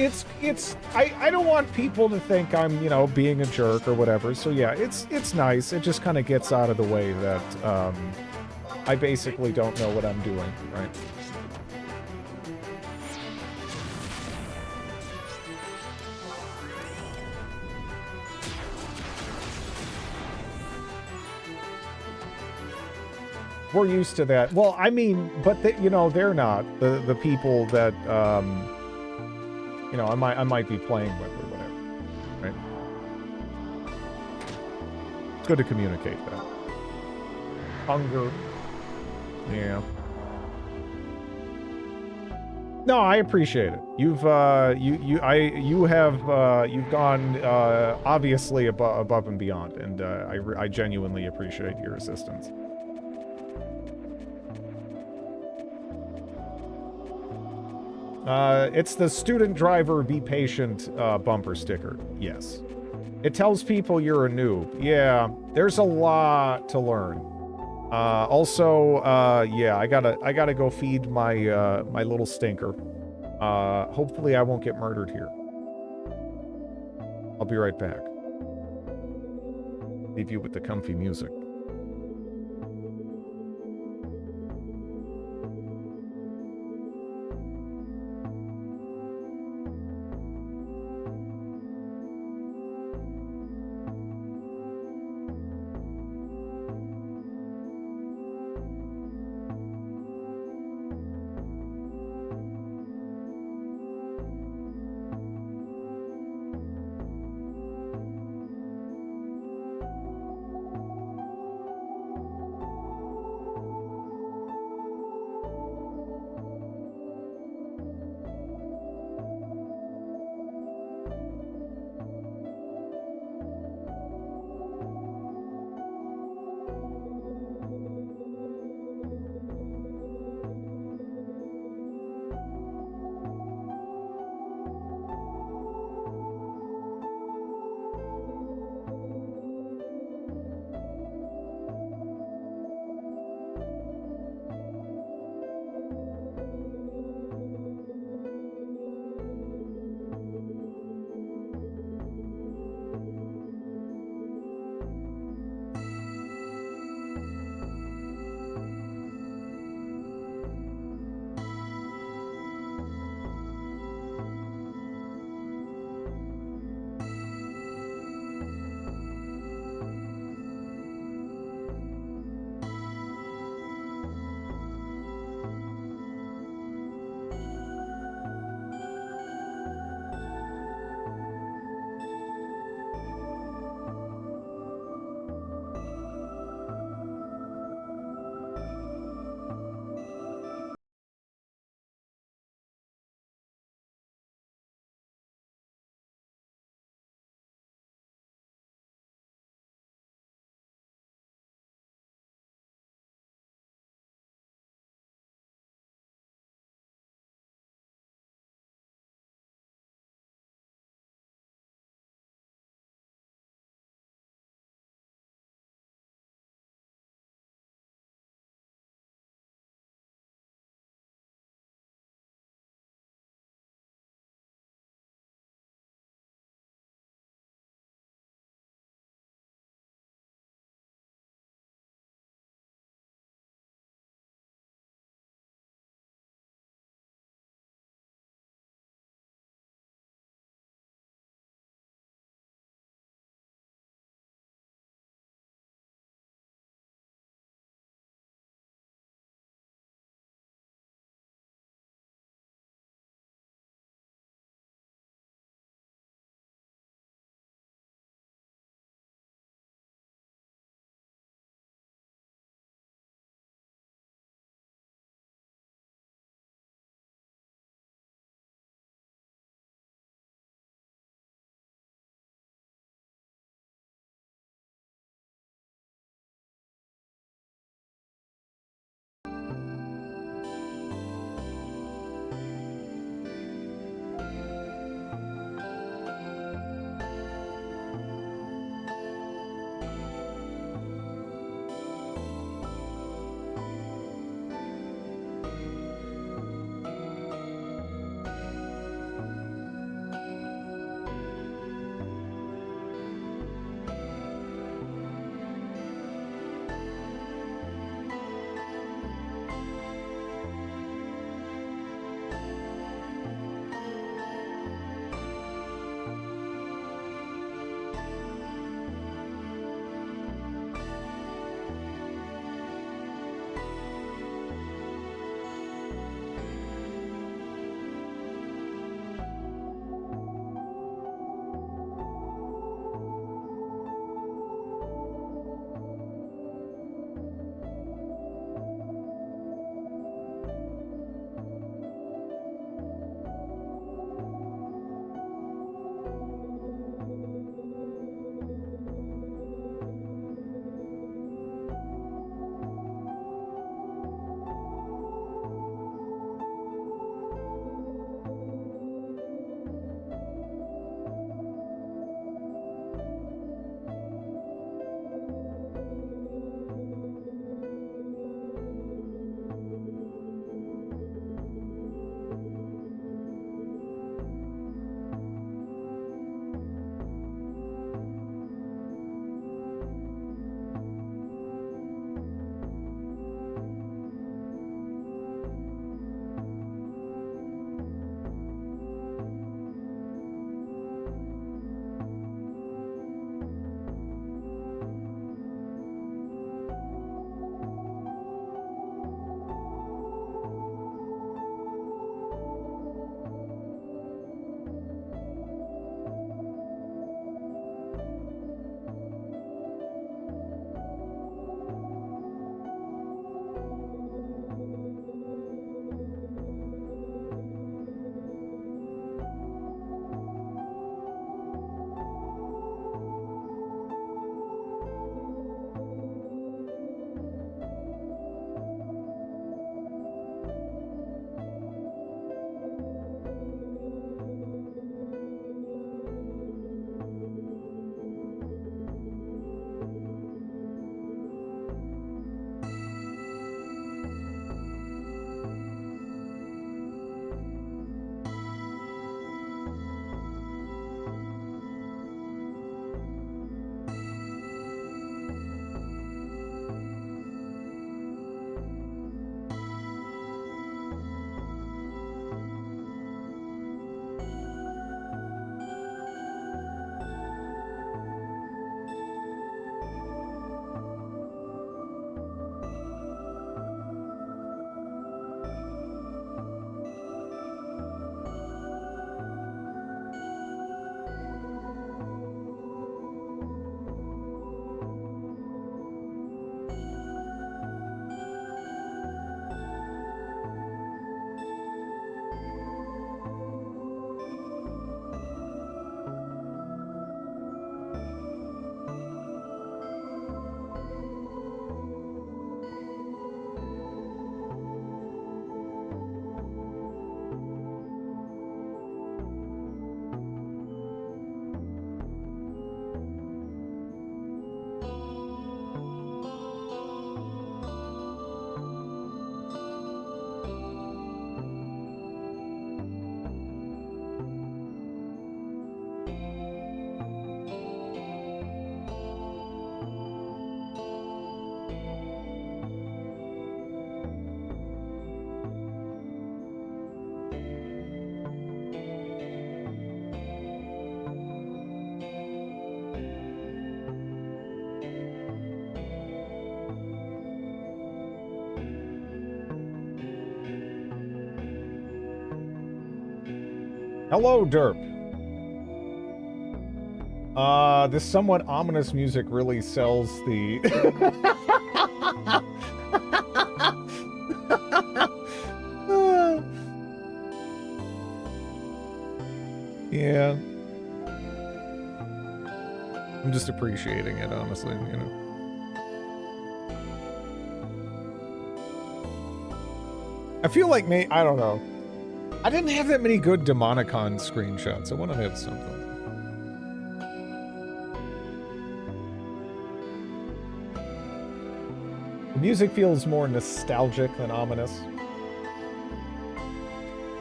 I don't want people to think I'm, you know, being a jerk or whatever. So yeah, it's nice. It just kind of gets out of the way that I basically don't know what I'm doing, right? We're used to that. Well, I mean, but you know, they're not the people that you know, I might be playing with or whatever, right? It's good to communicate that. Hunger. Yeah. No, I appreciate it. You've you've gone obviously above and beyond, and I genuinely appreciate your assistance. It's the student driver be patient bumper sticker. Yes. It tells people you're a noob. Yeah, there's a lot to learn. Also, yeah, I gotta go feed my my little stinker. Hopefully I won't get murdered here. I'll be right back. Leave you with the comfy music. Hello, Derp. This somewhat ominous music really sells the... Yeah. I'm just appreciating it, honestly, you know. I feel like I don't know. I didn't have that many good Demonicon screenshots. I want to have something. The music feels more nostalgic than ominous.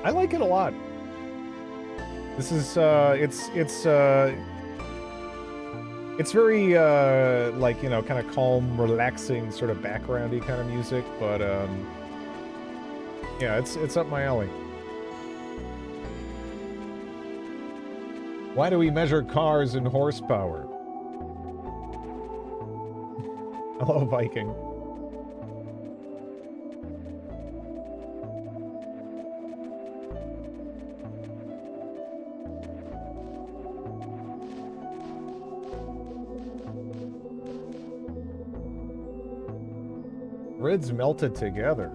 I like it a lot. This is, it's very, like, you know, kind of calm, relaxing, sort of backgroundy kind of music, but, yeah, it's up my alley. Why do we measure cars in horsepower? Hello, Viking. Grids melted together.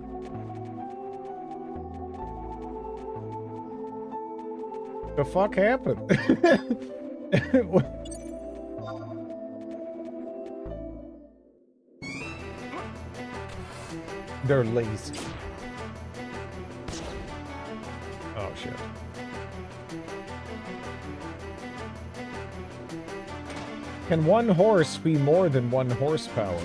The fuck happened? They're lazy. Oh shit. Can one horse be more than 1 horsepower?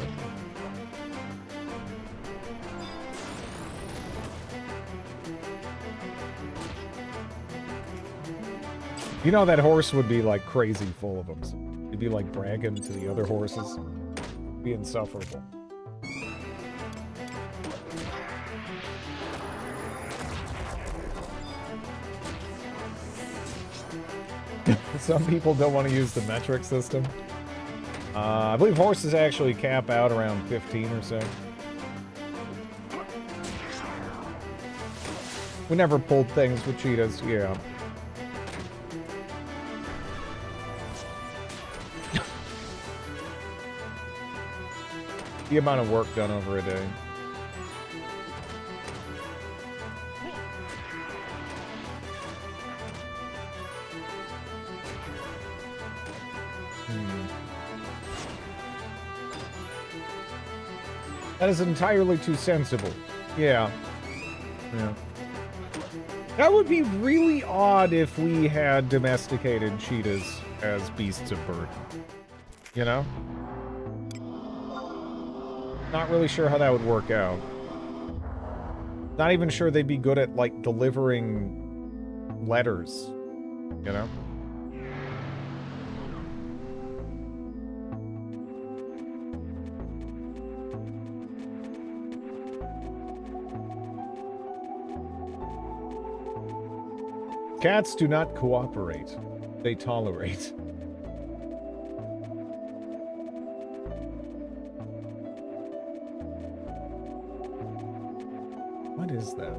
You know that horse would be like crazy full of them. So he'd be like bragging to the other horses. It'd be insufferable. Some people don't want to use the metric system. I believe horses actually cap out around 15 or so. We never pulled things with cheetahs, yeah. The amount of work done over a day. That is entirely too sensible. Yeah. Yeah. That would be really odd if we had domesticated cheetahs as beasts of burden. You know? Not really sure how that would work out. Not even sure they'd be good at, like, delivering letters. You know? Cats do not cooperate. They tolerate. What is that?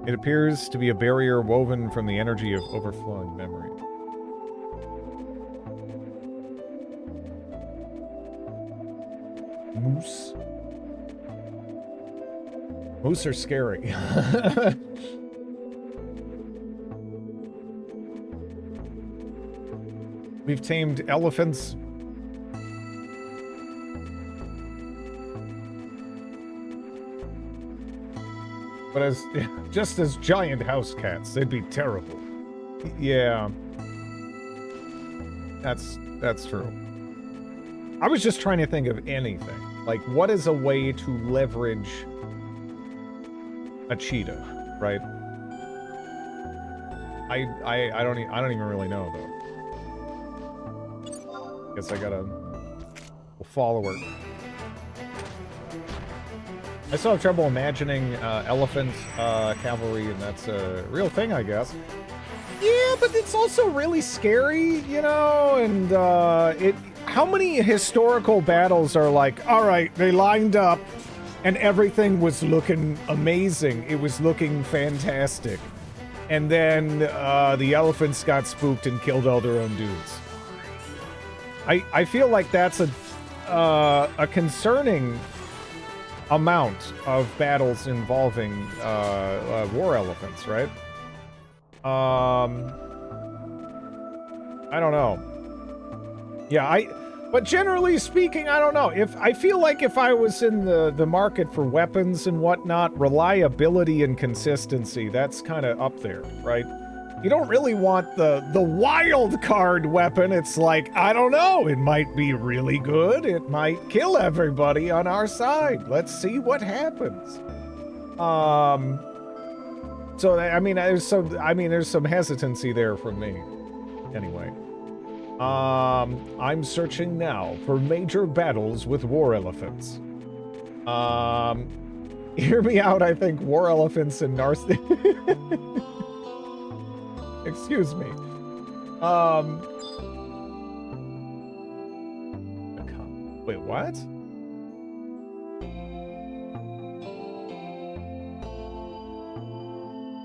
It appears to be a barrier woven from the energy of overflowing memory. Moose. Moose are scary. We've tamed elephants. But just as giant house cats, they'd be terrible. Yeah. That's true. I was just trying to think of anything. Like, what is a way to leverage a cheetah, right? I don't even really know though. Guess I gotta follow her. I still have trouble imagining elephant cavalry, and that's a real thing, I guess. Yeah, but it's also really scary, you know, and how many historical battles are like, all right, they lined up, And everything was looking amazing. It was looking fantastic. And then the elephants got spooked and killed all their own dudes. I feel like that's a concerning amount of battles involving war elephants, right? I don't know. Yeah, but generally speaking, I don't know. I feel like if I was in the market for weapons and whatnot, reliability and consistency, that's kind of up there, right? You don't really want the wild card weapon. It's like, I don't know, it might be really good. It might kill everybody on our side. Let's see what happens. So I mean, there's some hesitancy there from me. Anyway. I'm searching now for major battles with war elephants. Hear me out, I think war elephants and excuse me. Wait, what?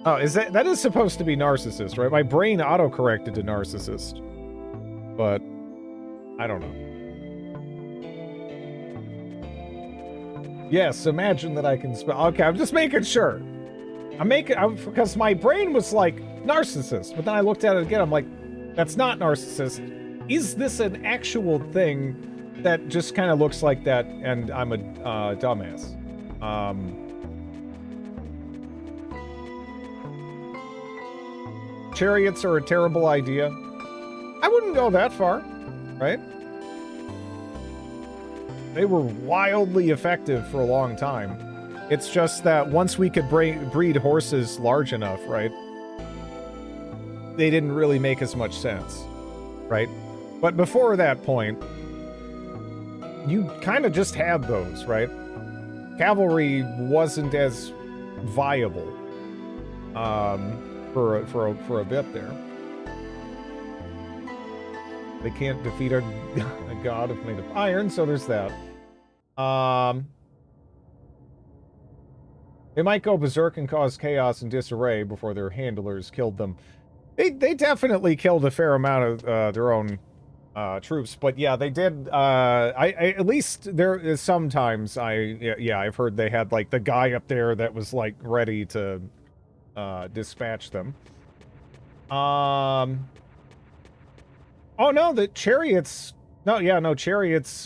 Oh, that is supposed to be narcissist, right? My brain auto-corrected to narcissist. But I don't know. Yes, imagine that I can spell. Okay, I'm just making sure. Because my brain was like narcissist, but then I looked at it again. I'm like, that's not narcissist. Is this an actual thing that just kind of looks like that? And I'm a dumbass. Chariots are a terrible idea. I wouldn't go that far, right? They were wildly effective for a long time. It's just that once we could breed horses large enough, right? They didn't really make as much sense, right? But before that point, you kind of just had those, right? Cavalry wasn't as viable for a bit there. They can't defeat a god made of iron, so there's that. They might go berserk and cause chaos and disarray before their handlers killed them. They definitely killed a fair amount of their own troops, but yeah, they did. At least there is sometimes I've heard they had like the guy up there that was like ready to dispatch them. Oh no, the chariots. No, chariots.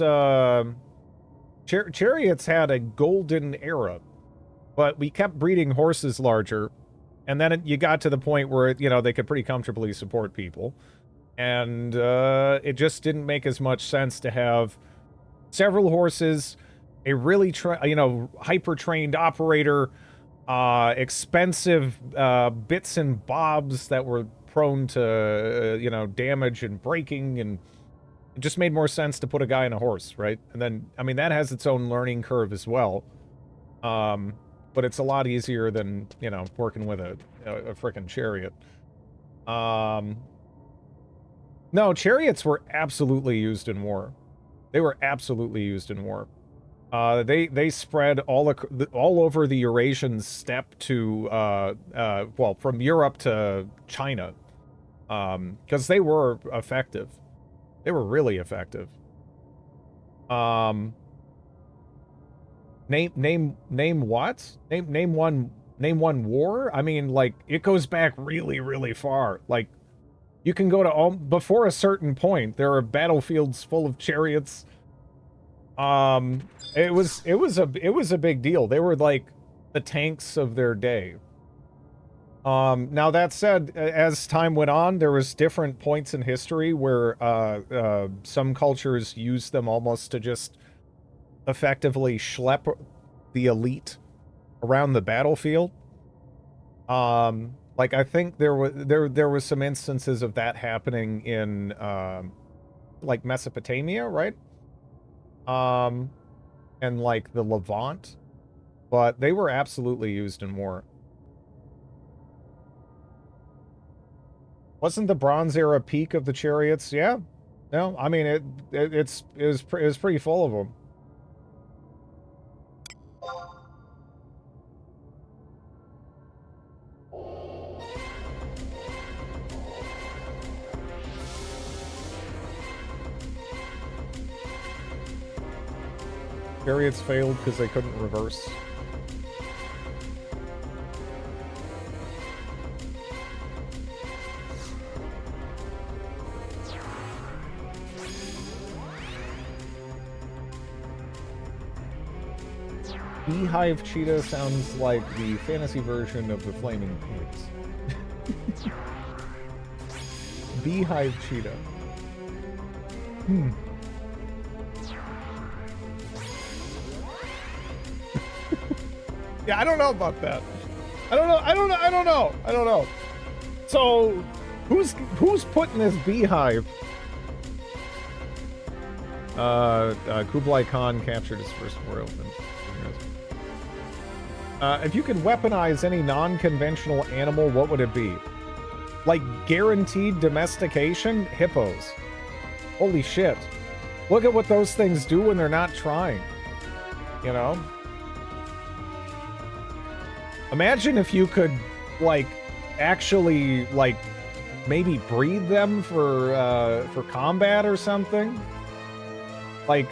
Chariots had a golden era, but we kept breeding horses larger, and then you got to the point where they could pretty comfortably support people, and it just didn't make as much sense to have several horses, a really hyper trained operator, expensive bits and bobs that were prone to damage and breaking, and it just made more sense to put a guy in a horse, right? And then I mean that has its own learning curve as well, but it's a lot easier than working with a freaking chariot. No, chariots were absolutely used in war. They were absolutely used in war. They spread all over the Eurasian steppe to well, from Europe to China, because they were effective. They were really effective. Name what? Name one war? I mean, like, it goes back really, really far. Like, you can go to before a certain point, there are battlefields full of chariots. It was a big deal. They were like the tanks of their day. Now that said, as time went on, there was different points in history where some cultures used them almost to just effectively schlep the elite around the battlefield. Like I think there was some instances of that happening in like Mesopotamia, right? And like the Levant, but they were absolutely used in war. Wasn't the Bronze Era peak of the chariots? Yeah. No, I mean it was pretty full of them. Chariots failed because they couldn't reverse. Beehive Cheetah sounds like the fantasy version of the Flaming Pigs. Beehive Cheetah. Yeah, I don't know about that. I don't know. So, who's putting this beehive? Kublai Khan captured his first royal. If you could weaponize any non-conventional animal, what would it be? Like, guaranteed domestication? Hippos. Holy shit. Look at what those things do when they're not trying. You know? Imagine if you could, like, actually, like, maybe breed them for combat or something? Like,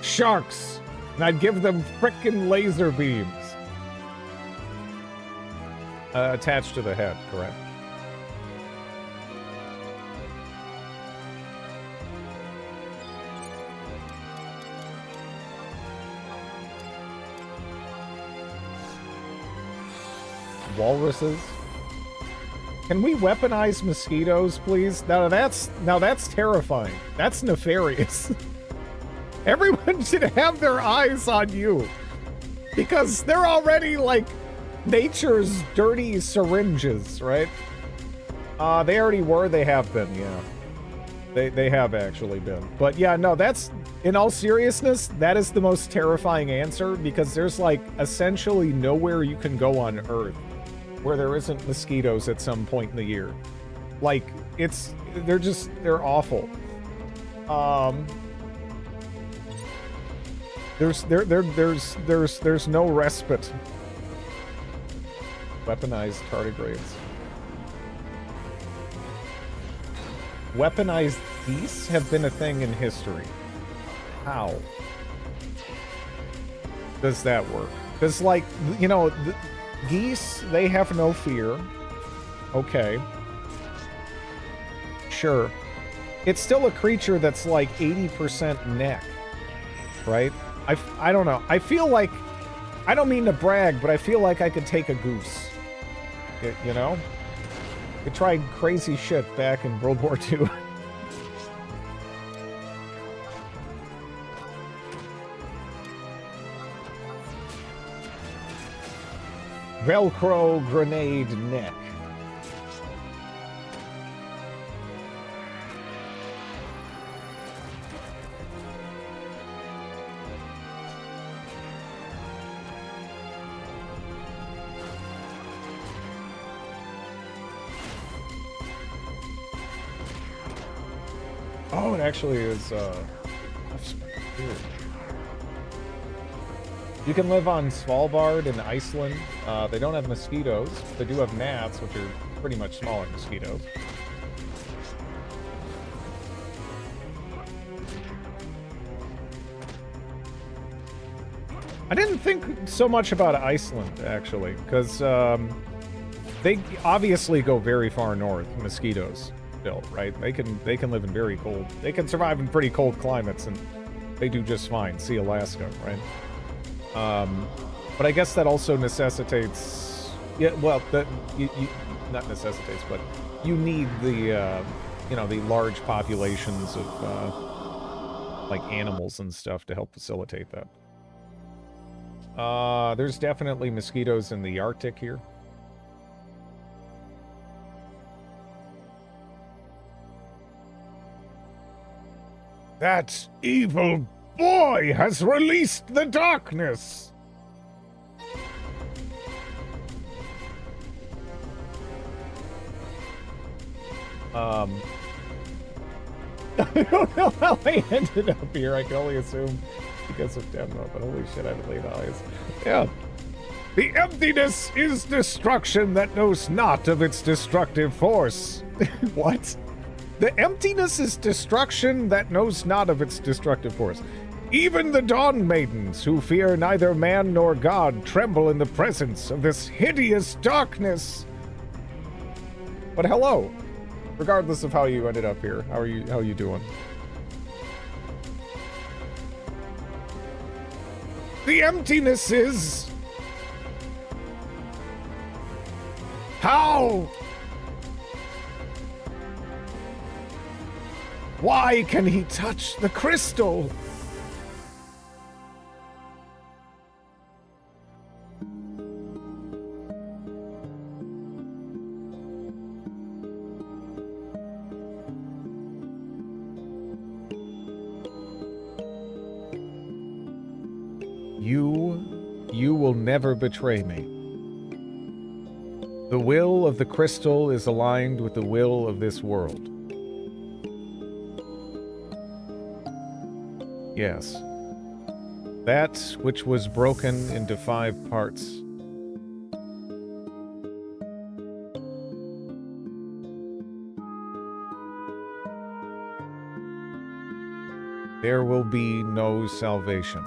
sharks! And I'd give them frickin' laser beams. Attached to the head, correct? Walruses. Can we weaponize mosquitoes, please? Now that's terrifying. That's nefarious. Everyone should have their eyes on you. Because they're already, like, nature's dirty syringes, right? They already were, they have been, yeah. They have actually been. But yeah, no, that's, in all seriousness, that is the most terrifying answer, because there's, like, essentially nowhere you can go on Earth where there isn't mosquitoes at some point in the year. Like, they're awful. There's no respite. Weaponized tardigrades. Weaponized geese have been a thing in history. How does that work? Because, like, you know, the geese, they have no fear. Okay. Sure. It's still a creature that's like 80% neck, right? I don't know. I feel like, I don't mean to brag, but I feel like I could take a goose. You know? I tried crazy shit back in World War II. Velcro grenade neck. Oh, it actually is, that's weird. You can live on Svalbard in Iceland. They don't have mosquitoes. They do have gnats, which are pretty much smaller mosquitoes. I didn't think so much about Iceland, actually, because they obviously go very far north, mosquitoes. Right? They can live in very cold. They can survive in pretty cold climates, and they do just fine. See Alaska, right? But I guess that also necessitates, yeah. Well, that you not necessitates, but you need the you know, the large populations of like animals and stuff to help facilitate that. There's definitely mosquitoes in the Arctic here. That evil boy has released the darkness! I don't know how I ended up here. I can only assume because of Demo, but holy shit, I have laid eyes. Yeah. The emptiness is destruction that knows not of its destructive force. What? The emptiness is destruction that knows not of its destructive force. Even the dawn maidens, who fear neither man nor God, tremble in the presence of this hideous darkness. But hello, regardless of how you ended up here, how are you doing? The emptiness is... How? Why can he touch the crystal? You will never betray me. The will of the crystal is aligned with the will of this world. Yes. That which was broken into 5 parts. There will be no salvation.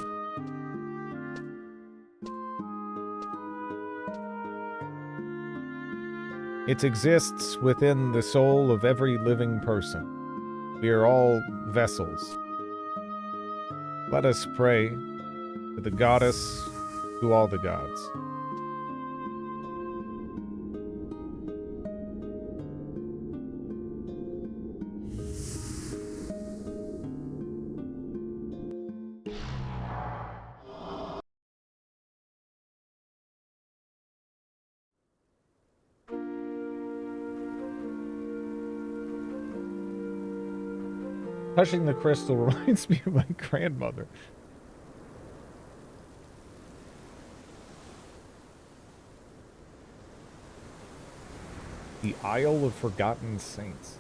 It exists within the soul of every living person. We are all vessels. Let us pray to the goddess, to all the gods. Touching the crystal reminds me of my grandmother. The Isle of Forgotten Saints.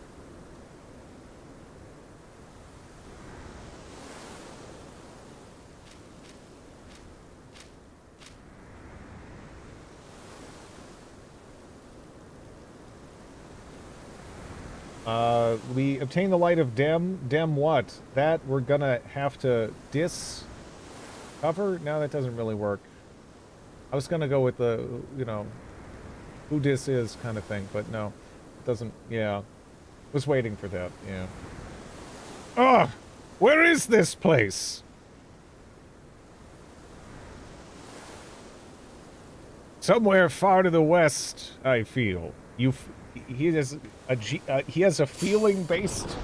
We obtain the light of Dem. Dem what? That we're gonna have to discover? No, that doesn't really work. I was gonna go with the, you know, who dis is kind of thing, but no. It doesn't, yeah. Was waiting for that, yeah. Ugh! Where is this place? Somewhere far to the west, I feel. He has a feeling-based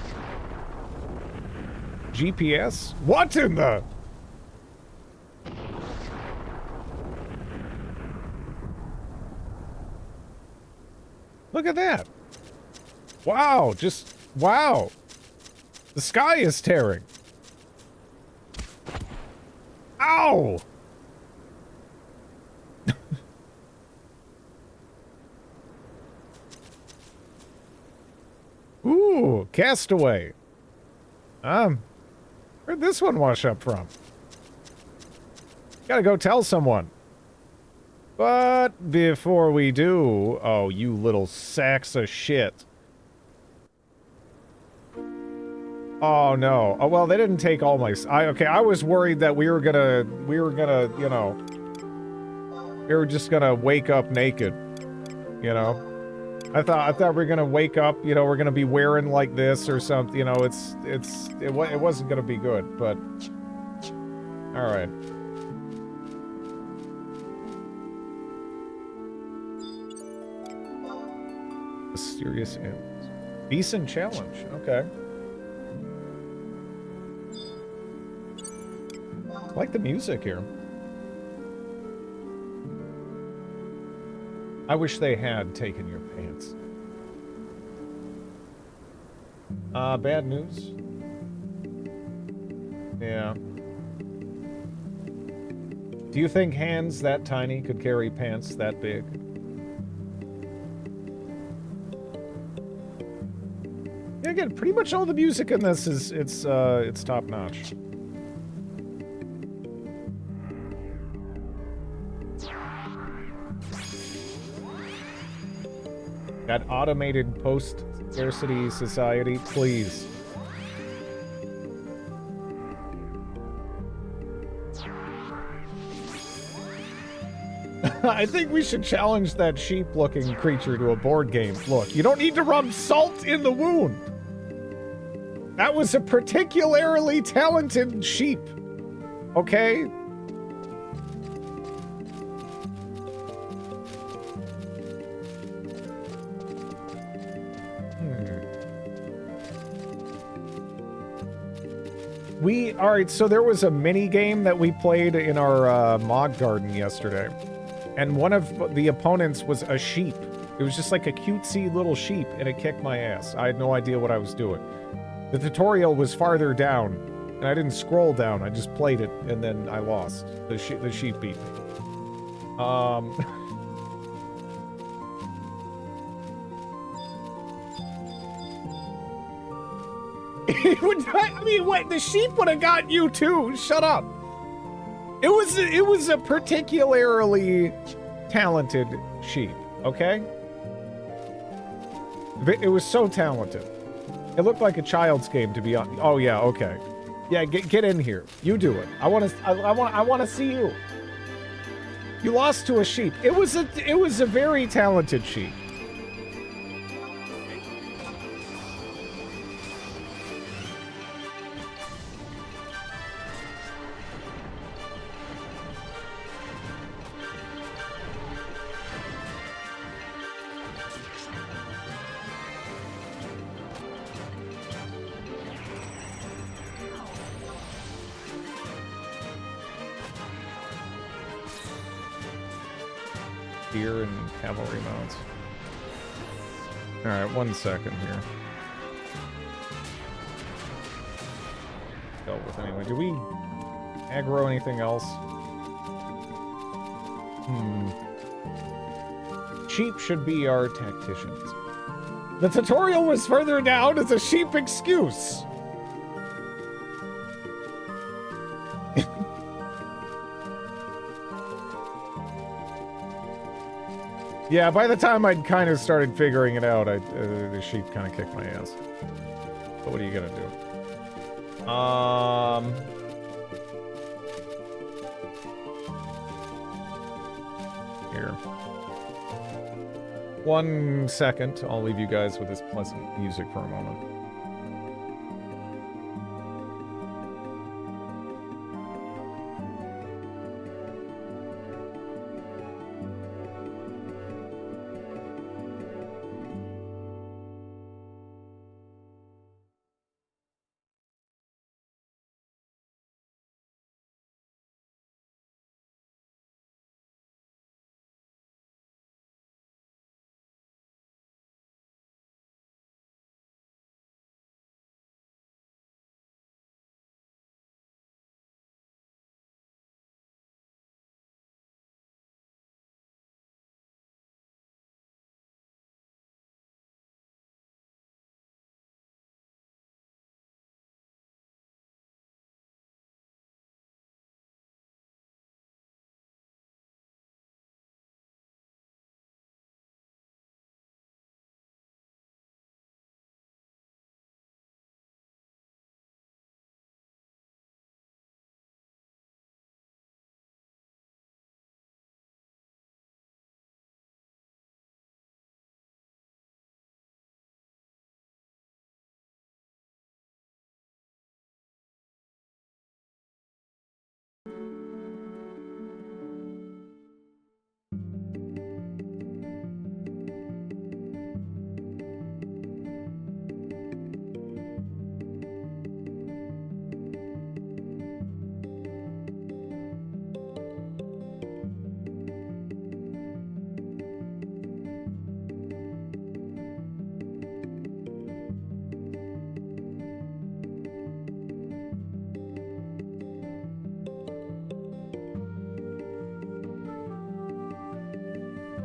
GPS? What in the... Look at that. Wow, just... Wow. The sky is tearing. Ow! Ooh, Castaway. Where'd this one wash up from? Gotta go tell someone. But before we do... Oh, you little sacks of shit. Oh, no. Oh, well, they didn't take all my... Okay, I was worried that we were gonna, you know... We were just gonna wake up naked. You know? I thought we were gonna wake up, you know, we're gonna be wearing like this or something, you know, it wasn't gonna be good, but... Alright. Mysterious aliens. Decent challenge, okay. I like the music here. I wish they had taken your pants. Bad news? Yeah. Do you think hands that tiny could carry pants that big? Yeah, again, pretty much all the music in this is, it's top notch. That automated post Scarcity Society, please. I think we should challenge that sheep-looking creature to a board game. Look, you don't need to rub salt in the wound. That was a particularly talented sheep. Okay? Alright, so there was a mini game that we played in our mod garden yesterday. And one of the opponents was a sheep. It was just like a cutesy little sheep, and it kicked my ass. I had no idea what I was doing. The tutorial was farther down, and I didn't scroll down. I just played it, and then I lost. The sheep beat me. I mean, what? The sheep would have got you too. Shut up. It was a particularly talented sheep, okay? It was so talented. It looked like a child's game, to be honest. Oh yeah, okay. Yeah, get in here. You do it. I want to see you. You lost to a sheep. It was a very talented sheep. Deer and cavalry mounts. Alright, 1 second here. Dealt with anyway. Do we aggro anything else? Sheep should be our tacticians. The tutorial was further down as a sheep excuse. Yeah, by the time I'd kind of started figuring it out, the sheep kind of kicked my ass. But what are you gonna do? Here. 1 second. I'll leave you guys with this pleasant music for a moment.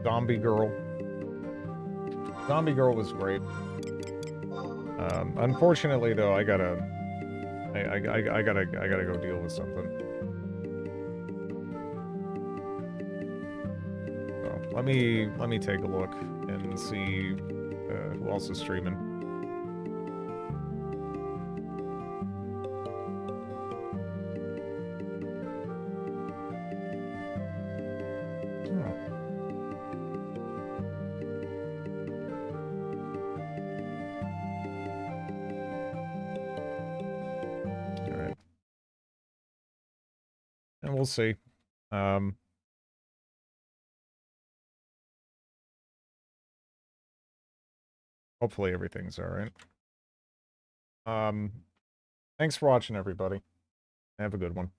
Zombie Girl. Zombie Girl was great. Unfortunately, though, I gotta go deal with something. So let me take a look and see who else is streaming. And we'll see. Hopefully everything's alright. Thanks for watching, everybody. Have a good one.